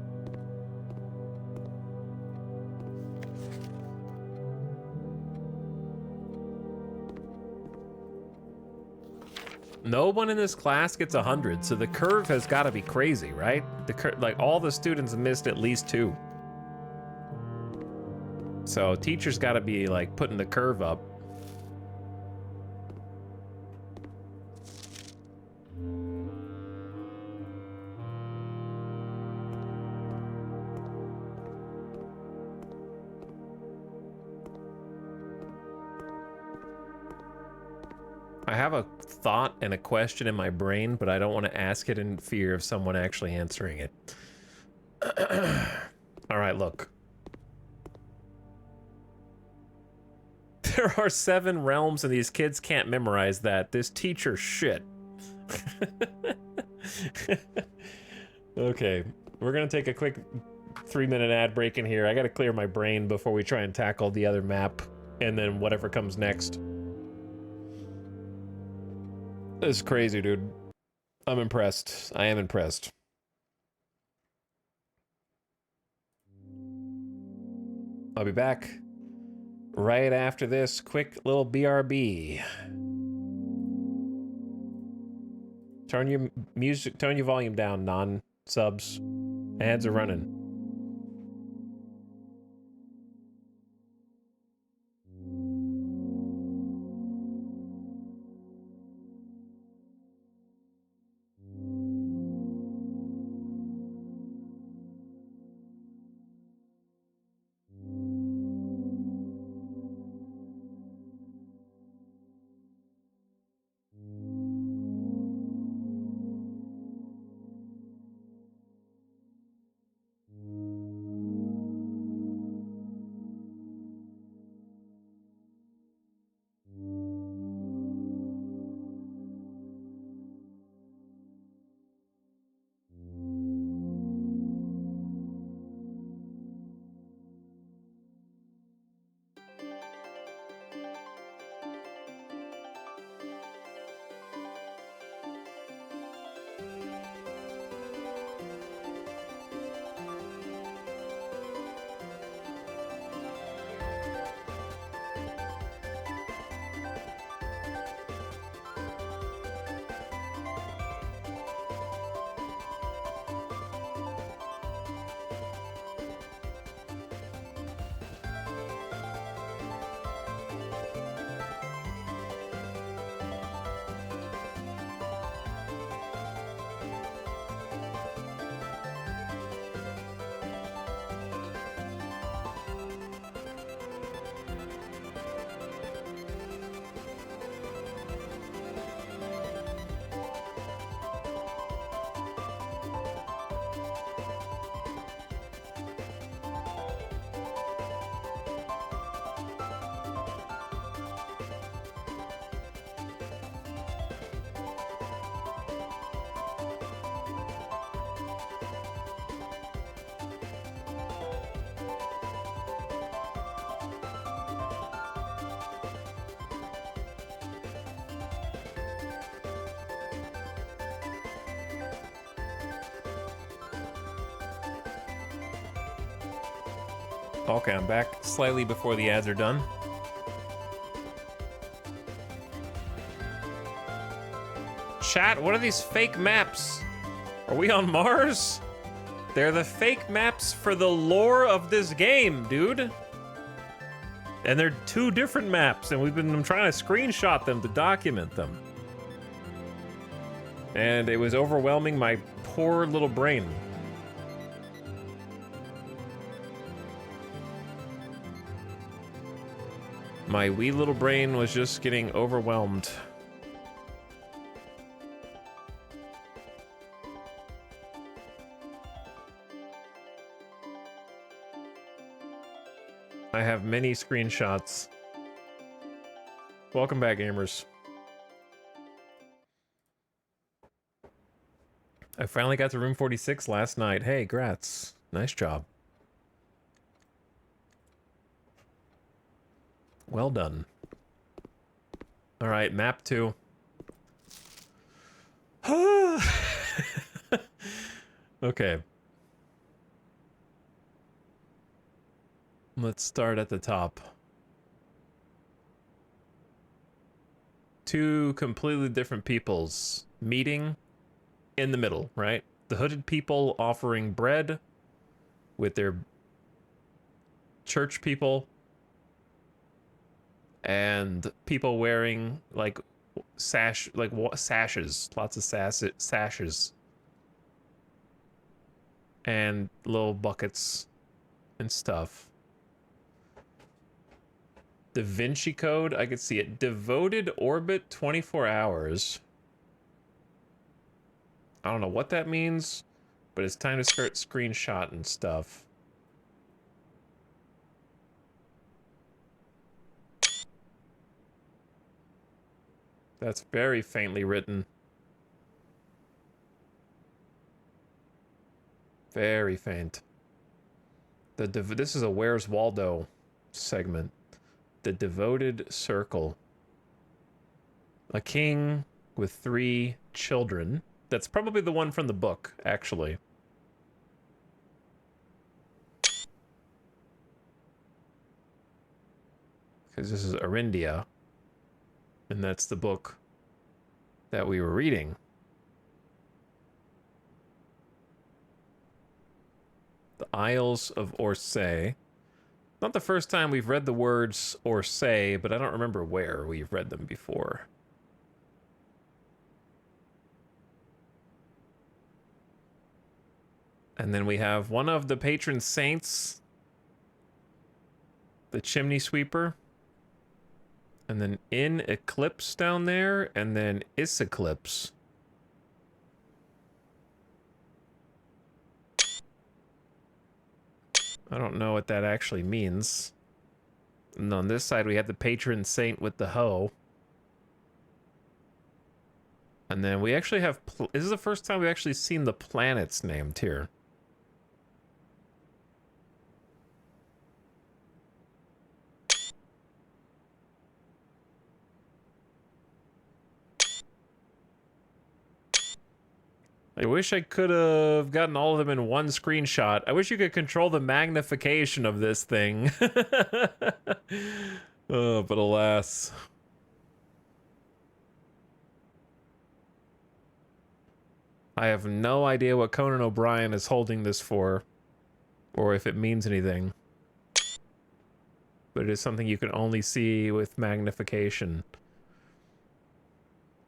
No one in this class gets 100, so the curve has got to be crazy, right? Like all the students missed at least 2. So teachers got to be like putting the curve up. I have a thought and a question in my brain, but I don't want to ask it in fear of someone actually answering it. All right, look. There are 7 realms and these kids can't memorize that. This teacher shit. Okay, we're gonna take a quick 3-minute ad break in here. I gotta clear my brain before we try and tackle the other map and then whatever comes next. This is crazy, dude. I'm impressed. I am impressed. I'll be back right after this quick little BRB. Turn your music, turn your volume down, non-subs. Ads are running. Okay, I'm back slightly before the ads are done. Chat, what are these fake maps? Are we on Mars? They're the fake maps for the lore of this game, dude. And they're two different maps, and I'm trying to screenshot them to document them. And it was overwhelming my poor little brain. My wee little brain was just getting overwhelmed. I have many screenshots. Welcome back, gamers. I finally got to room 46 last night. Hey, grats. Nice job. Well done. All right, map 2. Okay. Let's start at the top. Two completely different peoples meeting in the middle, right? The hooded people offering bread with their church people, and people wearing like sashes, lots of sashes, and little buckets and stuff. Da Vinci Code, I could see it. Devoted orbit 24 hours. I don't know what that means, but it's time to start screenshotting stuff. That's very faintly written. Very faint. This is a Where's Waldo segment. The Devoted Circle. A king with 3 children. That's probably the one from the book, actually. Because this is Arindia. And that's the book that we were reading. The Isles of Orsay. Not the first time we've read the words Orsay, but I don't remember where we've read them before. And then we have one of the patron saints, the chimney sweeper. And then In Eclipse down there, and then Is Eclipse. I don't know what that actually means. And on this side, we have the patron saint with the hoe. And then we actually have... This is the first time we've actually seen the planets named here. I wish I could have gotten all of them in one screenshot. I wish you could control the magnification of this thing. Oh, but alas. I have no idea what Conan O'Brien is holding this for, or if it means anything. But it is something you can only see with magnification.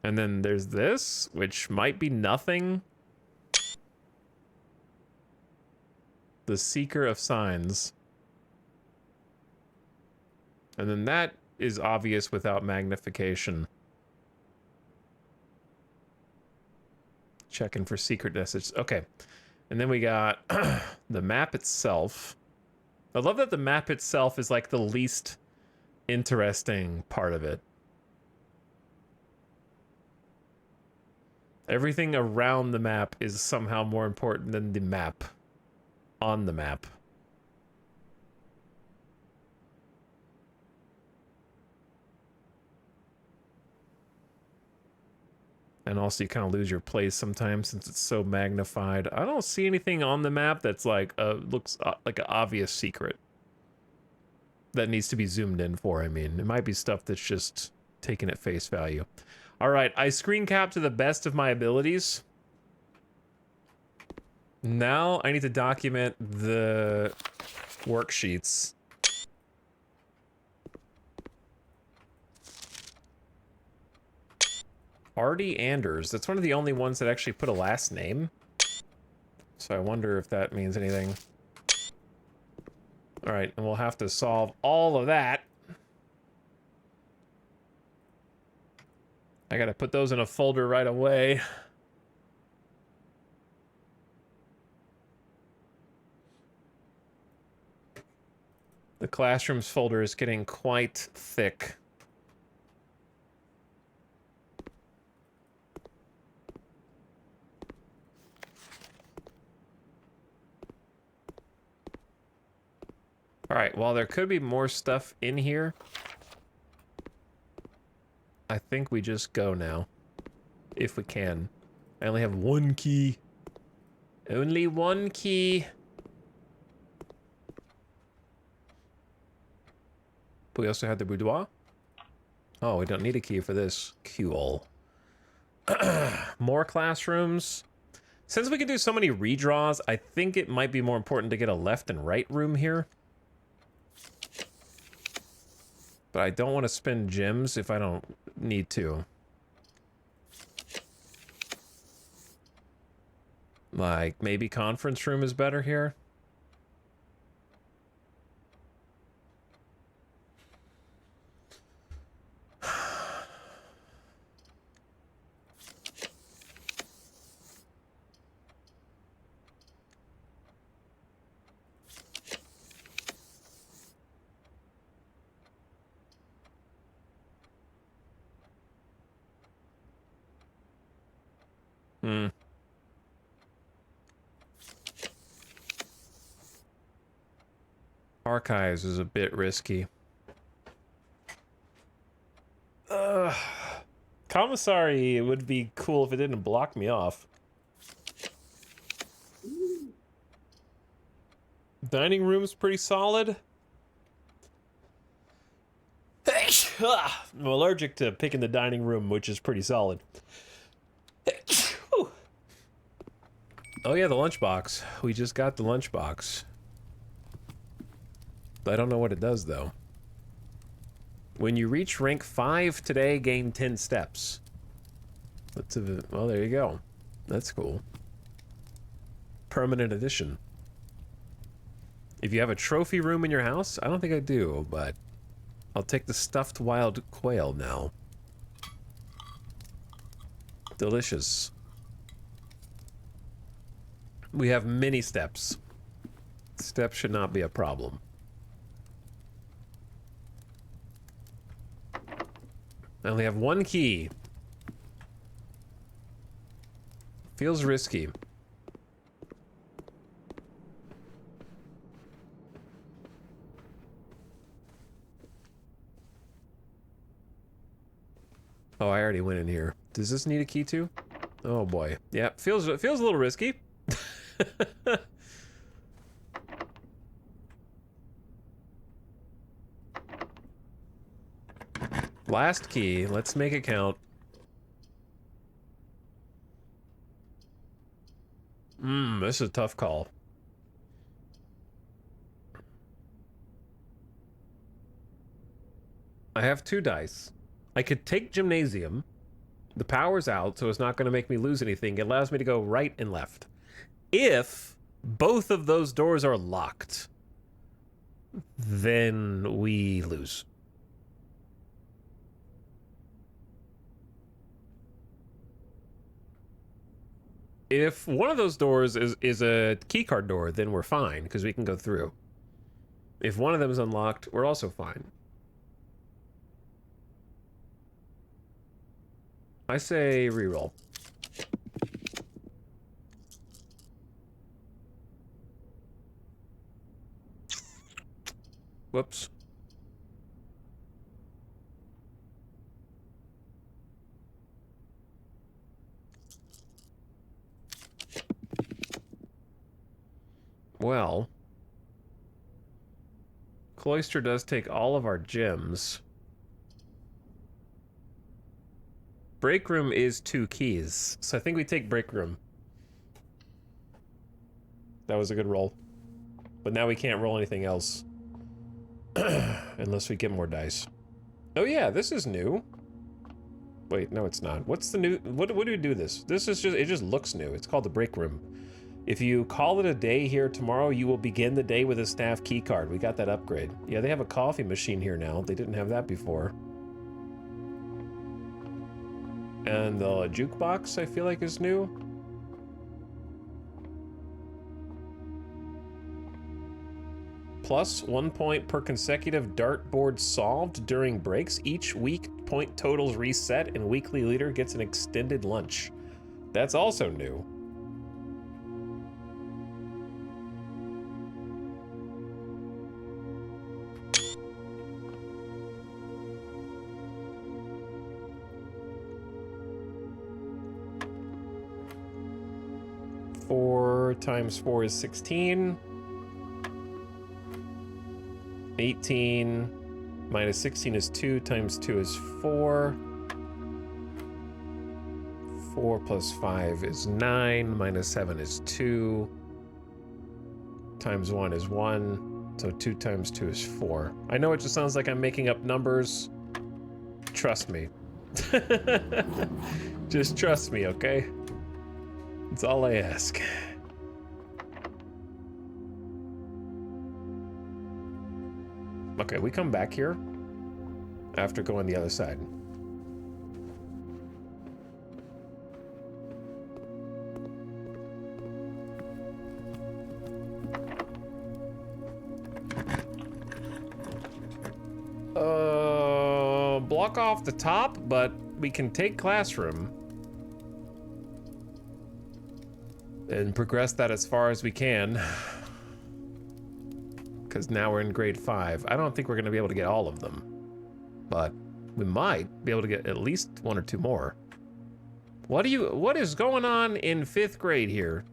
And then there's this, which might be nothing. The Seeker of Signs. And then that is obvious without magnification. Checking for secret messages. Okay. And then we got the map itself. I love that the map itself is like the least interesting part of it. Everything around the map is somehow more important than the map on the map. And also you kind of lose your place sometimes since it's so magnified. I don't see anything on the map that's like looks like an obvious secret. that needs to be zoomed in for. I mean, it might be stuff that's just taken at face value. All right, I screen cap to the best of my abilities. Now I need to document the worksheets. Artie Anders. That's one of the only ones that actually put a last name. So I wonder if that means anything. All right, and we'll have to solve all of that. I gotta put those in a folder right away. The classrooms folder is getting quite thick. All right, while there could be more stuff in here, I think we just go now, if we can. I only have one key. Only one key. But we also have the boudoir. Oh, we don't need a key for this. Cool. More classrooms. Since we can do so many redraws, I think it might be more important to get a left and right room here. But I don't want to spend gems if I don't need to. Like, maybe conference room is better here. Archives is a bit risky. Commissary would be cool if it didn't block me off. Dining room's pretty solid. I'm allergic to picking the dining room, which is pretty solid. Oh yeah, the lunchbox. We just got the lunchbox. I don't know what it does, though. When you reach rank 5 today, gain 10 steps. Well, there you go. That's cool. Permanent edition. If you have a trophy room in your house, I don't think I do, but I'll take the stuffed wild quail now. Delicious. We have many steps. Steps should not be a problem. I only have one key. Feels risky. Oh, I already went in here. Does this need a key too? Oh boy. Yeah, feels a little risky. Last key. Let's make it count. This is a tough call. I have 2 dice. I could take gymnasium. The power's out, so it's not going to make me lose anything. It allows me to go right and left. If both of those doors are locked, then we lose. If one of those doors is a keycard door, then we're fine, because we can go through. If one of them is unlocked, we're also fine. I say reroll. Whoops. Well, Cloister does take all of our gems. Break room is 2 keys, so I think we take break room. That was a good roll. But now we can't roll anything else. Unless we get more dice. Oh yeah, this is new. Wait, no it's not. What's the new, what do we do this? This is just, it just looks new. It's called the break room. If you call it a day here tomorrow, you will begin the day with a staff key card. We got that upgrade. Yeah, they have a coffee machine here now. They didn't have that before. And the jukebox, I feel like, is new. Plus 1 point per consecutive dartboard solved during breaks. Each week, point totals reset, and weekly leader gets an extended lunch. That's also new. Four times 4 is 16. 18 minus 16 is 2, times 2 is 4. 4 plus 5 is 9, minus 7 is 2. Times 1 is 1, so 2 times 2 is 4. I know it just sounds like I'm making up numbers. Trust me. Just trust me, okay? That's all I ask. Okay, we come back here after going the other side. Block off the top, but we can take classroom and progress that as far as we can. Because now we're in grade 5. I don't think we're going to be able to get all of them, but we might be able to get at least 1 or 2 more. What is going on in 5th grade here?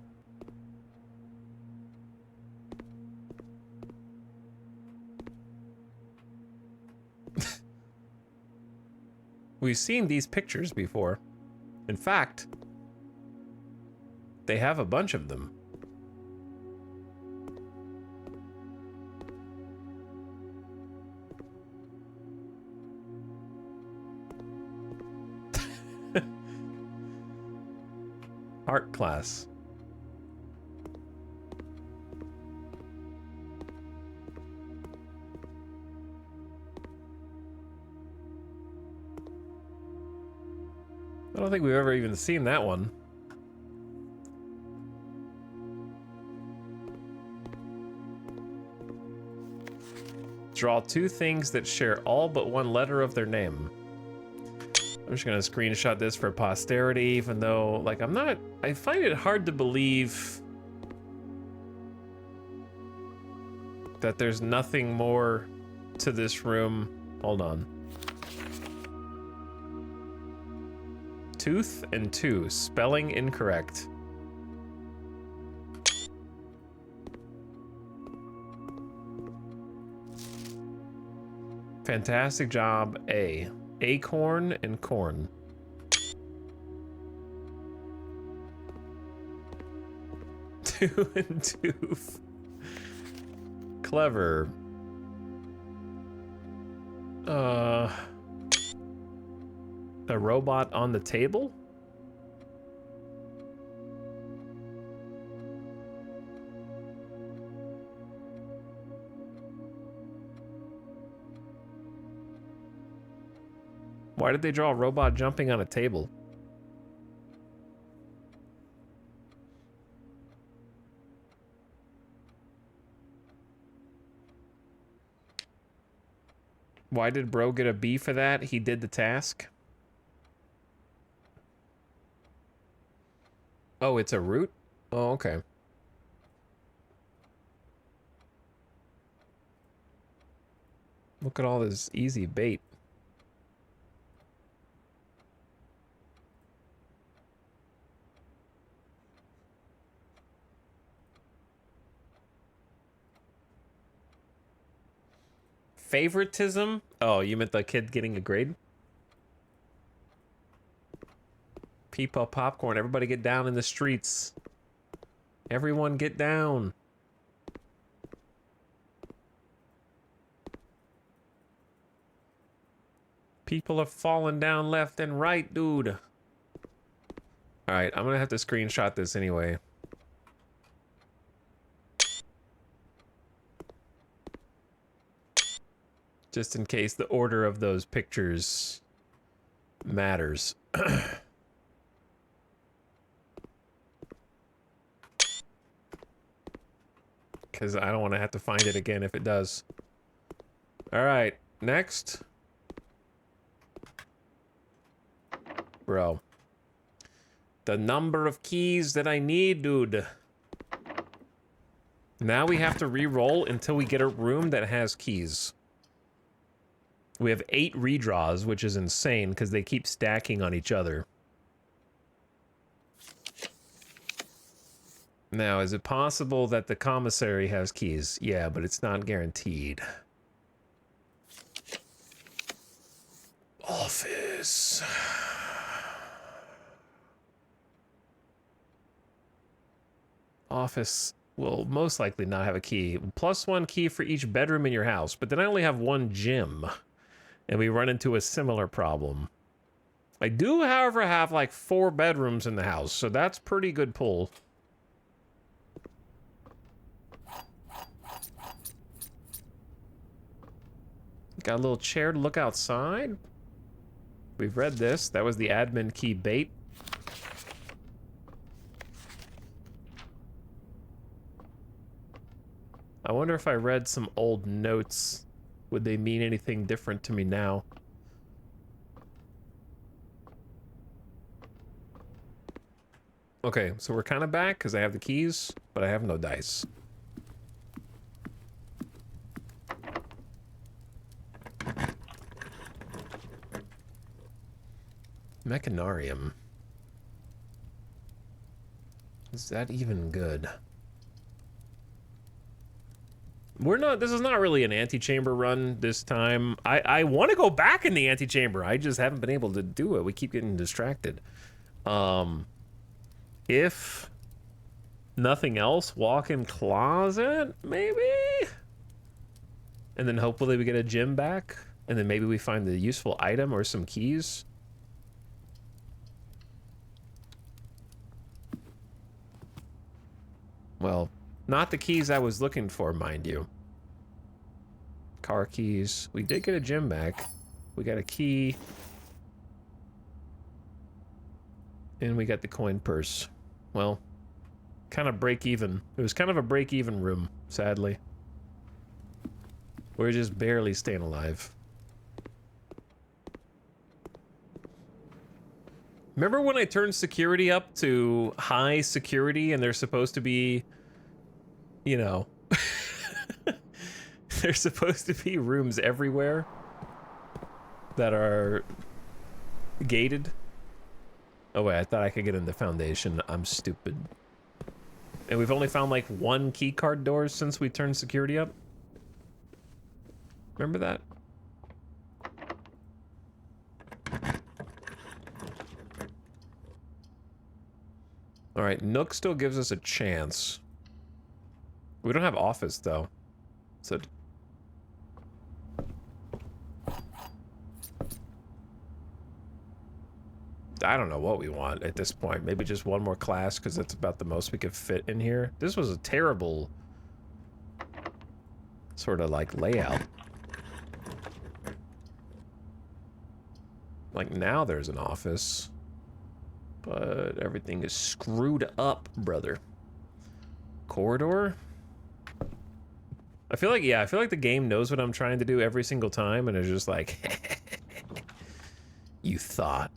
We've seen these pictures before. In fact, they have a bunch of them. Art class. I don't think we've ever even seen that one. Draw 2 things that share all but 1 letter of their name. I'm just gonna screenshot this for posterity, even though, like, I find it hard to believe that there's nothing more to this room. Hold on. Tooth and 2, spelling incorrect. Fantastic job, A. Acorn and corn. Two and tooth. Clever. A robot on the table? Why did they draw a robot jumping on a table? Why did Bro get a B for that? He did the task. Oh, it's a root? Oh, okay. Look at all this easy bait. Favoritism? Oh, you meant the kid getting a grade? People popcorn. Everybody get down in the streets. Everyone get down. People are falling down left and right, dude. All right, I'm gonna have to screenshot this anyway. Just in case the order of those pictures matters. Because I don't want to have to find it again if it does. All right, next. Bro. The number of keys that I need, dude. Now we have to re-roll until we get a room that has keys. We have 8 redraws, which is insane because they keep stacking on each other. Now, is it possible that the commissary has keys? Yeah, but it's not guaranteed. Office. Office will most likely not have a key. +1 key for each bedroom in your house, but then I only have 1 gym. And we run into a similar problem. I do, however, have like 4 bedrooms in the house, so that's pretty good pull. Got a little chair to look outside. We've read this. That was the admin key bait. I wonder if I read some old notes. Would they mean anything different to me now? Okay, so we're kind of back because I have the keys, but I have no dice. Mechanarium. Is that even good? We're not, this is not really an antechamber run this time. I want to go back in the antechamber. I just haven't been able to do it. We keep getting distracted. If nothing else, walk-in closet, maybe? And then hopefully we get a gym back. And then maybe we find the useful item or some keys. Well, not the keys I was looking for, mind you. Car keys. We did get a gym back. We got a key. And we got the coin purse. Well, kind of break even. It was kind of a break even room, sadly. We're just barely staying alive. Remember when I turned security up to high security and they're supposed to be, you know, there's supposed to be rooms everywhere that are gated? Oh wait, I thought I could get in the foundation. I'm stupid. And we've only found like 1 key card door since we turned security up. Remember that? All right, Nook still gives us a chance. We don't have office though, so. I don't know what we want at this point. Maybe just 1 more class because that's about the most we could fit in here. This was a terrible sort of like layout. Like now there's an office. But everything is screwed up, brother. Corridor? I feel like, yeah, I feel like the game knows what I'm trying to do every single time, and it's just like, you thought.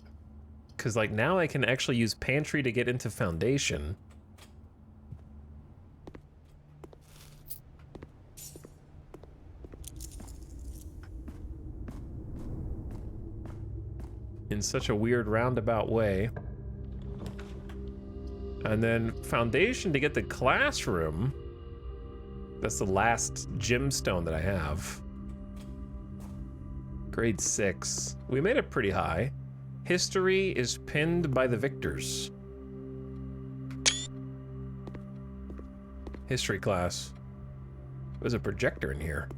Because, like, now I can actually use pantry to get into foundation. In such a weird roundabout way. And then foundation to get the classroom. That's the last gemstone that I have. Grade 6. We made it pretty high. History is pinned by the victors. History class. There's a projector in here.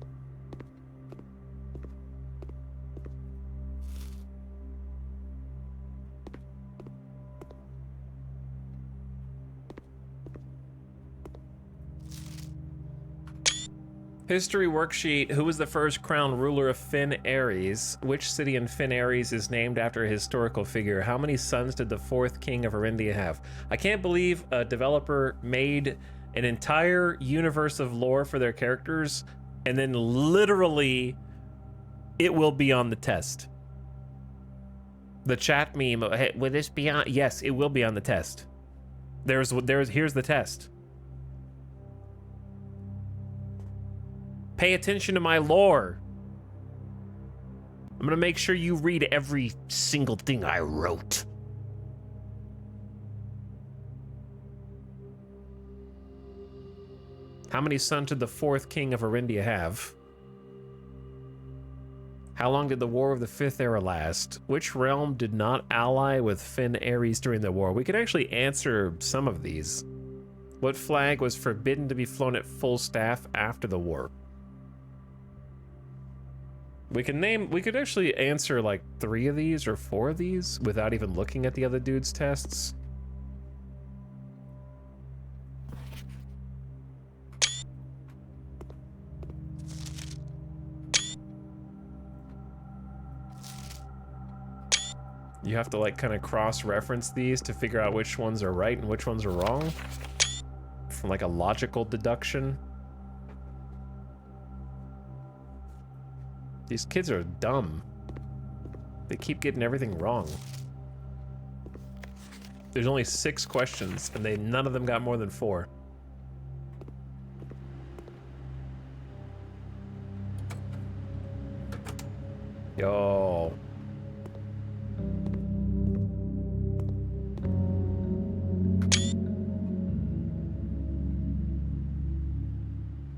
History worksheet. Who was the first crowned ruler of Finn Ares? Which city in Finn Ares is named after a historical figure? How many sons did the fourth king of Arindia have? I can't believe a developer made an entire universe of lore for their characters, and then literally it will be on the test. The chat meme, hey, will this be on? Yes, it will be on the test. Here's the test. Pay attention to my lore. I'm gonna make sure you read every single thing I wrote. How many sons did the fourth king of Arindia have? How long did the War of the Fifth Era last? Which realm did not ally with Finn Ares during the war? We can actually answer some of these. What flag was forbidden to be flown at full staff after the war? We could actually answer like 3 of these or 4 of these without even looking at the other dude's tests. You have to like kind of cross-reference these to figure out which ones are right and which ones are wrong. From like a logical deduction. These kids are dumb. They keep getting everything wrong. There's only 6 questions, and none of them got more than 4. Yo.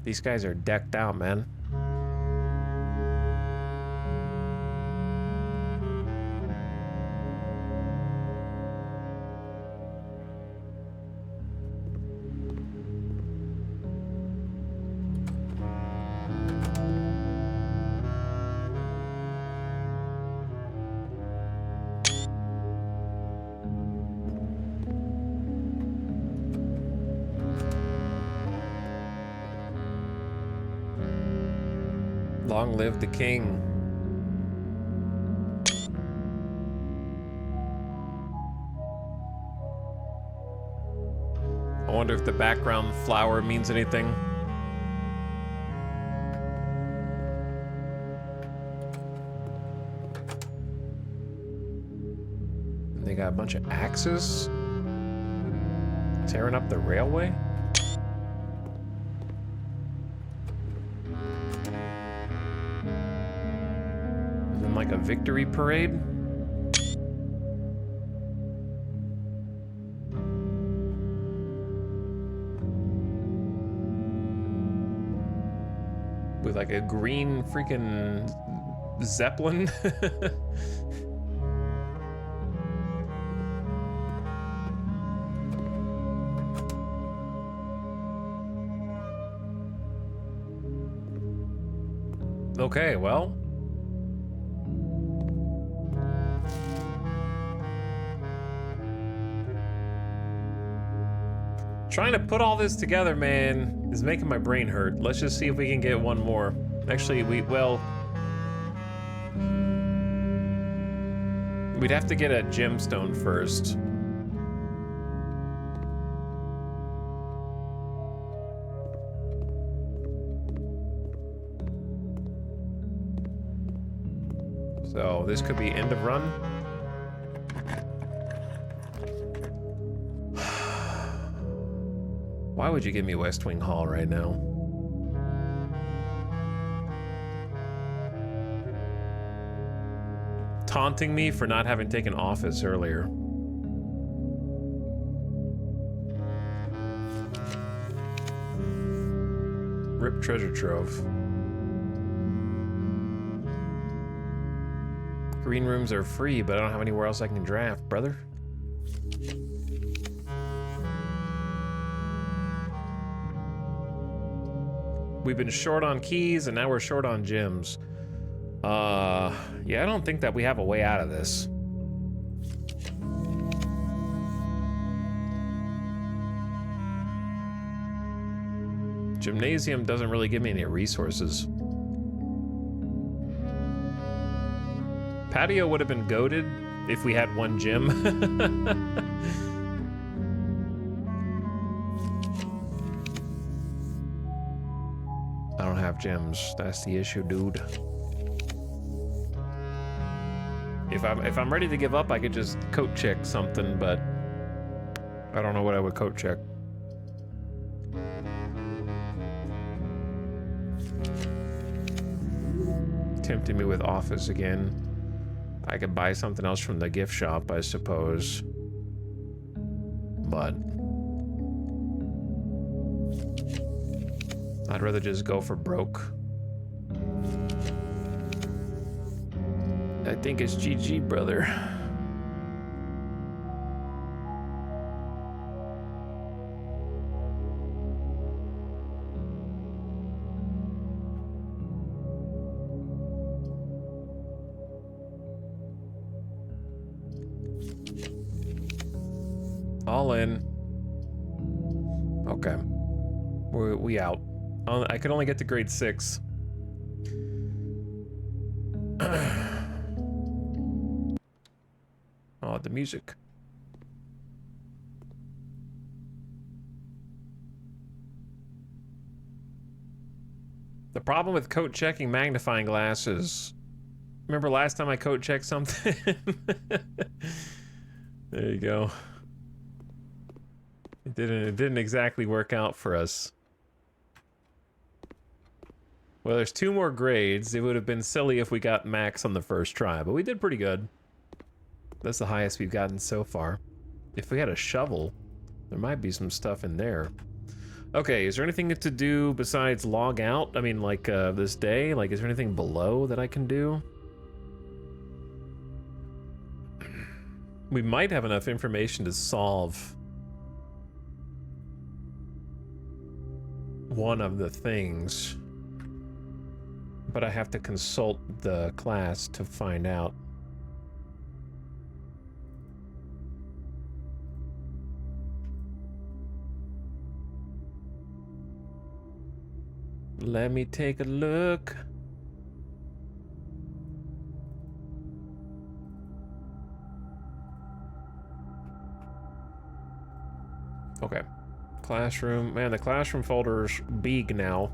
These guys are decked out, man. Long live the king. I wonder if the background flower means anything. They got a bunch of axes tearing up the railway. Like a victory parade. With like a green freaking Zeppelin. Okay, well. Trying to put all this together, man, is making my brain hurt. Let's just see if we can get one more. Actually, we'd have to get a gemstone first. So this could be end of run. Why would you give me West Wing Hall right now? Taunting me for not having taken office earlier. Rip treasure trove. Green rooms are free, but I don't have anywhere else I can draft, brother. We've been short on keys, and now we're short on gems. Yeah, I don't think that we have a way out of this. Gymnasium doesn't really give me any resources. Patio would have been goated if we had one gym. I don't have gyms. That's the issue, dude. If I'm ready to give up, I could just coat check something, but I don't know what I would coat check. Tempting me with office again. I could buy something else from the gift shop, I suppose. But I'd rather just go for broke. I think it's GG, brother. All in. Okay. We out. I could only get to grade 6. Oh, the music. The problem with coat checking magnifying glasses. Remember last time I coat checked something? There you go. It didn't exactly work out for us. Well, there's 2 more grades. It would have been silly if we got max on the first try, but we did pretty good. That's the highest we've gotten so far. If we had a shovel, there might be some stuff in there. Okay, is there anything to do besides log out? I mean, like, this day? Like, is there anything below that I can do? We might have enough information to solve one of the things, but I have to consult the class to find out. Let me take a look. Okay. Classroom. Man, the classroom folder's big now.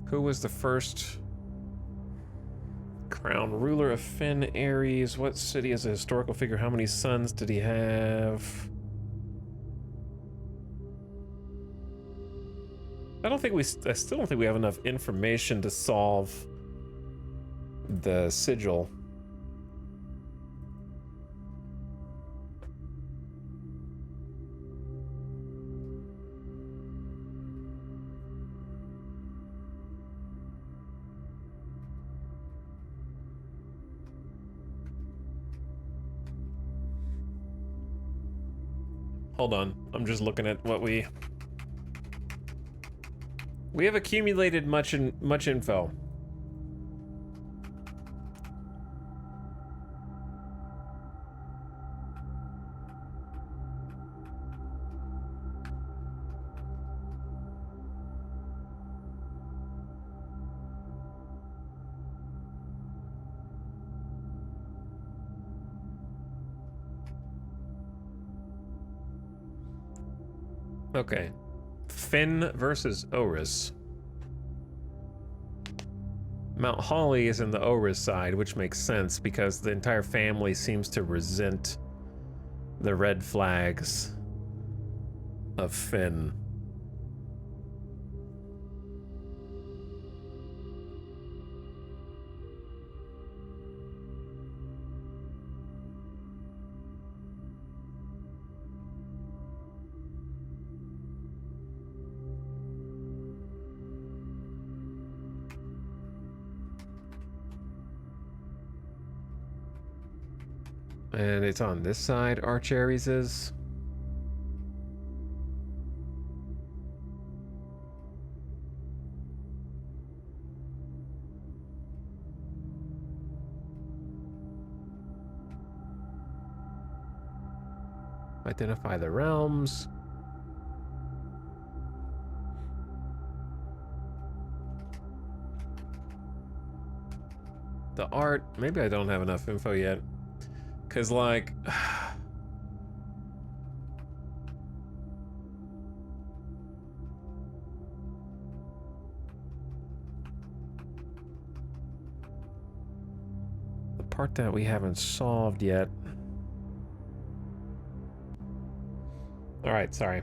Who was the first crown ruler of Finn Ares? What city is a historical figure? How many sons did he have? I still don't think we have enough information to solve the sigil. Hold on, I'm just looking at what we have accumulated much info. Okay. Finn versus Oris. Mount Holly is in the Oris side, which makes sense because the entire family seems to resent the red flags of Finn. And it's on this side, Arch Aries is. Identify the realms. The art, maybe I don't have enough info yet. Cause like, the part that we haven't solved yet. All right, sorry.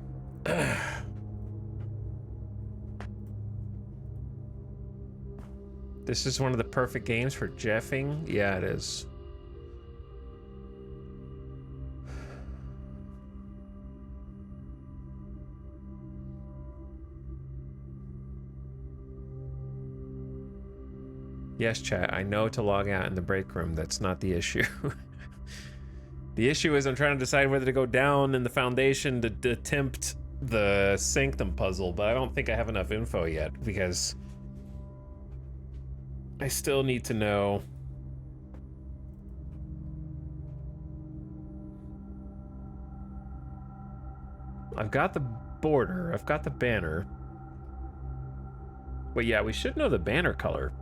This is one of the perfect games for jeffing. Yeah, it is. Yes, chat, I know to log out in the break room. That's not the issue. The issue is I'm trying to decide whether to go down in the foundation to attempt the sanctum puzzle, but I don't think I have enough info yet because I still need to know. I've got the border, I've got the banner. Well, yeah, we should know the banner color.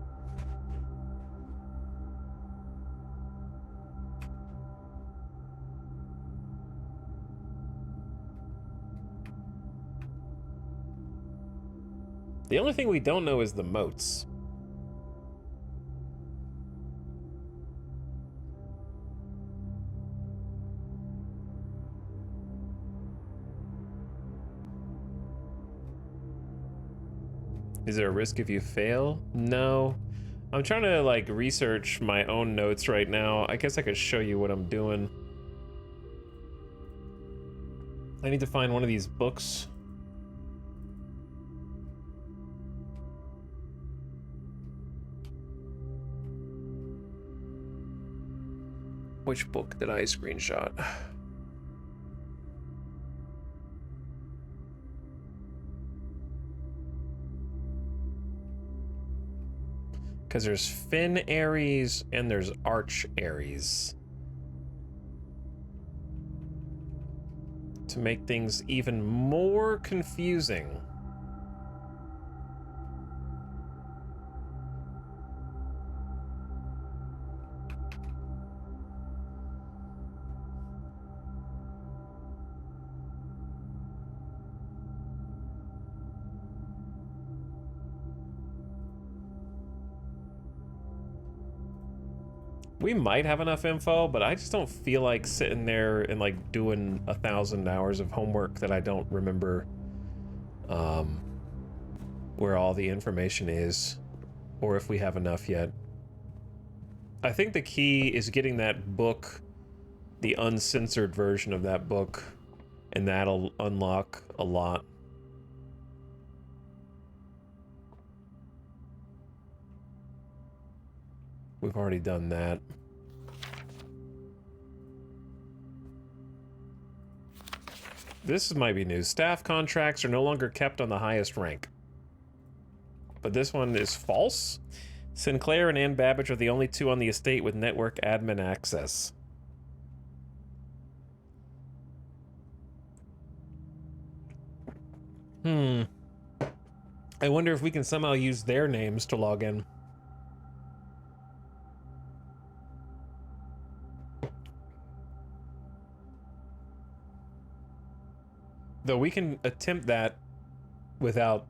The only thing we don't know is the moats. Is there a risk if you fail? No. I'm trying to like research my own notes right now. I guess I could show you what I'm doing. I need to find one of these books. Which book did I screenshot? Because there's Fin Aries and there's Arch Aries. To make things even more confusing. We might have enough info, but I just don't feel like sitting there and like doing 1,000 hours of homework that I don't remember where all the information is, or if we have enough yet. I think the key is getting that book, the uncensored version of that book, and that'll unlock a lot. We've already done that. This might be new. Staff contracts are no longer kept on the highest rank. But this one is false. Sinclair and Ann Babbage are the only two on the estate with network admin access. I wonder if we can somehow use their names to log in. Though we can attempt that without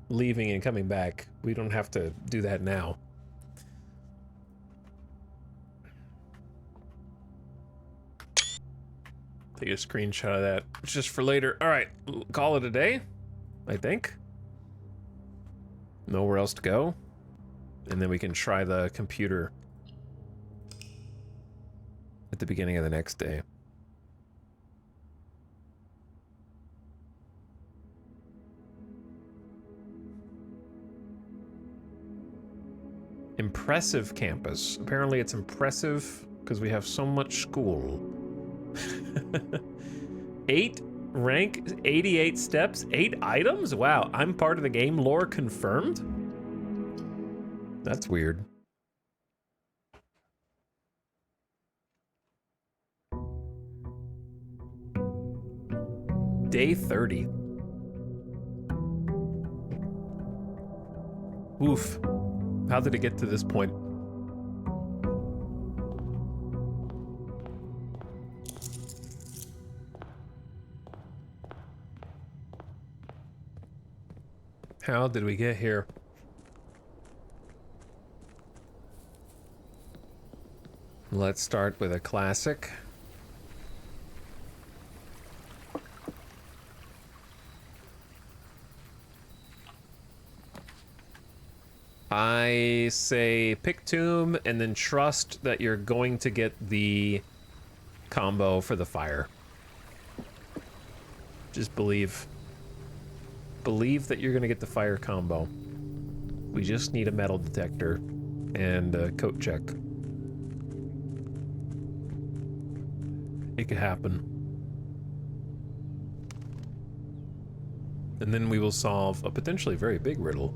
leaving and coming back. We don't have to do that now. Take a screenshot of that. It's just for later. All right, call it a day, I think. Nowhere else to go. And then we can try the computer at the beginning of the next day. Impressive campus. Apparently it's impressive because we have so much school. 8 rank, 88 steps, 8 items? Wow, I'm part of the game lore confirmed? That's weird. Day 30. Oof. How did it get to this point? How did we get here? Let's start with a classic. I say pick tomb and then trust that you're going to get the combo for the fire. Just believe. Believe that you're going to get the fire combo. We just need a metal detector and a coat check. It could happen. And then we will solve a potentially very big riddle.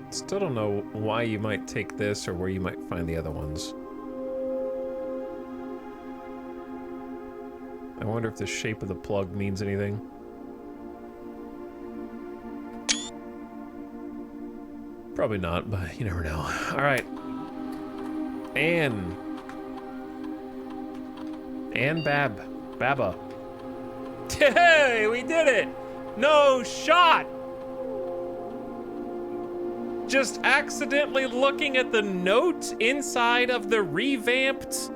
Still don't know why you might take this or where you might find the other ones. I wonder if the shape of the plug means anything. Probably not, but you never know. All right. Anne Baba. Hey, we did it! No shot! Just accidentally looking at the note inside of the revamped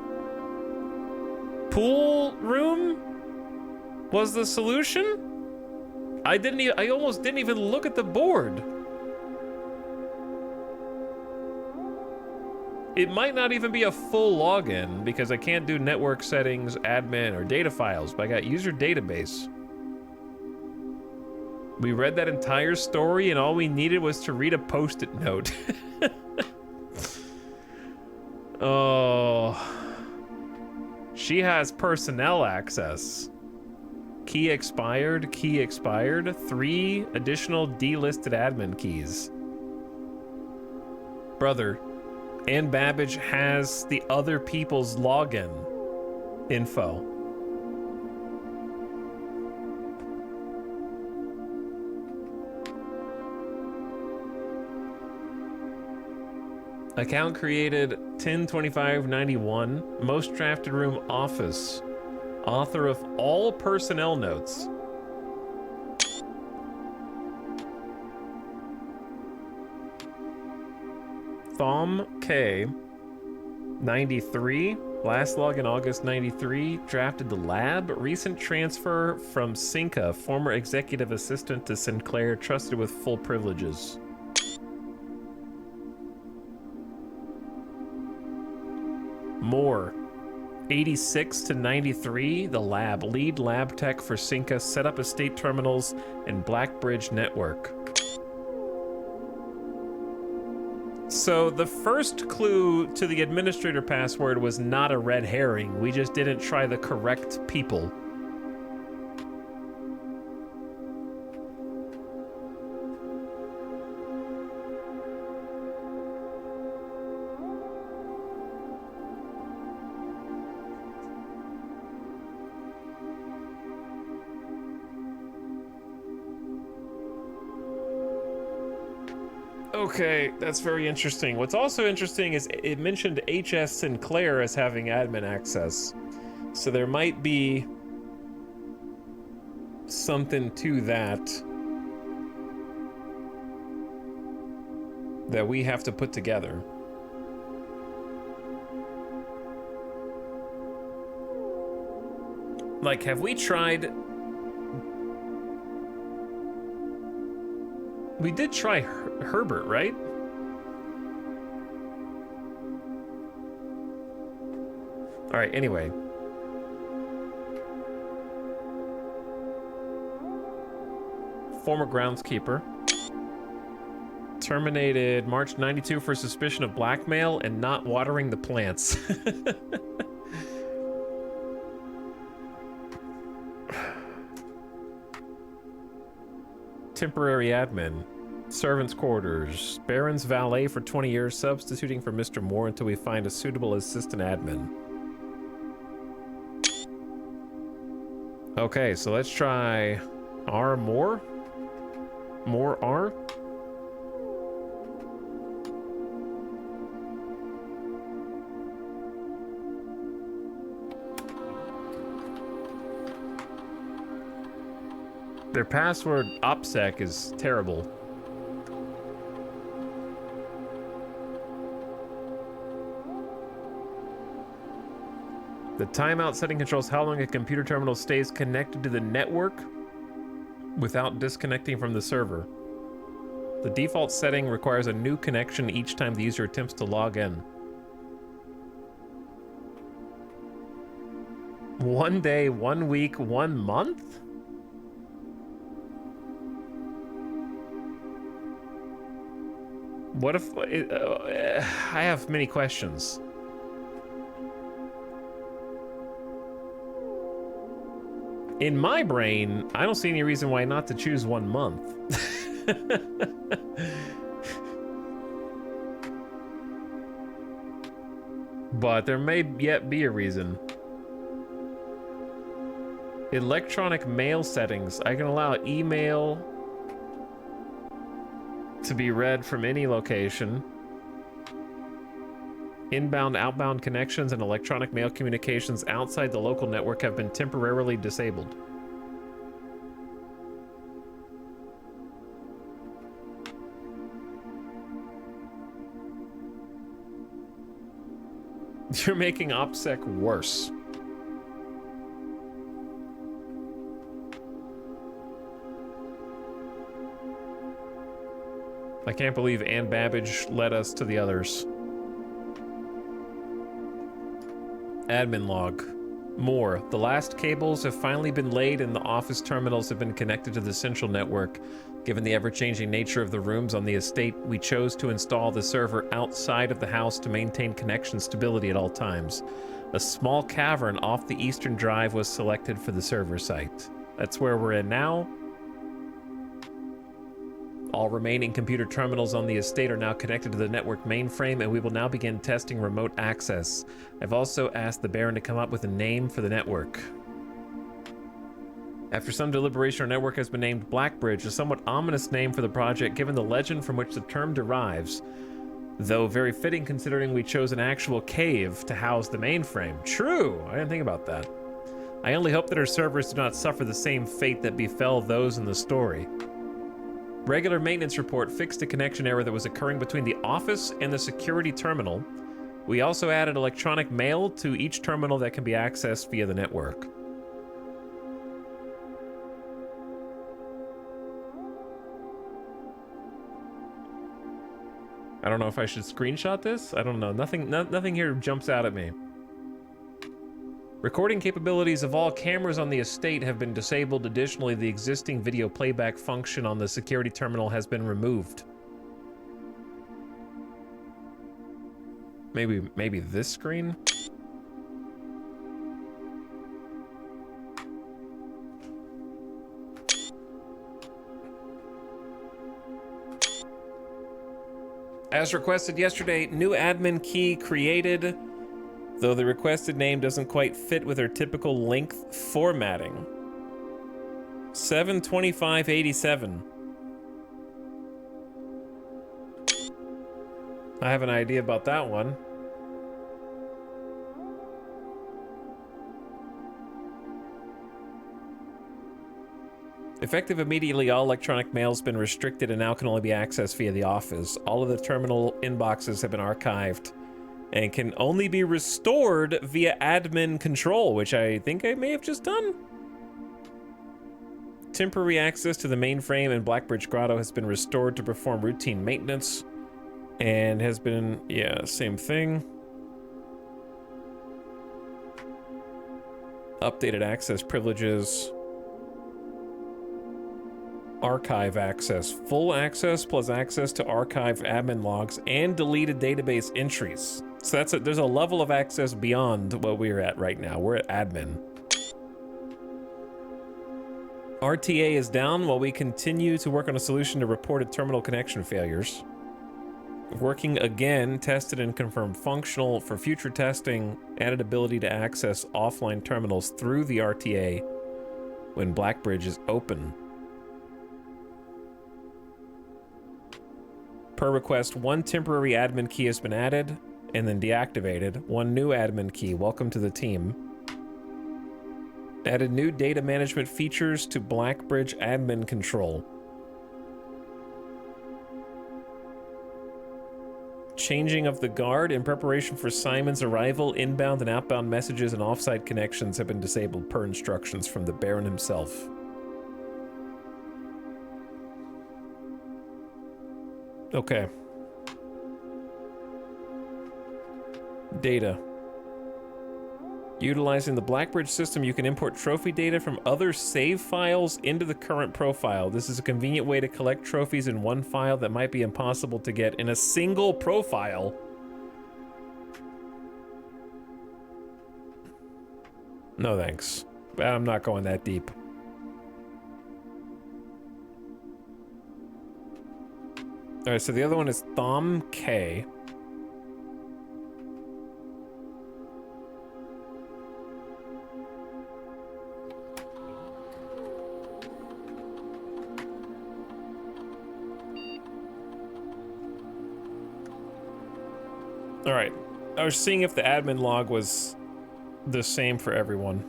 pool room was the solution? I almost didn't even look at the board. It might not even be a full login because I can't do network settings, admin, or data files, but I got user database. We read that entire story and all we needed was to read a post-it note. Oh. She has personnel access. Key expired, 3 additional delisted admin keys. Brother, Anne Babbage has the other people's login info. Account created 10/25/91. Most drafted room office. Author of all personnel notes. Thom K. 93. Last log in August 93. Drafted the lab. Recent transfer from Cinca. Former executive assistant to Sinclair. Trusted with full privileges. More. 86/93, the lab. Lead lab tech for Cinca. Set up estate terminals and Blackbridge network. So the first clue to the administrator password was not a red herring. We just didn't try the correct people. Okay, that's very interesting. What's also interesting is it mentioned H.S. Sinclair as having admin access. So there might be something to that that we have to put together. Like, have we tried... We did try Herbert, right? All right, anyway. Former groundskeeper. Terminated March 92 for suspicion of blackmail and not watering the plants. Temporary admin. Servants' quarters. Baron's valet for 20 years, substituting for Mr. Moore until we find a suitable assistant admin. Okay, so let's try R Moore. More R. Their password OPSEC is terrible. The timeout setting controls how long a computer terminal stays connected to the network without disconnecting from the server. The default setting requires a new connection each time the user attempts to log in. 1 day, 1 week, 1 month? What if... I have many questions. In my brain, I don't see any reason why not to choose 1 month. But there may yet be a reason. Electronic mail settings. I can allow email to be read from any location. Inbound, outbound connections and electronic mail communications outside the local network have been temporarily disabled. You're making OPSEC worse. I can't believe Ann Babbage led us to the others. Admin log. More. The last cables have finally been laid and the office terminals have been connected to the central network. Given the ever-changing nature of the rooms on the estate, we chose to install the server outside of the house to maintain connection stability at all times. A small cavern off the eastern drive was selected for the server site. That's where we're in now. All remaining computer terminals on the estate are now connected to the network mainframe, and we will now begin testing remote access. I've also asked the Baron to come up with a name for the network. After some deliberation, our network has been named Blackbridge, a somewhat ominous name for the project given the legend from which the term derives, though very fitting considering we chose an actual cave to house the mainframe. True! I didn't think about that. I only hope that our servers do not suffer the same fate that befell those in the story. Regular maintenance report fixed a connection error that was occurring between the office and the security terminal. We also added electronic mail to each terminal that can be accessed via the network. I don't know if I should screenshot this. I don't know. Nothing here jumps out at me. Recording capabilities of all cameras on the estate have been disabled. Additionally, the existing video playback function on the security terminal has been removed. Maybe this screen? As requested yesterday, new admin key created, though the requested name doesn't quite fit with our typical length formatting. 72587. I have an idea about that one. Effective immediately, all electronic mail has been restricted and now can only be accessed via the office. All of the terminal inboxes have been archived and can only be restored via admin control, which I think I may have just done. Temporary access to the mainframe and Blackbridge Grotto has been restored to perform routine maintenance and has been, yeah, same thing. Updated access privileges. Archive access. Full access plus access to archive admin logs and deleted database entries. So there's a level of access beyond what we're at right now. We're at admin. RTA is down while we continue to work on a solution to reported terminal connection failures. Working again, tested and confirmed functional for future testing, added ability to access offline terminals through the RTA when Blackbridge is open. Per request, one temporary admin key has been added and then deactivated. One new admin key. Welcome to the team. Added new data management features to Blackbridge admin control. Changing of the guard in preparation for Simon's arrival. Inbound and outbound messages and offsite connections have been disabled per instructions from the Baron himself. Okay. Data. Utilizing the Blackbridge system, you can import trophy data from other save files into the current profile. This is a convenient way to collect trophies in one file that might be impossible to get in a single profile. No thanks. I'm not going that deep. Alright, so the other one is Thom K. Alright, I was seeing if the admin log was the same for everyone.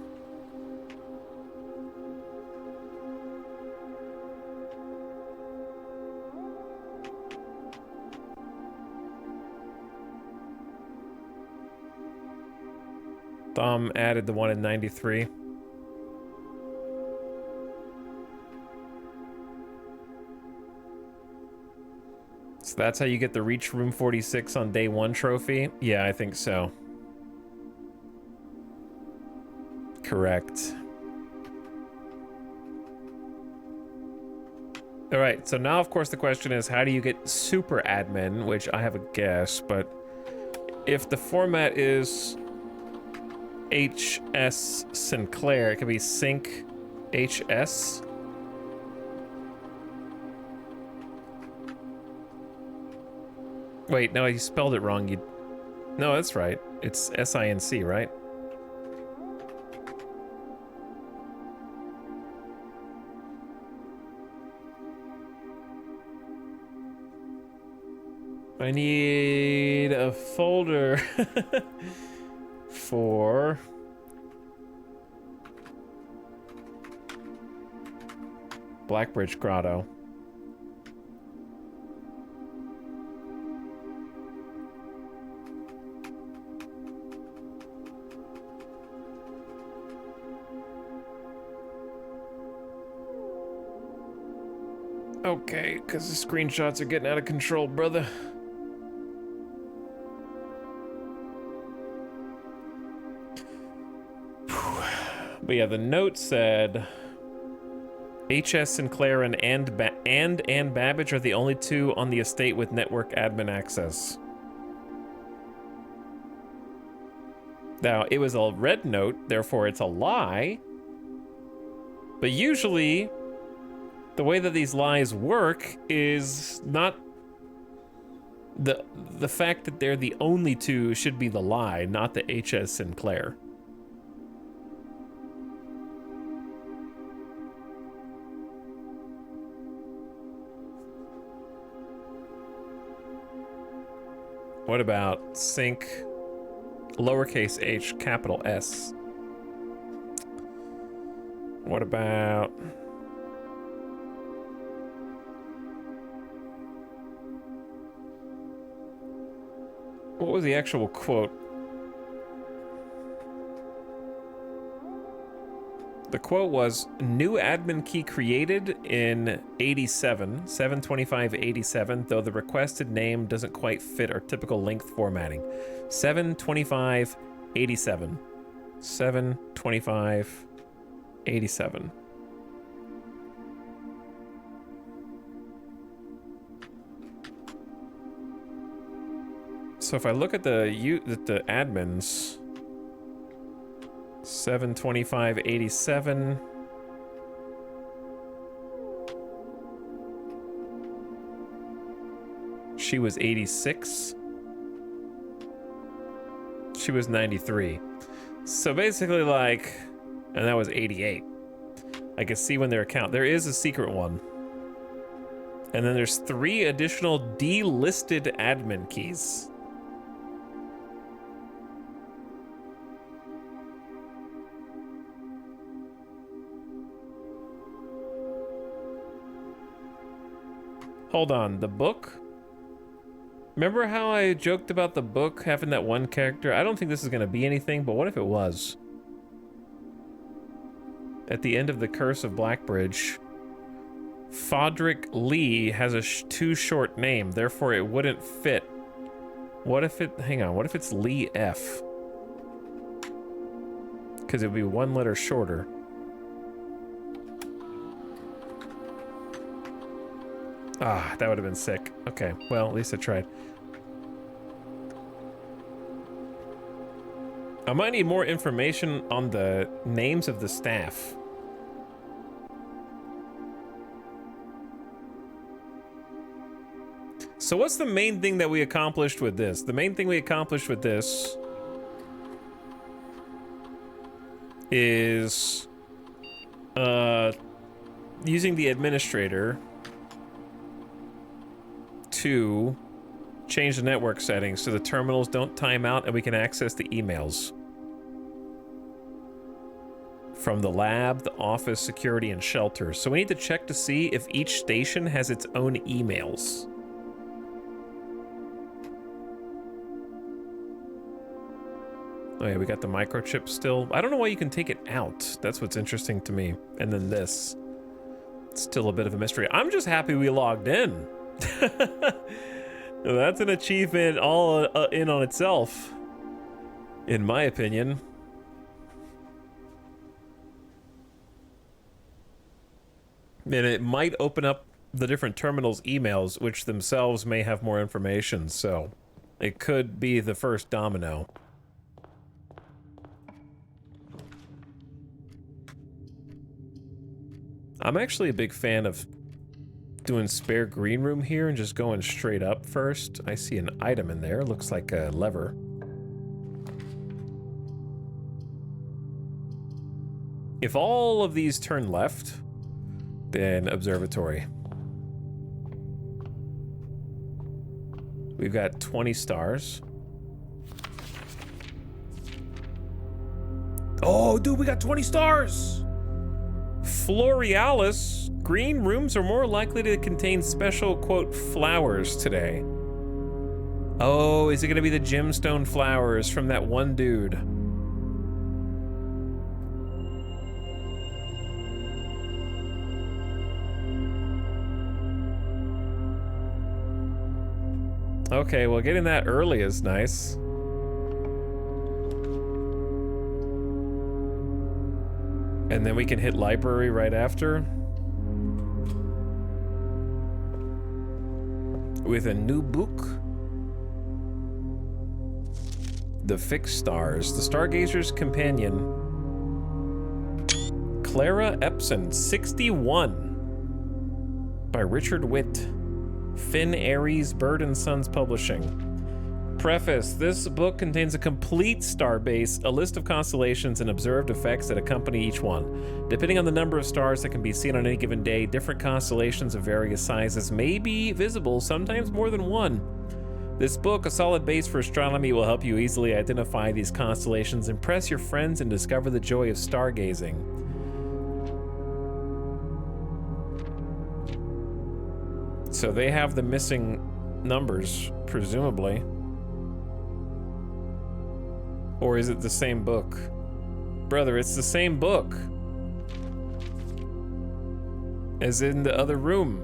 Thom added the one in 93. So that's how you get the Reach Room 46 on day 1 trophy? Yeah, I think so. Correct. All right, so now of course the question is, how do you get super admin, which I have a guess, but if the format is HS Sinclair, it could be sync HS. Wait, no, you spelled it wrong. No, that's right. It's SINC, right? I need a folder for Blackbridge Grotto. Okay, because the screenshots are getting out of control, brother. But yeah, the note said HS Sinclair and Ann Babbage are the only two on the estate with network admin access. Now, it was a red note, therefore it's a lie. But usually, the way that these lies work is not the fact that they're the only two should be the lie, not the HS Sinclair. What about sync lowercase h capital S? What about what was the actual quote? The quote was, new admin key created in 87, 72587, though the requested name doesn't quite fit our typical length formatting. 72587. 72587. So if I look at the admins, 72587. She was 86. She was 93. So basically, like, and that was 88. I can see when their account. There is a secret one. And then there's 3 additional delisted admin keys. Hold on, the book? Remember how I joked about the book having that one character? I don't think this is going to be anything, but what if it was? At the end of The Curse of Blackbridge, Fodrick Lee has a too short name, therefore it wouldn't fit. What if it, hang on, what if it's Lee F? Because it would be 1 letter shorter. Ah, that would have been sick. Okay, well, at least I tried. I might need more information on the names of the staff. So what's the main thing that we accomplished with this? The main thing we accomplished with this is using the administrator to change the network settings so the terminals don't time out and we can access the emails from the lab, the office, security, and shelter. So we need to check to see if each station has its own emails. Oh yeah, we got the microchip still. I don't know why you can take it out. That's what's interesting to me. And then this. It's still a bit of a mystery. I'm just happy we logged in. That's an achievement all in on itself, in my opinion. And it might open up the different terminals' emails, which themselves may have more information, so it could be the first domino. I'm actually a big fan of doing spare green room here and just going straight up first. I see an item in there. Looks like a lever. If all of these turn left, then observatory. We've got 20 stars. Oh, dude, we got 20 stars! Florealis. Green rooms are more likely to contain special, quote, flowers today. Oh, is it gonna be the gemstone flowers from that one dude? Okay, well, getting that early is nice. And then we can hit library right after. With a new book. The Fixed Stars. The Stargazer's Companion. Clara Epson, 61. By Richard Witt. Finn Aries, Bird & Sons Publishing. Preface. This book contains a complete star base, a list of constellations, and observed effects that accompany each one. Depending on the number of stars that can be seen on any given day, different constellations of various sizes may be visible, sometimes more than one. This book, a solid base for astronomy, will help you easily identify these constellations, impress your friends, and discover the joy of stargazing. So they have the missing numbers, presumably. Or is it the same book? Brother, it's the same book as in the other room.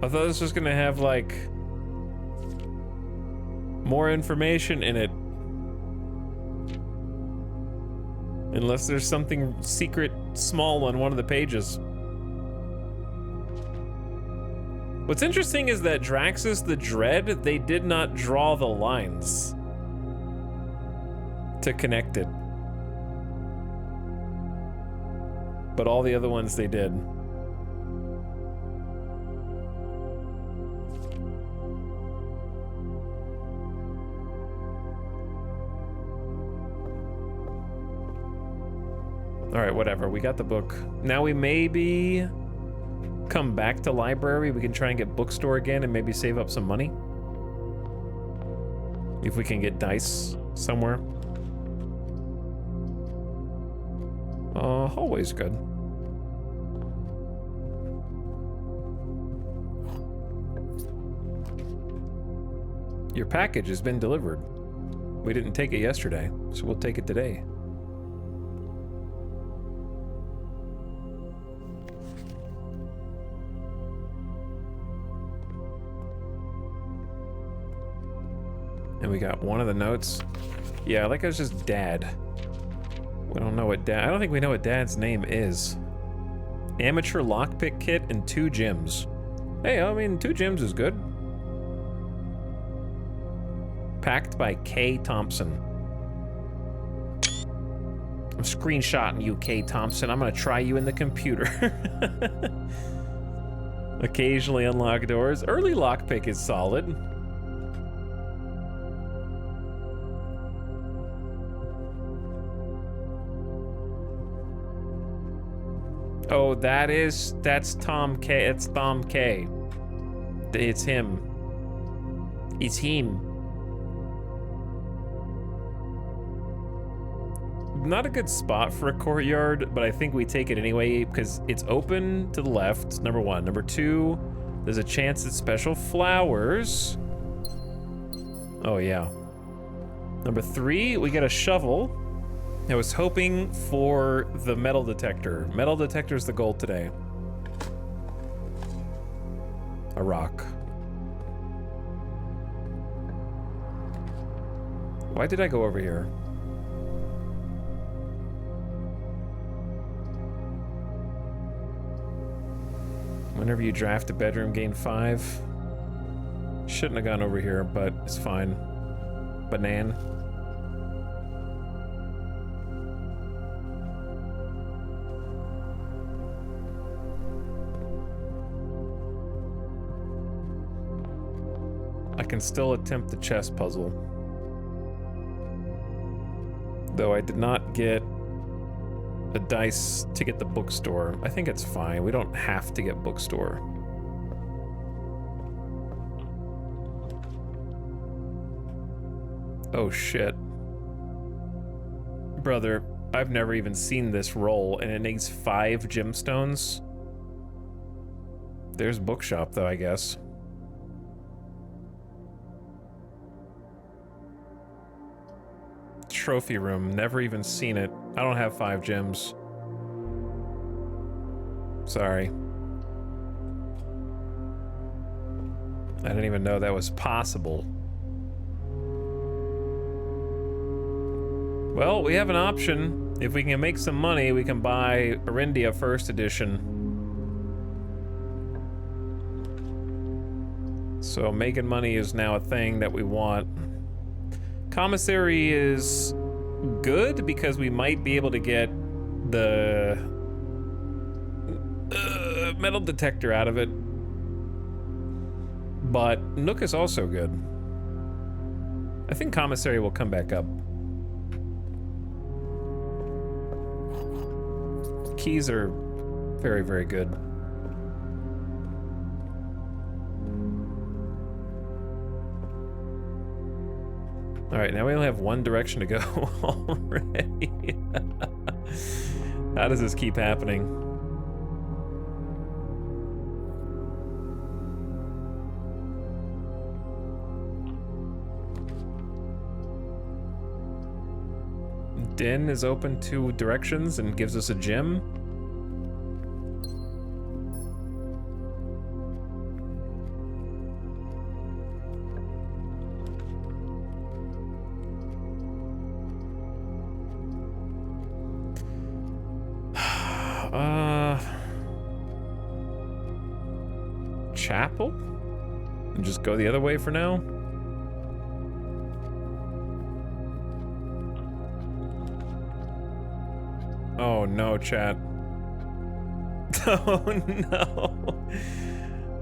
I thought this was gonna have, like, more information in it. Unless there's something secret small on one of the pages. What's interesting is that Draxus the Dread, they did not draw the lines to connect it. But all the other ones they did. All right, whatever. We got the book. Now we maybe come back to library. We can try and get bookstore again and maybe save up some money. If we can get dice somewhere. Hallway's good. Your package has been delivered. We didn't take it yesterday, so we'll take it today. And we got one of the notes. Yeah, like it was just Dad. We don't know what Dad... I don't think we know what Dad's name is. Amateur lockpick kit and 2 gems. Hey, I mean, 2 gems is good. Packed by K. Thompson. I'm screenshotting you, K. Thompson. I'm gonna try you in the computer. Occasionally unlock doors. Early lockpick is solid. Oh, that's Tom K. It's Tom K. It's him. It's him. Not a good spot for a courtyard, but I think we take it anyway because it's open to the left, number 1. Number 2, there's a chance at special flowers. Oh, yeah. Number 3, we get a shovel. I was hoping for the metal detector. Metal detector's the goal today. A rock. Why did I go over here? Whenever you draft a bedroom, gain 5. Shouldn't have gone over here, but it's fine. Banan. I can still attempt the chess puzzle. Though I did not get a dice to get the bookstore. I think it's fine. We don't have to get bookstore. Oh shit. Brother, I've never even seen this roll and it needs 5 gemstones. There's bookshop though, I guess. Trophy room, never even seen it. I don't have 5 gems. Sorry. I didn't even know that was possible. Well, we have an option. If we can make some money, we can buy Arindia First Edition. So making money is now a thing that we want. Commissary is good because we might be able to get the metal detector out of it. But Nook is also good. I think Commissary will come back up. Keys are very, very good. All right, now we only have 1 direction to go already. How does this keep happening? Den is open 2 directions and gives us a gem. chapel? And just go the other way for now? Oh no, chat. Oh no.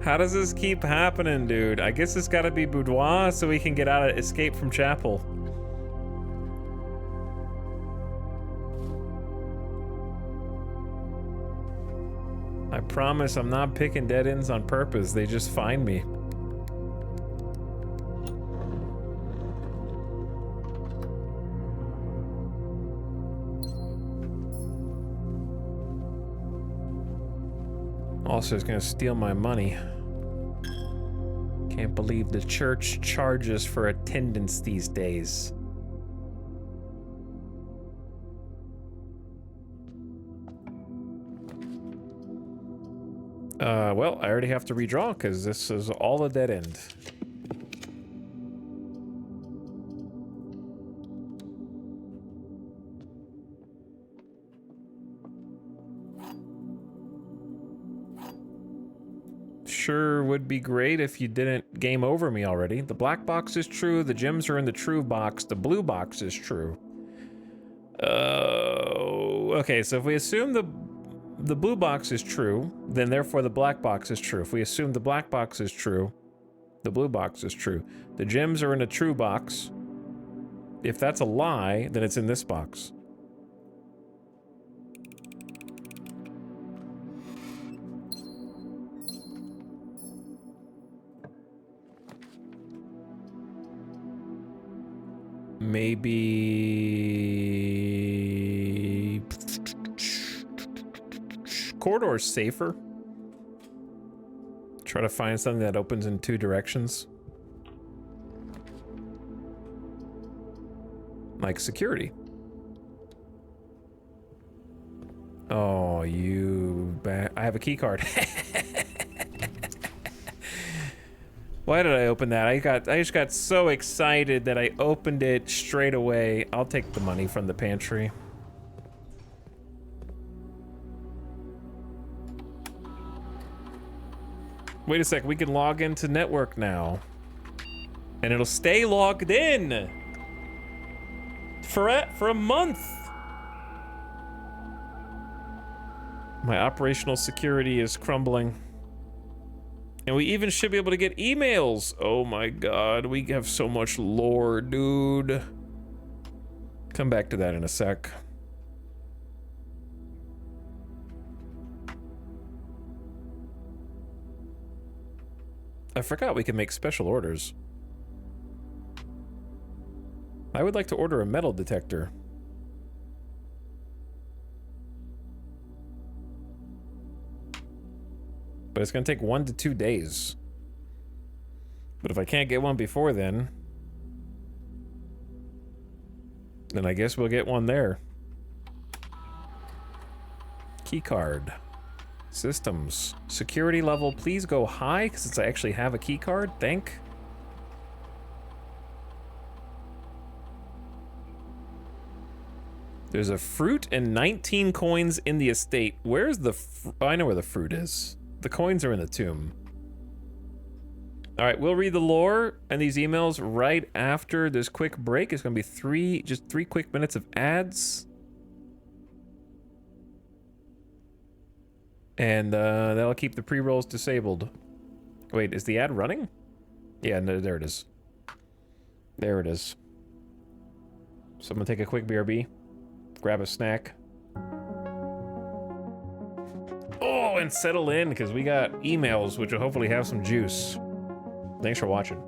How does this keep happening, dude? I guess it's gotta be boudoir so we can get out of escape from chapel. I promise I'm not picking dead ends on purpose. They just find me. Also, it's gonna steal my money. Can't believe the church charges for attendance these days. Well, I already have to redraw because this is all a dead end. Sure would be great if you didn't game over me already. The black box is true, the gems are in the true box, the blue box is true. Okay, so if we assume the blue box is true, then therefore the black box is true. If we assume the black box is true, the blue box is true. The gems are in a true box. If that's a lie, then it's in this box. Maybe corridor's safer. Try to find something that opens in two directions. Like security. Oh, I have a key card. Why did I open that? I just got so excited that I opened it straight away. I'll take the money from the pantry. Wait a sec, we can log into network now. And it'll stay logged in for a month. My operational security is crumbling. And we even should be able to get emails. Oh my god, we have so much lore, dude. Come back to that in a sec. I forgot we can make special orders. I would like to order a metal detector. But it's gonna take 1 to 2 days. But if I can't get one before then I guess we'll get one there. Keycard. Systems. Security level, please go high, since I actually have a keycard. Thank. There's a fruit and 19 coins in the estate. Where's the oh, I know where the fruit is. The coins are in the tomb. All right, we'll read the lore and these emails right after this quick break. It's gonna be just three quick minutes of ads. And that'll keep the pre-rolls disabled. Wait, is the ad running? Yeah, no, there it is. There it is. So I'm gonna take a quick BRB, grab a snack. Oh, and settle in, because we got emails, which will hopefully have some juice. Thanks for watching.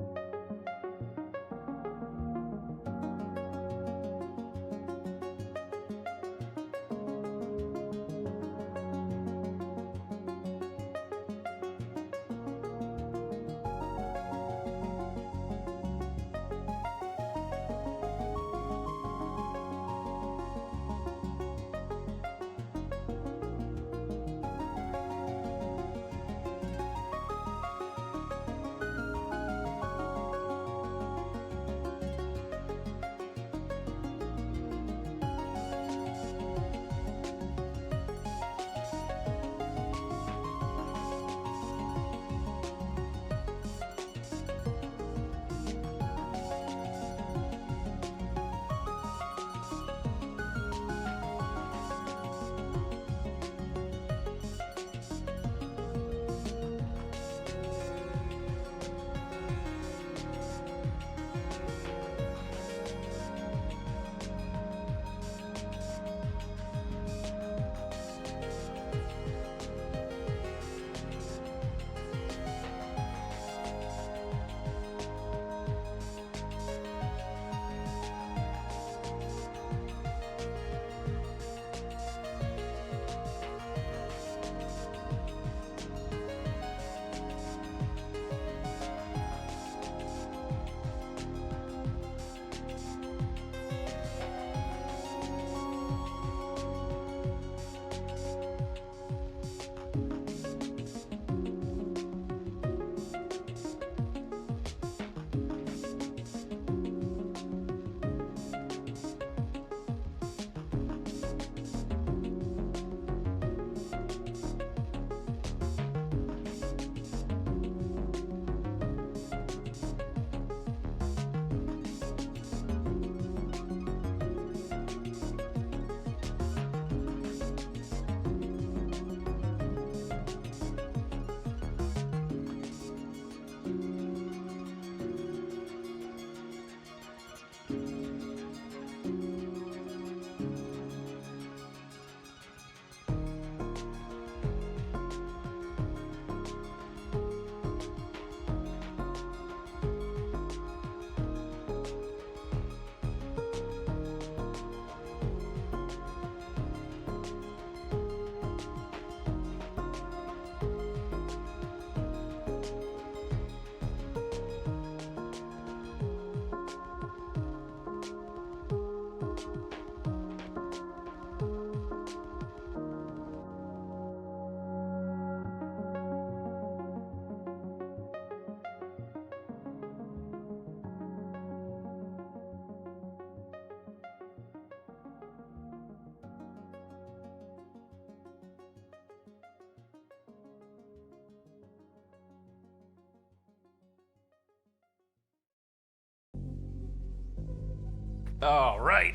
All right,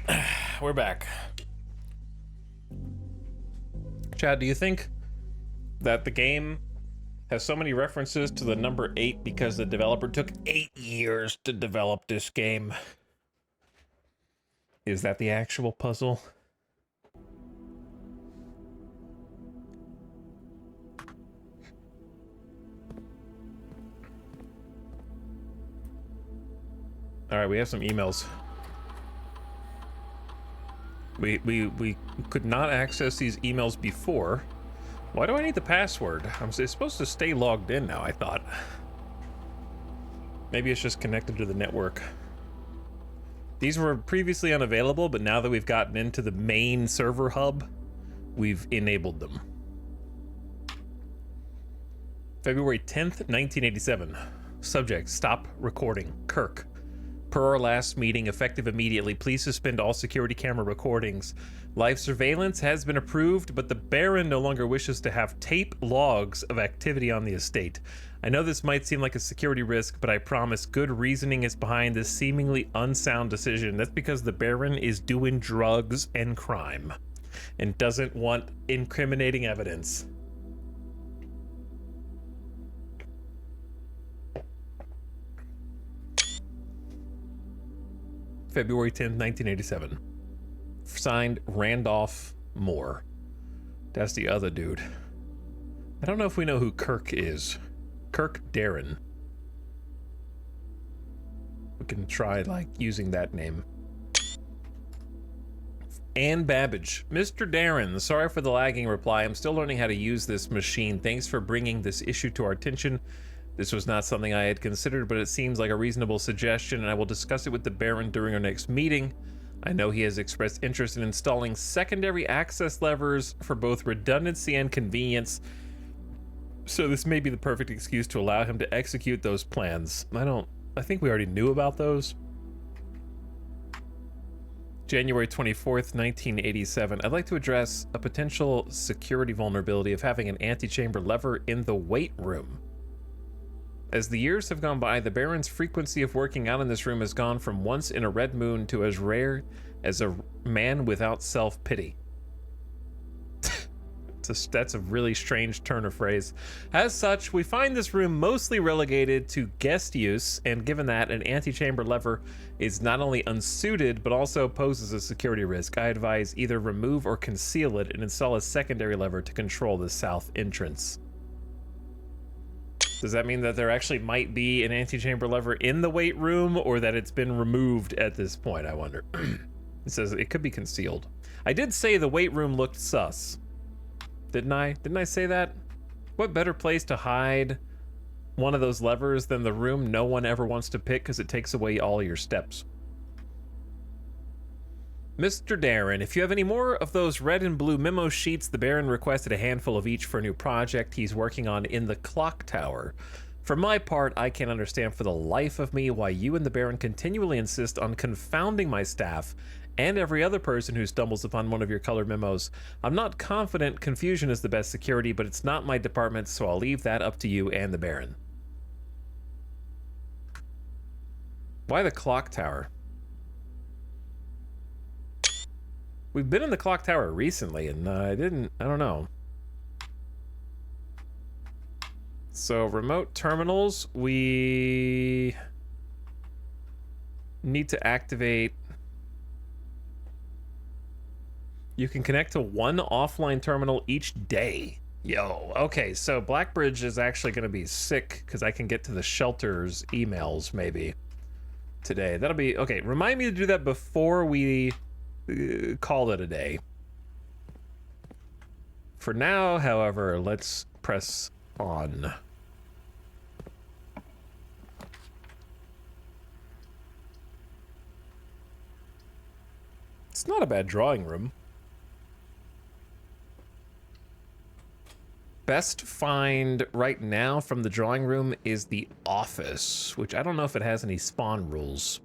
we're back. Chad, do you think that the game has so many references to the number 8 because the developer took 8 years to develop this game? Is that the actual puzzle? All right, we have some emails. We could not access these emails before. Why do I need the password? It's supposed to stay logged in now, I thought. Maybe it's just connected to the network. These were previously unavailable, but now that we've gotten into the main server hub, we've enabled them. February 10th, 1987. Subject, stop recording. Kirk. Per our last meeting, effective immediately, please suspend all security camera recordings. Live surveillance has been approved, but the Baron no longer wishes to have tape logs of activity on the estate. I know this might seem like a security risk, but I promise good reasoning is behind this seemingly unsound decision. That's because the Baron is doing drugs and crime and doesn't want incriminating evidence. February 10th, 1987. Signed, Randolph Moore. That's the other dude. I don't know if we know who Kirk is. Kirk Darren. We can try, like, using that name. Ann Babbage. Mr. Darren, sorry for the lagging reply. I'm still learning how to use this machine. Thanks for bringing this issue to our attention. This was not something I had considered, but it seems like a reasonable suggestion, and I will discuss it with the Baron during our next meeting. I know he has expressed interest in installing secondary access levers for both redundancy and convenience, so this may be the perfect excuse to allow him to execute those plans. I think we already knew about those. January 24th, 1987. I'd like to address a potential security vulnerability of having an antechamber lever in the weight room. As the years have gone by, the Baron's frequency of working out in this room has gone from once in a red moon to as rare as a man without self-pity. That's a really strange turn of phrase. As such, we find this room mostly relegated to guest use, and given that an antechamber lever is not only unsuited, but also poses a security risk, I advise either remove or conceal it and install a secondary lever to control the south entrance. Does that mean that there actually might be an antechamber lever in the weight room, or that it's been removed at this point, I wonder? It says it could be concealed. I did say the weight room looked sus. Didn't I? Didn't I say that? What better place to hide one of those levers than the room no one ever wants to pick because it takes away all your steps? Mr. Darren, if you have any more of those red and blue memo sheets, the Baron requested a handful of each for a new project he's working on in the clock tower. For my part, I can't understand for the life of me why you and the Baron continually insist on confounding my staff and every other person who stumbles upon one of your colored memos. I'm not confident confusion is the best security, but it's not my department, so I'll leave that up to you and the Baron. Why the clock tower? We've been in the clock tower recently, and I don't know. So, remote terminals, we need to activate. You can connect to one offline terminal each day. Yo, okay, so Blackbridge is actually going to be sick because I can get to the shelter's emails maybe today. That'll be, okay, remind me to do that before we call it a day. For now, however, let's press on. It's not a bad drawing room. Best find right now from the drawing room is the office, which I don't know if it has any spawn rules.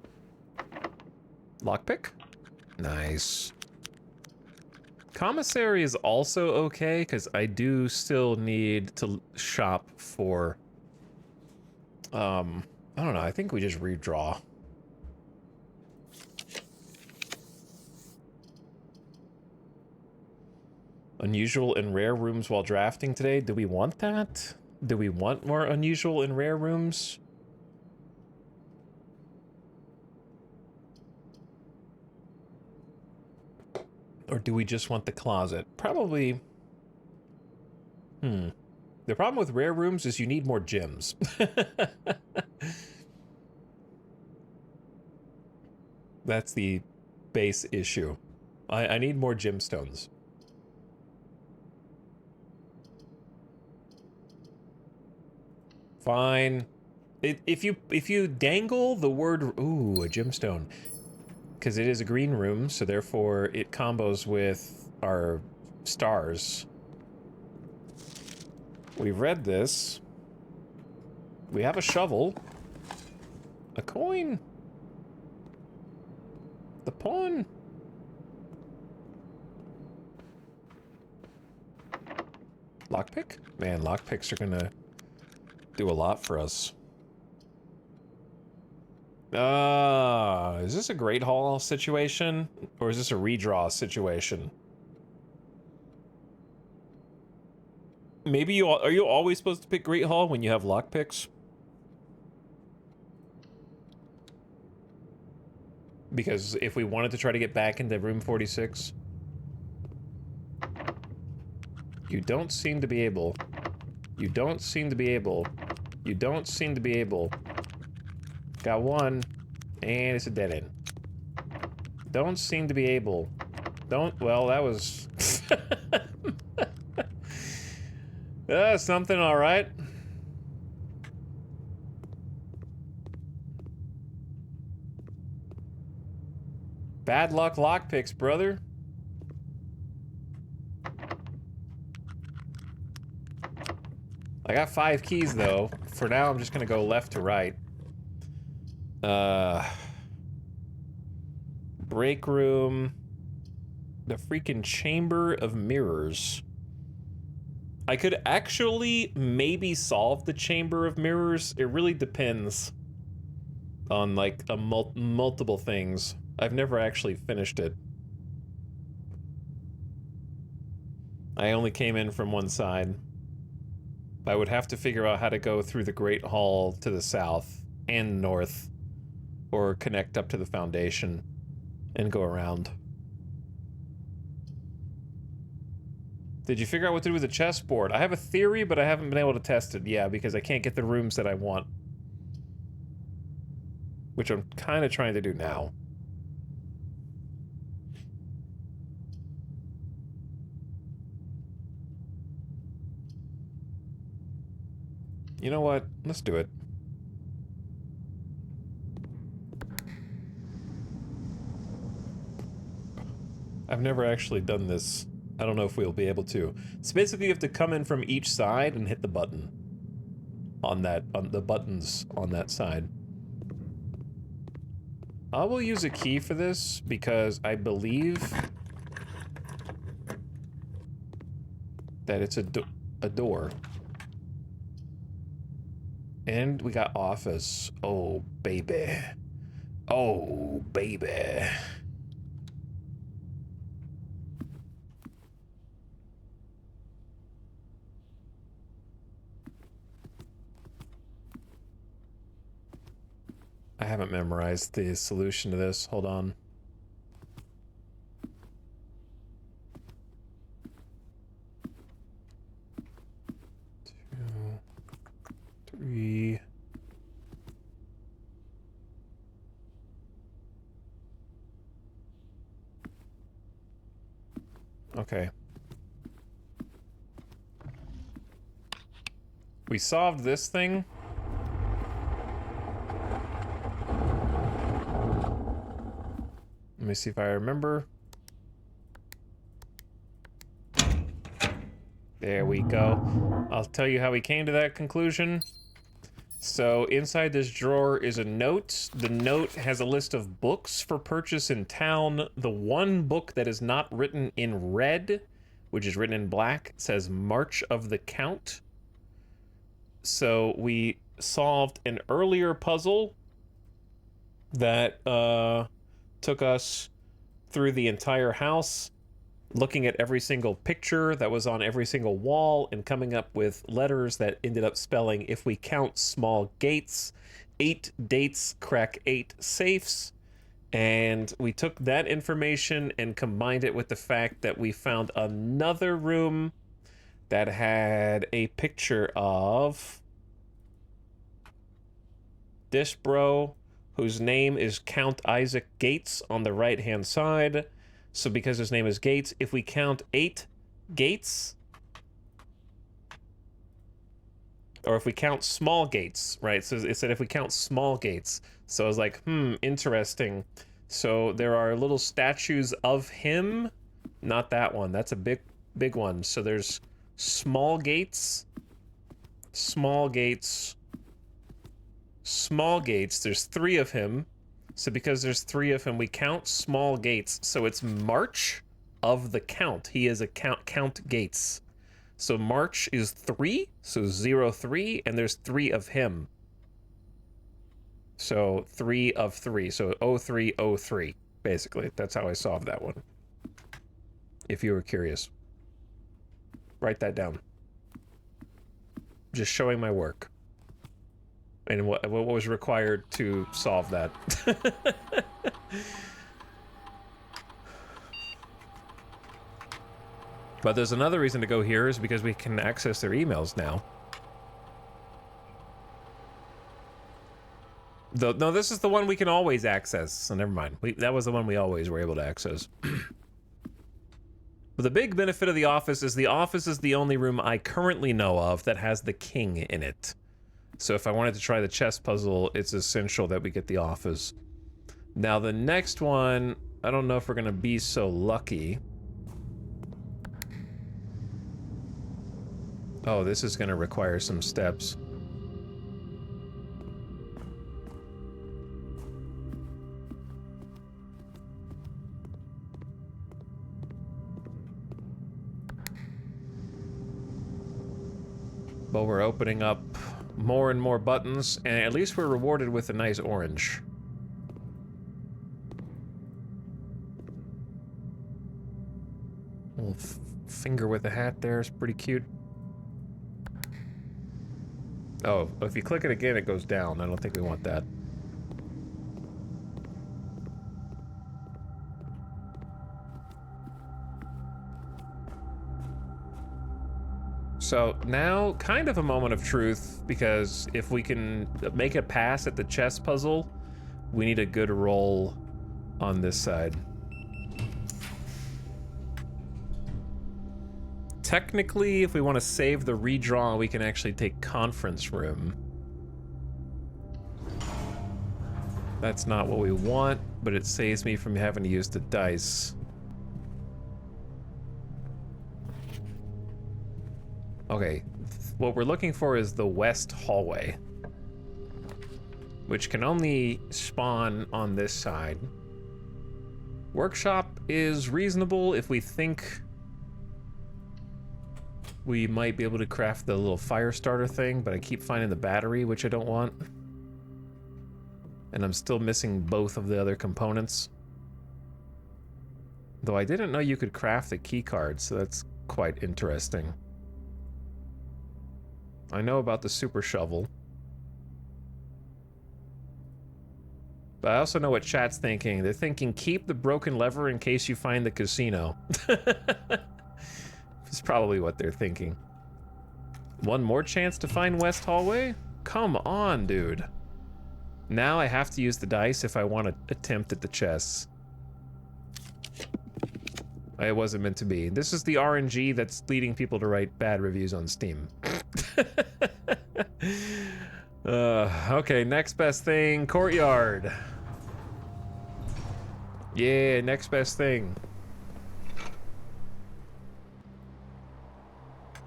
Lockpick? Nice. Commissary is also okay, because I do still need to shop for... I don't know, I think we just redraw. Unusual and rare rooms while drafting today. Do we want that? Do we want more unusual and rare rooms? Or do we just want the closet? Probably... The problem with rare rooms is you need more gems. That's the base issue. I need more gemstones. Fine. If you dangle the word... Ooh, a gemstone. Because it is a green room, so therefore it combos with our stars. We've read this. We have a shovel. A coin. The pawn. Lockpick? Man, lockpicks are gonna do a lot for us. Is this a Great Hall situation? Or is this a redraw situation? Maybe are you always supposed to pick Great Hall when you have lockpicks? Because if we wanted to try to get back into room 46... You don't seem to be able. You don't seem to be able. You don't seem to be able. Got one, and it's a dead end. Don't seem to be able. Don't, well, that was... something alright. Bad luck lockpicks, brother. I got 5 keys, though. For now, I'm just gonna go left to right. Break room. The freaking Chamber of Mirrors. I could actually maybe solve the Chamber of Mirrors. It really depends on, like, multiple things. I've never actually finished it. I only came in from one side. I would have to figure out how to go through the Great Hall to the south and north, or connect up to the Foundation and go around. Did you figure out what to do with the chessboard? I have a theory, but I haven't been able to test it. Yeah, because I can't get the rooms that I want. Which I'm kind of trying to do now. You know what? Let's do it. I've never actually done this. I don't know if we'll be able to. So basically you have to come in from each side and hit the button. On the buttons on that side. I will use a key for this because I believe that it's a door. And we got office. Oh, baby. Oh, baby. I haven't memorized the solution to this. Hold on. 2, 3. Okay. We solved this thing. Let me see if I remember. There we go. I'll tell you how we came to that conclusion. So inside this drawer is a note. The note has a list of books for purchase in town. The one book that is not written in red, which is written in black, says March of the Count. So we solved an earlier puzzle that took us through the entire house. looking at every single picture that was on every single wall and coming up with letters that ended up spelling, if we count small gates, 8 dates crack 8 safes. And we took that information and combined it with the fact that we found another room that had a picture of this bro, whose name is Count Isaac Gates on the right-hand side. So because his name is Gates, if we count 8 gates, or if we count small gates, right? So it said if we count small gates. So I was like, interesting. So there are little statues of him. Not that one. That's a big one. So there's small gates, small gates, small gates. There's 3 of him. So because there's 3 of him, we count small gates. So it's March of the Count. He is a Count Gates. So March is 3, so 03, and there's 3 of him. So 3 of 3, so 0303, basically. That's how I solved that one. If you were curious. Write that down. Just showing my work. And what was required to solve that. But there's another reason to go here is because we can access their emails now. No, this is the one we can always access. So never mind. That was the one we always were able to access. But the big benefit of the office is the only room I currently know of that has the king in it. So if I wanted to try the chess puzzle, it's essential that we get the office. Now the next one, I don't know if we're gonna be so lucky. Oh, this is gonna require some steps. But we're opening up more and more buttons, and at least we're rewarded with a nice orange. Little finger with a hat there is pretty cute. Oh, if you click it again, it goes down. I don't think we want that. So now, kind of a moment of truth, because if we can make a pass at the chess puzzle, we need a good roll on this side. Technically, if we want to save the redraw, we can actually take conference room. That's not what we want, but it saves me from having to use the dice. Okay, what we're looking for is the west hallway, which can only spawn on this side. Workshop is reasonable if we think we might be able to craft the little fire starter thing, but I keep finding the battery, which I don't want. And I'm still missing both of the other components. Though I didn't know you could craft the key card, so that's quite interesting. I know about the super shovel. But I also know what chat's thinking. They're thinking, keep the broken lever in case you find the casino. It's probably what they're thinking. One more chance to find West Hallway? Come on, dude. Now I have to use the dice if I want to attempt at the chess. It wasn't meant to be. This is the RNG that's leading people to write bad reviews on Steam. Okay, next best thing, courtyard. Yeah, next best thing.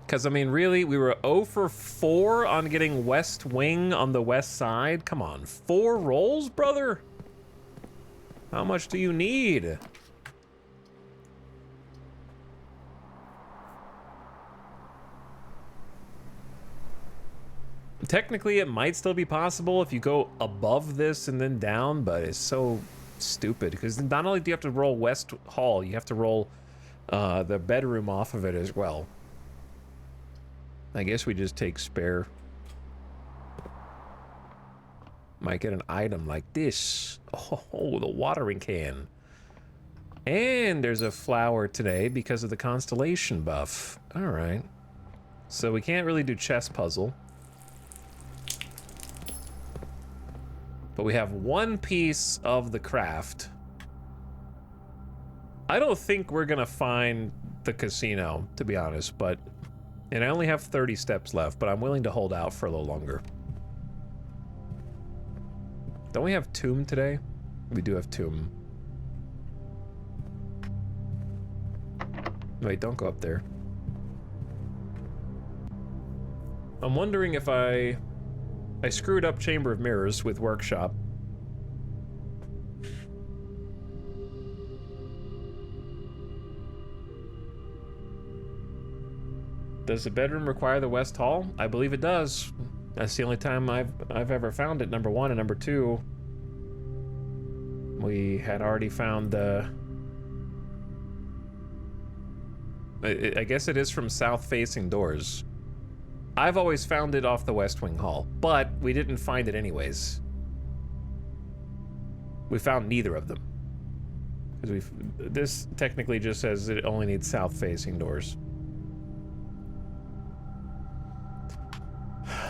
Because, I mean, really, we were 0 for 4 on getting West Wing on the west side. Come on, 4 rolls, brother? How much do you need? Technically, it might still be possible if you go above this and then down, but it's so stupid. Because not only do you have to roll West Hall, you have to roll the bedroom off of it as well. I guess we just take spare. Might get an item like this. Oh, the watering can. And there's a flower today because of the constellation buff. All right. So we can't really do chess puzzle. But we have one piece of the craft. I don't think we're gonna find the casino, to be honest, but... And I only have 30 steps left, but I'm willing to hold out for a little longer. Don't we have Tomb today? We do have Tomb. Wait, don't go up there. I'm wondering if I screwed up Chamber of Mirrors with Workshop. Does the bedroom require the West Hall? I believe it does. That's the only time I've ever found it, number one. And number two, we had already found the... I guess it is from south-facing doors. I've always found it off the West Wing Hall, but we didn't find it anyways. We found neither of them. Because this technically just says it only needs south-facing doors.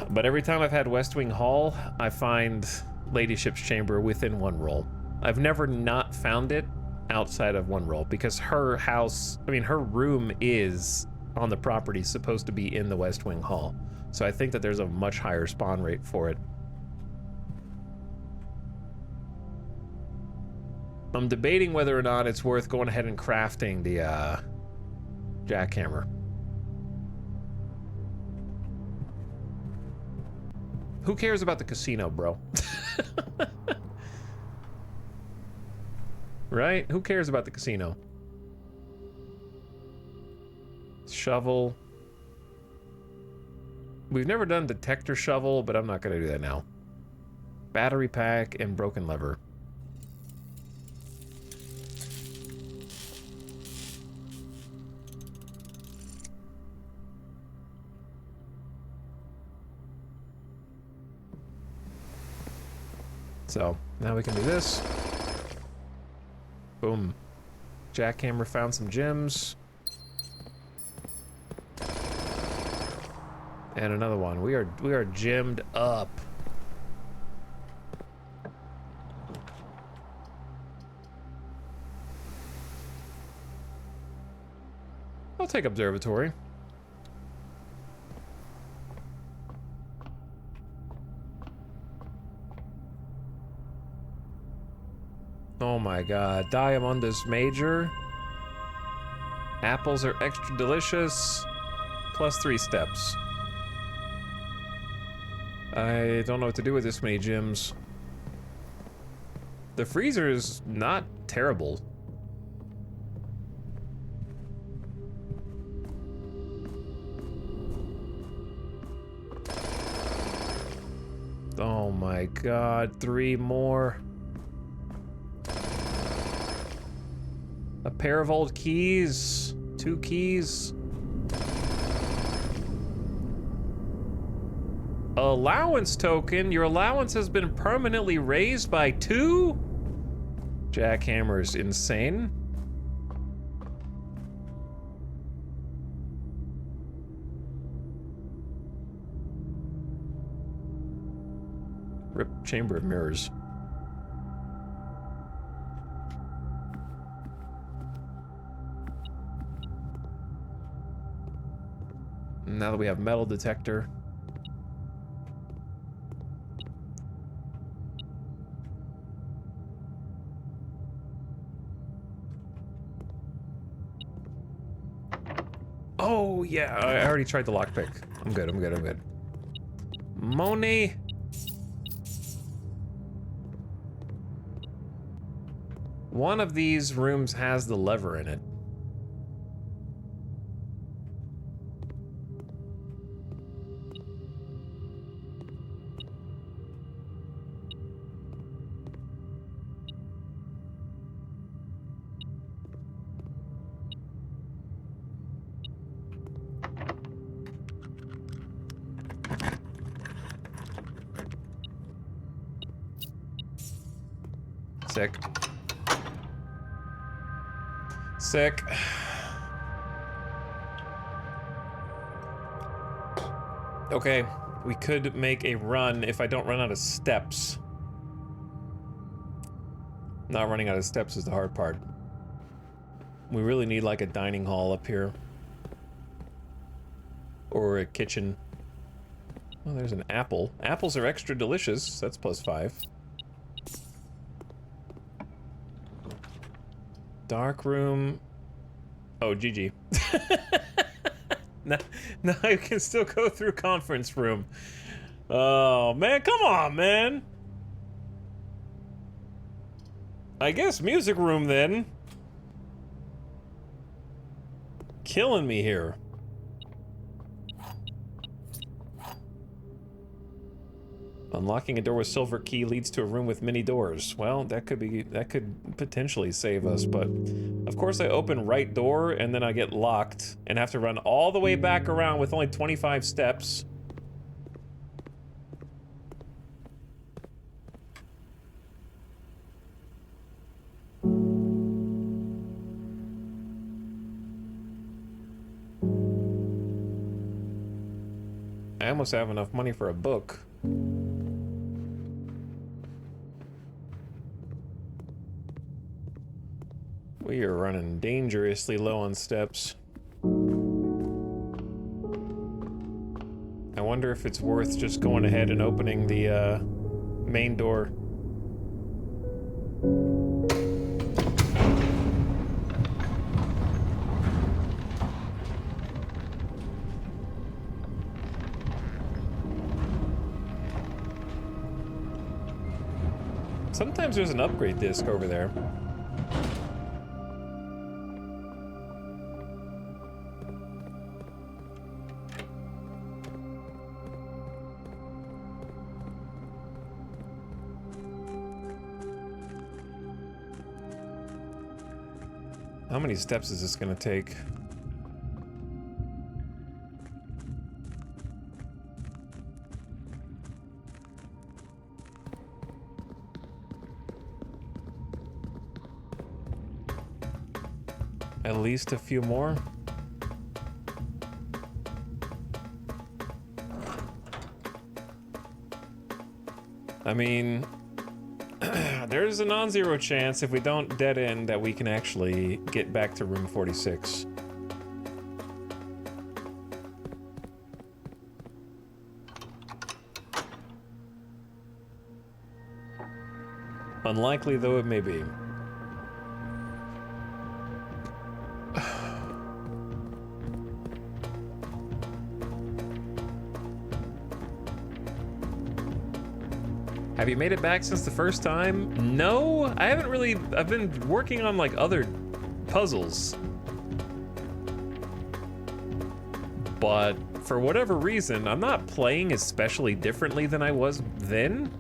But every time I've had West Wing Hall, I find Ladyship's Chamber within one roll. I've never not found it outside of one roll because her house, I mean, her room is on the property supposed to be in the West Wing Hall. So I think that there's a much higher spawn rate for it. I'm debating whether or not it's worth going ahead and crafting the jackhammer. Who cares about the casino, bro? Right? Who cares about the casino? Shovel. We've never done detector shovel, but I'm not gonna do that now. Battery pack and broken lever. So, now we can do this. Boom. Jackhammer found some gems. And another one. We are gemmed up. I'll take observatory. Oh my god, Diamondus Major. Apples are extra delicious. Plus 3 steps. I don't know what to do with this many gems. The freezer is not terrible. Oh my god, 3 more. A pair of old keys. 2 keys. Allowance token. Your allowance has been permanently raised by 2? Jackhammer's insane. Rip Chamber of Mirrors. Now that we have metal detector. Oh yeah, I already tried the lockpick. I'm good, I'm good, I'm good. Moni. One of these rooms has the lever in it. Sick. Sick. Okay, we could make a run if I don't run out of steps. Not running out of steps is the hard part. We really need like a dining hall up here. Or a kitchen. Oh, there's an apple. Apples are extra delicious. That's +5. Dark room. Oh, GG. Now I can still go through conference room. Oh, man, come on, man. I guess music room, then. Killing me here. Unlocking a door with silver key leads to a room with many doors. Well, that could potentially save us, but of course I open right door and then I get locked and have to run all the way back around with only 25 steps. I almost have enough money for a book. We are running dangerously low on steps. I wonder if it's worth just going ahead and opening the main door. Sometimes there's an upgrade disc over there. How many steps is this gonna take? At least a few more? I mean, there's a non-zero chance if we don't dead end that we can actually get back to room 46. Unlikely though it may be. Have you made it back since the first time? No, I haven't really. I've been working on like other puzzles. But for whatever reason, I'm not playing especially differently than I was then.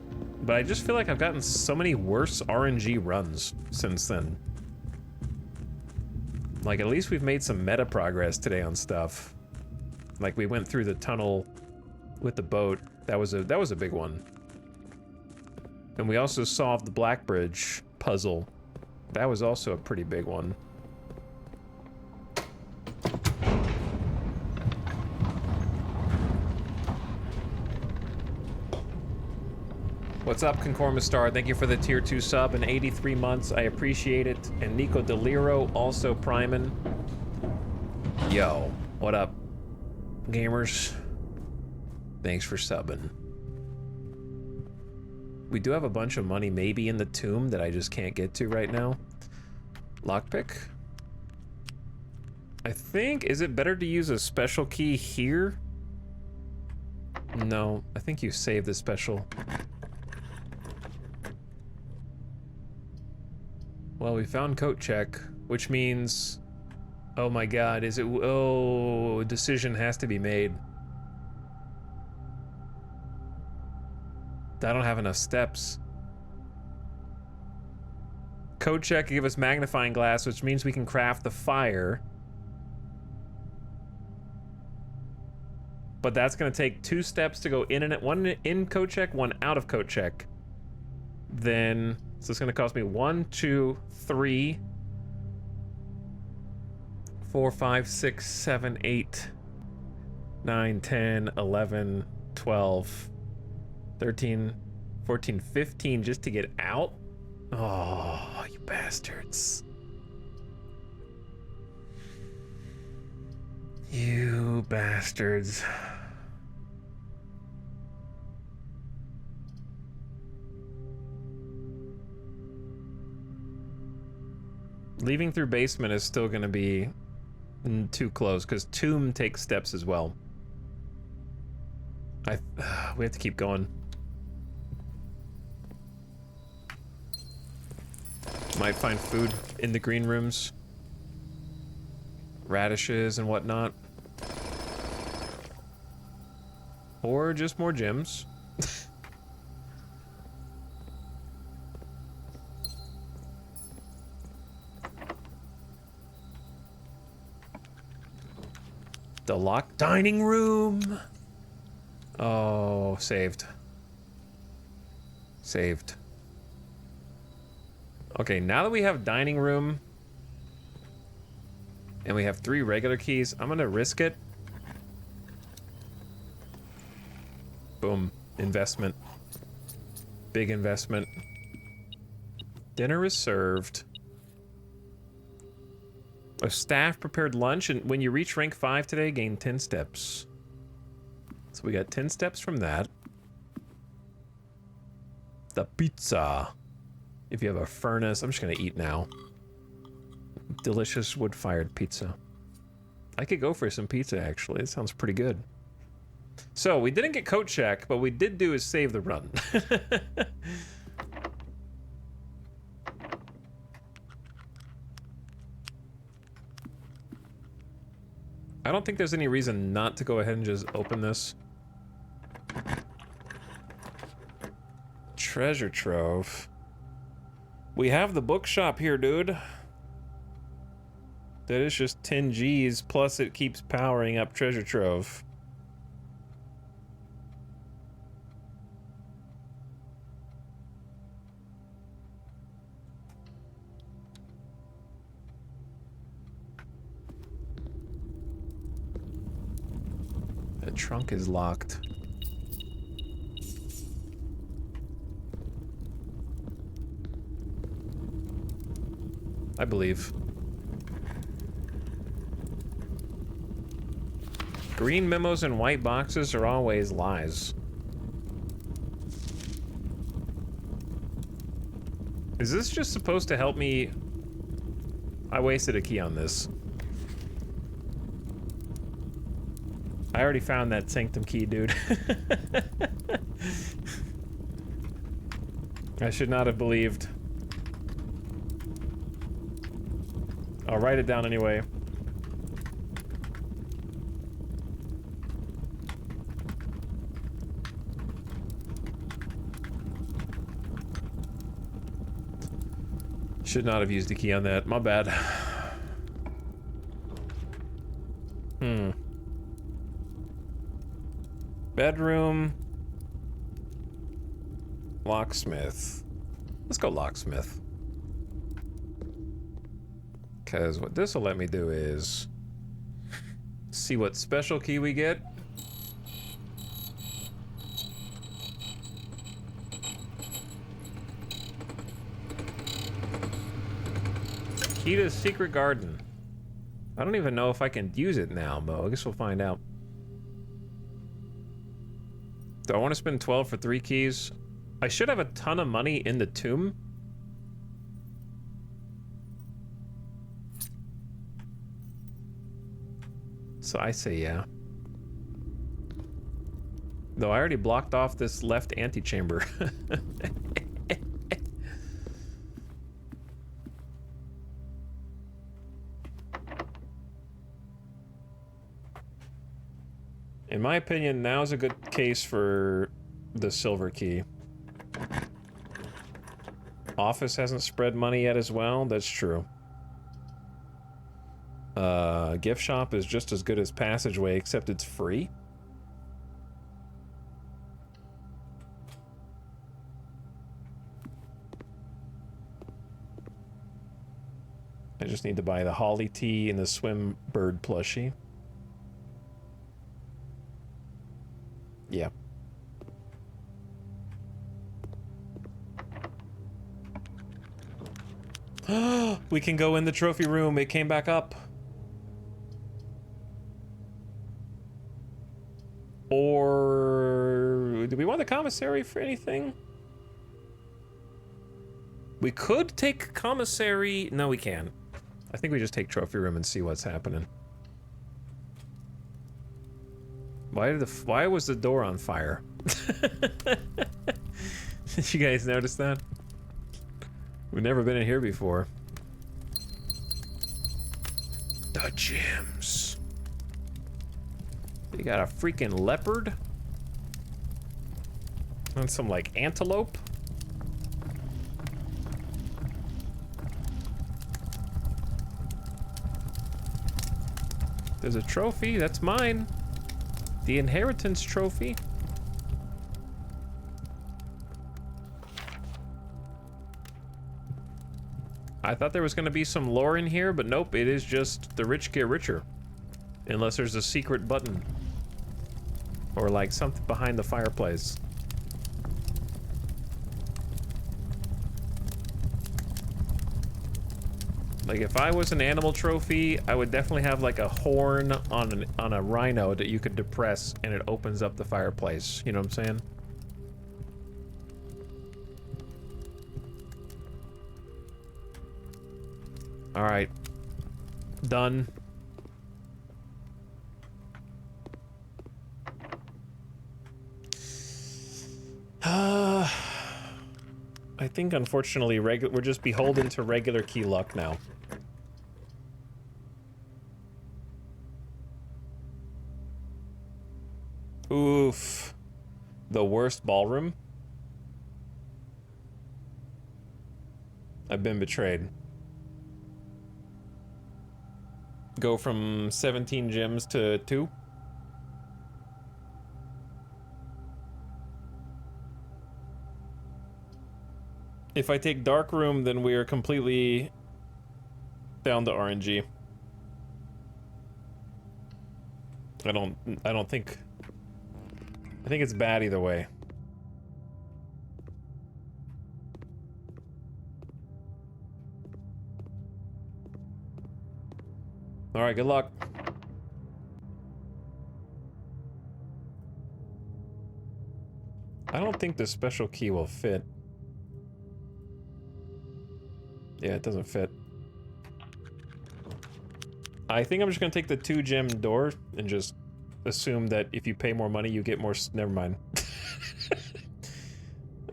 But I just feel like I've gotten so many worse RNG runs since then. Like at least we've made some meta progress today on stuff. Like we went through the tunnel with the boat. That was a big one. And we also solved the Black Bridge puzzle. That was also a pretty big one. What's up, Concormistar? Thank you for the tier 2 sub and 83 months. I appreciate it. And Nico Deliro also priming. Yo, what up, gamers? Thanks for subbing. We do have a bunch of money maybe in the tomb that I just can't get to right now. Lockpick. I think, is it better to use a special key here? No, I think you save the special. Well, we found coat check, which means, oh my god, is it, oh, a decision has to be made. I don't have enough steps. Code check give us magnifying glass, which means we can craft the fire. But that's gonna take 2 steps to go in and one in code check, one out of code check. Then, so it's going to cost me 1, 2, 3, 4, 5, 6, 7, 8, 9, 10, 11, 12, 13, 14, 15 just to get out? Oh, you bastards. You bastards. Leaving through basement is still going to be too close because Tomb takes steps as well. We have to keep going. Might find food in the green rooms. Radishes and whatnot. Or just more gems. The locked dining room. Oh, saved. Saved. Okay, now that we have dining room and we have 3 regular keys, I'm gonna risk it. Boom. Investment. Big investment. Dinner is served. A staff prepared lunch, and when you reach rank 5 today, gain 10 steps. So we got 10 steps from that. The pizza. If you have a furnace, I'm just gonna eat now. Delicious wood-fired pizza. I could go for some pizza, actually. It sounds pretty good. So, we didn't get coat check, but we did do is save the run. I don't think there's any reason not to go ahead and just open this. Treasure trove. We have the bookshop here, dude. That is just 10 G's, plus it keeps powering up treasure trove. The trunk is locked. I believe. Green memos and white boxes are always lies. Is this just supposed to help me? I wasted a key on this. I already found that sanctum key, dude. I should not have believed. I'll write it down anyway. Should not have used the key on that. My bad. Bedroom. Locksmith. Let's go locksmith. Because what this will let me do is see what special key we get. Key to secret garden. I don't even know if I can use it now, Mo. I guess we'll find out. Do I want to spend 12 for 3 keys? I should have a ton of money in the tomb. So I say yeah. Though I already blocked off this left antechamber. In my opinion, now's a good case for the silver key. Office hasn't spread money yet as well. That's true. Gift shop is just as good as passageway, except it's free. I just need to buy the Holly Tea and the Swim Bird plushie. Yeah. We can go in the trophy room. It came back up. Or do we want the commissary for anything? We could take commissary. No, we can't. I think we just take trophy room and see what's happening. Why was the door on fire? Did you guys notice that? We've never been in here before. The gems. You got a freaking leopard. And some like antelope. There's a trophy, that's mine. The inheritance trophy. I thought there was gonna be some lore in here, but nope, it is just the rich get richer. Unless there's a secret button. Or like something behind the fireplace. Like if I was an animal trophy, I would definitely have like a horn on a rhino that you could depress and it opens up the fireplace. You know what I'm saying? All right, done. I think unfortunately we're just beholden to regular key luck now. Oof. The worst ballroom? I've been betrayed. Go from 17 gems to 2? If I take Dark Room, then we are completely down to RNG. I don't think... I think it's bad either way. Alright, good luck. I don't think the special key will fit. Yeah, it doesn't fit. I think I'm just gonna take the 2 gem door and just assume that if you pay more money, you get more never mind.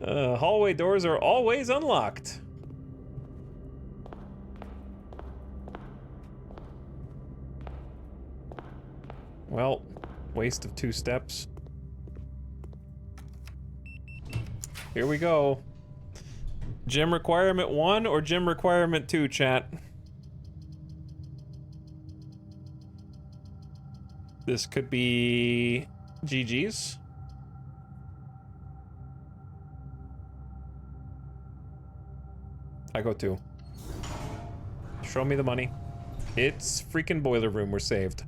Hallway doors are always unlocked. Well, waste of 2 steps. Here we go. Gem requirement 1 or gem requirement 2, chat? This could be GG's. I go 2. Show me the money. It's freaking boiler room, we're saved.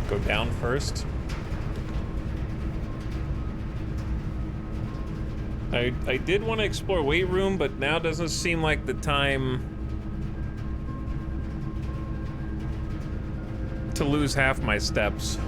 Go down first. I did want to explore weight room, but now doesn't seem like the time to lose half my steps.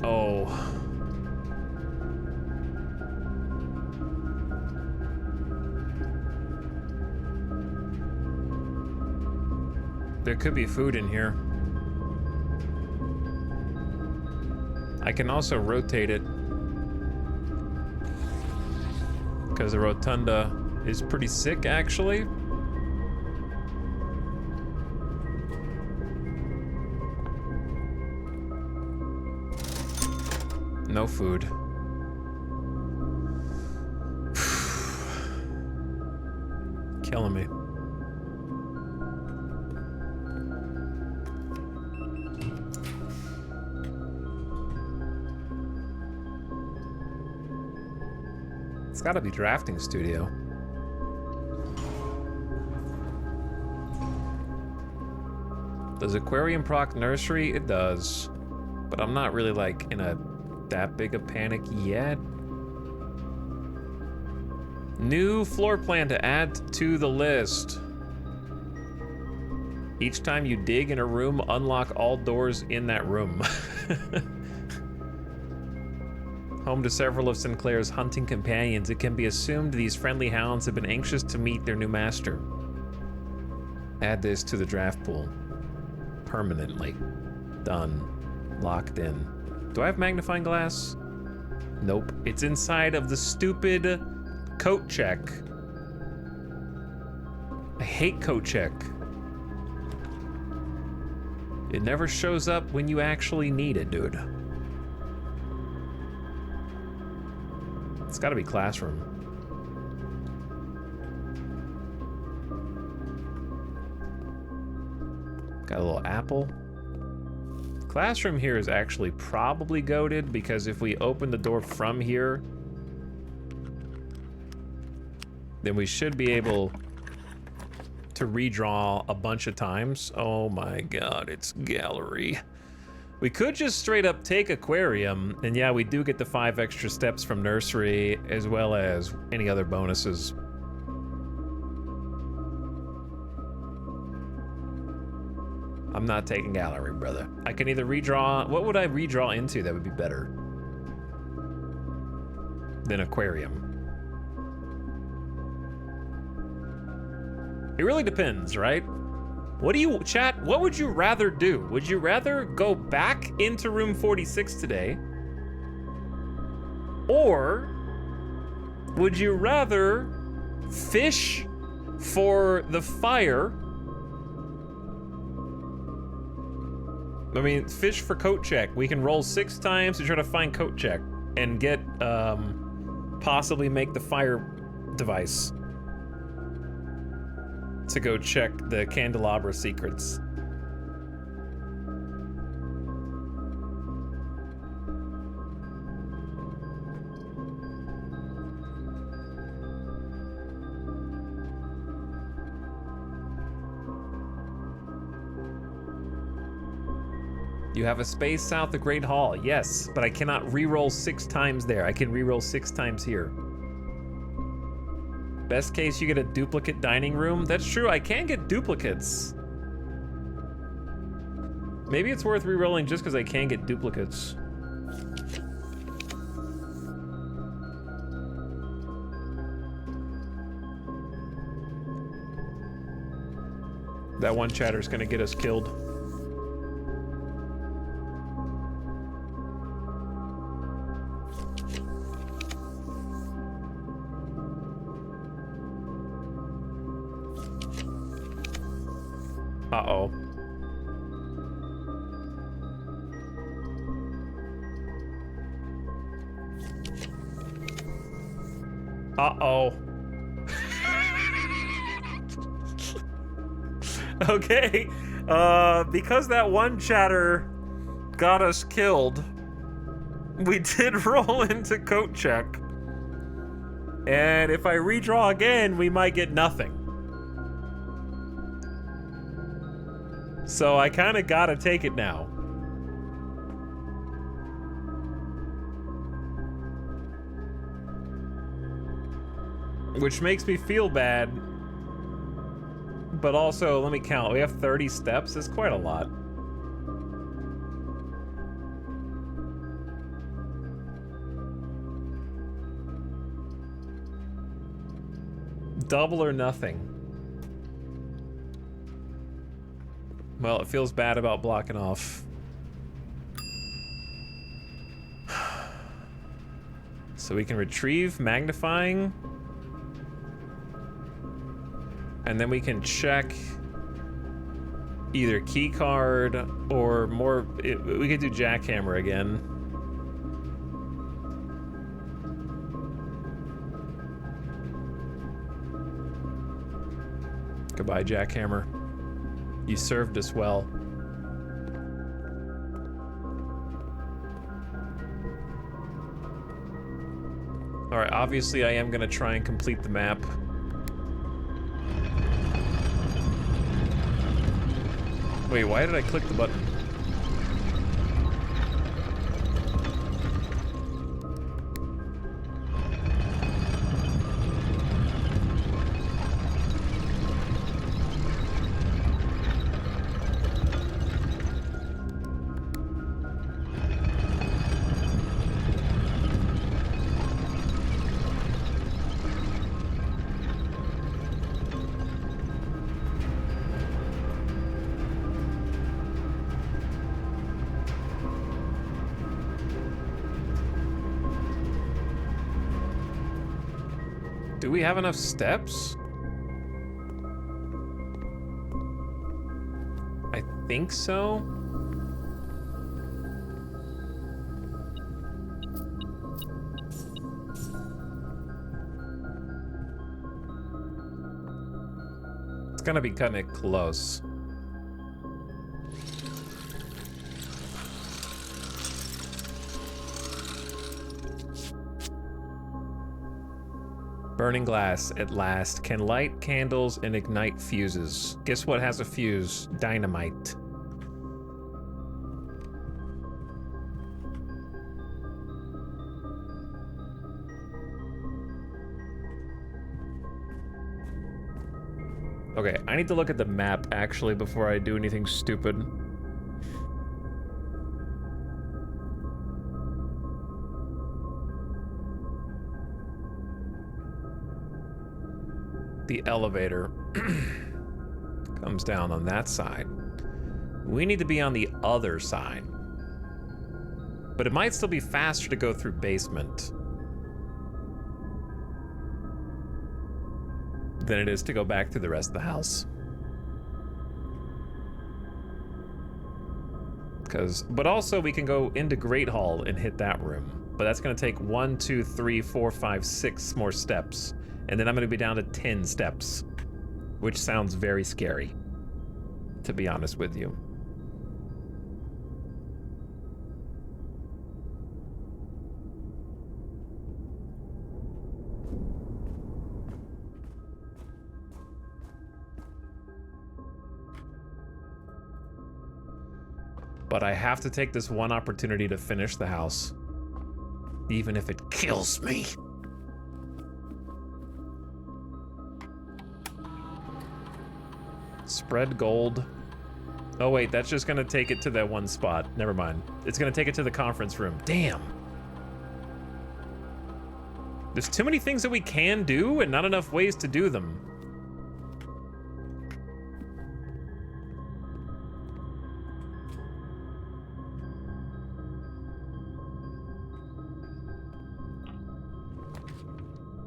Oh. There could be food in here. I can also rotate it, because the rotunda is pretty sick, actually. No food. Killing me. It's gotta be drafting studio. Does aquarium proc nursery? It does. But I'm not really like in a that big a panic yet. New floor plan to add to the list. Each time you dig in a room, unlock all doors in that room. Home to several of Sinclair's hunting companions, it can be assumed these friendly hounds have been anxious to meet their new master. Add this to the draft pool. Permanently. Done. Locked in. Do I have magnifying glass? Nope. It's inside of the stupid coat check. I hate coat check. It never shows up when you actually need it, dude. It's gotta be classroom. Got a little apple. Classroom here is actually probably goated, because if we open the door from here, then we should be able to redraw a bunch of times. Oh my god, it's gallery. We could just straight up take aquarium, and yeah, we do get the 5 extra steps from nursery, as well as any other bonuses. I'm not taking gallery, brother. I can either redraw... What would I redraw into that would be better than aquarium? It really depends, right? What do you... Chat, what would you rather do? Would you rather go back into room 46 today? Or would you rather fish for the fire... I mean, fish for coat check. We can roll 6 times to try to find coat check and get, possibly make the fire device to go check the candelabra secrets. You have a space south of Great Hall, yes, but I cannot re-roll 6 times there. I can re-roll 6 times here. Best case, you get a duplicate dining room. That's true, I can get duplicates. Maybe it's worth re-rolling just because I can get duplicates. That one chatter's gonna get us killed. Uh-oh. Uh-oh. Okay. Because that one chatter got us killed, we did roll into coat check. And if I redraw again, we might get nothing. So I kind of gotta take it now. Which makes me feel bad. But also, let me count. We have 30 steps. That's quite a lot. double or nothing. Well, it feels bad about blocking off. So we can retrieve magnifying. And then we can check either key card or more. We could do jackhammer again. Goodbye, jackhammer. You served us well. All right, obviously I am gonna try and complete the map. Wait, why did I click the button? Do we have enough steps? I think so. It's gonna be cutting it close. Burning glass, at last. Can light candles and ignite fuses. Guess what has a fuse? Dynamite. Okay, I need to look at the map, actually, before I do anything stupid. The elevator comes down on that side. We need to be on the other side. But it might still be faster to go through basement than it is to go back through the rest of the house. But also we can go into Great Hall and hit that room. But that's gonna take 1, 2, 3, 4, 5, 6 more steps. And then I'm gonna be down to 10 steps, which sounds very scary, to be honest with you. But I have to take this one opportunity to finish the house, even if it kills me. Spread gold. Oh wait, that's just gonna take it to that one spot. Never mind. It's gonna take it to the conference room. Damn. There's too many things that we can do and not enough ways to do them.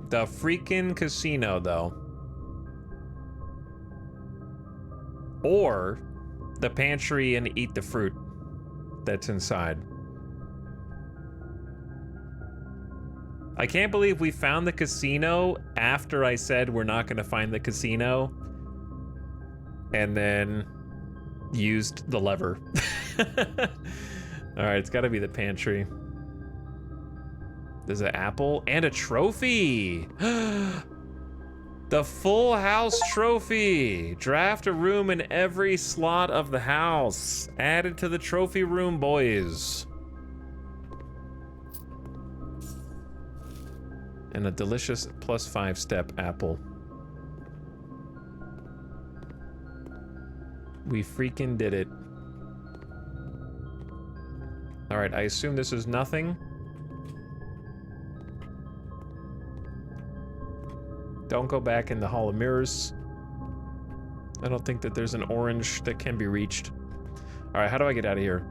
The freaking casino, though. Or the pantry and eat the fruit that's inside. I can't believe we found the casino after I said we're not going to find the casino and then used the lever. All right, it's got to be the pantry. There's an apple and a trophy. The Full House trophy. Draft a room in every slot of the house. Added to the trophy room, boys. And a delicious +5 step apple. We freaking did it. All right, I assume this is nothing. Don't go back in the Hall of Mirrors. I don't think that there's an orange that can be reached. All right, how do I get out of here?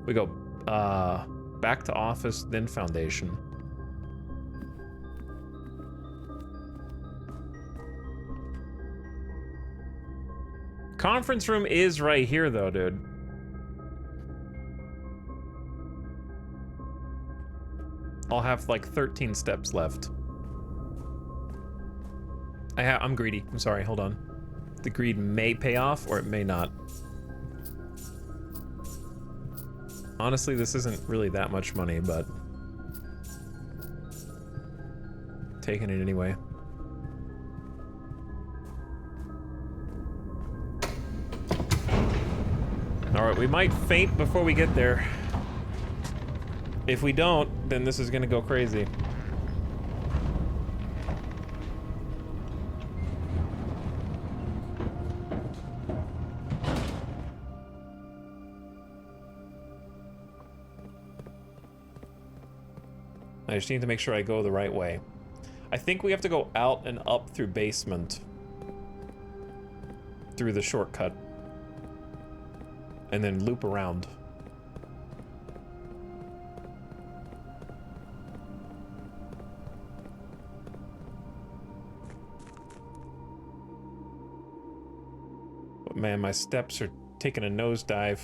We go back to office, then foundation. Conference room is right here, though, dude. I'll have like 13 steps left. I'm greedy. I'm sorry. Hold on. The greed may pay off, or it may not. Honestly, this isn't really that much money, but taking it anyway. All right, we might faint before we get there. If we don't, then this is gonna go crazy. I just need to make sure I go the right way. I think we have to go out and up through basement. Through the shortcut. And then loop around. But man, my steps are taking a nosedive.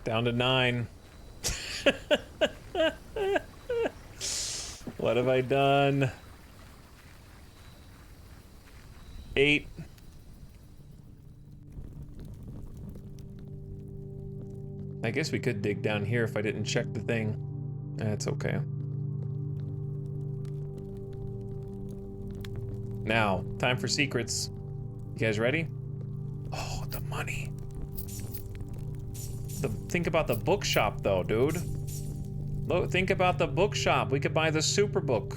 Down to 9. What have I done? 8. I guess we could dig down here if I didn't check the thing. That's okay. Now, time for secrets. You guys ready? Oh, the money. Think about the bookshop, though, dude. Look, think about the bookshop. We could buy the Superbook.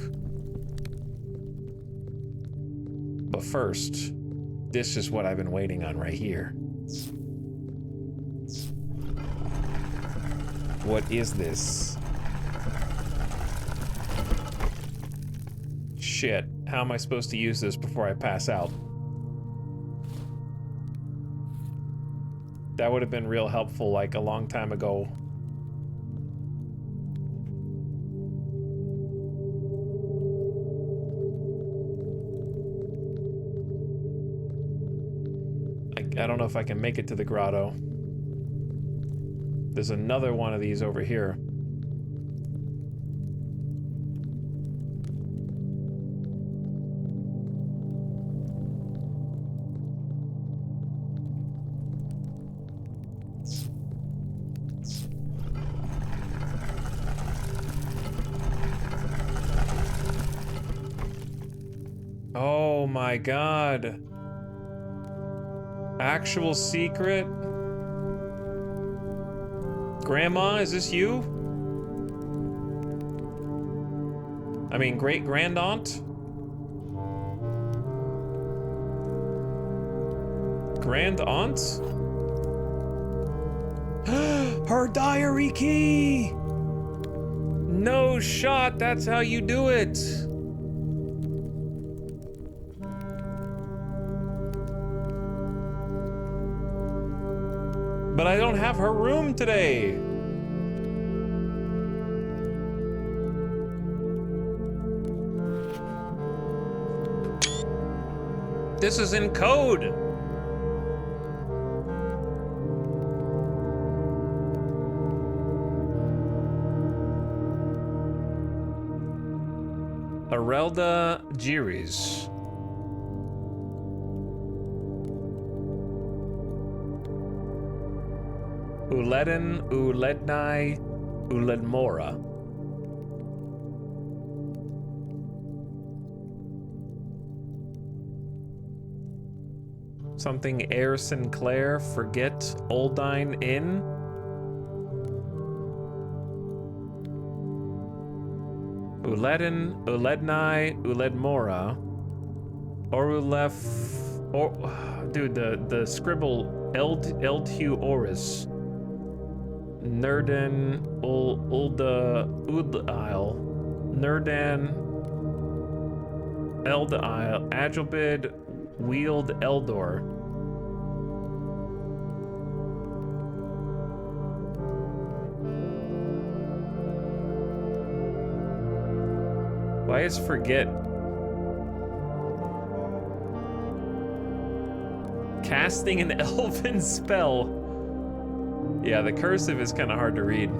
But first, this is what I've been waiting on right here. What is this? Shit, how am I supposed to use this before I pass out? That would have been real helpful like a long time ago. I don't know if I can make it to the grotto. There's another one of these over here. Oh my God. Actual secret? Grandma, is this you? I mean, great-grand-aunt? Grand-aunt? Her diary key! No shot, that's how you do it! But I don't have her room today. This is in code. Arelda Jiris. Uledin, Ulednai, Uledmora. Something Air Sinclair, forget Oldine Inn. Uledin, Ulednai, Uledmora. Orulef, dude, the scribble Eldhu Oris. Nerdan Ulda Udlail. Nerdan Eldail. Agilbid Wield Eldor. Why is forget? Casting an elven spell. Yeah, the cursive is kind of hard to read.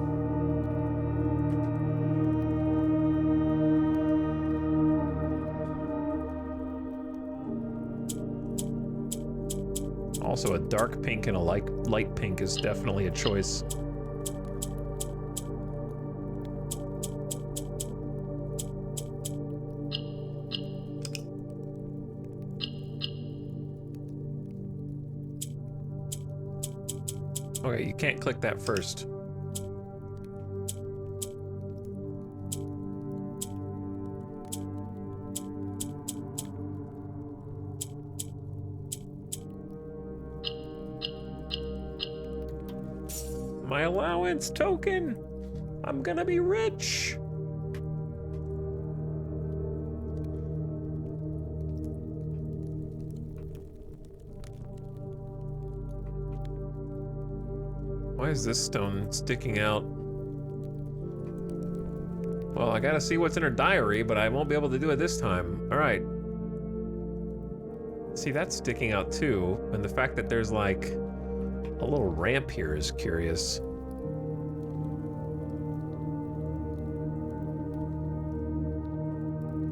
Also, a dark pink and a light pink is definitely a choice. Okay, you can't click that first. My allowance token! I'm gonna be rich! Why is this stone sticking out? Well, I gotta see what's in her diary, but I won't be able to do it this time. All right. See, that's sticking out too, and the fact that there's like a little ramp here is curious.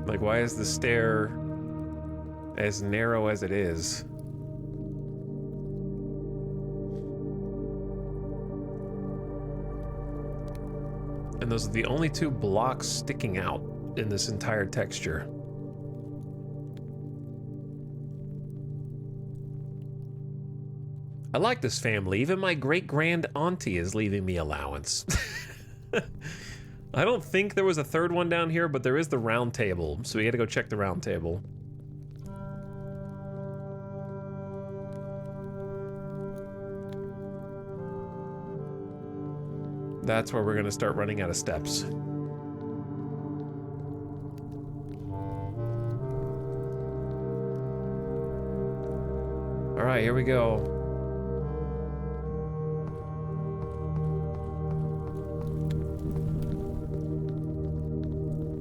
Like, why is the stair as narrow as it is? And those are the only two blocks sticking out in this entire texture. I like this family. Even my great-grand auntie is leaving me allowance. I don't think there was a third one down here, but there is the round table, so we gotta go check the round table. That's where we're gonna start running out of steps. All right, here we go.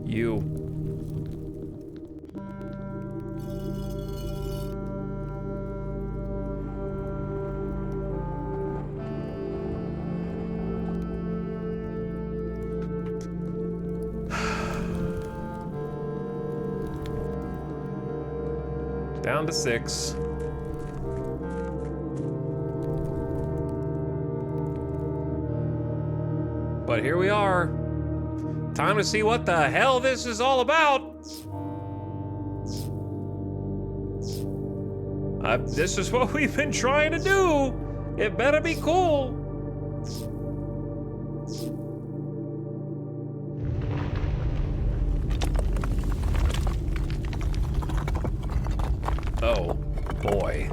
You. Down to 6. But here we are. Time to see what the hell this is all about. This is what we've been trying to do. It better be cool. Oh, boy.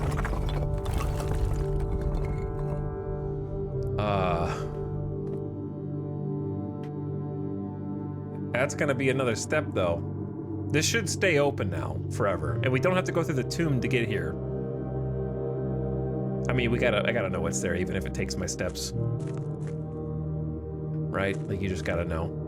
That's gonna be another step, though. This should stay open now, forever. And we don't have to go through the tomb to get here. I mean, I gotta know what's there, even if it takes my steps. Right? Like, you just gotta know.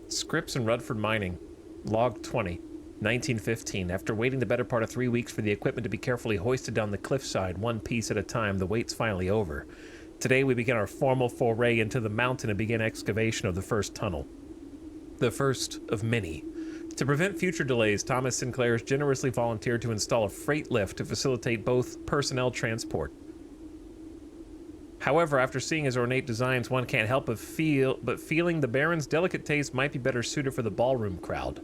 Scripps and Rutherford Mining. Log 20. 1915. After waiting the better part of 3 weeks for the equipment to be carefully hoisted down the cliffside, one piece at a time, the wait's finally over. Today we begin our formal foray into the mountain and begin excavation of the first tunnel. The first of many. To prevent future delays, Thomas Sinclair has generously volunteered to install a freight lift to facilitate both personnel transport. However, after seeing his ornate designs, one can't help but feeling the Baron's delicate taste might be better suited for the ballroom crowd.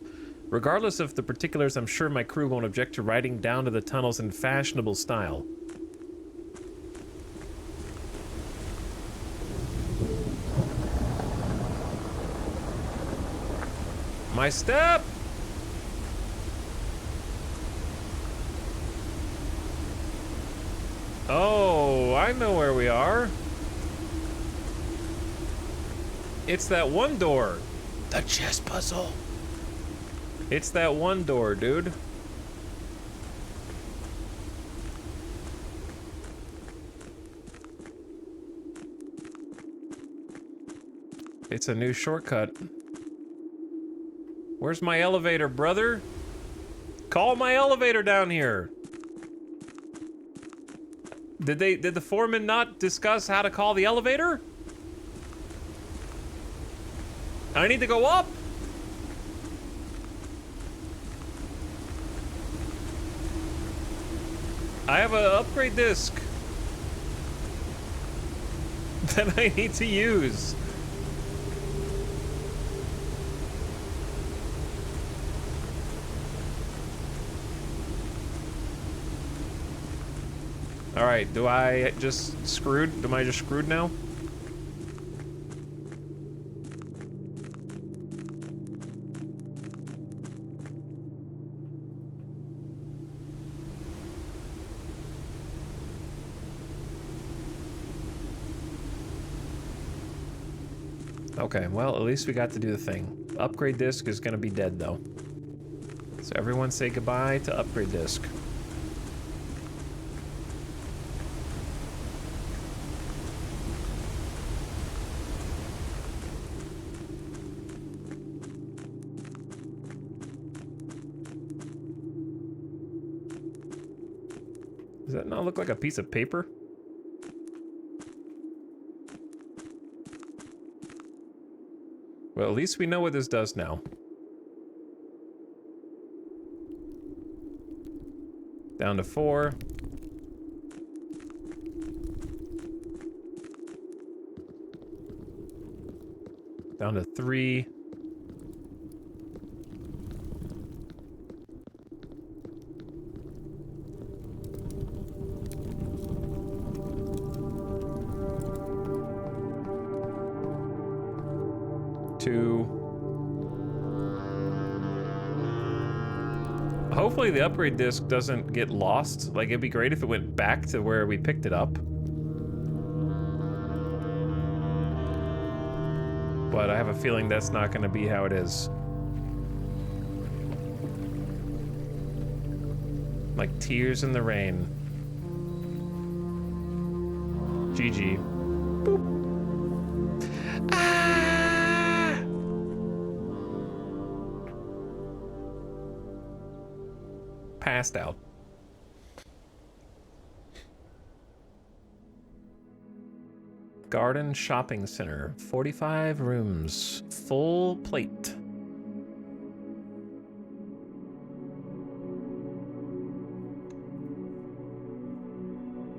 Regardless of the particulars, I'm sure my crew won't object to riding down to the tunnels in fashionable style. My step! Oh, I know where we are. It's that one door. The chess puzzle. It's that one door, dude. It's a new shortcut. Where's my elevator, brother? Call my elevator down here. Did the foreman not discuss how to call the elevator? I need to go up. I have an upgrade disc that I need to use. All right, do I just screwed? Am I just screwed now? Okay, well, at least we got to do the thing. Upgrade disc is gonna be dead though. So everyone say goodbye to upgrade disc. Does that not look like a piece of paper? Well, at least we know what this does now. Down to 4. Down to 3. Hopefully the upgrade disc doesn't get lost. Like, it'd be great if it went back to where we picked it up. But I have a feeling that's not going to be how it is. Like tears in the rain. GG. Boop. Passed out. Garden Shopping Center, 45 rooms, full plate.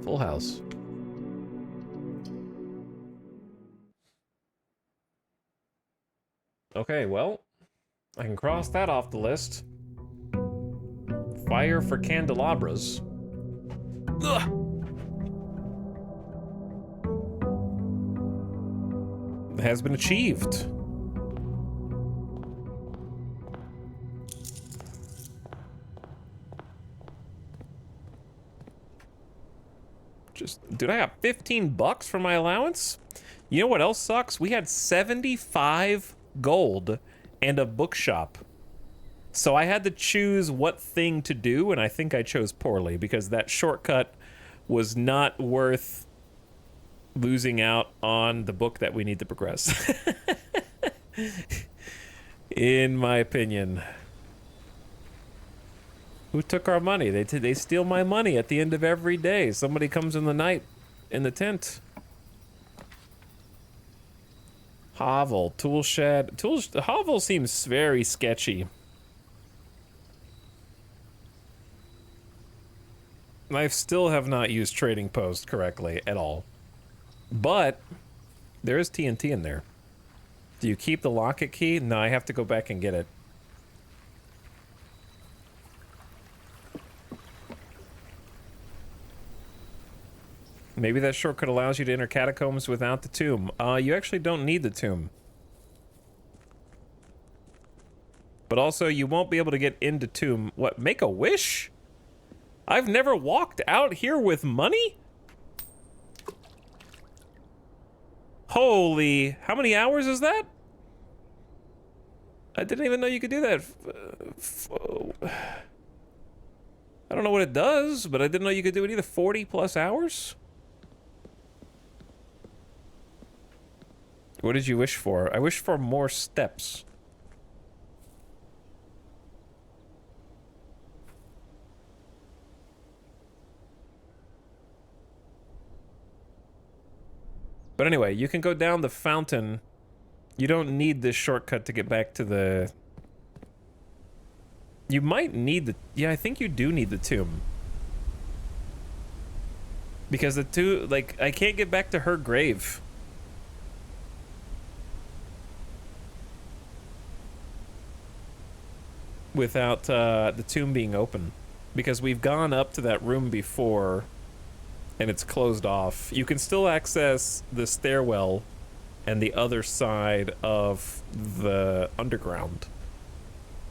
Full house. Okay, well, I can cross that off the list. Fire for candelabras. Ugh. It has been achieved. Dude, I got 15 bucks for my allowance? You know what else sucks? We had 75 gold and a bookshop. So I had to choose what thing to do, and I think I chose poorly because that shortcut was not worth losing out on the book that we need to progress. In my opinion. Who took our money? They steal my money at the end of every day. Somebody comes in the night in the tent. Hovel, tool shed. Hovel seems very sketchy. I still have not used Trading Post correctly at all. But there is TNT in there. Do you keep the locket key? No, I have to go back and get it. Maybe that shortcut allows you to enter catacombs without the tomb. You actually don't need the tomb. But also, you won't be able to get into Tomb. What, make a wish? I've never walked out here with money? Holy, how many hours is that? I didn't even know you could do that. I don't know what it does, but I didn't know you could do it either. 40 plus hours? What did you wish for? I wish for more steps. But anyway, you can go down the fountain. You don't need this shortcut to get back to the... You might need the... Yeah, I think you do need the tomb. Because the two... Like, I can't get back to her grave. Without the tomb being open. Because we've gone up to that room before... and it's closed off. You can still access the stairwell and the other side of the underground,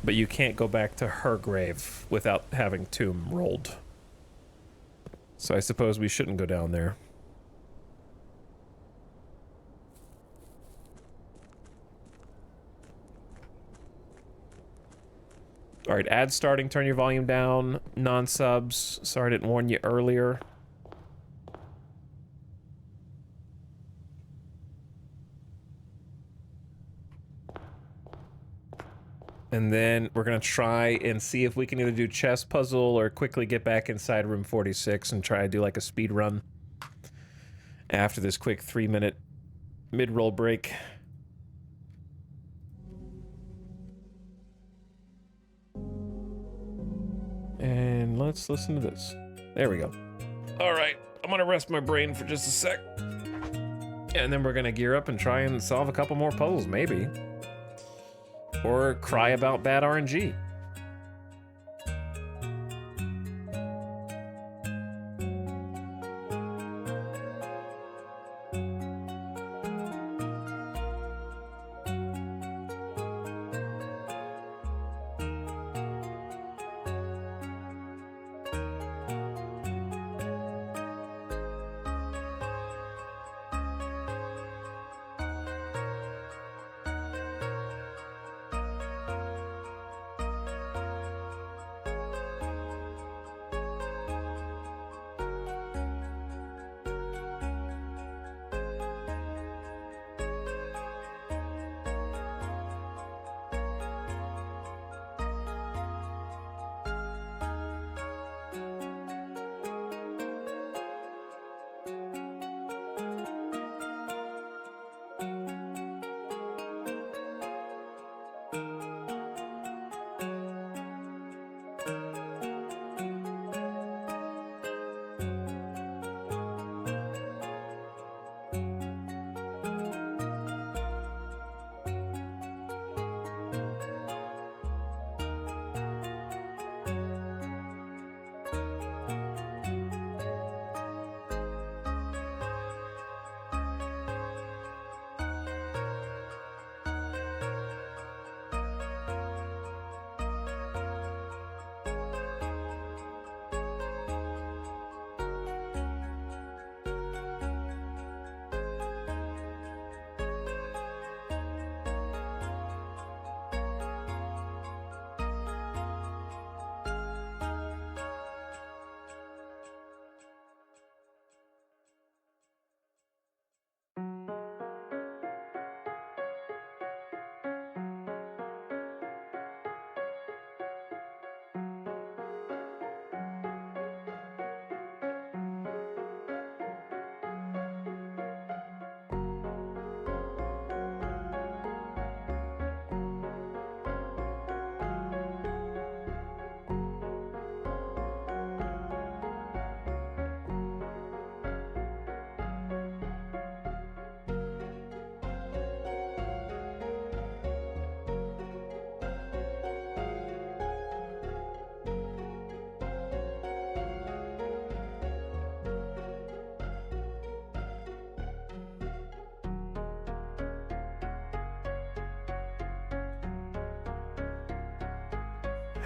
but you can't go back to her grave without having tomb rolled. So I suppose we shouldn't go down there. All right, ad starting, turn your volume down. Non-subs, sorry I didn't warn you earlier. And then we're gonna try and see if we can either do chess puzzle or quickly get back inside room 46 and try to do like a speed run after this quick 3-minute mid-roll break. And let's listen to this. There we go. All right, I'm gonna rest my brain for just a sec. And then we're gonna gear up and try and solve a couple more puzzles, maybe. Or cry about bad RNG.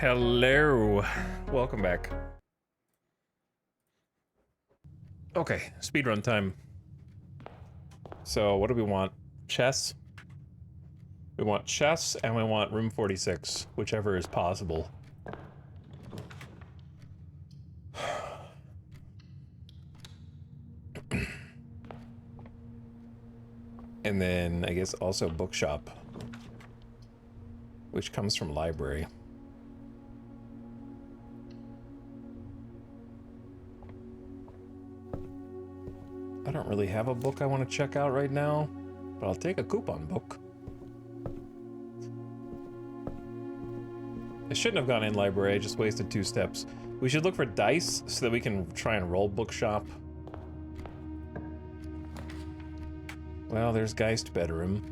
Hello. Welcome back. Okay, speedrun time. So, what do we want? Chess? We want chess, and we want room 46, whichever is possible. And then, I guess, also bookshop, which comes from library. I don't really have a book I want to check out right now, but I'll take a coupon book. I shouldn't have gone in library, I just wasted 2 steps. We should look for dice so that we can try and roll bookshop. Well, there's Geist bedroom.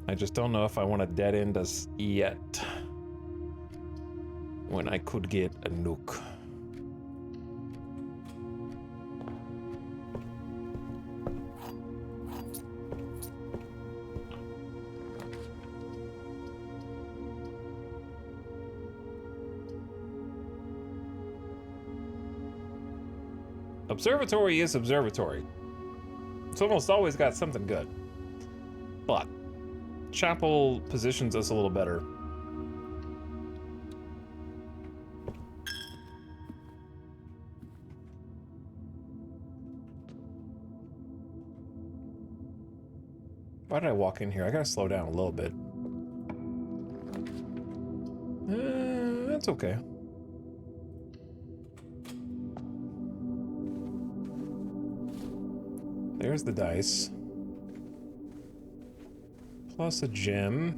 I just don't know if I want to dead end us yet. When I could get a nook. Observatory is observatory. It's almost always got something good. But chapel positions us a little better. Why did I walk in here? I gotta slow down a little bit. That's okay. There's the dice. Plus a gem.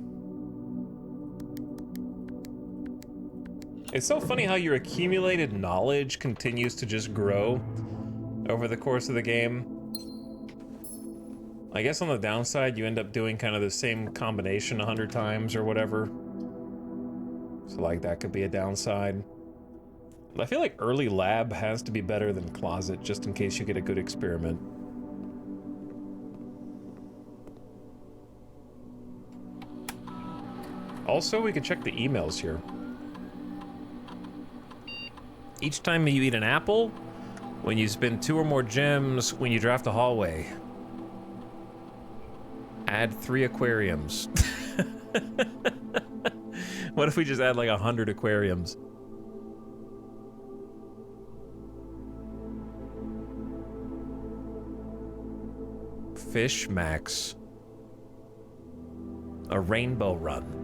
It's so funny how your accumulated knowledge continues to just grow over the course of the game. I guess on the downside, you end up doing kind of the same combination 100 times or whatever. So like that could be a downside. I feel like early lab has to be better than closet just in case you get a good experiment. Also, we can check the emails here. Each time you eat an apple, when you spend 2 or more gems, when you draft a hallway. Add 3 aquariums. What if we just add like 100 aquariums? Fish Max. A rainbow run.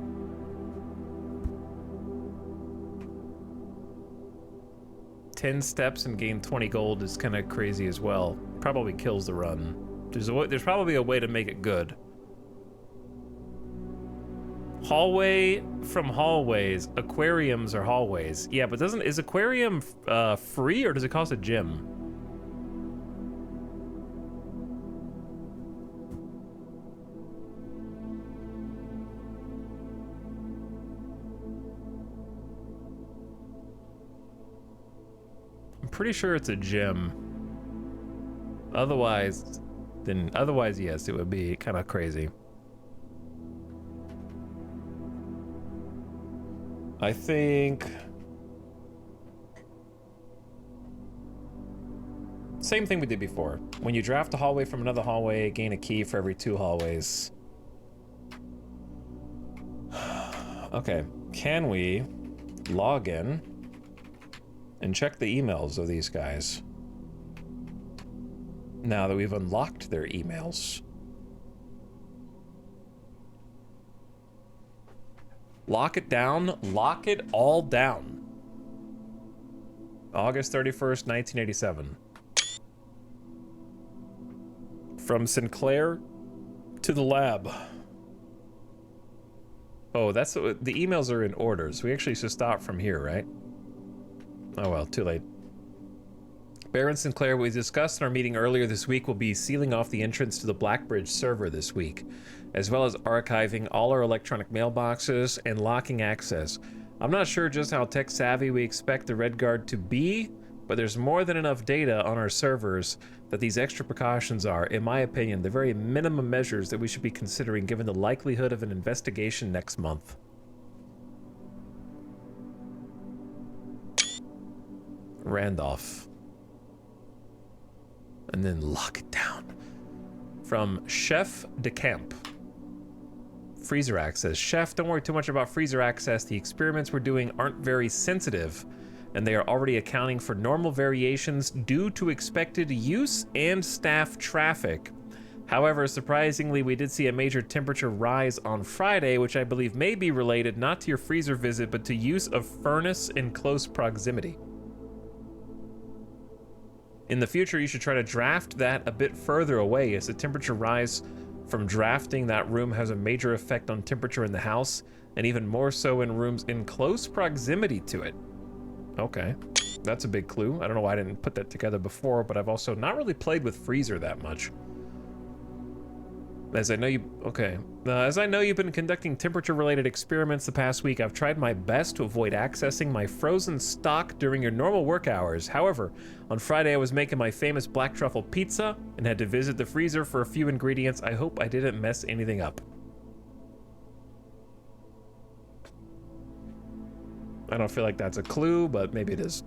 10 steps and gain 20 gold is kind of crazy as well. Probably kills the run. There's probably a way to make it good. Hallway from hallways. Aquariums are hallways. Yeah, but is aquarium free or does it cost a gem? I'm pretty sure it's a gem. Otherwise, yes, it would be kind of crazy. I think... Same thing we did before. When you draft a hallway from another hallway, gain a key for every 2 hallways. Okay, can we log in and check the emails of these guys? Now that we've unlocked their emails. Lock it down. Lock it all down. August 31st, 1987. From Sinclair to the lab. Oh, that's the emails are in order, so we actually should stop from here, right? Oh well, too late. Baron Sinclair, we discussed in our meeting earlier this week, will be sealing off the entrance to the Blackbridge server this week, as well as archiving all our electronic mailboxes and locking access. I'm not sure just how tech savvy we expect the Red Guard to be, but there's more than enough data on our servers that these extra precautions are, in my opinion, the very minimum measures that we should be considering given the likelihood of an investigation next month. Randolph. And then lock it down. From Chef DeCamp. Freezer access. Chef, don't worry too much about freezer access. The experiments we're doing aren't very sensitive, and they are already accounting for normal variations due to expected use and staff traffic. However, surprisingly, we did see a major temperature rise on Friday, which I believe may be related not to your freezer visit, but to use of furnace in close proximity. In the future, you should try to draft that a bit further away, as the temperature rise from drafting that room has a major effect on temperature in the house, and even more so in rooms in close proximity to it. Okay, that's a big clue. I don't know why I didn't put that together before, but I've also not really played with freezer that much. As I know you've been conducting temperature-related experiments the past week, I've tried my best to avoid accessing my frozen stock during your normal work hours. However, on Friday I was making my famous black truffle pizza and had to visit the freezer for a few ingredients. I hope I didn't mess anything up. I don't feel like that's a clue, but maybe it is.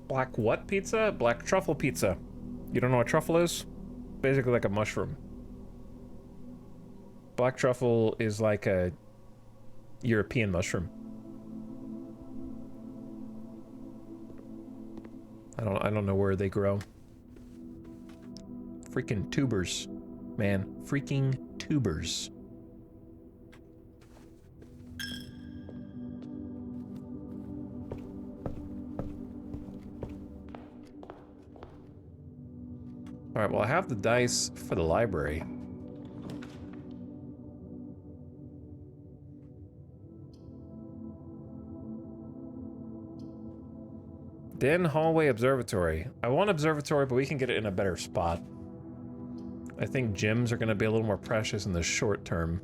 Black what pizza? Black truffle pizza. You don't know what truffle is? Basically like a mushroom. Black truffle is like a European mushroom. I don't know where they grow. Freaking tubers. Man, freaking tubers. All right, well, I have the dice for the library. Den hallway observatory. I want observatory, but we can get it in a better spot. I think gyms are going to be a little more precious in the short term.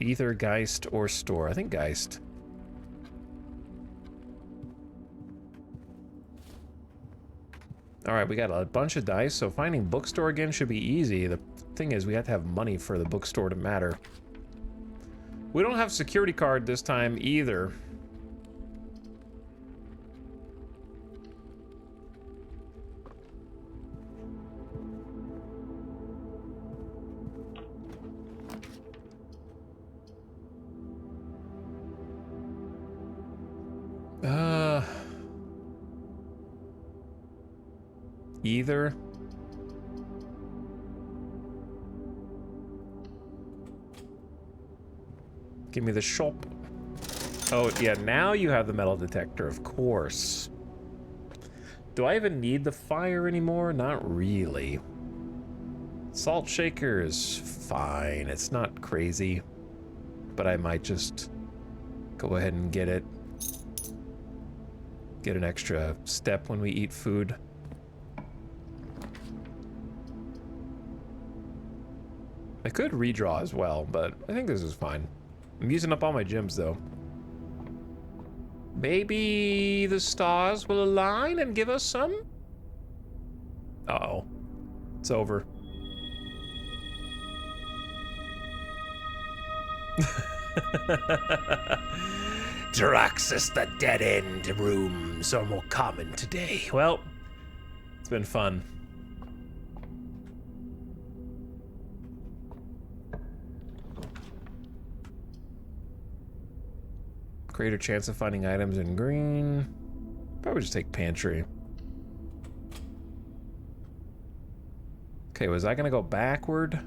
Either Geist or store. I think Geist. All right, we got a bunch of dice, so finding bookstore again should be easy. The thing is, we have to have money for the bookstore to matter. We don't have security card this time either. Either. Give me the shop. Oh, yeah, now you have the metal detector, of course. Do I even need the fire anymore? Not really. Salt shakers, fine. It's not crazy, but I might just go ahead and get it. Get an extra step when we eat food. I could redraw as well, but I think this is fine. I'm using up all my gems, though. Maybe the stars will align and give us some? Uh-oh. It's over. Draxus, the dead-end rooms are more common today. Well, it's been fun. Greater chance of finding items in green. Probably just take pantry. Okay, was I gonna go backward?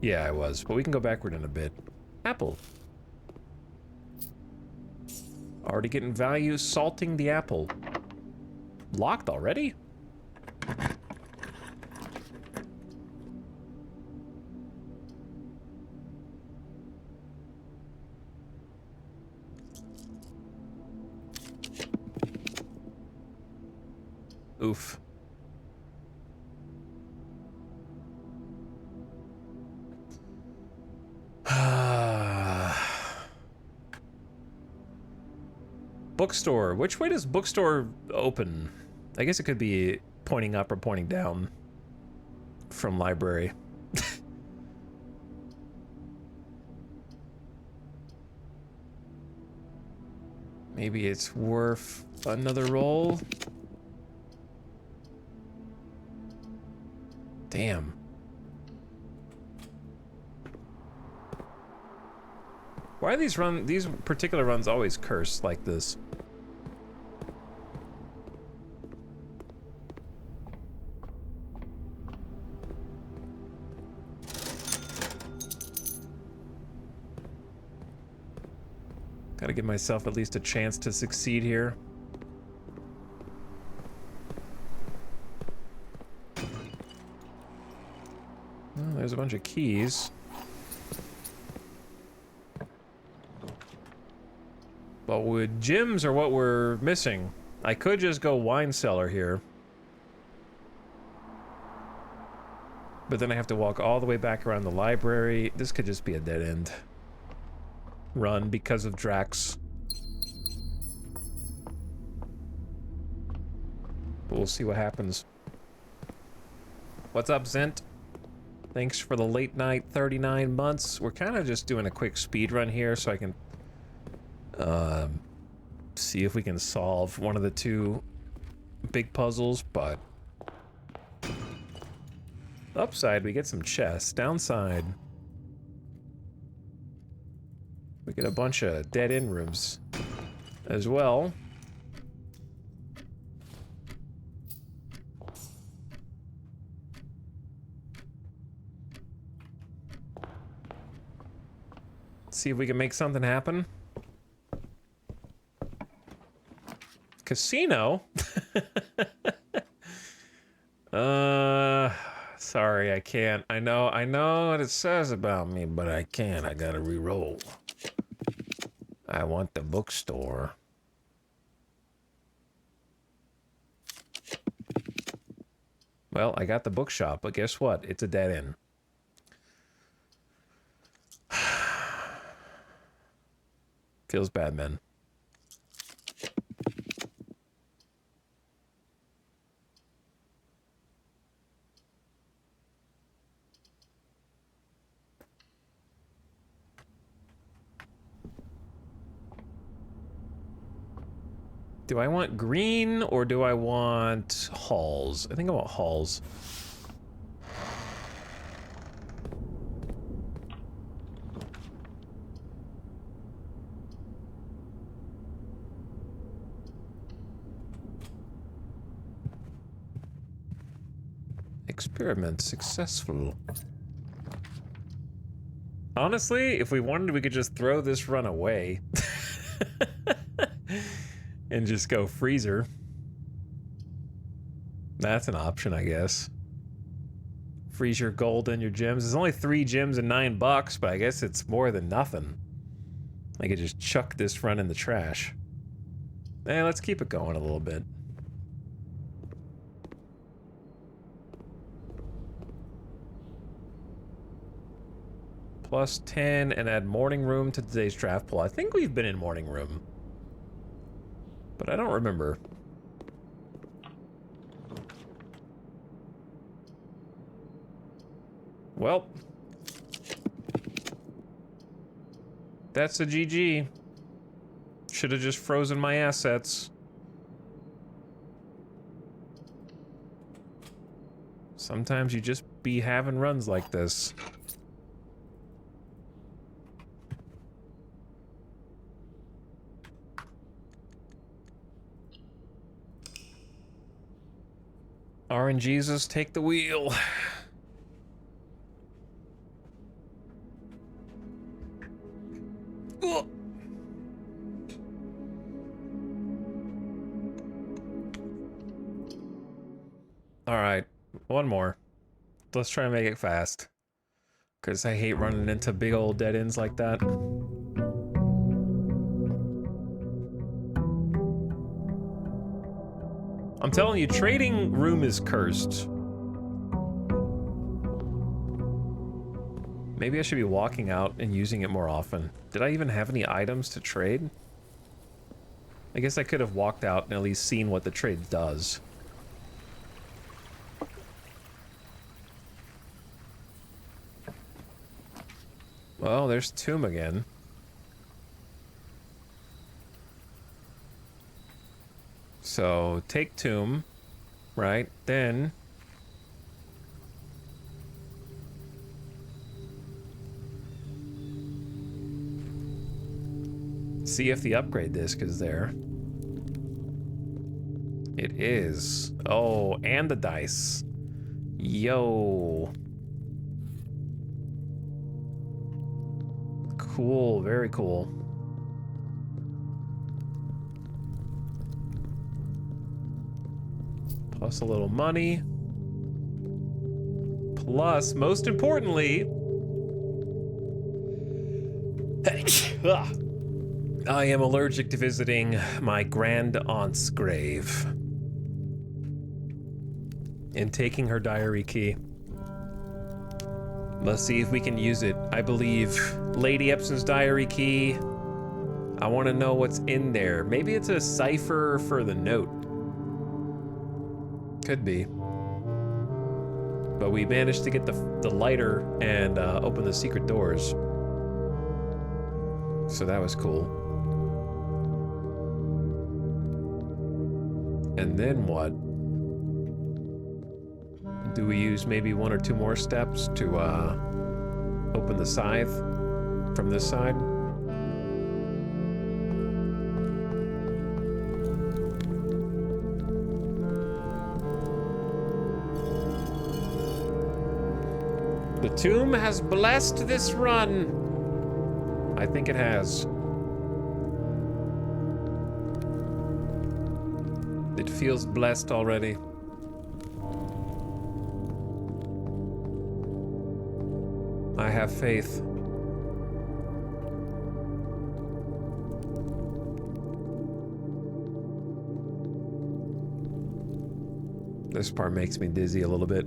Yeah, I was, but we can go backward in a bit. Apple. Already getting value, salting the apple. Locked already? Oof. Bookstore. Which way does bookstore open? I guess it could be pointing up or pointing down from library. Maybe it's worth another roll. Damn. Why are these particular runs always cursed like this? Gotta give myself at least a chance to succeed here. Oh, there's a bunch of keys. But would gems are what we're missing? I could just go wine cellar here. But then I have to walk all the way back around the library. This could just be a dead end run because of Drax. But we'll see what happens. What's up, Zent? Thanks for the late night 39 months. We're kind of just doing a quick speed run here so I can see if we can solve one of the two big puzzles, but upside we get some chests, downside we get a bunch of dead end rooms as well. Let's see if we can make something happen. Casino? Sorry, I can't. I know what it says about me, but I can't. I gotta re-roll. I want the bookstore. Well, I got the bookshop, but guess what? It's a dead end. Feels bad, man. Do I want green or do I want halls? I think I want halls. Experiment successful. Honestly, if we wanted, we could just throw this run away. And just go freezer. That's an option, I guess. Freeze your gold and your gems. There's only 3 gems and $9, but I guess it's more than nothing. I could just chuck this run in the trash. Let's keep it going a little bit. Plus 10 and add morning room to today's draft pool. I think we've been in morning room, but I don't remember. Well, that's a GG. Should have just frozen my assets. Sometimes you just be having runs like this. RNGesus, take the wheel. All right, one more. Let's try and make it fast, because I hate running into big old dead ends like that. I'm telling you, trading room is cursed. Maybe I should be walking out and using it more often. Did I even have any items to trade? I guess I could have walked out and at least seen what the trade does. Well, there's Tomb again. So, take Tomb, right? Then... see if the upgrade disc is there. It is. Oh, and the dice. Yo. Cool, very cool. Plus a little money. Plus, most importantly... I am allergic to visiting my grand aunt's grave. And taking her diary key. Let's see if we can use it. I believe Lady Epson's diary key. I want to know what's in there. Maybe it's a cipher for the note. Could be. But we managed to get the lighter and open the secret doors. So that was cool. And then what? Do we use maybe 1 or 2 more steps to open the scythe from this side? The tomb has blessed this run. I think it has. It feels blessed already. I have faith. This part makes me dizzy a little bit.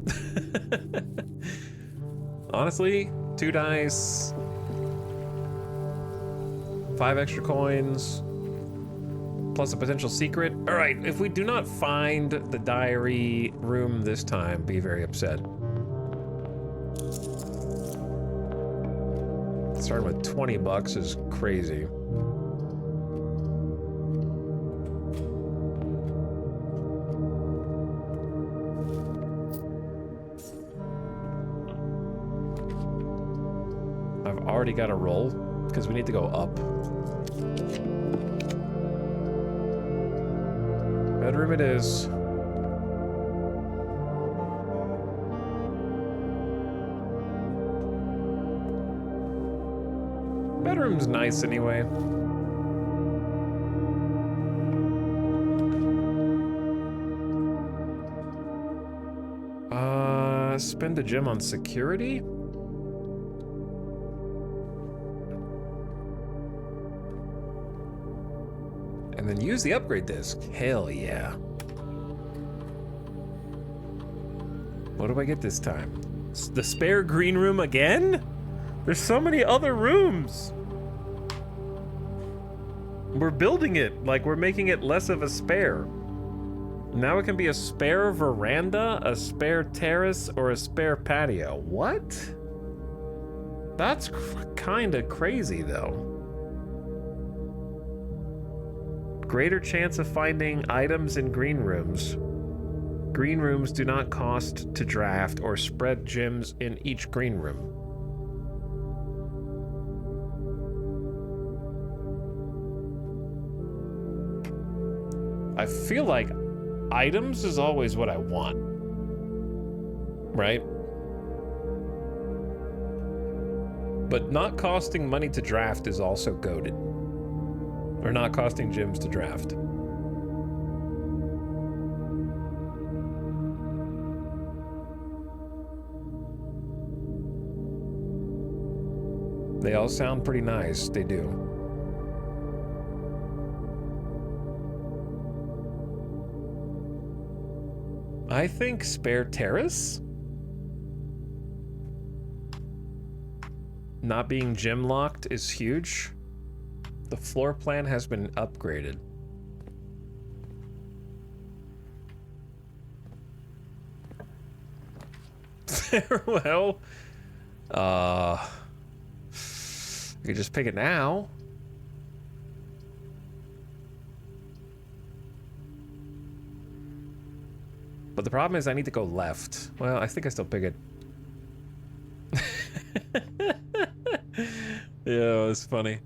Honestly, 2 dice, 5 extra coins, plus a potential secret. All right, if we do not find the diary room this time, be very upset. Starting with 20 bucks is crazy. I've already got a roll because we need to go up. Bedroom it is. Bedroom's nice anyway. Spend a gem on security? And then use the upgrade disc. Hell yeah. What do I get this time? The spare green room again? There's so many other rooms. We're building it, like we're making it less of a spare. Now it can be a spare veranda, a spare terrace, or a spare patio. What? That's kind of crazy though. Greater chance of finding items in green rooms. Green rooms do not cost to draft or spread gems in each green room. I feel like items is always what I want, right? But not costing money to draft is also goated. Or not costing gems to draft. They all sound pretty nice, they do. I think spare terrace? Not being gym locked is huge. The floor plan has been upgraded. Well, I could just pick it now. But the problem is I need to go left. Well, I think I still pick it. Yeah, it's funny.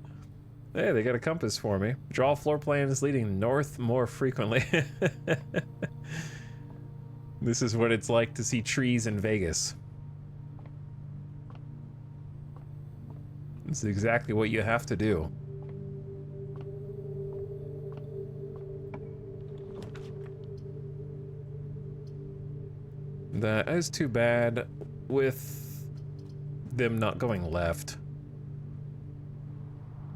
Hey, they got a compass for me. Draw floor plans leading north more frequently. This is what it's like to see trees in Vegas. This is exactly what you have to do. That is too bad with them not going left.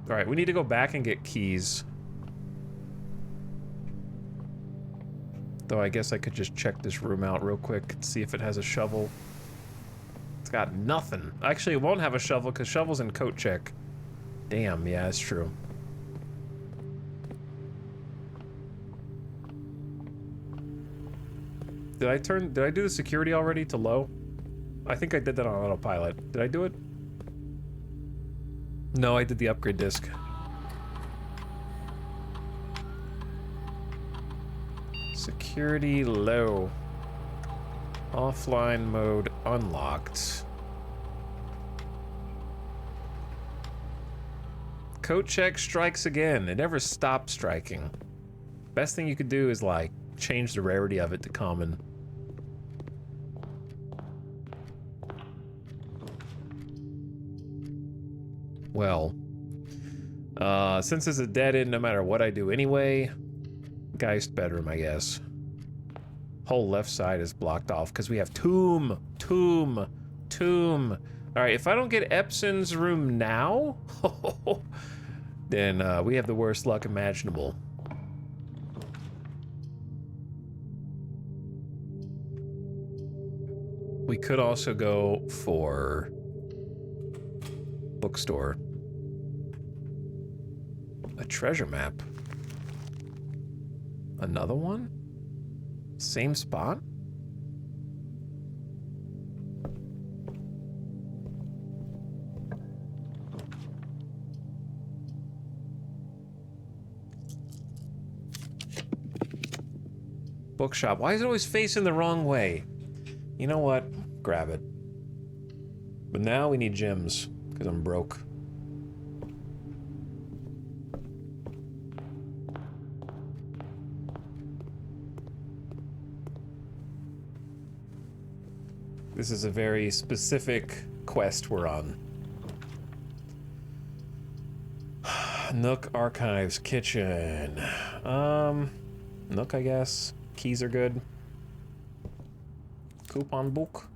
All right, we need to go back and get keys. Though I guess I could just check this room out real quick and see if it has a shovel. It's got nothing. Actually, it won't have a shovel because shovel's in coat check. Damn, yeah, that's true. Did I do the security already to low? I think I did that on autopilot. Did I do it? No, I did the upgrade disc. Security low. Offline mode unlocked. Coat check strikes again. It never stops striking. Best thing you could do is like change the rarity of it to common. Well, since it's a dead end no matter what I do anyway, Geist bedroom, I guess. Whole left side is blocked off because we have tomb. All right, if I don't get Epson's room now, then we have the worst luck imaginable. We could also go for bookstore. A treasure map. Another one? Same spot? Bookshop. Why is it always facing the wrong way? You know what? Grab it. But now we need gems, because I'm broke. This is a very specific quest we're on. Nook Archives Kitchen. Nook, I guess. Keys are good. Coupon book.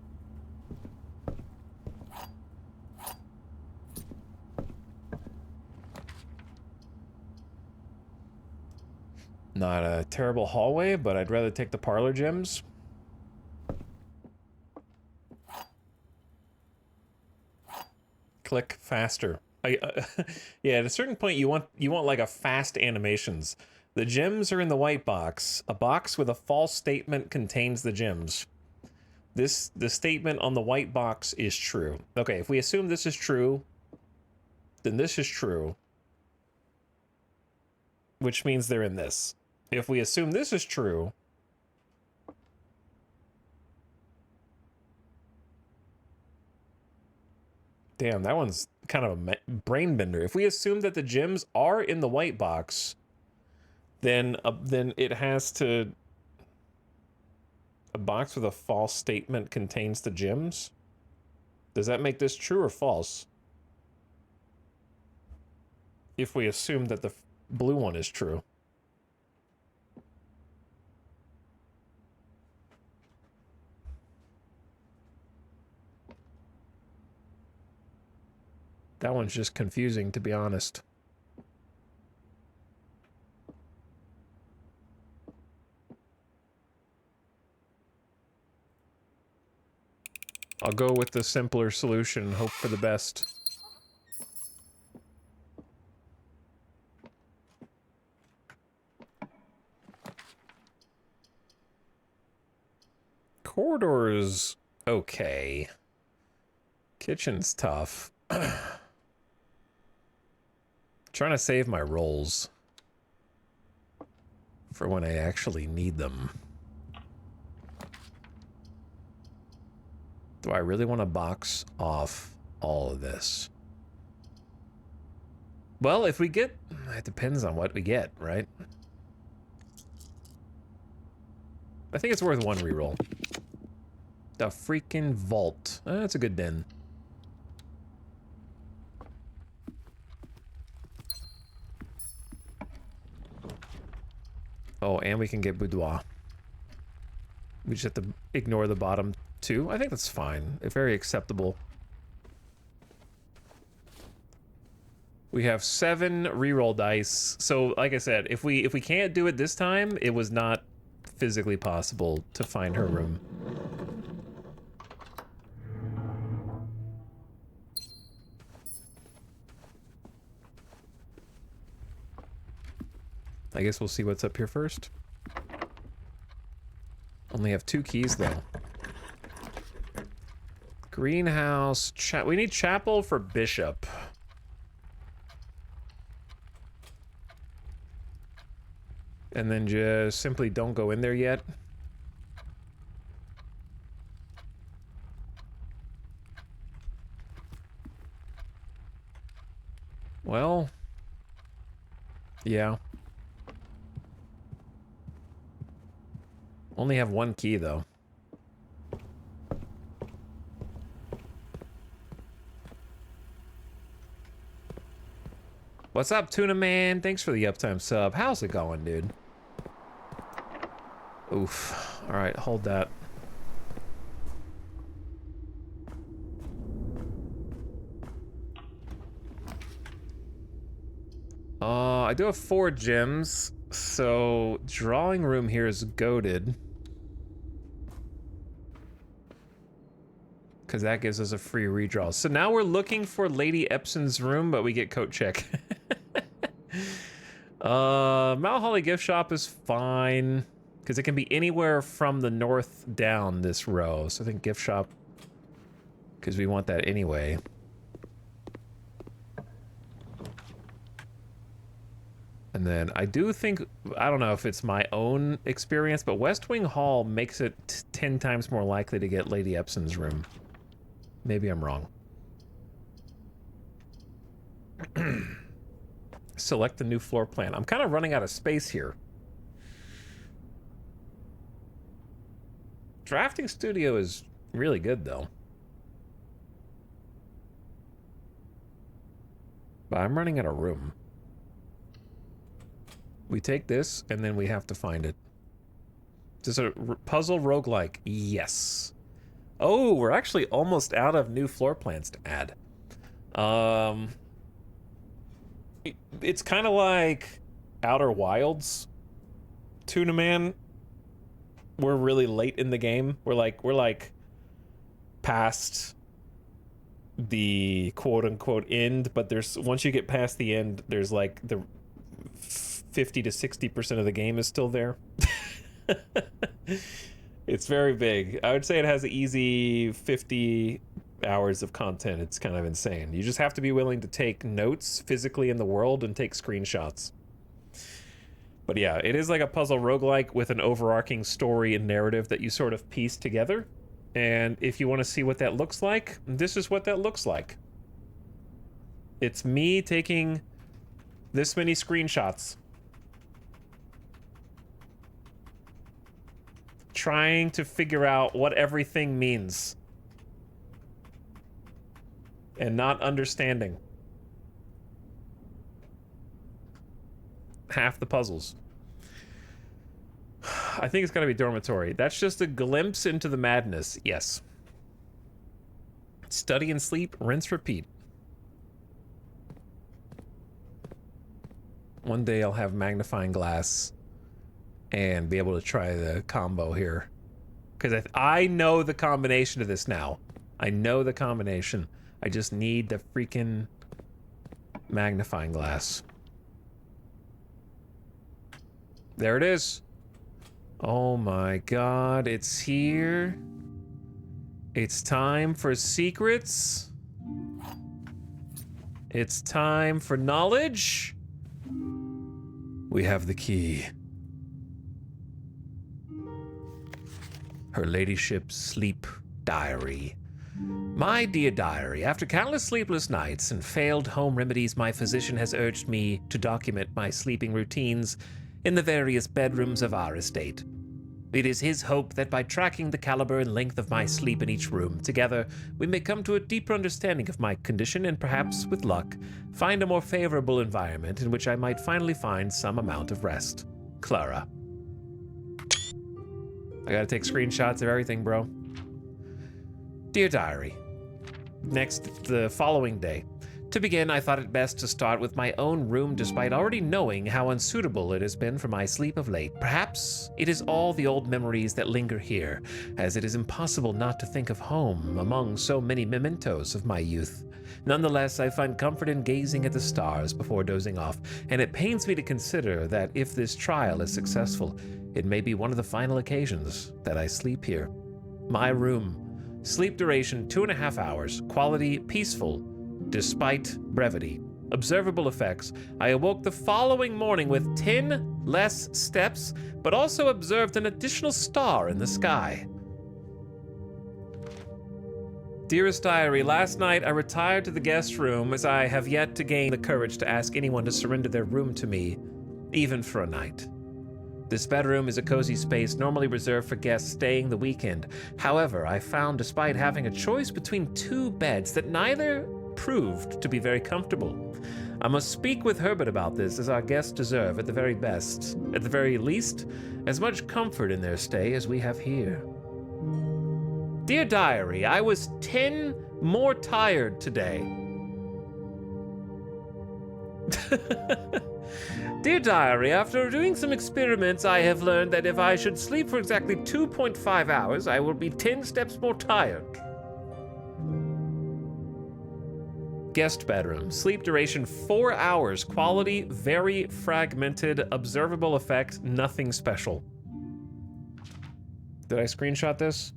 Not a terrible hallway, but I'd rather take the parlor gems. Click faster. Yeah, at a certain point you want like a fast animations. The gems are in the white box. A box with a false statement contains the gems. The statement on the white box is true. Okay, if we assume this is true, then this is true, which means they're in this. If we assume this is true, damn, that one's kind of a brain bender. If we assume that the gems are in the white box, then it has to... A box with a false statement contains the gems? Does that make this true or false? If we assume that the blue one is true. That one's just confusing, to be honest. go with the simpler solution and hope for the best. Corridor's okay. Kitchen's tough. Trying to save my rolls for when I actually need them. Do I really want to box off all of this? Well, if we get... It depends on what we get, right? I think it's worth one reroll. The freaking vault. That's a good den. Oh, and we can get boudoir. We just have to ignore the bottom two. I think that's fine. Very acceptable. We have 7 reroll dice. So, like I said, if we can't do it this time, it was not physically possible to find her room. I guess we'll see what's up here first. Only have 2 keys, though. Greenhouse. We need chapel for bishop. And then just simply don't go in there yet. Well, yeah. Only have 1 key, though. What's up, Tuna Man? Thanks for the uptime sub. How's it going, dude? Oof. Alright, hold that. I do have 4 gems, so drawing room here is goated. Because that gives us a free redraw. So now we're looking for Lady Epson's room, but we get coat check. Mount Holly gift shop is fine. Because it can be anywhere from the north down this row. So I think gift shop, because we want that anyway. And then I do think, I don't know if it's my own experience, but West Wing Hall makes it 10 times more likely to get Lady Epson's room. Maybe I'm wrong. Select the new floor plan. I'm kind of running out of space here. Drafting studio is really good, though. But I'm running out of room. We take this, and then we have to find it. Is this a puzzle roguelike? Yes. Oh, we're actually almost out of new floor plans to add. It's kind of like Outer Wilds. Tuna Man. We're really late in the game. We're like past the quote-unquote end, but there's once you get past the end, there's like the 50 to 60% of the game is still there. It's very big. I would say it has an easy 50 hours of content. It's kind of insane. You just have to be willing to take notes physically in the world and take screenshots. But yeah, it is like a puzzle roguelike with an overarching story and narrative that you sort of piece together. And if you want to see what that looks like, this is what that looks like. It's me taking this many screenshots, trying to figure out what everything means, and not understanding half the puzzles. I think it's gotta be dormitory. That's just a glimpse into the madness. Yes. Study and sleep, rinse, repeat. One day I'll have magnifying glass and be able to try the combo here. Because I know the combination of this now. I know the combination. I just need the freaking magnifying glass. There it is. Oh my god, it's here. It's time for secrets. It's time for knowledge. We have the key. Her ladyship's sleep diary. My dear diary, after countless sleepless nights and failed home remedies, my physician has urged me to document my sleeping routines in the various bedrooms of our estate. It is his hope that by tracking the caliber and length of my sleep in each room, together we may come to a deeper understanding of my condition and perhaps, with luck, find a more favorable environment in which I might finally find some amount of rest. Clara. I gotta take screenshots of everything, bro. Dear Diary. Next, the following day. To begin, I thought it best to start with my own room despite already knowing how unsuitable it has been for my sleep of late. Perhaps it is all the old memories that linger here, as it is impossible not to think of home among so many mementos of my youth. Nonetheless, I find comfort in gazing at the stars before dozing off, and it pains me to consider that if this trial is successful, it may be one of the final occasions that I sleep here. My room. Sleep duration 2.5 hours. Quality peaceful. Despite brevity. Observable effects. I awoke the following morning with 10 less steps, but also observed an additional star in the sky. Dearest Diary, last night I retired to the guest room as I have yet to gain the courage to ask anyone to surrender their room to me, even for a night. This bedroom is a cozy space normally reserved for guests staying the weekend. However, I found despite having a choice between 2 beds that neither proved to be very comfortable. I must speak with Herbert about this, as our guests deserve, at the very least, as much comfort in their stay as we have here. Dear Diary, I was 10 more tired today. Dear Diary, after doing some experiments, I have learned that if I should sleep for exactly 2.5 hours, I will be 10 steps more tired. Guest bedroom. Sleep duration 4 hours. Quality very fragmented. Observable effect nothing special. Did I screenshot this?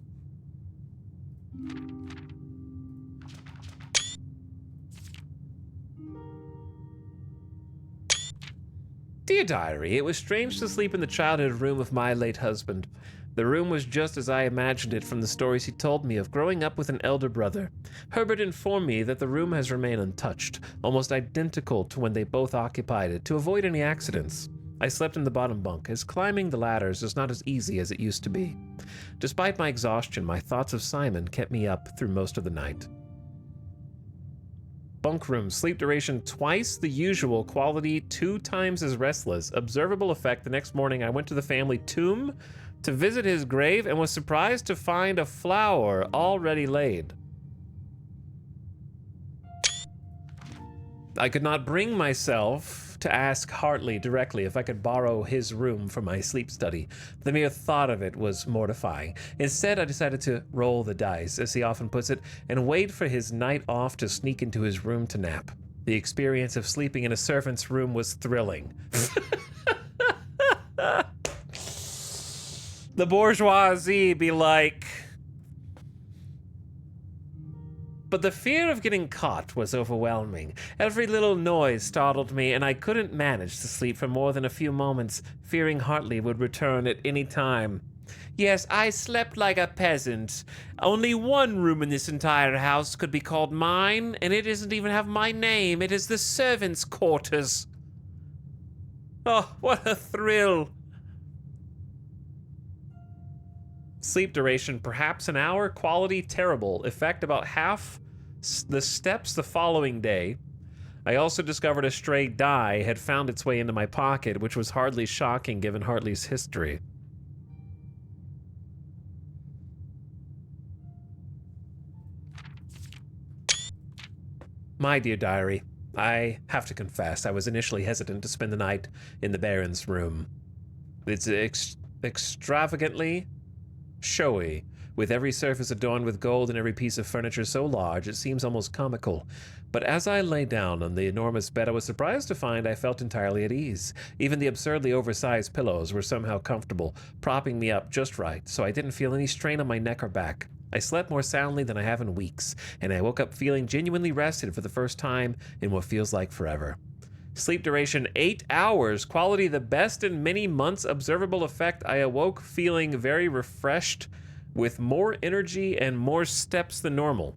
Dear Diary, it was strange to sleep in the childhood room of my late husband. The room was just as I imagined it from the stories he told me of growing up with an elder brother. Herbert informed me that the room has remained untouched, almost identical to when they both occupied it, to avoid any accidents. I slept in the bottom bunk, as climbing the ladders is not as easy as it used to be. Despite my exhaustion, my thoughts of Simon kept me up through most of the night. Bunk room. Sleep duration twice the usual. Quality 2 times as restless. Observable effect. The next morning I went to the family tomb to visit his grave and was surprised to find a flower already laid. I could not bring myself to ask Hartley directly if I could borrow his room for my sleep study. The mere thought of it was mortifying. Instead, I decided to roll the dice, as he often puts it, and wait for his night off to sneak into his room to nap. The experience of sleeping in a servant's room was thrilling. The bourgeoisie be like... But the fear of getting caught was overwhelming. Every little noise startled me, and I couldn't manage to sleep for more than a few moments, fearing Hartley would return at any time. Yes, I slept like a peasant. Only one room in this entire house could be called mine, and it doesn't even have my name. It is the servants' quarters. Oh, what a thrill. Sleep duration, perhaps an hour. Quality, terrible. Effect, about half the steps the following day. I also discovered a stray die had found its way into my pocket, which was hardly shocking given Hartley's history. My dear Diary, I have to confess, I was initially hesitant to spend the night in the Baron's room. It's extravagantly showy, with every surface adorned with gold and every piece of furniture so large it seems almost comical. But as I lay down on the enormous bed, I was surprised to find I felt entirely at ease. Even the absurdly oversized pillows were somehow comfortable, propping me up just right, so I didn't feel any strain on my neck or back. I slept more soundly than I have in weeks, and I woke up feeling genuinely rested for the first time in what feels like forever. Sleep duration 8 hours, quality the best in many months, observable effect. I awoke feeling very refreshed with more energy and more steps than normal.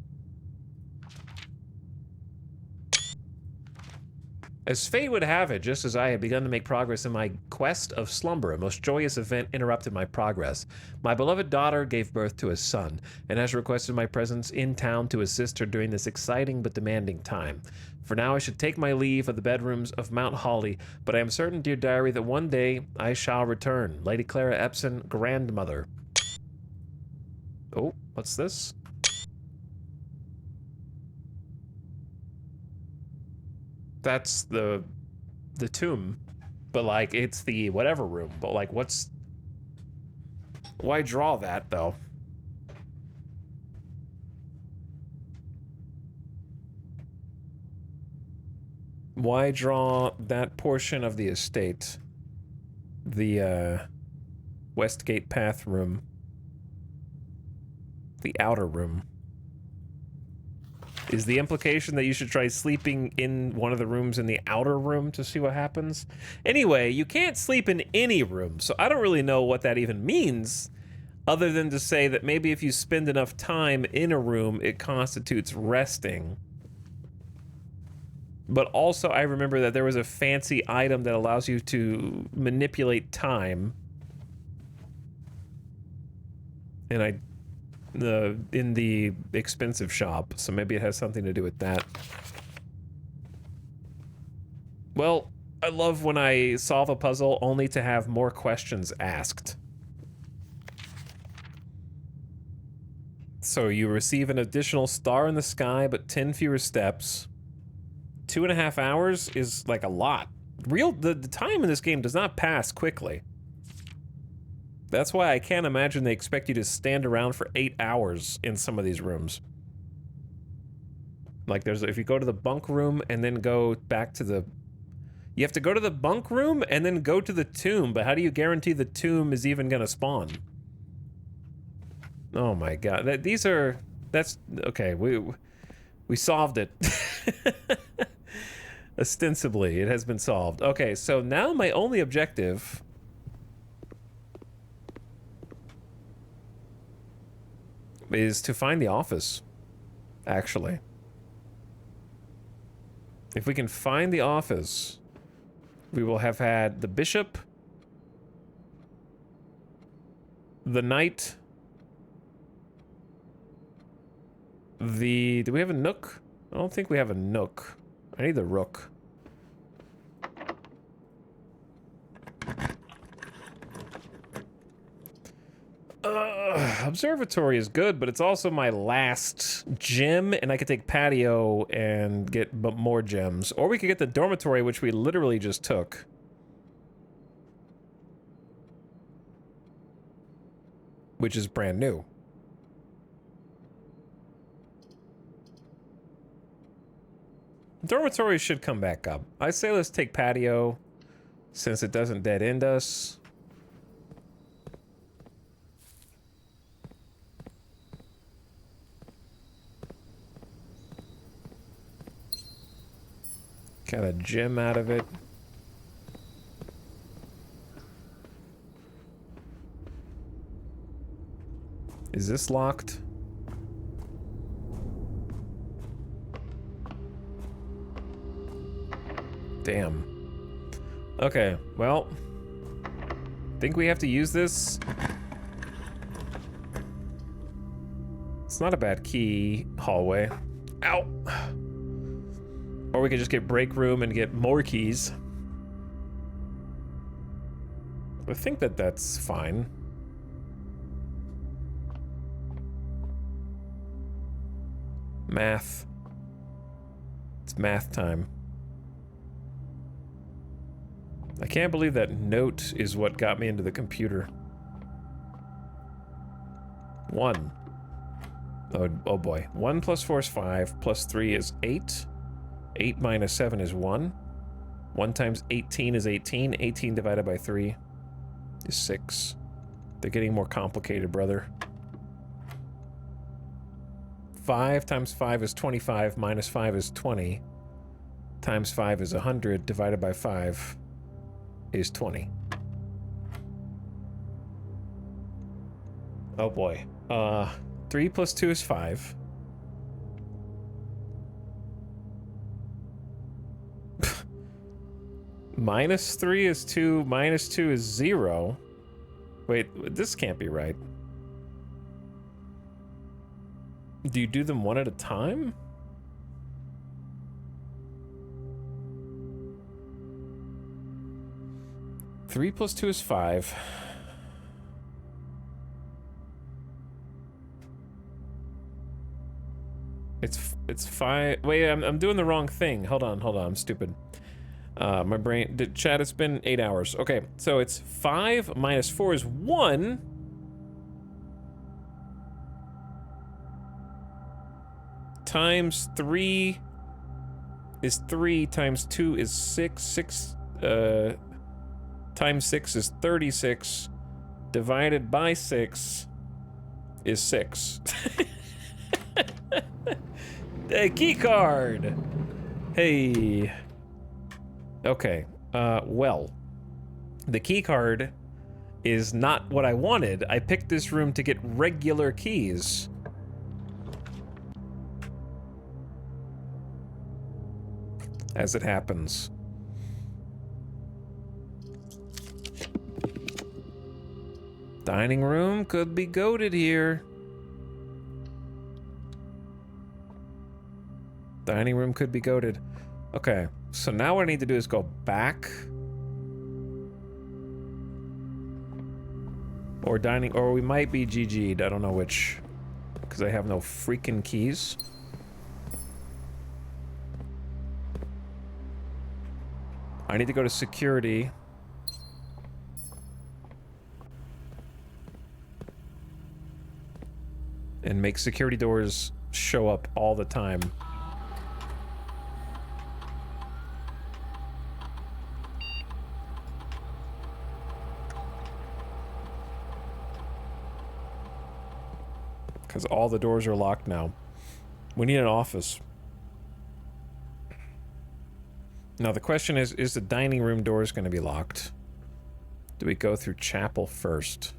As fate would have it, just as I had begun to make progress in my quest of slumber, a most joyous event interrupted my progress. My beloved daughter gave birth to a son, and has requested my presence in town to assist her during this exciting but demanding time. For now, I should take my leave of the bedrooms of Mount Holly, but I am certain, dear diary, that one day I shall return. Lady Clara Epson, grandmother. Oh, what's this? That's the tomb, but like it's the whatever room, but like why draw that though? Why draw that portion of the estate? The Westgate Path room, the outer room. Is the implication that you should try sleeping in one of the rooms in the outer room to see what happens? Anyway, you can't sleep in any room, so I don't really know what that even means, other than to say that maybe if you spend enough time in a room, it constitutes resting. But also, I remember that there was a fancy item that allows you to manipulate time. And in the expensive shop, so maybe it has something to do with that. Well, I love when I solve a puzzle only to have more questions asked. So you receive an additional star in the sky, but 10 fewer steps. 2.5 hours is like a lot. The time in this game does not pass quickly. That's why I can't imagine they expect you to stand around for 8 hours in some of these rooms. Like if you go to the bunk room and then go back to the... You have to go to the bunk room and then go to the tomb, but how do you guarantee the tomb is even gonna spawn? Oh my god, that's... Okay, we solved it. Ostensibly, it has been solved. Okay, so now my only objective... is to find the office, actually. If we can find the office, we will have had the bishop, the knight, do we have a nook? I don't think we have a nook. I need the rook. Observatory is good, but it's also my last gem, and I could take patio and get more gems. Or we could get the dormitory, which we literally just took. Which is brand new. Dormitory should come back up. I say let's take patio, since it doesn't dead end us. Got a gem out of it. Is this locked? Damn. Okay, well, think we have to use this. It's not a bad key hallway. Ow! Or we could just get break room and get more keys. I think that's fine. Math. It's math time. I can't believe that note is what got me into the computer. 1. Oh boy. 1 plus 4 is 5, plus 3 is 8. 8 minus 7 is 1. 1 times 18 is 18. 18 divided by 3 is 6. They're getting more complicated, brother. 5 times 5 is 25, minus 5 is 20. Times 5 is 100, divided by 5 is 20. Oh boy. 3 plus 2 is 5. Minus 3 is 2, minus 2 is 0. Wait, this can't be right. Do you do them one at a time? Three plus 2 is 5. It's 5. Wait, I'm doing the wrong thing. Hold on, I'm stupid. My brain, chat, it's been 8 hours. Okay, so it's 5 minus 4 is 1. Times 3 is 3, times 2 is 6. 6, times 6 is 36. Divided by 6 is 6. The key card! Hey. Okay, well, the key card is not what I wanted. I picked this room to get regular keys. As it happens. Dining room could be goated here. Dining room could be goated. Okay. So now what I need to do is go back. Or dining, or we might be GG'd. I don't know which. Because I have no freaking keys. I need to go to security. And make security doors show up all the time. Because all the doors are locked now. We need an office. Now the question is the dining room doors going to be locked? Do we go through chapel first?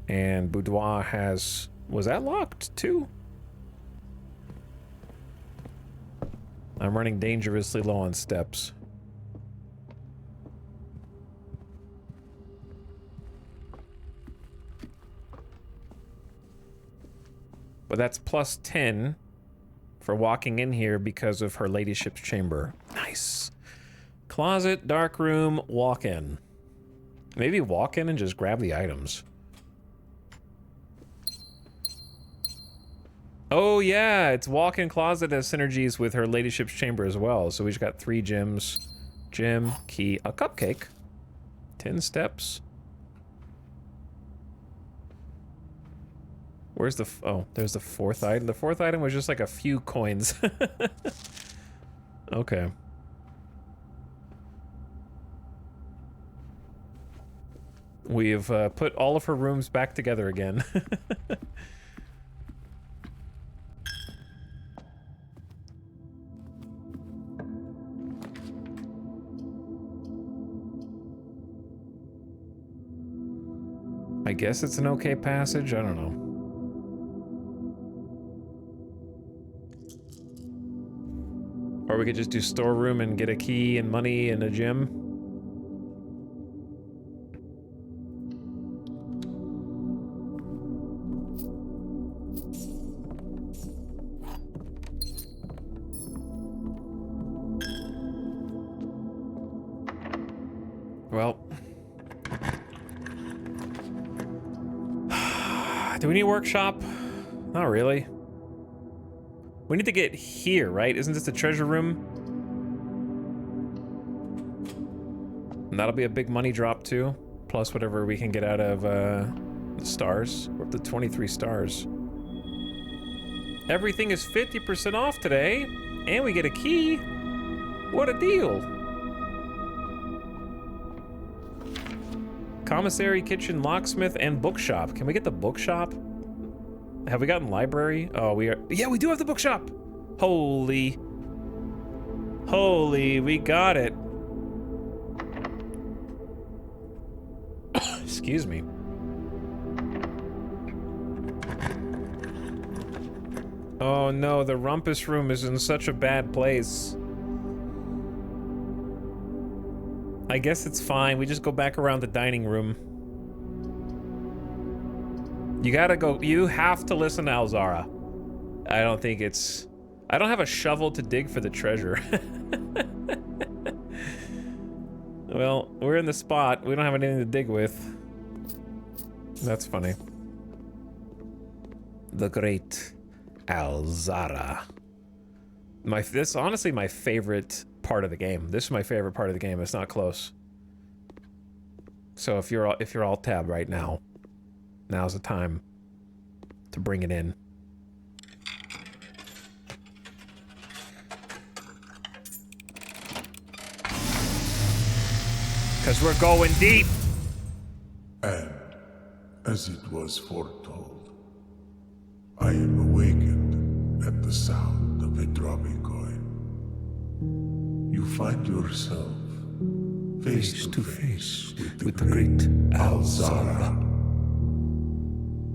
And boudoir has... Was that locked too? I'm running dangerously low on steps. But that's plus 10 for walking in here because of her ladyship's chamber. Nice. Closet, dark room, walk in. Maybe walk in and just grab the items. Oh yeah, it's walk-in closet has synergies with her ladyship's chamber as well. So we just got 3 gems. Gem, key, a cupcake. 10 steps. Where's the... Oh, there's the 4th item. The 4th item was just like a few coins. Okay. We've put all of her rooms back together again. I guess it's an okay passage. I don't know. Or we could just do storeroom and get a key and money and a gem. Well. Do we need a workshop? Not really. We need to get here, right? Isn't this the treasure room? And that'll be a big money drop too. plus whatever we can get out of the stars. We're up to 23 stars. Everything is 50% off today, and we get a key. What a deal. Commissary, kitchen, locksmith, and bookshop. Can we get the bookshop? Have we gotten library? Oh, we are. Yeah, we do have the bookshop. Holy, we got it. Excuse me. Oh no, the rumpus room is in such a bad place. I guess it's fine. We just go back around the dining room. You gotta go. You have to listen to Alzara. I don't have a shovel to dig for the treasure. Well, we're in the spot. We don't have anything to dig with. That's funny. The great Alzara. This is honestly my favorite part of the game. This is my favorite part of the game. It's not close. So if you're alt tab right now, now's the time to bring it in. Cause we're going deep. And as it was foretold, I am awakened at the sound of a dropping coin. You find yourself face to face with the great Alzara.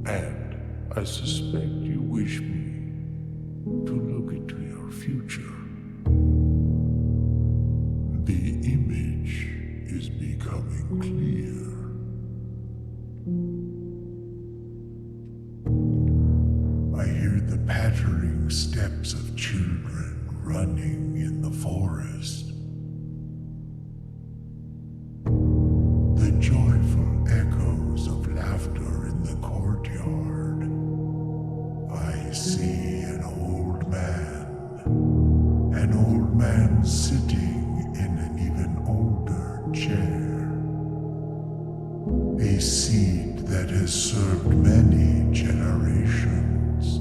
And I suspect you wish me to look into your future. The image is becoming clear. I hear the pattering steps of children running in the forest. The joyful echoes of laughter in the courtyard. I see an old man sitting in an even older chair. A seed that has served many generations,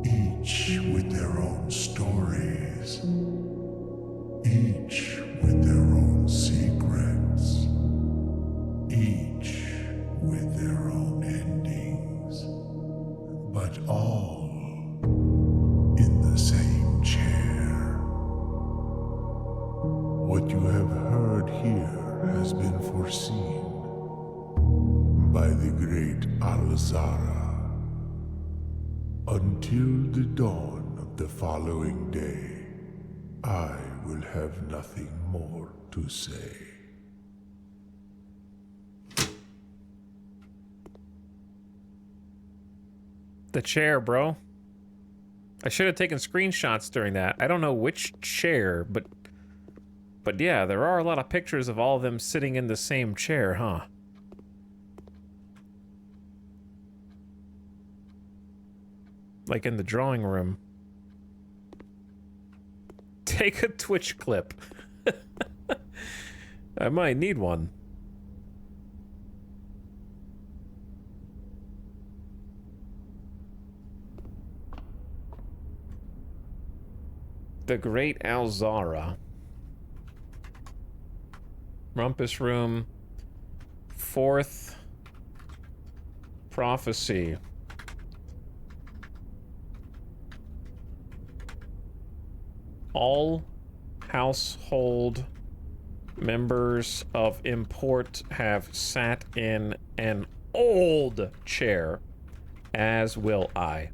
each with their own stories, each with their own secrets, each with their own endings, but all in the same chair. What you have heard here has been foreseen by the great Alzara. Until the dawn of the following day, I will have nothing more to say. The chair, bro. I should have taken screenshots during that. I don't know which chair, but yeah, there are a lot of pictures of all of them sitting in the same chair, huh? Like in the drawing room. Take a Twitch clip. I might need one. The Great Alzara. Rumpus Room. Fourth Prophecy. All household members of import have sat in an old chair, as will I.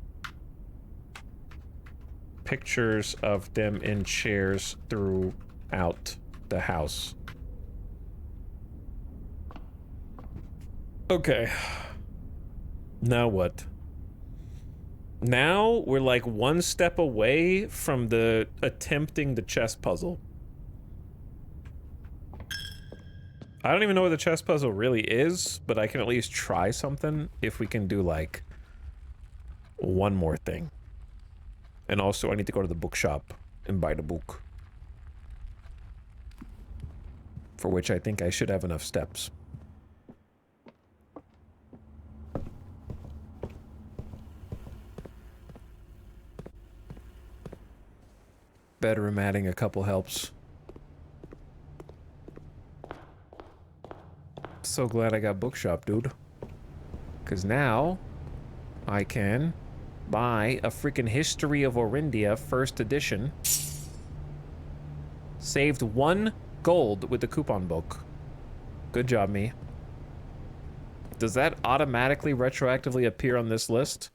Pictures of them in chairs throughout the house. Okay. Now what? Now we're like one step away from attempting the chess puzzle. I don't even know what the chess puzzle really is, but I can at least try something if we can do like one more thing. And also I need to go to the bookshop and buy the book. for which I think I should have enough steps. Bedroom adding a couple helps. So glad I got bookshop, dude. Because now I can buy a freaking History of Orindia first edition. Saved 1 gold with the coupon book. Good job, me. Does that automatically retroactively appear on this list?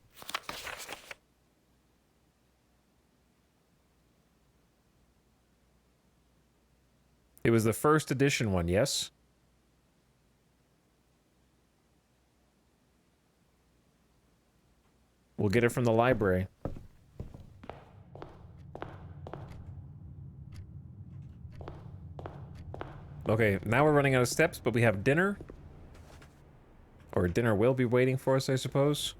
It was the first edition one, yes? We'll get it from the library. Okay, now we're running out of steps, but we have dinner. Or dinner will be waiting for us, I suppose.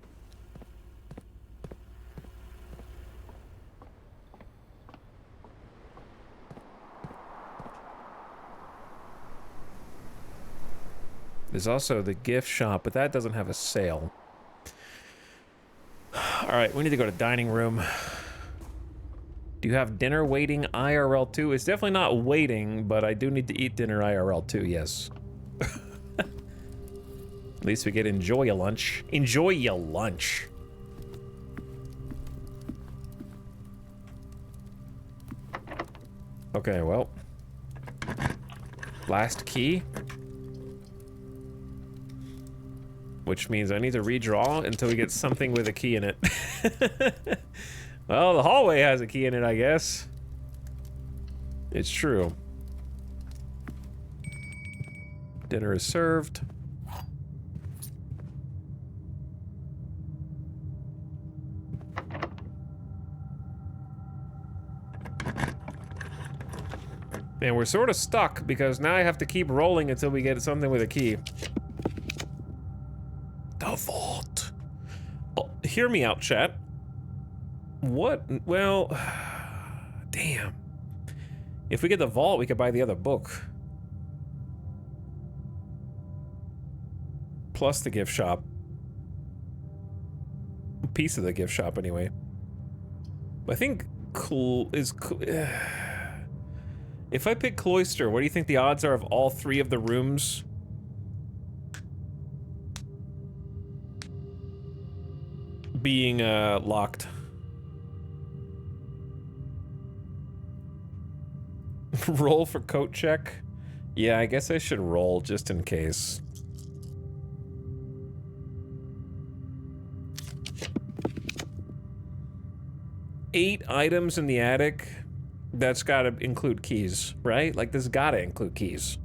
There's also the gift shop, but that doesn't have a sale. Alright, we need to go to dining room. Do you have dinner waiting IRL too? It's definitely not waiting, but I do need to eat dinner IRL too, yes. At least we get enjoy your lunch. Enjoy your lunch. Okay, well. Last key. Which means I need to redraw until we get something with a key in it. Well, the hallway has a key in it, I guess. It's true. Dinner is served. And we're sort of stuck because now I have to keep rolling until we get something with a key. The vault. Oh, hear me out, chat. What? Well, damn. If we get the vault, we could buy the other book. Plus the gift shop. A piece of the gift shop, anyway. I think if I pick Cloister, what do you think the odds are of all 3 of the rooms being locked? Roll for coat check? Yeah, I guess I should roll just in case. Eight items in the attic? That's gotta include keys, right? Like, this gotta include keys.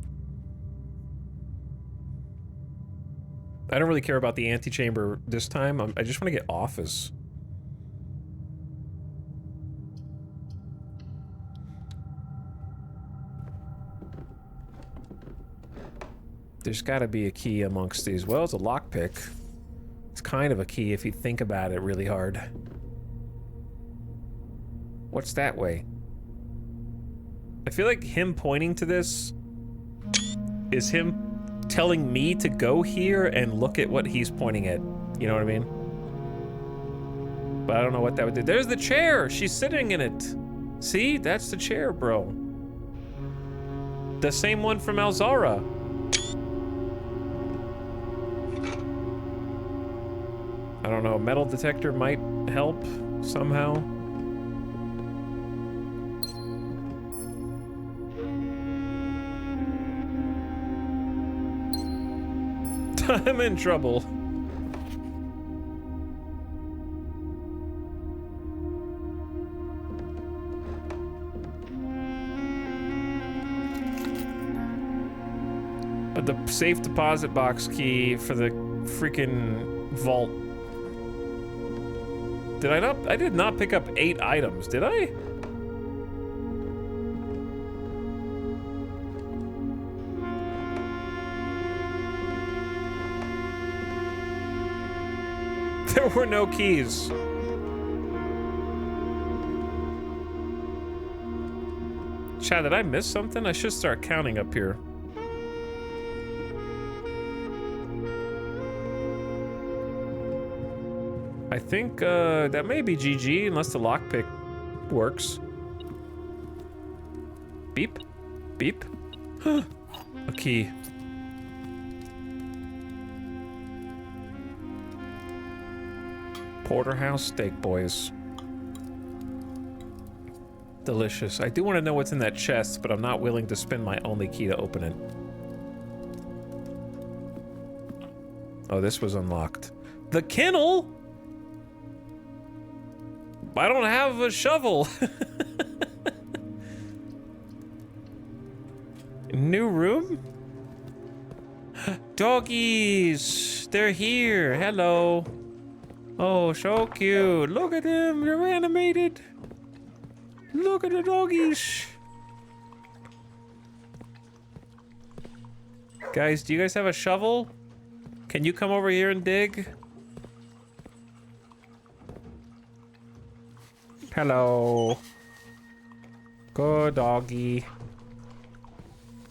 I don't really care about the antechamber this time. I just want to get office. There's gotta be a key amongst these. Well, it's a lockpick. It's kind of a key if you think about it really hard. What's that way? I feel like him pointing to this is him telling me to go here and look at what he's pointing at. You know what I mean? But I don't know what that would do. There's the chair! She's sitting in it! See? That's the chair, bro. The same one from Alzara. I don't know, a metal detector might help somehow. I'm in trouble. But the safe deposit box key for the freaking vault. Did I not? I did not pick up 8 items, did I? There were no keys. Chad, did I miss something? I should start counting up here. I think that may be GG unless the lockpick works. Beep. Beep. A key. Porterhouse steak, boys. Delicious. I do want to know what's in that chest, but I'm not willing to spend my only key to open it. Oh, this was unlocked. The kennel? I don't have a shovel. New room? Doggies! They're here. Hello. Oh, so cute. Look at them. They're animated. Look at the doggies. Guys, do you guys have a shovel? Can you come over here and dig? Hello. Good doggy.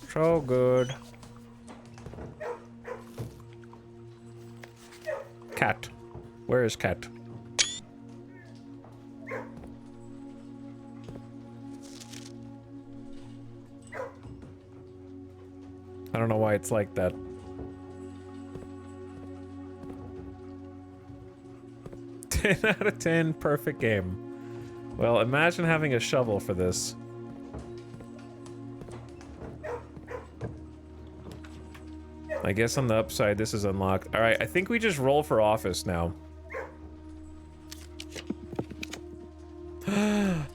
So good. Cat. Where is cat? I don't know why it's like that. 10 out of 10, perfect game. Well, imagine having a shovel for this. I guess on the upside, this is unlocked. All right, I think we just roll for office now.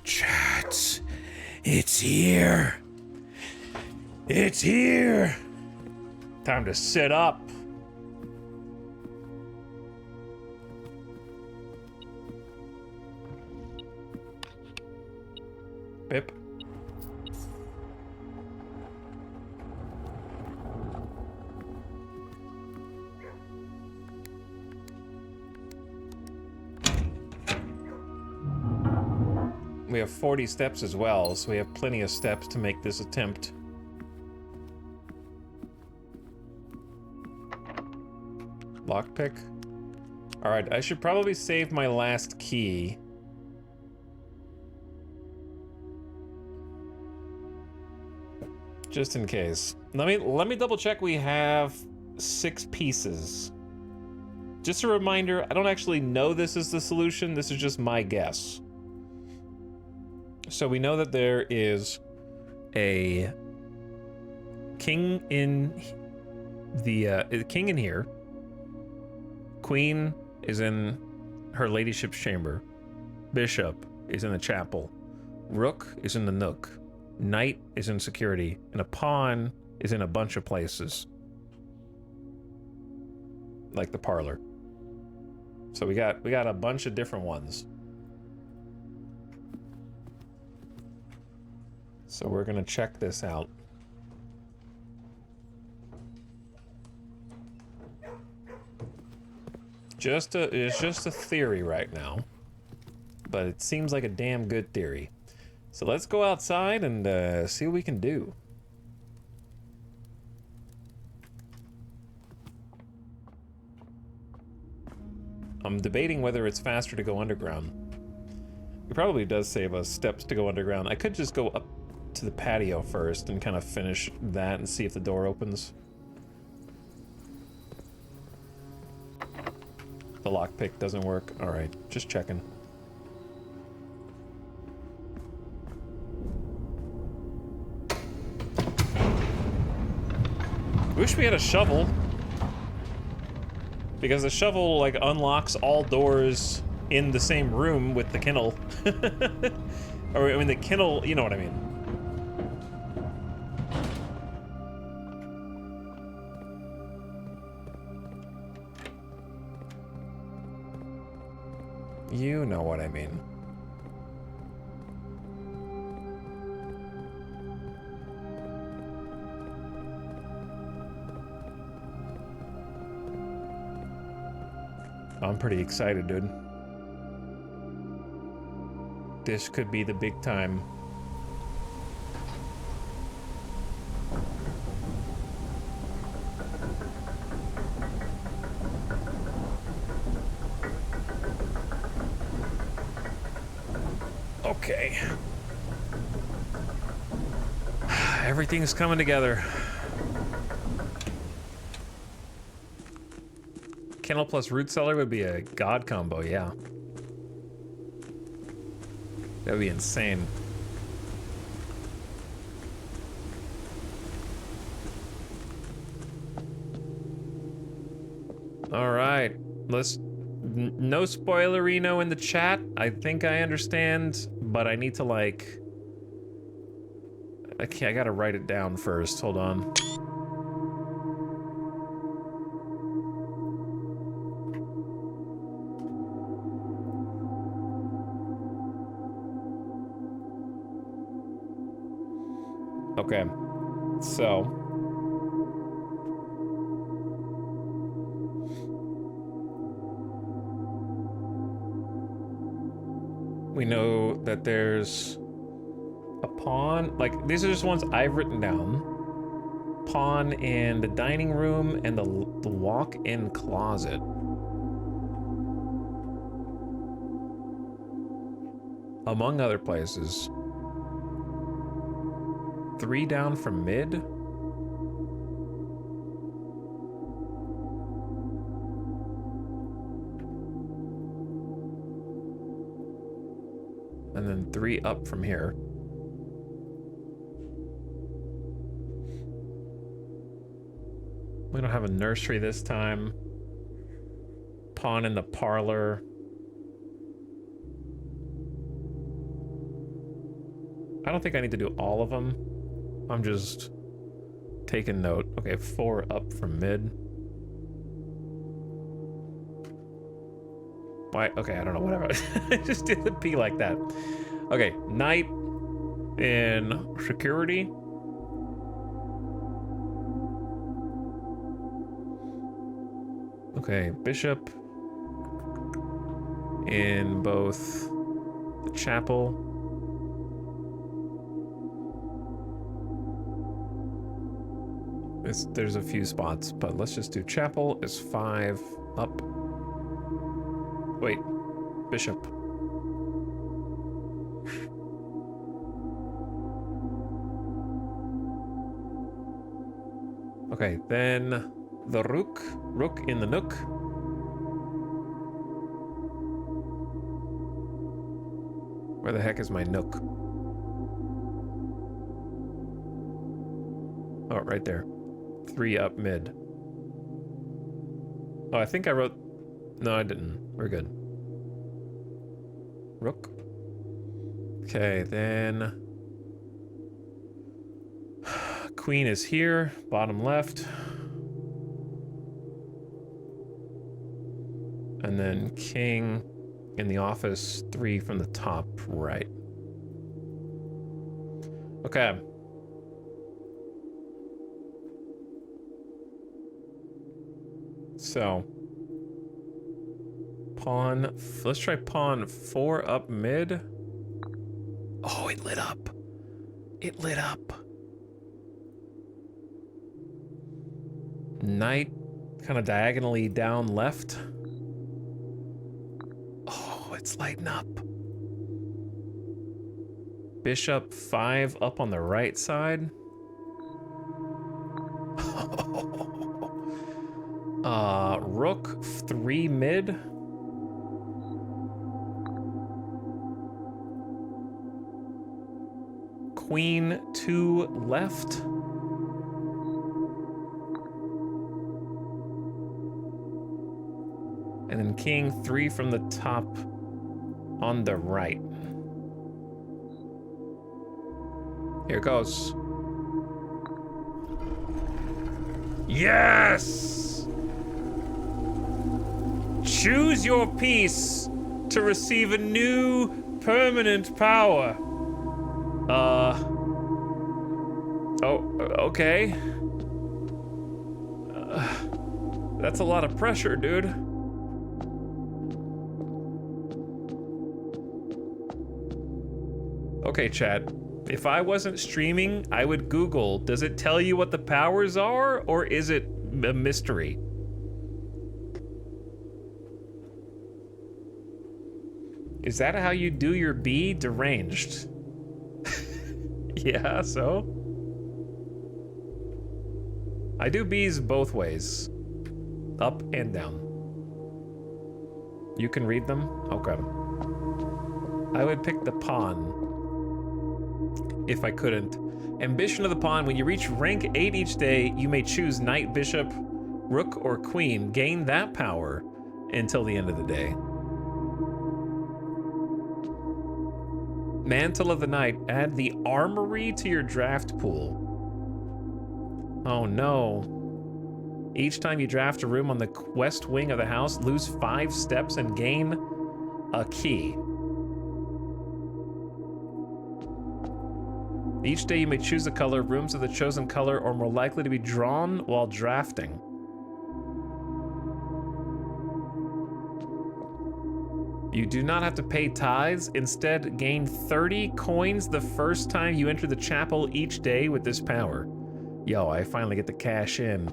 Chats, it's here. It's here. Time to sit up. Bip. We have 40 steps as well, so we have plenty of steps to make this attempt. Lockpick. Alright, I should probably save my last key. Just in case. Let me double check we have 6 pieces. Just a reminder, I don't actually know this is the solution, this is just my guess. So we know that there is a king in the king in here. Queen is in her ladyship's chamber. Bishop is in the chapel. Rook is in the nook. Knight is in security, and a pawn is in a bunch of places, like the parlor. So we got a bunch of different ones. So we're gonna check this out. It's just a theory right now, but it seems like a damn good theory. So let's go outside and see what we can do. I'm debating whether it's faster to go underground. It probably does save us steps to go underground. I could just go up to the patio first and kind of finish that and see if the door opens. The lockpick doesn't work. All right, just checking. Wish we had a shovel, because the shovel like unlocks all doors in the same room with the kennel. Or I mean the kennel, you know what I mean. You know what I mean. I'm pretty excited, dude. This could be the big time. Okay. Everything's coming together. Kennel plus root cellar would be a god combo, yeah. That would be insane. All right, let's. No spoilerino in the chat. I think I understand, but I need to like. I gotta write it down first. Hold on. Okay, so. We know that there's a pawn. Like, these are just ones I've written down. Pawn in the dining room and the walk-in closet. Among other places. 3 down from mid. And then 3 up from here. We don't have a nursery this time. Pawn in the parlor. I don't think I need to do all of them. I'm just taking note. Okay, 4 up from mid. Why? Okay, I don't know, whatever. I just did the P like that. Okay, knight in security. Okay, bishop in both the chapel. There's a few spots, but let's just do chapel is 5 up. Wait, bishop. Okay, then the rook in the nook. Where the heck is my nook? Oh, right there. 3 up mid. Oh, I think I wrote... No, I didn't. We're good. Rook. Okay, then... Queen is here, bottom left. And then king in the office, 3 from the top right. Okay. So, pawn, let's try pawn 4 up mid. Oh, it lit up. It lit up. Knight kind of diagonally down left. Oh, it's lighting up. Bishop 5 up on the right side. Rook 3 mid. Queen 2 left. And then king 3 from the top on the right. Here goes. Yes! Choose your piece to receive a new permanent power. Oh, okay. That's a lot of pressure, dude. Okay, chat. If I wasn't streaming, I would Google, does it tell you what the powers are, or is it a mystery? Is that how you do your B? Deranged. Yeah, so? I do B's both ways. Up and down. You can read them? Okay. I would pick the pawn. If I couldn't. Ambition of the pawn. When you reach rank 8 each day, you may choose knight, bishop, rook, or queen. Gain that power until the end of the day. Mantle of the Knight. Add the armory to your draft pool. Oh no. Each time you draft a room on the west wing of the house, lose 5 steps and gain a key. Each day you may choose a color. Rooms of the chosen color are more likely to be drawn while drafting. You do not have to pay tithes. Instead, gain 30 coins the first time you enter the chapel each day with this power. Yo, I finally get to cash in.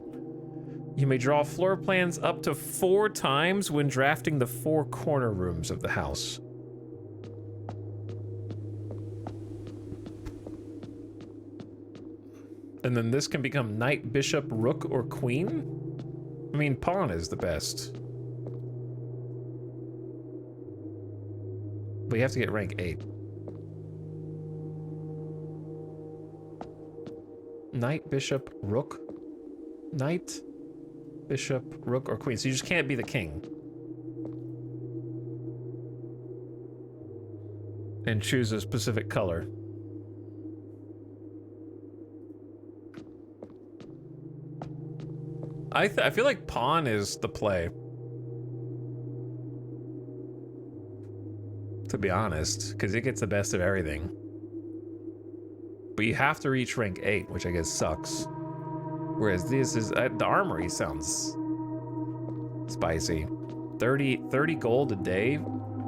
You may draw floor plans up to 4 times when drafting the 4 corner rooms of the house. And then this can become knight, bishop, rook, or queen? I mean, pawn is the best. But you have to get rank 8. Knight, bishop, rook. Knight, bishop, rook, or queen. So you just can't be the king. And choose a specific color. I feel like pawn is the play. To be honest, because it gets the best of everything. But you have to reach rank 8, which I guess sucks. Whereas this is, the armory sounds spicy. 30 gold a day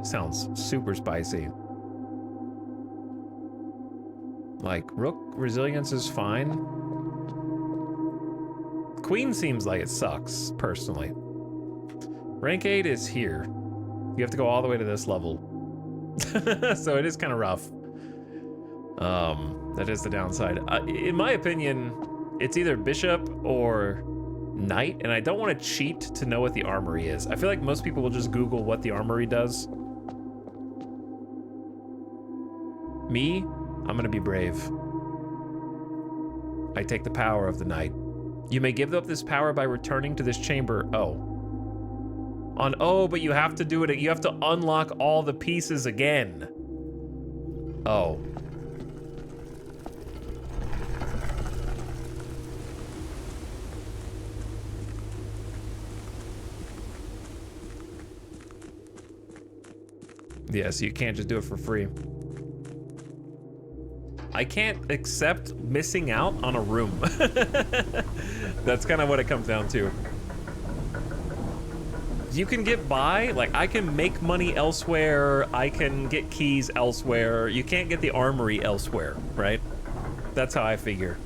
sounds super spicy. Like, rook resilience is fine. Queen seems like it sucks, personally. Rank 8 is here. You have to go all the way to this level. So it is kind of rough. That is the downside. In my opinion, it's either bishop or knight, and I don't want to cheat to know what the armory is. I feel like most people will just Google what the armory does. Me, I'm gonna be brave. I take the power of the knight. You may give up this power by returning to this chamber. But you have to do it. You have to unlock all the pieces again. Oh. Yeah, so you can't just do it for free. I can't accept missing out on a room. That's kind of what it comes down to. You can get by, like I can make money elsewhere, I can get keys elsewhere. You can't get the armory elsewhere, right? That's how I figure.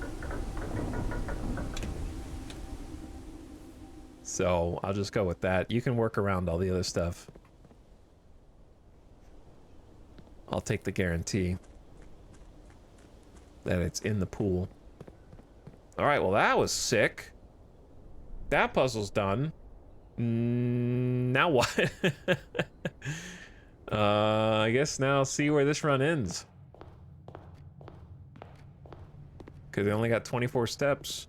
So I'll just go with that. You can work around all the other stuff. I'll take the guarantee that it's in the pool. All right, well that was sick. That puzzle's done. Now what? I guess now I'll see where this run ends. Because they only got 24 steps.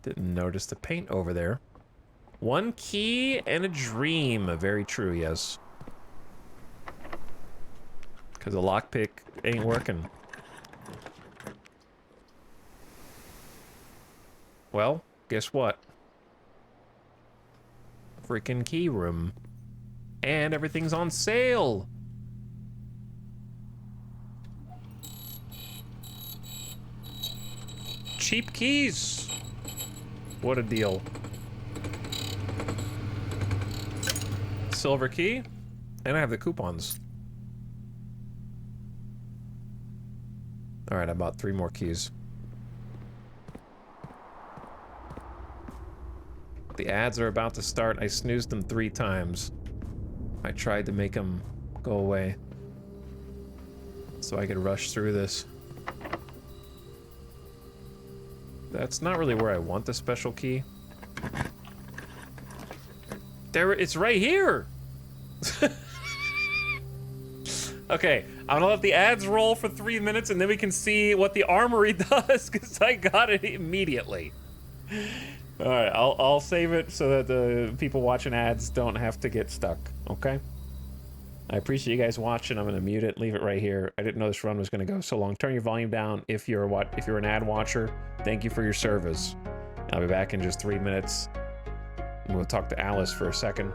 Didn't notice the paint over there. 1 key and a dream. Very true, yes. Because the lockpick ain't working. Well, guess what? Freaking key room. And everything's on sale! Cheap keys! What a deal. Silver key, and I have the coupons. All right, I bought 3 more keys. The ads are about to start. I snoozed them 3 times. I tried to make them go away so I could rush through this. That's not really where I want the special key. There, it's right here! Okay, I'm gonna let the ads roll for 3 minutes and then we can see what the armory does, because I got it immediately. Alright, I'll save it so that the people watching ads don't have to get stuck, okay? I appreciate you guys watching. I'm gonna mute it, leave it right here. I didn't know this run was gonna go so long. Turn your volume down if you're an ad watcher. Thank you for your service. I'll be back in just 3 minutes. And we'll talk to Alice for a second.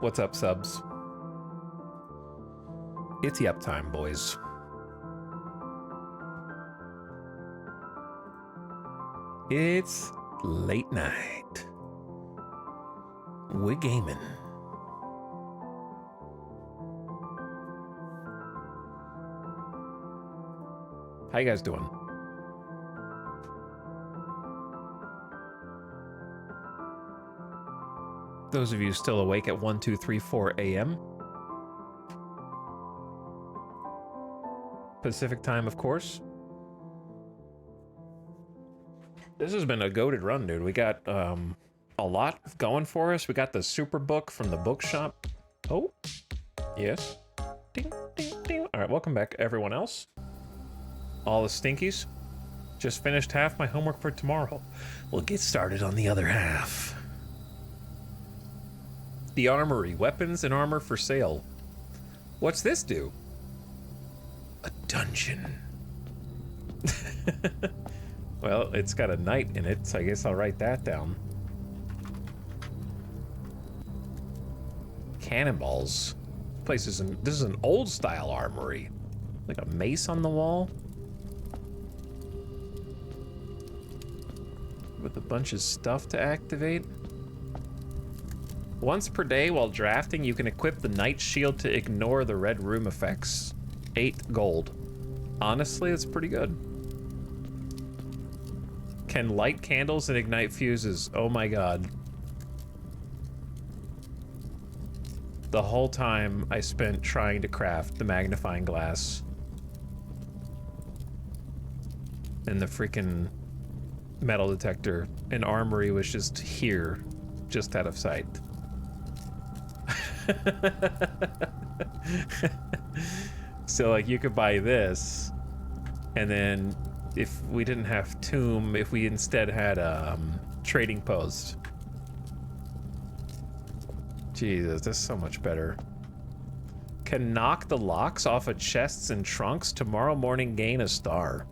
What's up, subs? It's yup time, boys. It's late night. We're gaming. How you guys doing? Those of you still awake at 1, 2, 3, 4 a.m. Pacific time, of course. This has been a goated run, dude. We got a lot going for us. We got the super book from the bookshop. Oh, yes. Ding, ding, ding. All right, welcome back, everyone else. All the stinkies. Just finished half my homework for tomorrow. We'll get started on the other half. The Armory, weapons and armor for sale. What's this do? A dungeon Well, it's got a knight in it, so I guess I'll write that down. Cannonballs. This is an old style armory. Like a mace on the wall. With a bunch of stuff to activate. Once per day while drafting, you can equip the Knight Shield to ignore the red room effects. 8 gold. Honestly, it's pretty good. Can light candles and ignite fuses. Oh my god. The whole time I spent trying to craft the magnifying glass. And the freaking metal detector and armory was just here, just out of sight. So like you could buy this, and then if we didn't have Tomb, if we instead had Trading Post. Jesus, this is so much better. Can knock the locks off of chests and trunks. Tomorrow morning gain a star.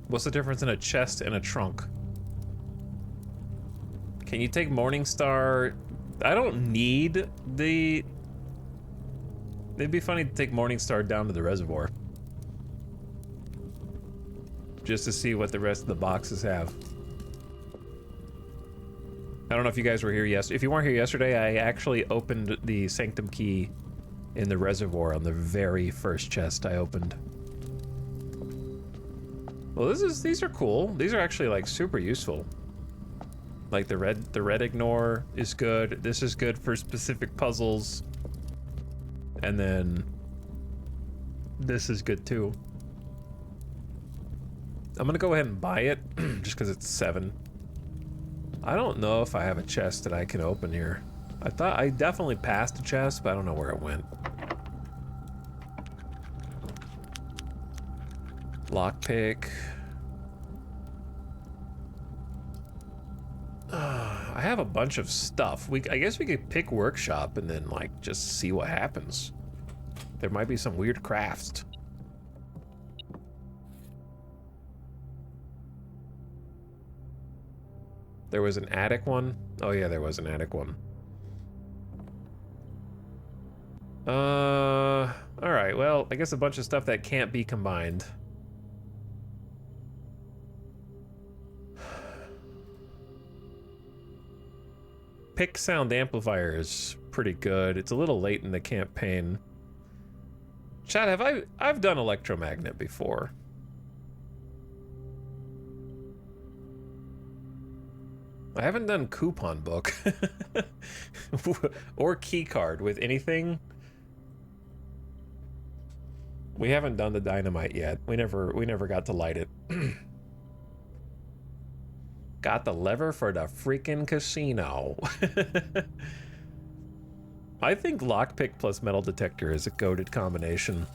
What's the difference in a chest and a trunk? Can you take Morningstar? I don't need the... It'd be funny to take Morningstar down to the reservoir. Just to see what the rest of the boxes have. I don't know if you guys were here yesterday. If you weren't here yesterday, I actually opened the Sanctum Key in the reservoir on the very first chest I opened. Well, these are cool. These are actually like super useful. Like the red ignore is good. This is good for specific puzzles. And then this is good too. I'm gonna go ahead and buy it just because it's 7. I don't know if I have a chest that I can open here. I thought I definitely passed a chest, but I don't know where it went. Lockpick. I have a bunch of stuff. I guess we could pick workshop and then like just see what happens. There might be some weird crafts. There was an attic one. Oh yeah, there was an attic one. All right. Well, I guess a bunch of stuff that can't be combined. Pick sound amplifier is pretty good. It's a little late in the campaign. Chad, I've done electromagnet before. I haven't done coupon book or key card with anything. We haven't done the dynamite yet. We never got to light it. Got the lever for the freaking casino. I think lockpick plus metal detector is a goated combination.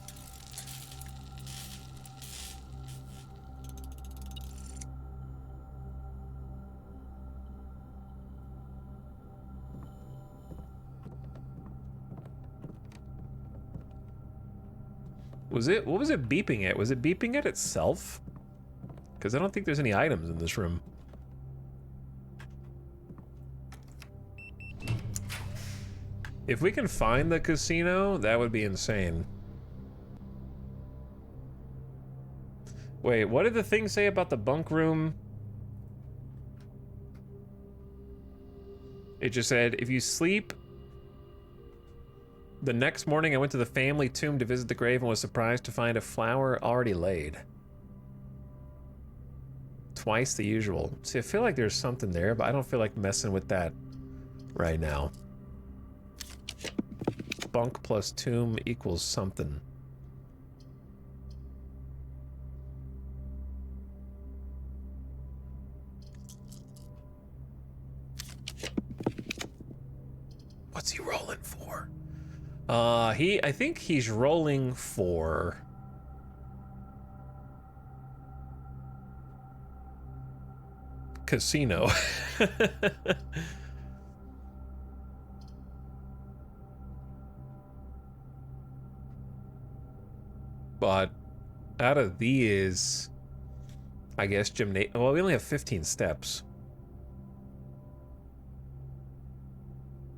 What was it beeping at? Was it beeping at itself? Because I don't think there's any items in this room. If we can find the casino, that would be insane. Wait, what did the thing say about the bunk room? It just said, if you sleep... The next morning, I went to the family tomb to visit the grave and was surprised to find a flower already laid. Twice the usual. See, I feel like there's something there, but I don't feel like messing with that right now. Bunk plus tomb equals something. What's he rolling for? I think he's rolling for... casino. But out of these, I guess gymnasium. Well, we only have 15 steps.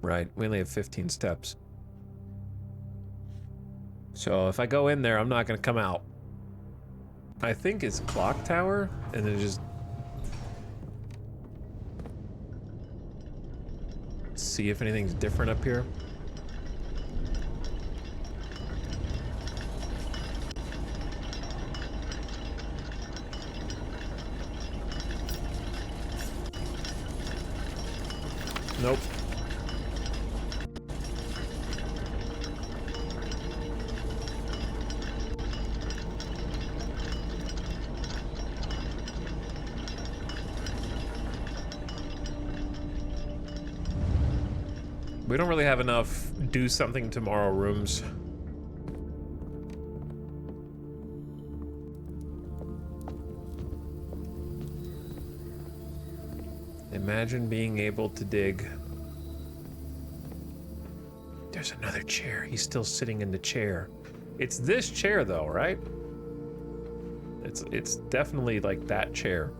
Right, we only have 15 steps. So if I go in there, I'm not gonna come out. I think it's clock tower, and then just see if anything's different up here. Nope. We don't really have enough do something tomorrow rooms. Imagine being able to dig. There's another chair. He's still sitting in the chair. It's this chair though, right? It's definitely like that chair.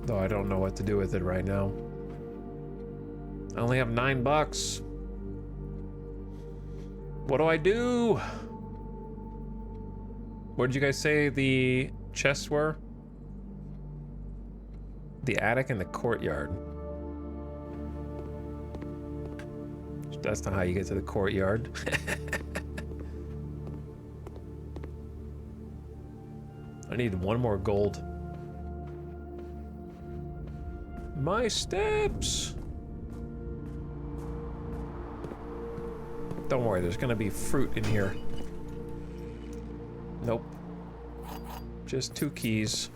Though I don't know what to do with it right now. I only have $9. What do I do? What did you guys say the chests were? The attic and the courtyard. That's not how you get to the courtyard. I need one more gold. My steps. Don't worry, there's gonna be fruit in here. Nope. Just 2 keys.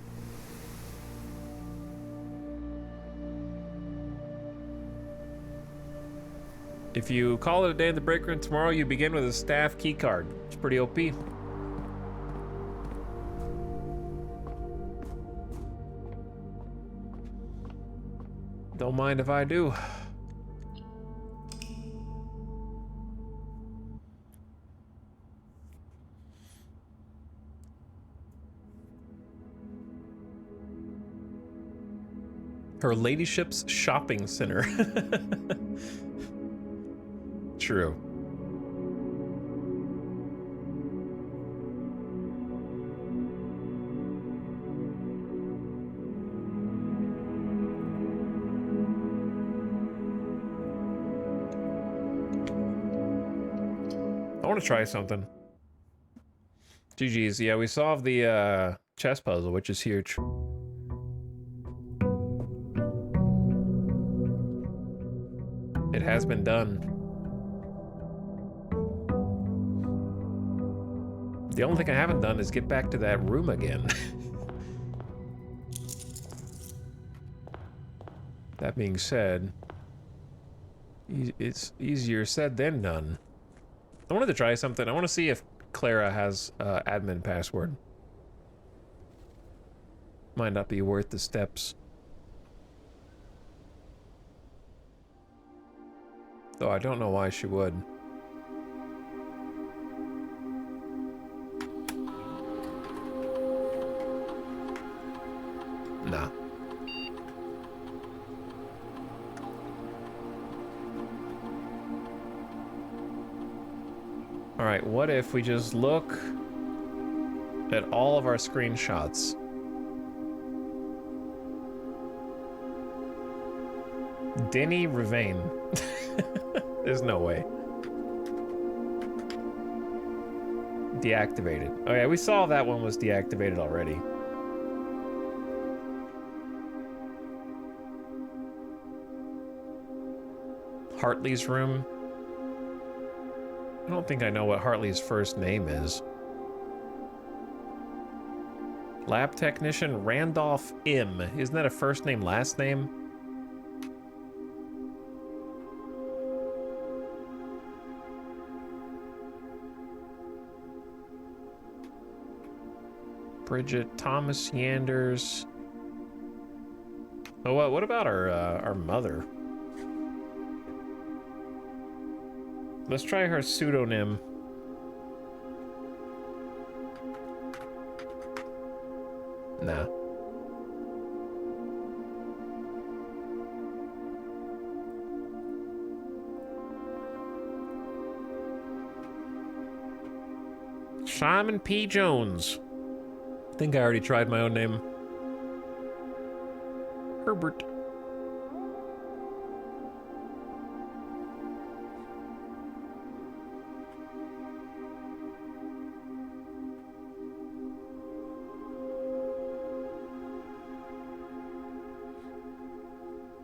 If you call it a day in the break room tomorrow, you begin with a staff key card. It's pretty OP. Don't mind if I do. Her ladyship's shopping center. True. I want to try something. GG's. Yeah, we solved the chess puzzle, which is huge. It has been done. The only thing I haven't done is get back to that room again. That being said, it's easier said than done. I wanted to try something. I want to see if Clara has admin password. Might not be worth the steps. Though I don't know why she would. Nah. All right, what if we just look at all of our screenshots? Denny Ravane. There's no way. Deactivated. Oh yeah, we saw that one was deactivated already. Hartley's room. I don't think I know what Hartley's first name is. Lab technician Randolph M. Isn't that a first name, last name? Bridget Thomas Yanders. Oh, what about our mother? Let's try her pseudonym. Nah. Simon P. Jones. I think I already tried my own name. Herbert.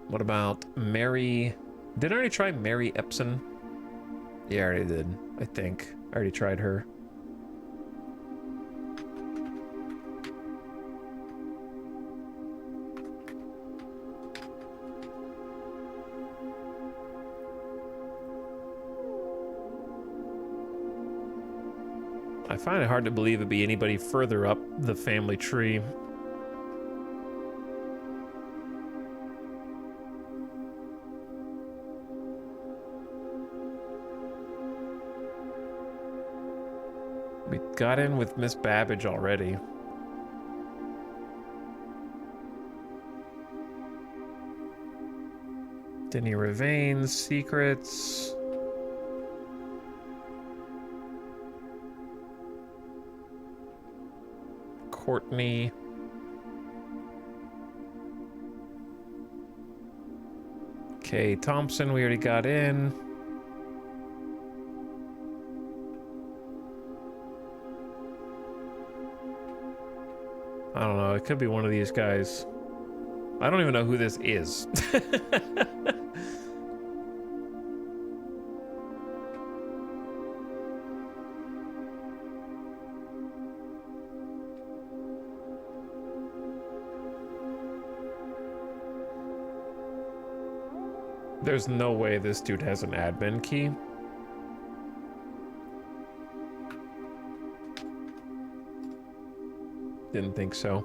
What about Mary? Did I already try Mary Epson? Yeah, I already did. I think. I already tried her. I find it hard to believe it'd be anybody further up the family tree. We got in with Miss Babbage already. Denny Ravain's secrets. Courtney. Kay Thompson, we already got in. I don't know, it could be one of these guys. I don't even know who this is. There's no way this dude has an admin key. Didn't think so.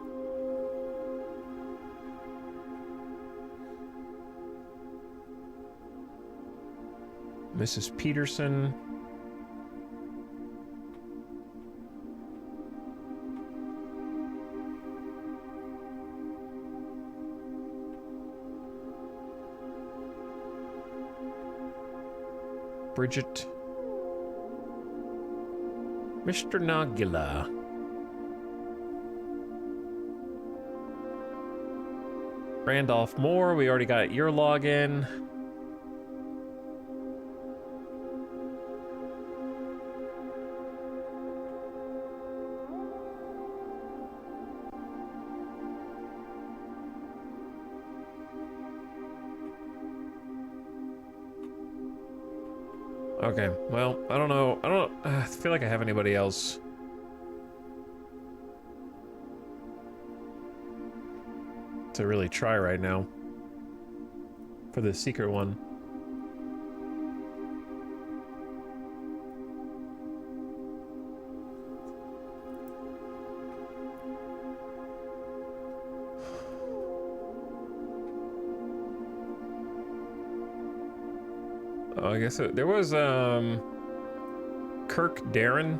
Mrs. Peterson. Bridget. Mr. Nagila. Randolph Moore, we already got your login. Okay, well, I don't know. I feel like I have anybody else. To really try right now. For the secret one. Oh, I guess there was Kirk Darren.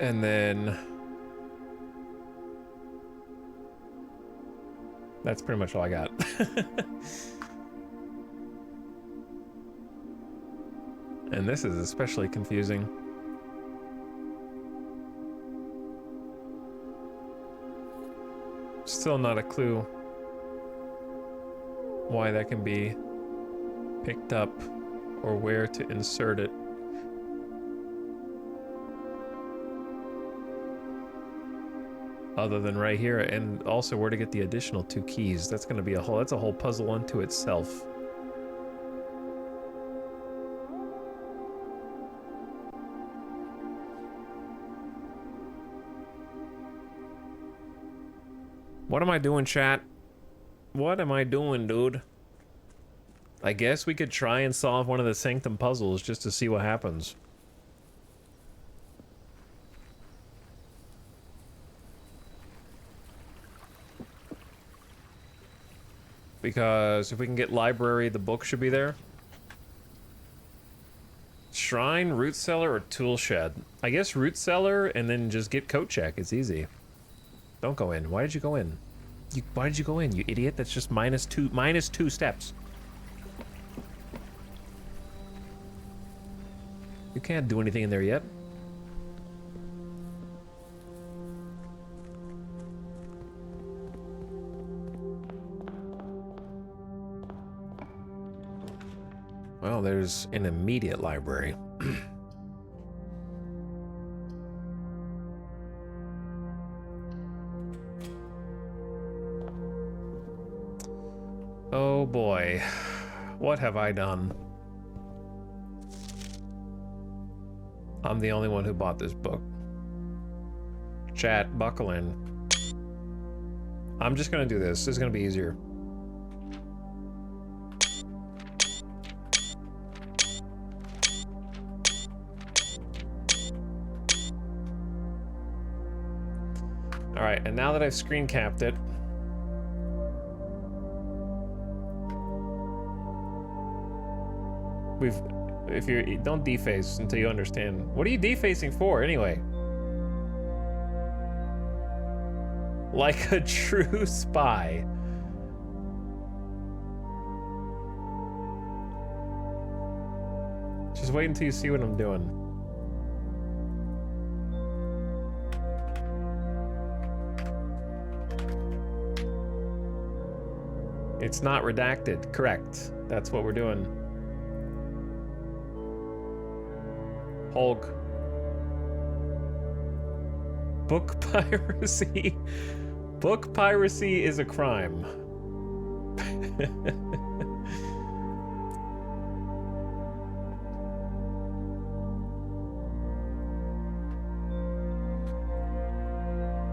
And then that's pretty much all I got. And this is especially confusing. Still not a clue why that can be picked up or where to insert it. Other than right here, and also where to get the additional 2 keys. That's going to be that's a whole puzzle unto itself. What am I doing, chat? What am I doing, dude? I guess we could try and solve one of the Sanctum puzzles just to see what happens. Because if we can get library, the book should be there. Shrine, root cellar, or tool shed? I guess root cellar and then just get coat check. It's easy. Don't go in. Why did you go in? Why did you go in, you idiot? That's just minus two steps. You can't do anything in there yet. Well, there's an immediate library. Oh boy, what have I done? I'm the only one who bought this book. Chat, buckle in. I'm just gonna do this. This is gonna be easier. Alright, and now that I've screen capped it, if you don't deface until you understand. What are you defacing for anyway? Like a true spy. Just wait until you see what I'm doing. It's not redacted. Correct. That's what we're doing. Hulk. Book piracy. Book piracy is a crime.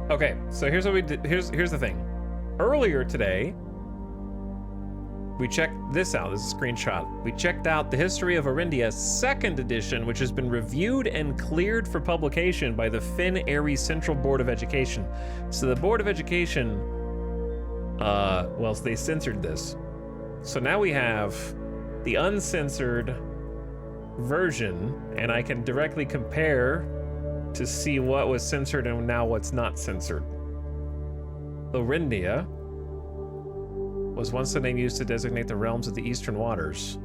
Okay, so here's what we did. Here's the thing. Earlier today, we checked this out. This is a screenshot. We checked out the History of Arindia 2nd edition, which has been reviewed and cleared for publication by the Finn Aerie Central Board of Education. So the Board of Education, well, they censored this. So now we have the uncensored version, and I can directly compare to see what was censored and now what's not censored. Arindia was once the name used to designate the realms of the Eastern Waters.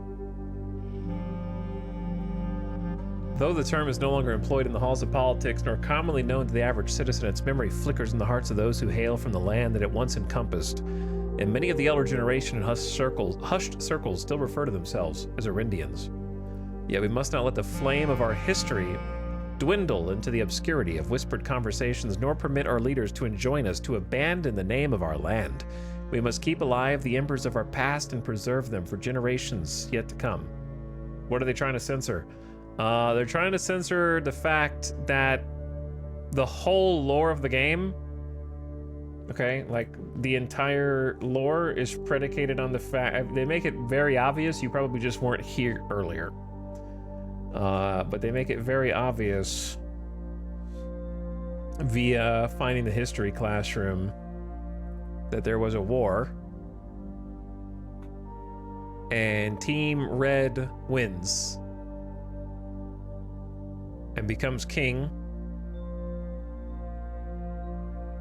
Though the term is no longer employed in the halls of politics, nor commonly known to the average citizen, its memory flickers in the hearts of those who hail from the land that it once encompassed. And many of the elder generation in hushed circles still refer to themselves as Arindians. Yet we must not let the flame of our history dwindle into the obscurity of whispered conversations, nor permit our leaders to enjoin us to abandon the name of our land. We must keep alive the embers of our past and preserve them for generations yet to come. What are they trying to censor? They're trying to censor the fact that the whole lore of the game, okay, like the entire lore is predicated on the fact, they make it very obvious, you probably just weren't here earlier. But they make it very obvious via finding the history classroom that there was a war and Team Red wins and becomes king,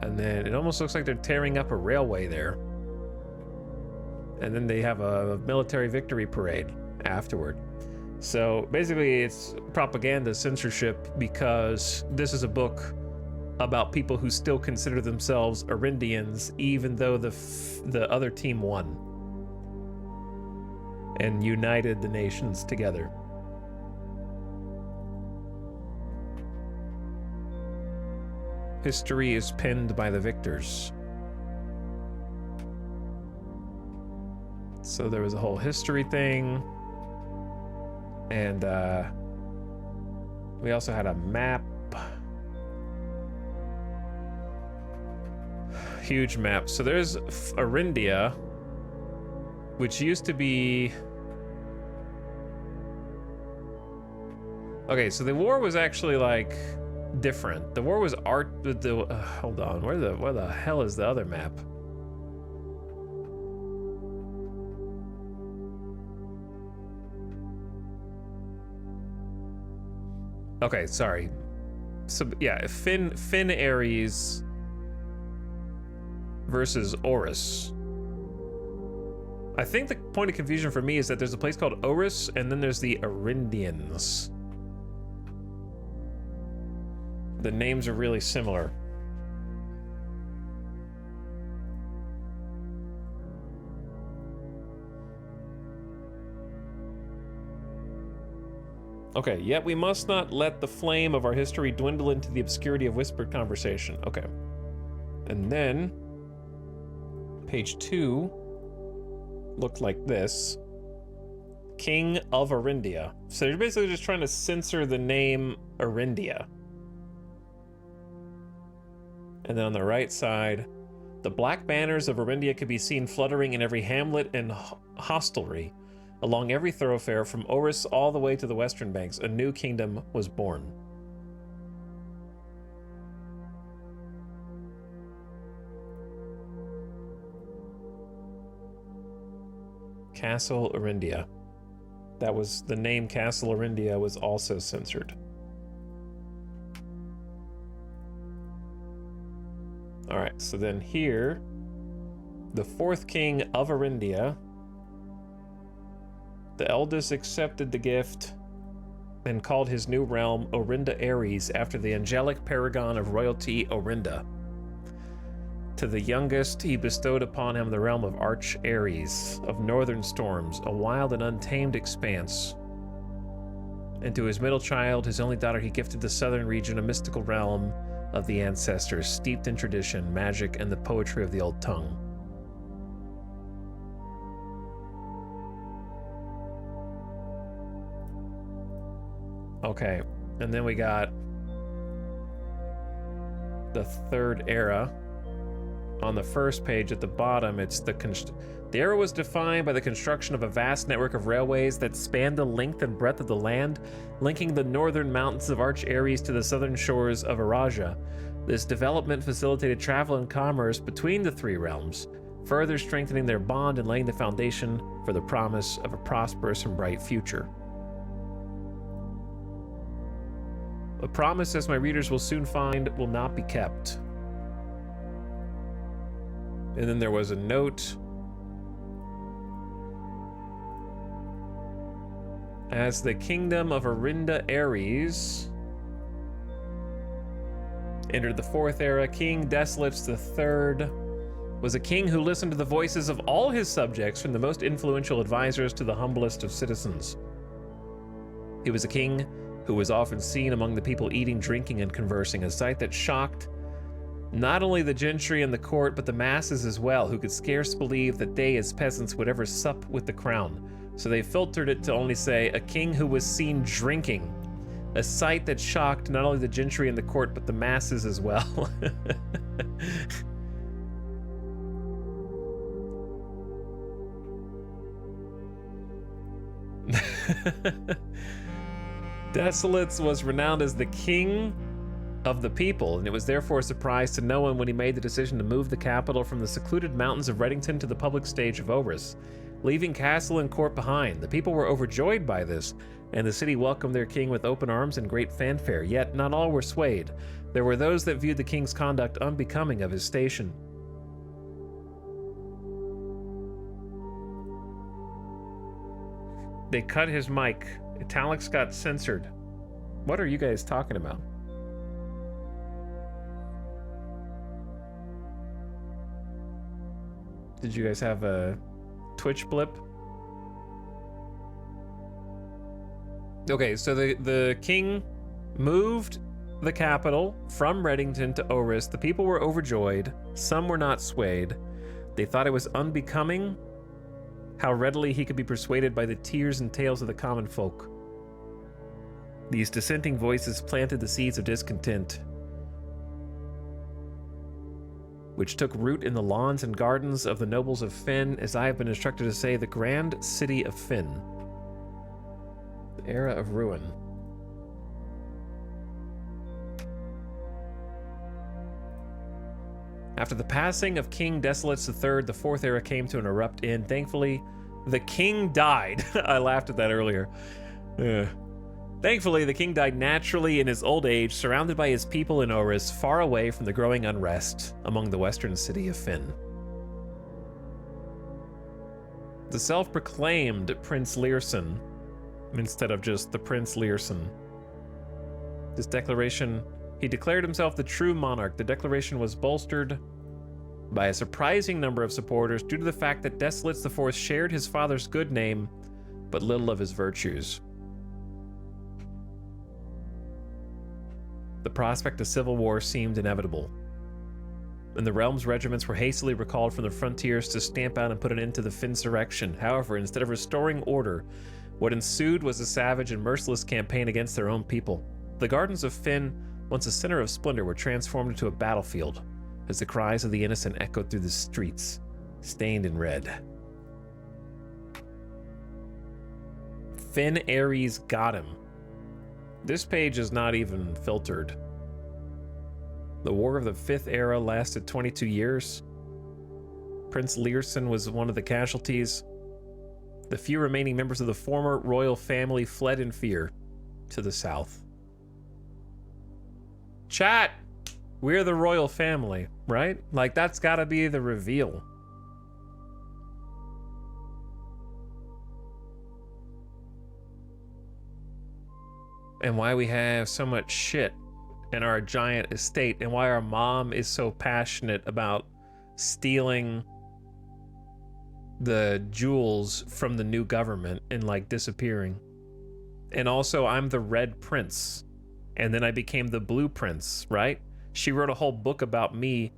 and then it almost looks like they're tearing up a railway there, and then they have a military victory parade afterward. So basically it's propaganda censorship because this is a book about people who still consider themselves Arindians, even though the other team won and united the nations together. History is penned by the victors. So there was a whole history thing, and we also had a map. huge map. So there's Arindia, which used to be... Okay, so the war was actually like different. The war was art. Hold on, where the hell is the other map? Okay, sorry. So yeah, Finn Ares versus Oris. I think the point of confusion for me is that there's a place called Oris, and then there's the Arindians. The names are really similar. Okay, yet we must not let the flame of our history dwindle into the obscurity of whispered conversation. Okay. And then, page 2 looked like this. King of Arindia. So you're basically just trying to censor the name Arindia. And then on the right side, the black banners of Arindia could be seen fluttering in every hamlet and hostelry. Along every thoroughfare from Oris all the way to the western banks, a new kingdom was born. Castle Arindia. That was the name Castle Arindia was also censored. All right, so then here, the fourth king of Arindia, the eldest accepted the gift and called his new realm Orinda Ares after the angelic paragon of royalty Orinda. To the youngest, he bestowed upon him the realm of Arch Ares, of northern storms, a wild and untamed expanse. And to his middle child, his only daughter, he gifted the southern region, a mystical realm of the ancestors, steeped in tradition, magic, and the poetry of the old tongue. Okay, and then we got the third era. On the first page at the bottom, it's the era was defined by the construction of a vast network of railways that spanned the length and breadth of the land, linking the northern mountains of Arch Ares to the southern shores of Araja. This development facilitated travel and commerce between the three realms, further strengthening their bond and laying the foundation for the promise of a prosperous and bright future. A promise, as my readers will soon find, will not be kept. And then there was a note. As the kingdom of Orinda Ares entered the fourth era, King Desolates III was a king who listened to the voices of all his subjects, from the most influential advisors to the humblest of citizens. He was a king who was often seen among the people eating, drinking, and conversing, a sight that shocked not only the gentry and the court, but the masses as well, who could scarce believe that they as peasants would ever sup with the crown. So they filtered it to only say, a king who was seen drinking, a sight that shocked not only the gentry and the court, but the masses as well. Desolates was renowned as the king of the people, and it was therefore a surprise to no one when he made the decision to move the capital from the secluded mountains of Reddington to the public stage of Oris, leaving castle and court behind. The people were overjoyed by this, and the city welcomed their king with open arms and great fanfare, yet not all were swayed. There were those that viewed the king's conduct unbecoming of his station. They cut his mic. Italics got censored. What are you guys talking about? Did you guys have a Twitch blip? Okay, so the king moved the capital from Reddington to Oris. The people were overjoyed. Some were not swayed. They thought it was unbecoming how readily he could be persuaded by the tears and tales of the common folk. These dissenting voices planted the seeds of discontent. which took root in the lawns and gardens of the nobles of Fynn, as I have been instructed to say, the grand city of Fynn. The era of ruin. After the passing of King Desolates III, the fourth era came to an abrupt end. Thankfully, the king died. I laughed at that earlier. Thankfully, the king died naturally in his old age, surrounded by his people in Oris, far away from the growing unrest among the western city of Fynn. The self-proclaimed Prince Learson, instead of just the Prince Learson. This declaration, he declared himself the true monarch. The declaration was bolstered by a surprising number of supporters due to the fact that Desolates IV shared his father's good name, but little of his virtues. The prospect of civil war seemed inevitable, and the realm's regiments were hastily recalled from the frontiers to stamp out and put an end to the Finnsurrection. However, instead of restoring order, what ensued was a savage and merciless campaign against their own people. The gardens of Fynn, once a center of splendor, were transformed into a battlefield as the cries of the innocent echoed through the streets, stained in red. Finn Ares got him. This page is not even filtered. The War of the Fifth Era lasted 22 years. Prince Learson was one of the casualties. The few remaining members of the former royal family fled in fear to the south. Chat! We're the royal family, right? Like, that's gotta be the reveal. And why we have so much shit in our giant estate, and why our mom is so passionate about stealing the jewels from the new government and like disappearing. And also, I'm the Red Prince, and then I became the Blue Prince, right? She wrote a whole book about me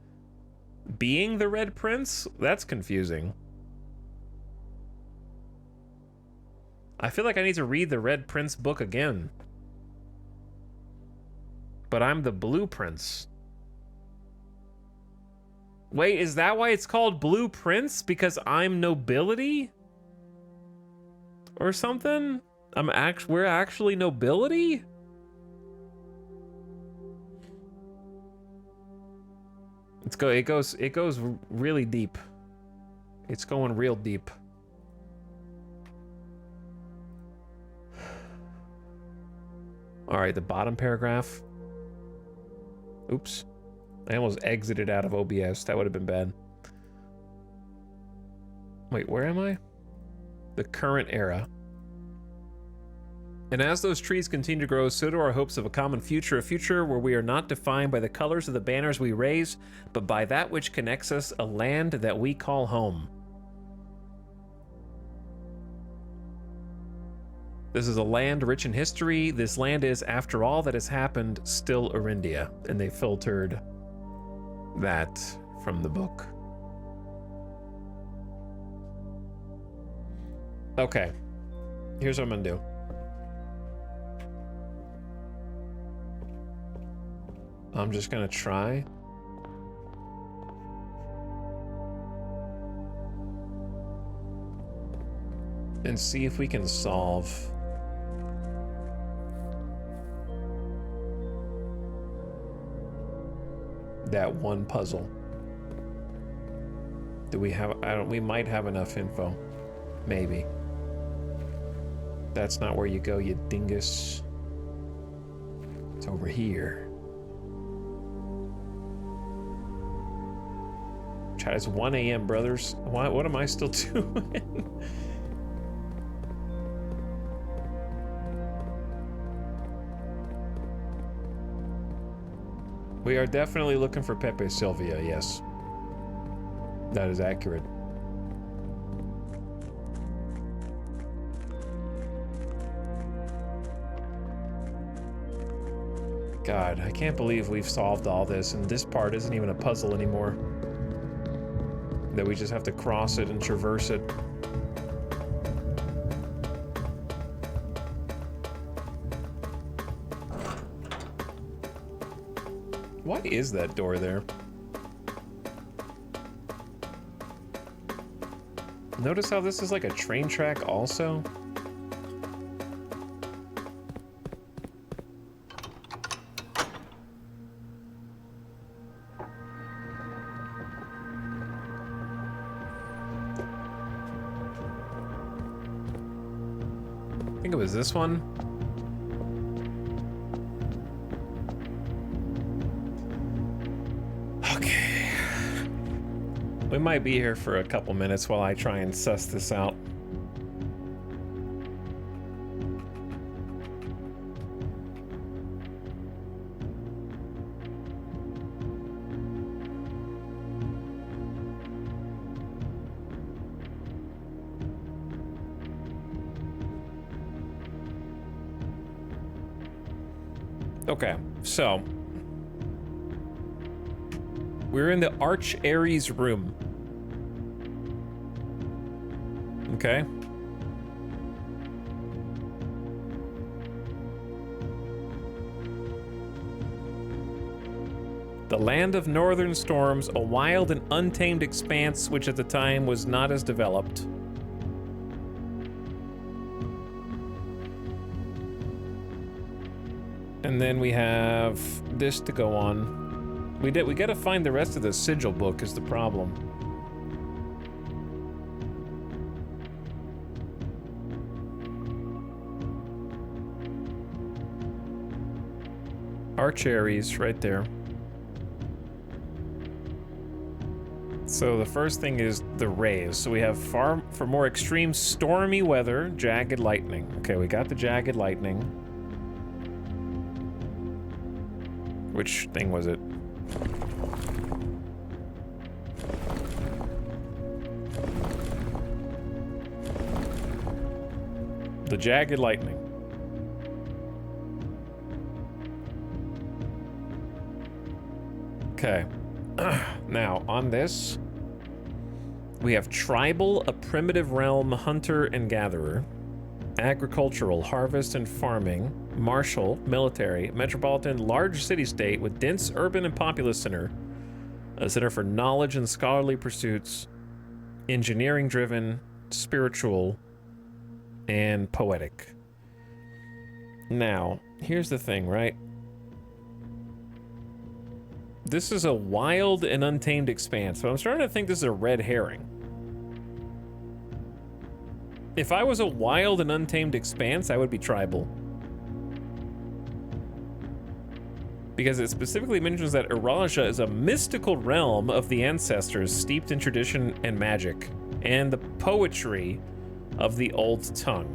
being the Red Prince? That's confusing. I feel like I need to read the Red Prince book again. But I'm the Blue Prince. Wait, is that why it's called Blue Prince? Because I'm nobility? Or something? We're actually nobility? It goes really deep. It's going real deep. All right, the bottom paragraph. Oops. I almost exited out of OBS. That would have been bad. Wait, where am I? The current era. And as those trees continue to grow, so do our hopes of a common future, a future where we are not defined by the colors of the banners we raise, but by that which connects us, a land that we call home. This is a land rich in history. This land is, after all that has happened, still Arindia. And they filtered that from the book. Okay. Here's what I'm gonna do. I'm just gonna try. And see if we can solve that one puzzle. Do we have, we might have enough info. Maybe. That's not where you go, you dingus. It's over here. Chat, it's 1 a.m., brothers. What am I still doing? We are definitely looking for Pepe Sylvia, yes. That is accurate. God, I can't believe we've solved all this, and this part isn't even a puzzle anymore. That we just have to cross it and traverse it. Why is that door there? Notice how this is like a train track also? I think it was this one. Okay. We might be here for a couple minutes while I try and suss this out. Okay, so we're in the Arch Ares room. Okay. The land of northern storms, a wild and untamed expanse which at the time was not as developed. And then we have this to go on. We gotta find the rest of the sigil book is the problem. Arch Ares, right there. So the first thing is the rays. So we have for more extreme stormy weather, jagged lightning. Okay, we got the jagged lightning. Which thing was it? The jagged lightning. Okay. Now, on this, we have tribal, a primitive realm, hunter and gatherer, agricultural, harvest and farming, martial, military, metropolitan, large city-state with dense urban and populous center, a center for knowledge and scholarly pursuits, engineering-driven, spiritual, and poetic. Now, here's the thing, right? This is a wild and untamed expanse, but I'm starting to think this is a red herring. If I was a wild and untamed expanse, I would be tribal. Because it specifically mentions that Eraja is a mystical realm of the ancestors steeped in tradition and magic, and the poetry of the old tongue.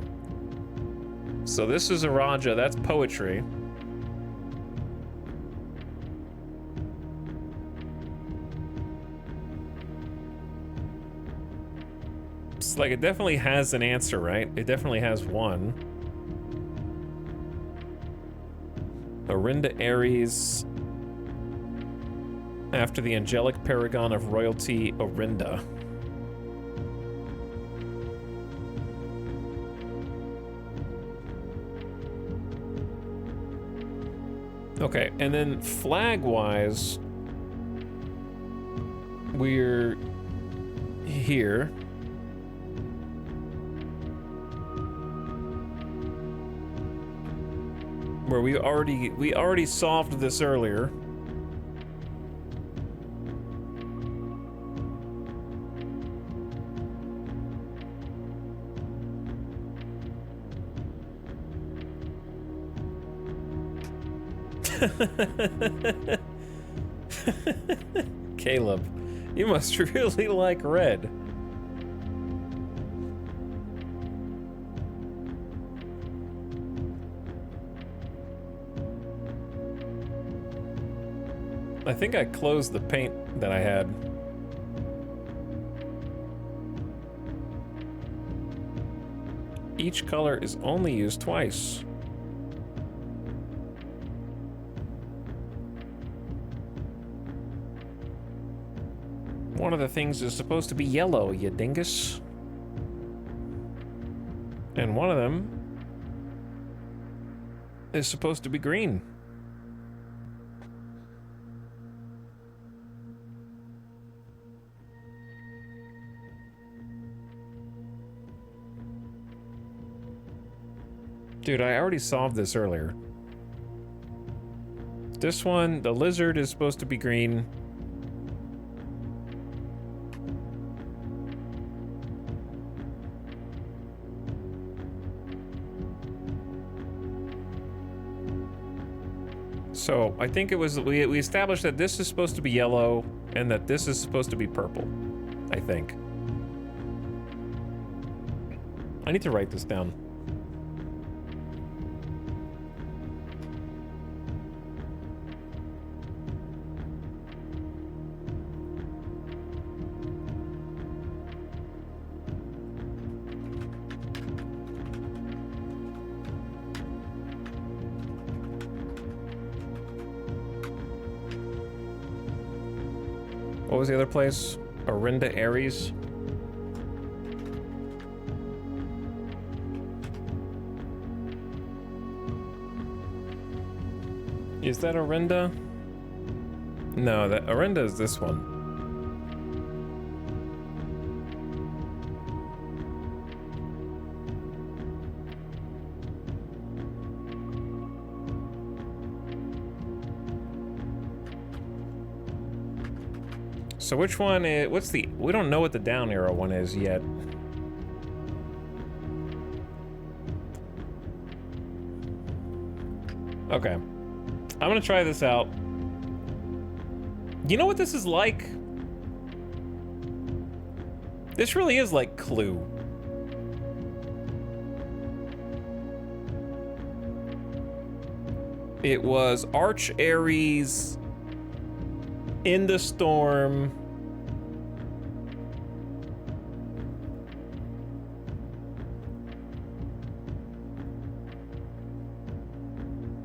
So this is Eraja, that's poetry. It's like, it definitely has an answer, right? It definitely has one. Orinda Ares, after the angelic paragon of royalty, Orinda. Okay, and then flag-wise, we're here. Where we already solved this earlier. Caleb, you must really like red. I think I closed the paint that I had. Each color is only used twice. One of the things is supposed to be yellow, you dingus. And one of them is supposed to be green. Dude, I already solved this earlier. This one, the lizard is supposed to be green. So I think it was, we established that this is supposed to be yellow and that this is supposed to be purple, I think. I need to write this down. What was the other place? Orinda Aries. Is that Orinda? No, that Orinda is this one. So which one is, what's the, we don't know what the down arrow one is yet. Okay. I'm gonna try this out. You know what this is like? This really is like Clue. It was Arch Aries in the storm.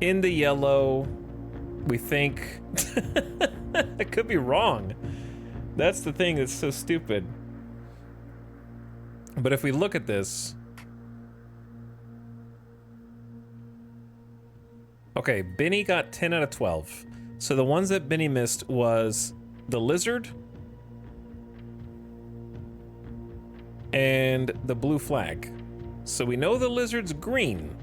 In the yellow, we think. I could be wrong. That's the thing that's so stupid. But if we look at this. Okay, Benny got 10 out of 12. So the ones that Benny missed was the lizard and the blue flag. So we know the lizard's green.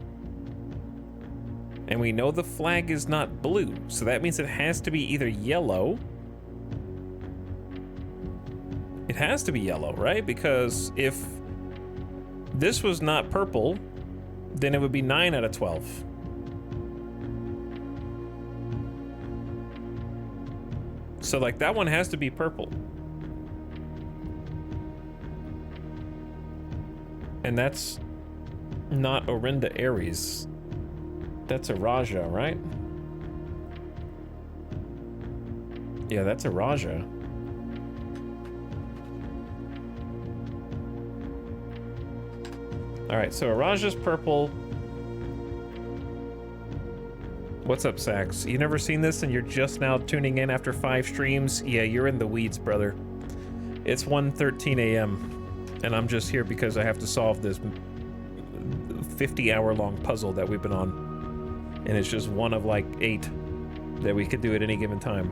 And we know the flag is not blue. So that means it has to be either yellow. It has to be yellow, right? Because if this was not purple, then it would be 9 out of 12. So like that one has to be purple. And that's not Orinda Aries. That's a Raja, right? Yeah, that's a Raja. All right, so Araja's purple. What's up, Sax? You never seen this and you're just now tuning in after 5 streams? Yeah, you're in the weeds, brother. It's 1:13 a.m. and I'm just here because I have to solve this 50-hour-long puzzle that we've been on. And it's just one of like 8 that we could do at any given time.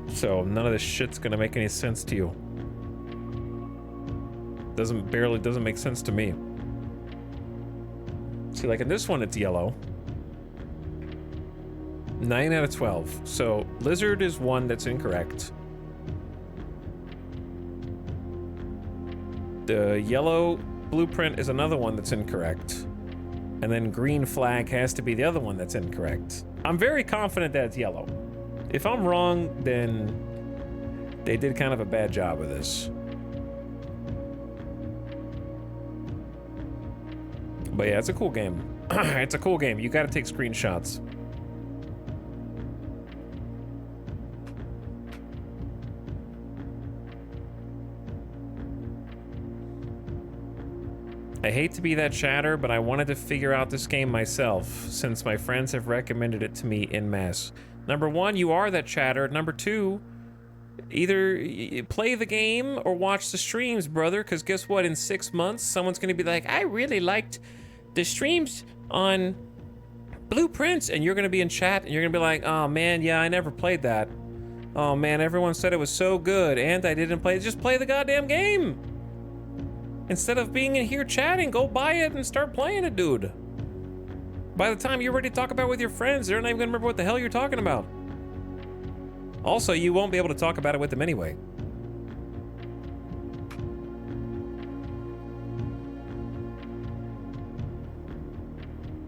So none of this shit's gonna make any sense to you. Doesn't make sense to me. See, like in this one, it's yellow. 9 out of 12. So lizard is one that's incorrect. The yellow blueprint is another one that's incorrect. And then green flag has to be the other one that's incorrect. I'm very confident that it's yellow. If I'm wrong, then they did kind of a bad job of this. But yeah, it's a cool game. It's a cool game. You gotta take screenshots. I hate to be that chatter, but I wanted to figure out this game myself, since my friends have recommended it to me en masse. Number 1, you are that chatter. Number 2, either play the game or watch the streams, brother, because guess what? In 6 months, someone's going to be like, I really liked the streams on Blueprints, and you're going to be in chat, and you're going to be like, oh man, yeah, I never played that. Oh man, everyone said it was so good, and I didn't play it. Just play the goddamn game. Instead of being in here chatting, go buy it and start playing it, dude. By the time you're ready to talk about it with your friends, they're not even gonna remember what the hell you're talking about. Also, you won't be able to talk about it with them anyway.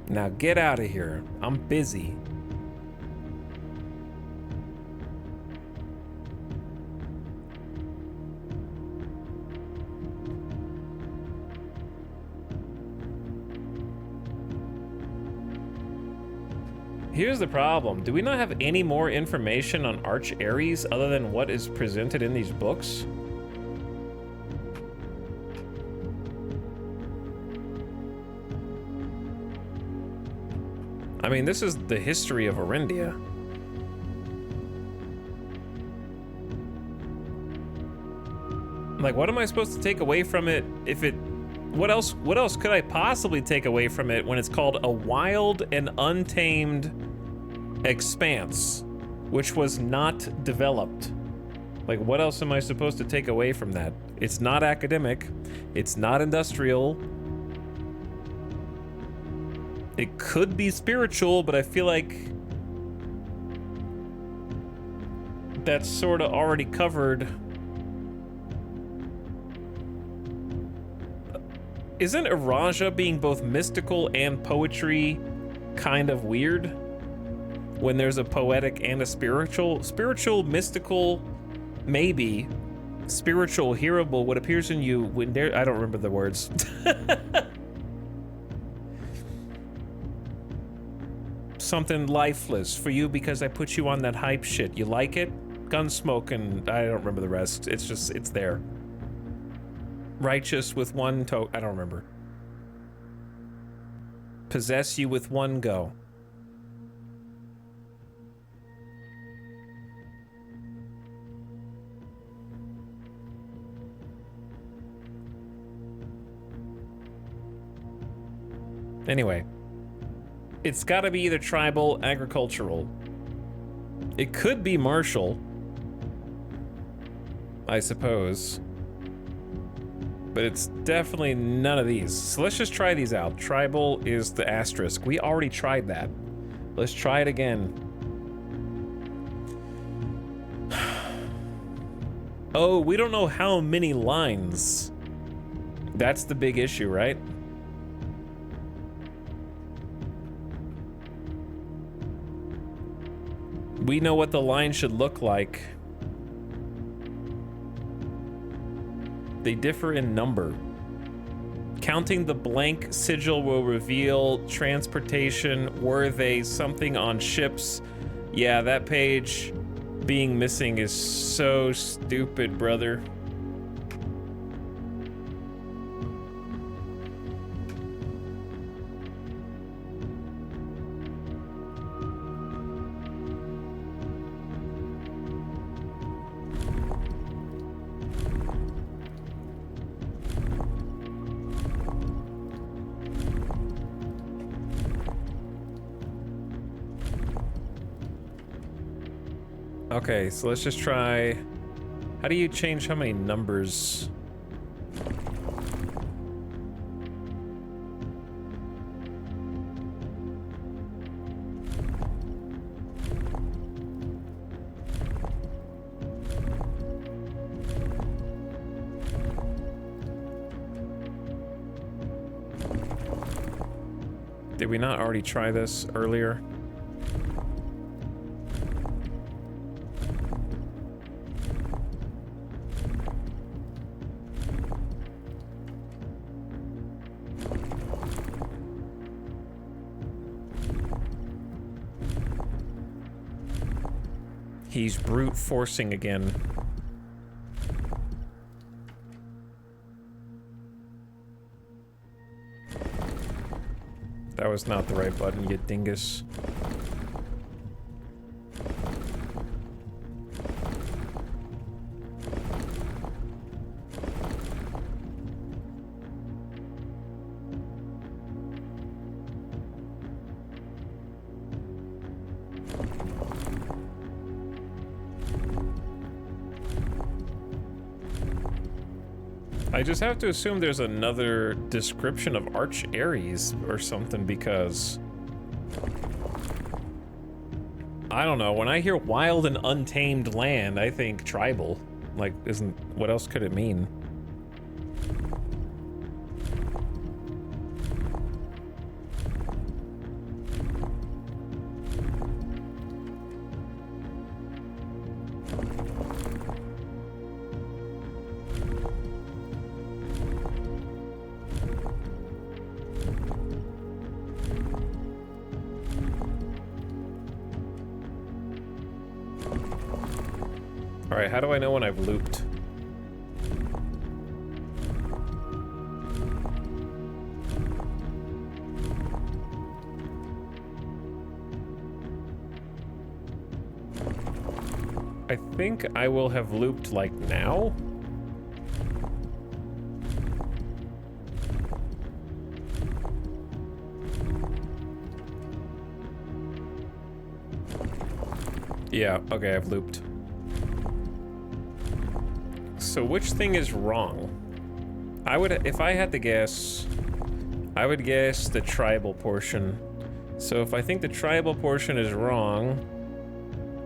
Now get out of here. I'm busy. Here's the problem. Do we not have any more information on Arch Ares other than what is presented in these books? I mean, this is the history of Arendia. Like, what am I supposed to take away from it if it... What else could I possibly take away from it when it's called A Wild and Untamed Expanse, which was not developed? Like, what else am I supposed to take away from that? It's not academic. It's not industrial. It could be spiritual, but I feel like that's sort of already covered. Isn't Araja being both mystical and poetry kind of weird? When there's a poetic and a spiritual? Spiritual, mystical, maybe. Spiritual, hearable, what appears in you when there... I don't remember the words. Something lifeless for you because I put you on that hype shit. You like it? Gunsmoke and I don't remember the rest. It's just, it's there. Righteous with one toe. I don't remember. Possess you with one go. Anyway. It's gotta be either tribal, agricultural. It could be martial, I suppose. But it's definitely none of these. So let's just try these out. Tribal is the asterisk. We already tried that. Let's try it again. Oh, we don't know how many lines. That's the big issue, right? We know what the line should look like. They differ in number. Counting the blank sigil will reveal transportation. Were they something on ships? Yeah, that page being missing is so stupid, brother. Okay, so let's just try... How do you change how many numbers? Did we not already try this earlier? He's brute forcing again. That was not the right button, you dingus. I just have to assume there's another description of Arch Ares or something, because I don't know. When I hear wild and untamed land, I think tribal. Like, what else could it mean? Alright, how do I know when I've looped? I think I will have looped like now. Yeah, okay, I've looped. So which thing is wrong? If I had to guess, I would guess the tribal portion. So if I think the tribal portion is wrong,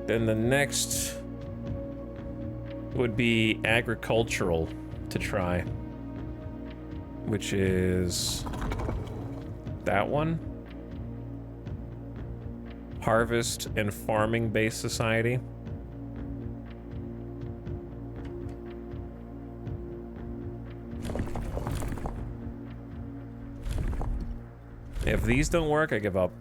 then the next would be agricultural to try, which is that one. Harvest and farming based society. If these don't work, I give up.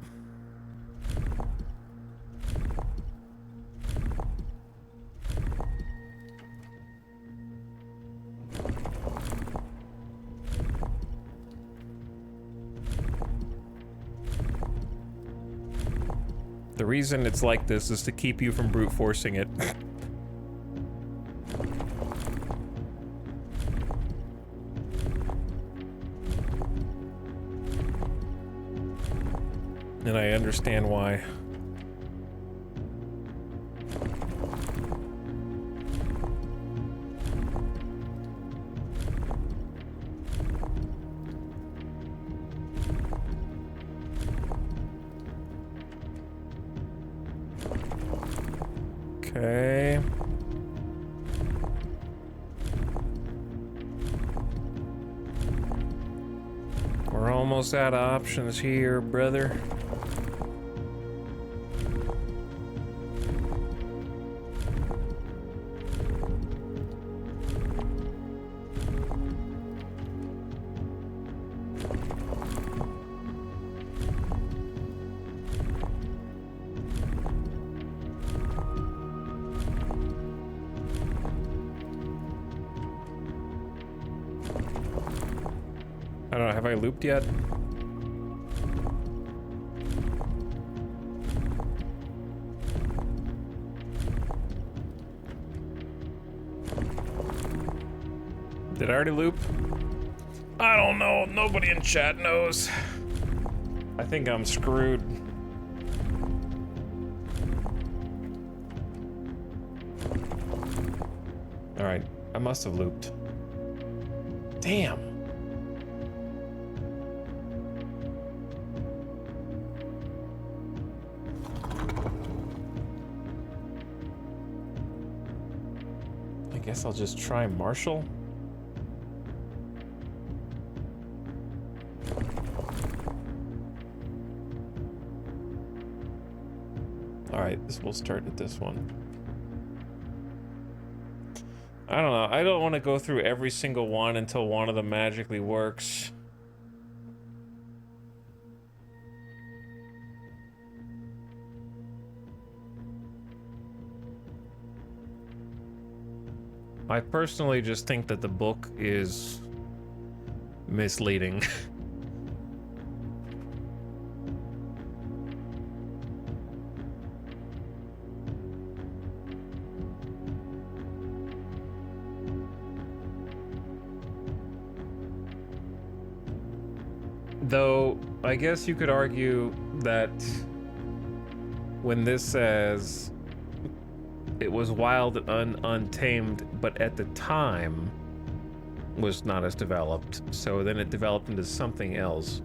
The reason it's like this is to keep you from brute forcing it. And I understand why. Okay. We're almost out of options here, brother. I don't know, have I looped yet? Did I already loop? I don't know, nobody in chat knows. I think I'm screwed. All right, I must have looped. Damn. I guess I'll just try Marshall. All right, we'll start at this one. I don't know. I don't want to go through every single one until one of them magically works. I personally just think that the book is misleading. Though, I guess you could argue that when this says it was wild and untamed, but at the time was not as developed, so then it developed into something else.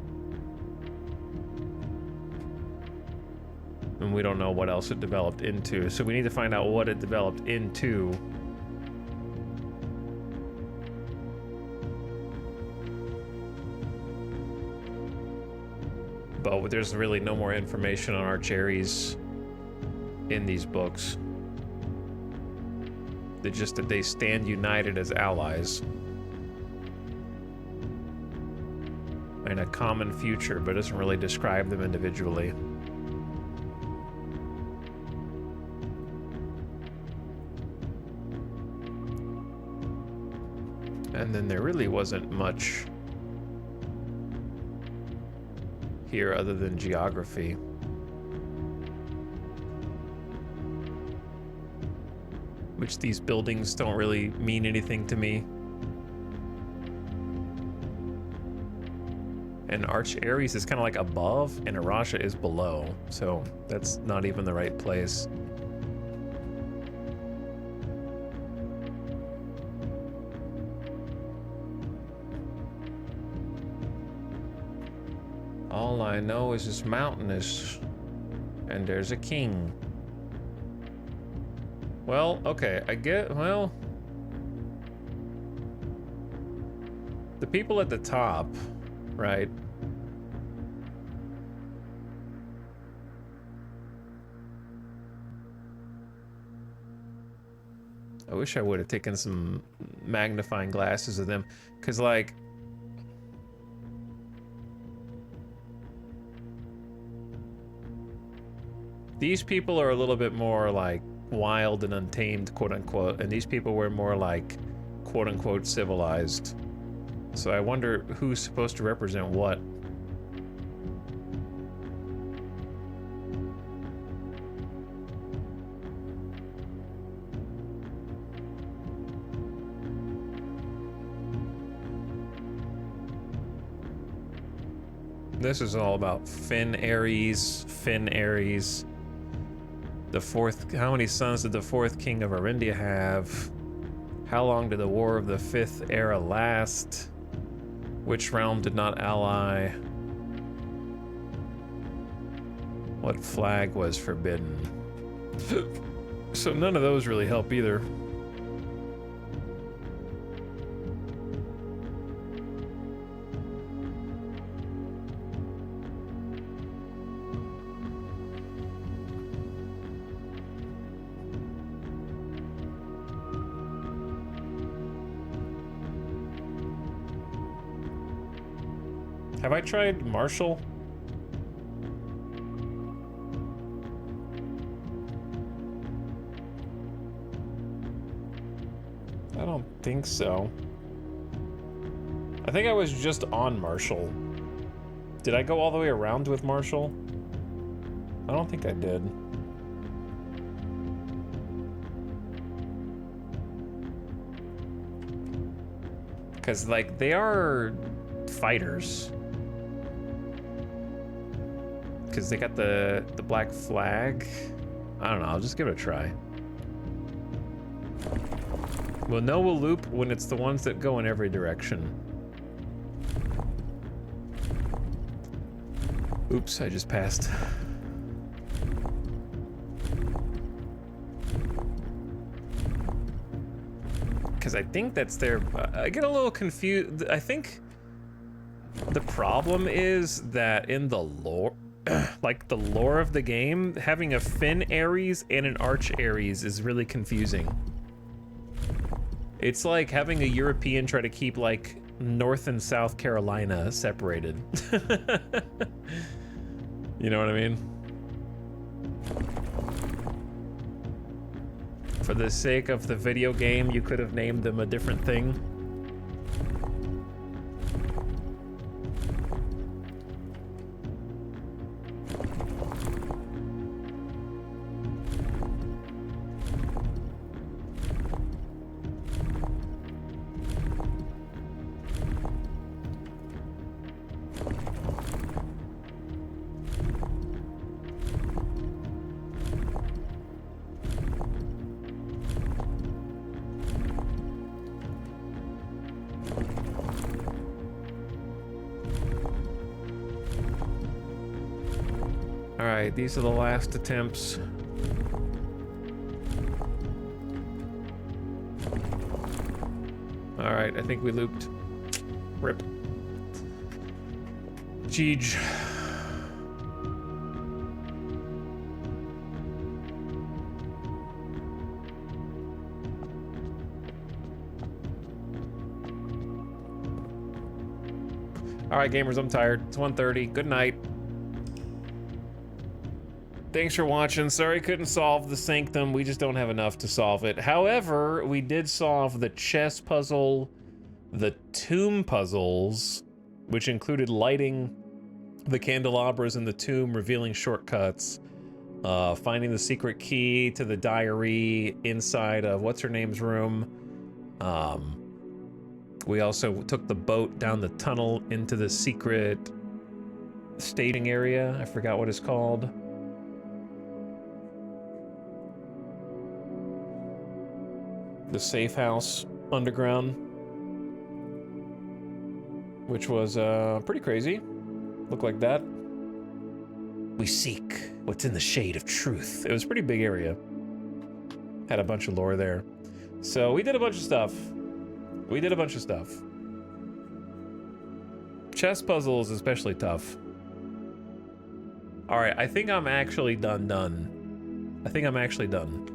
And we don't know what else it developed into. So we need to find out what it developed into. But there's really no more information on Arch Ares in these books. They're just that they stand united as allies in a common future, but doesn't really describe them individually. And then there really wasn't much here other than geography. Which these buildings don't really mean anything to me. And Arch Ares is kind of like above, and Arasha is below. So that's not even the right place. All I know is it's mountainous, and there's a king. Well, okay, well, the people at the top, right? I wish I would have taken some magnifying glasses of them, because like, these people are a little bit more like wild and untamed, quote unquote, and these people were more like, quote unquote, civilized. So I wonder who's supposed to represent what. This is all about Finn Ares. The fourth, how many sons did the fourth king of Arindia have? How long did the War of the Fifth Era last? Which realm did not ally? What flag was forbidden? So none of those really help either. Have I tried Marshall? I don't think so. I think I was just on Marshall. Did I go all the way around with Marshall? I don't think I did. Because, like, they are fighters. Because they got the black flag. I don't know, I'll just give it a try. We'll know we'll loop when it's the ones that go in every direction. Oops, I just passed. Because I think that's their... I get a little confused. I think the problem is that in the lore... like the lore of the game, having a Finn Ares and an Arch Ares is really confusing. It's like having a European try to keep like North and South Carolina separated. You know what I mean? For the sake of the video game, you could have named them a different thing. All right, these are the last attempts. All right, I think we looped. Rip. Jeej. All right, gamers, I'm tired. It's 1:30. Good night. Thanks for watching. Sorry couldn't solve the Sanctum. We just don't have enough to solve it. However, we did solve the chess puzzle, the tomb puzzles, which included lighting the candelabras in the tomb, revealing shortcuts, finding the secret key to the diary inside of what's-her-name's room. We also took the boat down the tunnel into the secret staging area. I forgot what it's called. The safe house underground, which was pretty crazy. Looked like that. We seek what's in the shade of truth. It was a pretty big area. Had a bunch of lore there. So we did a bunch of stuff. Chess puzzles especially tough. All right, I think I'm actually done. I think I'm actually done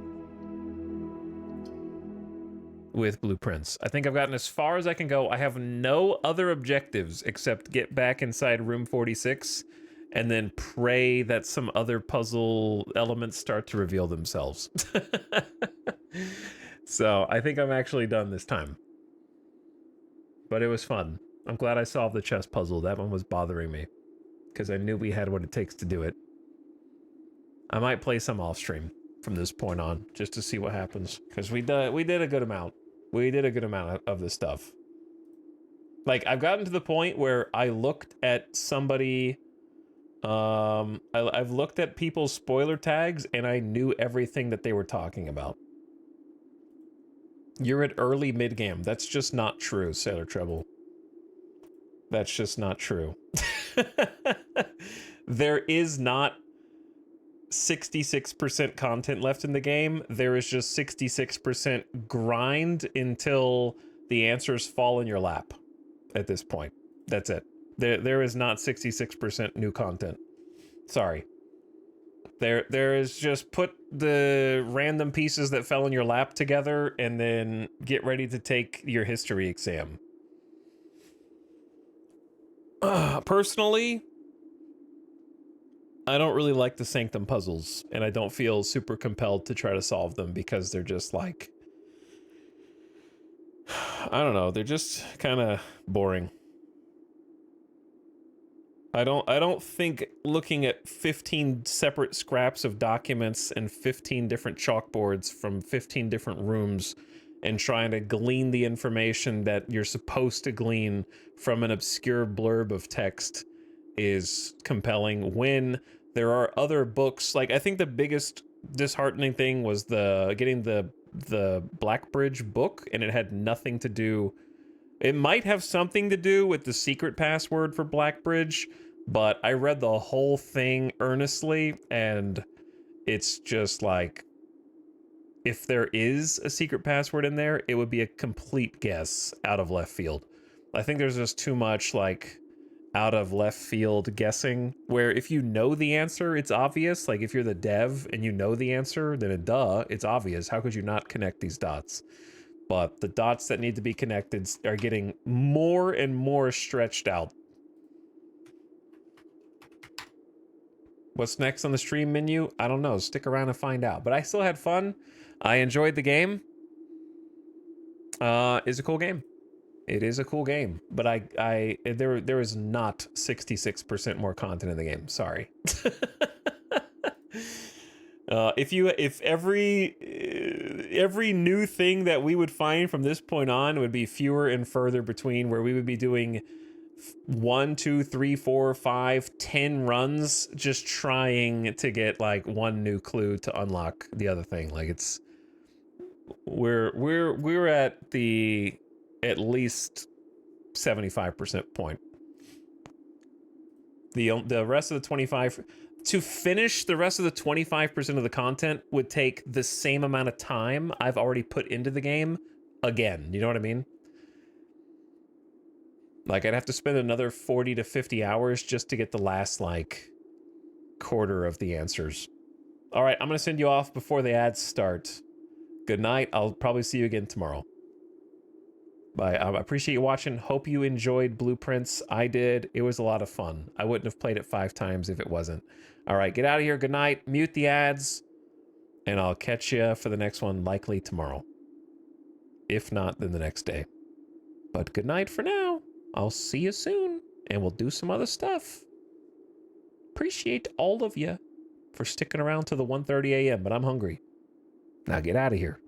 with blueprints. I think I've gotten as far as I can go. I have no other objectives except get back inside room 46 and then pray that some other puzzle elements start to reveal themselves. So I think I'm actually done this time. But it was fun. I'm glad I solved the chess puzzle. That one was bothering me because I knew we had what it takes to do it. I might play some off stream from this point on just to see what happens, because we did a good amount. We did a good amount of this stuff. Like, I've gotten to the point where I looked at somebody, I've looked at people's spoiler tags and I knew everything that they were talking about. You're at early mid-game. That's just not true, Sailor Treble. That's just not true. There is not 66% content left in the game. There is just 66% grind until the answers fall in your lap at this point. That's it. There is not 66% new content. Sorry. There is just put the random pieces that fell in your lap together and then get ready to take your history exam. Personally, I don't really like the Sanctum puzzles, and I don't feel super compelled to try to solve them because they're just like, I don't know, they're just kind of boring. I don't think looking at 15 separate scraps of documents and 15 different chalkboards from 15 different rooms and trying to glean the information that you're supposed to glean from an obscure blurb of text is compelling when there are other books. Like, I think the biggest disheartening thing was getting the Blackbridge book, and it had nothing to do. It might have something to do with the secret password for Blackbridge, but I read the whole thing earnestly, and it's just like, if there is a secret password in there, it would be a complete guess out of left field. I think there's just too much, like, out of left field guessing, where if you know the answer, it's obvious. Like, if you're the dev and you know the answer, then it's obvious. How could you not connect these dots? But the dots that need to be connected are getting more and more stretched out. What's next on the stream menu? I don't know. Stick around and find out. But I still had fun. I enjoyed the game. It's a cool game. It is a cool game. But there is not 66% more content in the game. Sorry. If every new thing that we would find from this point on would be fewer and further between, where we would be doing 1, 2, 3, 4, 5, 10 runs just trying to get like one new clue to unlock the other thing. Like, it's we're at the at least 75% point. The rest of the to finish the rest of the 25% of the content would take the same amount of time I've already put into the game again. You know what I mean? Like, I'd have to spend another 40 to 50 hours just to get the last, like, quarter of the answers. All right, I'm going to send you off before the ads start. Good night. I'll probably see you again tomorrow. Bye. I appreciate you watching. Hope you enjoyed Blueprints. I did. It was a lot of fun. I wouldn't have played it 5 times if it wasn't. All right, get out of here. Good night. Mute the ads. And I'll catch you for the next one, likely tomorrow. If not, then the next day. But good night for now. I'll see you soon. And we'll do some other stuff. Appreciate all of you for sticking around to the 1:30 a.m., but I'm hungry. Now get out of here.